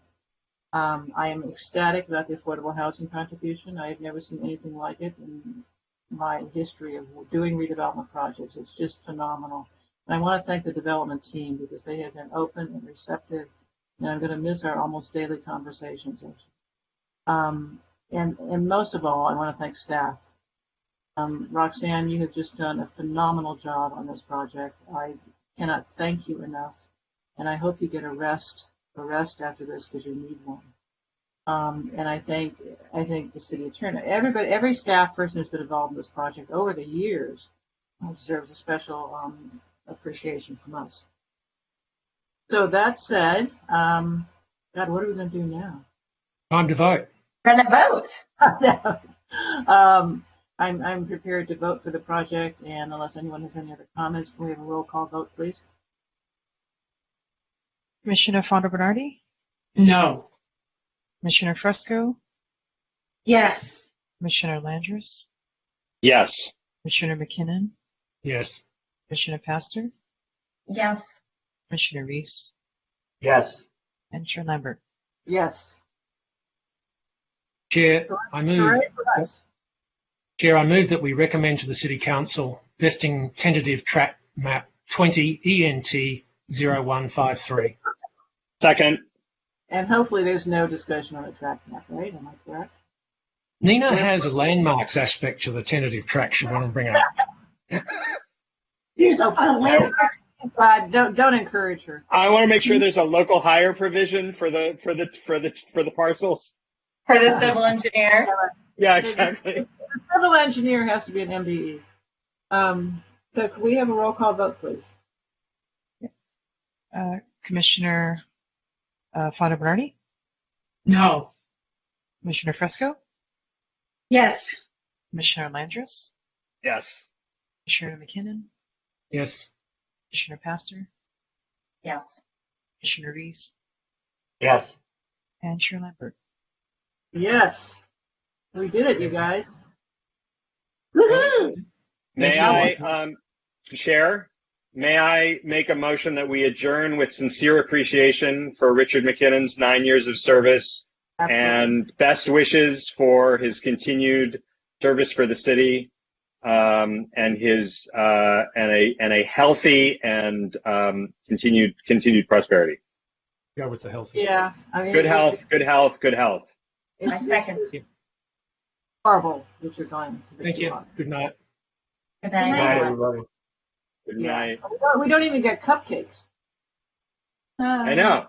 I am ecstatic about the affordable housing contribution. I have never seen anything like it in my history of doing redevelopment projects. It's just phenomenal. And I want to thank the development team because they have been open and receptive. And I'm going to miss our almost daily conversations. And most of all, I want to thank staff. Roxanne, you have just done a phenomenal job on this project. I cannot thank you enough. And I hope you get a rest after this because you need one. And I think the city attorney, every staff person who's been involved in this project over the years deserves a special appreciation from us. So that said, God, what are we going to do now? Time to vote. We're going to vote. I'm prepared to vote for the project, and unless anyone has any other comments, can we have a roll call vote, please? Commissioner Fonda Bernardi? No. Commissioner Fresco? Yes. Commissioner Landris? Yes. Commissioner McKinnon? Yes. Commissioner Pastor? Yes. Commissioner Reese? Yes. And Chair Lambert? Yes. Chair, I move that we recommend to the City Council vesting tentative track map 20 ENT 0153. Second. And hopefully there's no discussion on the track map, right? Am I correct? Nina has a landmarks aspect to the tentative track she want to bring up. There's a landmarks. Don't encourage her. I want to make sure there's a local hire provision for the parcels. For the civil engineer. Yeah, exactly. The civil engineer has to be an MBE. So can we have a roll call vote, please? Commissioner Fonda Bernardi? No. Commissioner Fresco? Yes. Commissioner Landris, Yes. Commissioner McKinnon, Yes. Commissioner Pastor, Yes. Commissioner Reese, Yes. and Chair Lambert. Yes. We did it, you guys. Woohoo! May I, Chair, may I make a motion that we adjourn with sincere appreciation for Richard McKinnon's 9 years of service and best wishes for his continued service for the city, and his and a healthy and continued prosperity. Go with the healthy. Yeah. I mean, Good health, good health, good health. It's second. horrible that you're going. Thank you. Good night. Good Good night. night, everybody. Good night. We don't even get cupcakes. I know.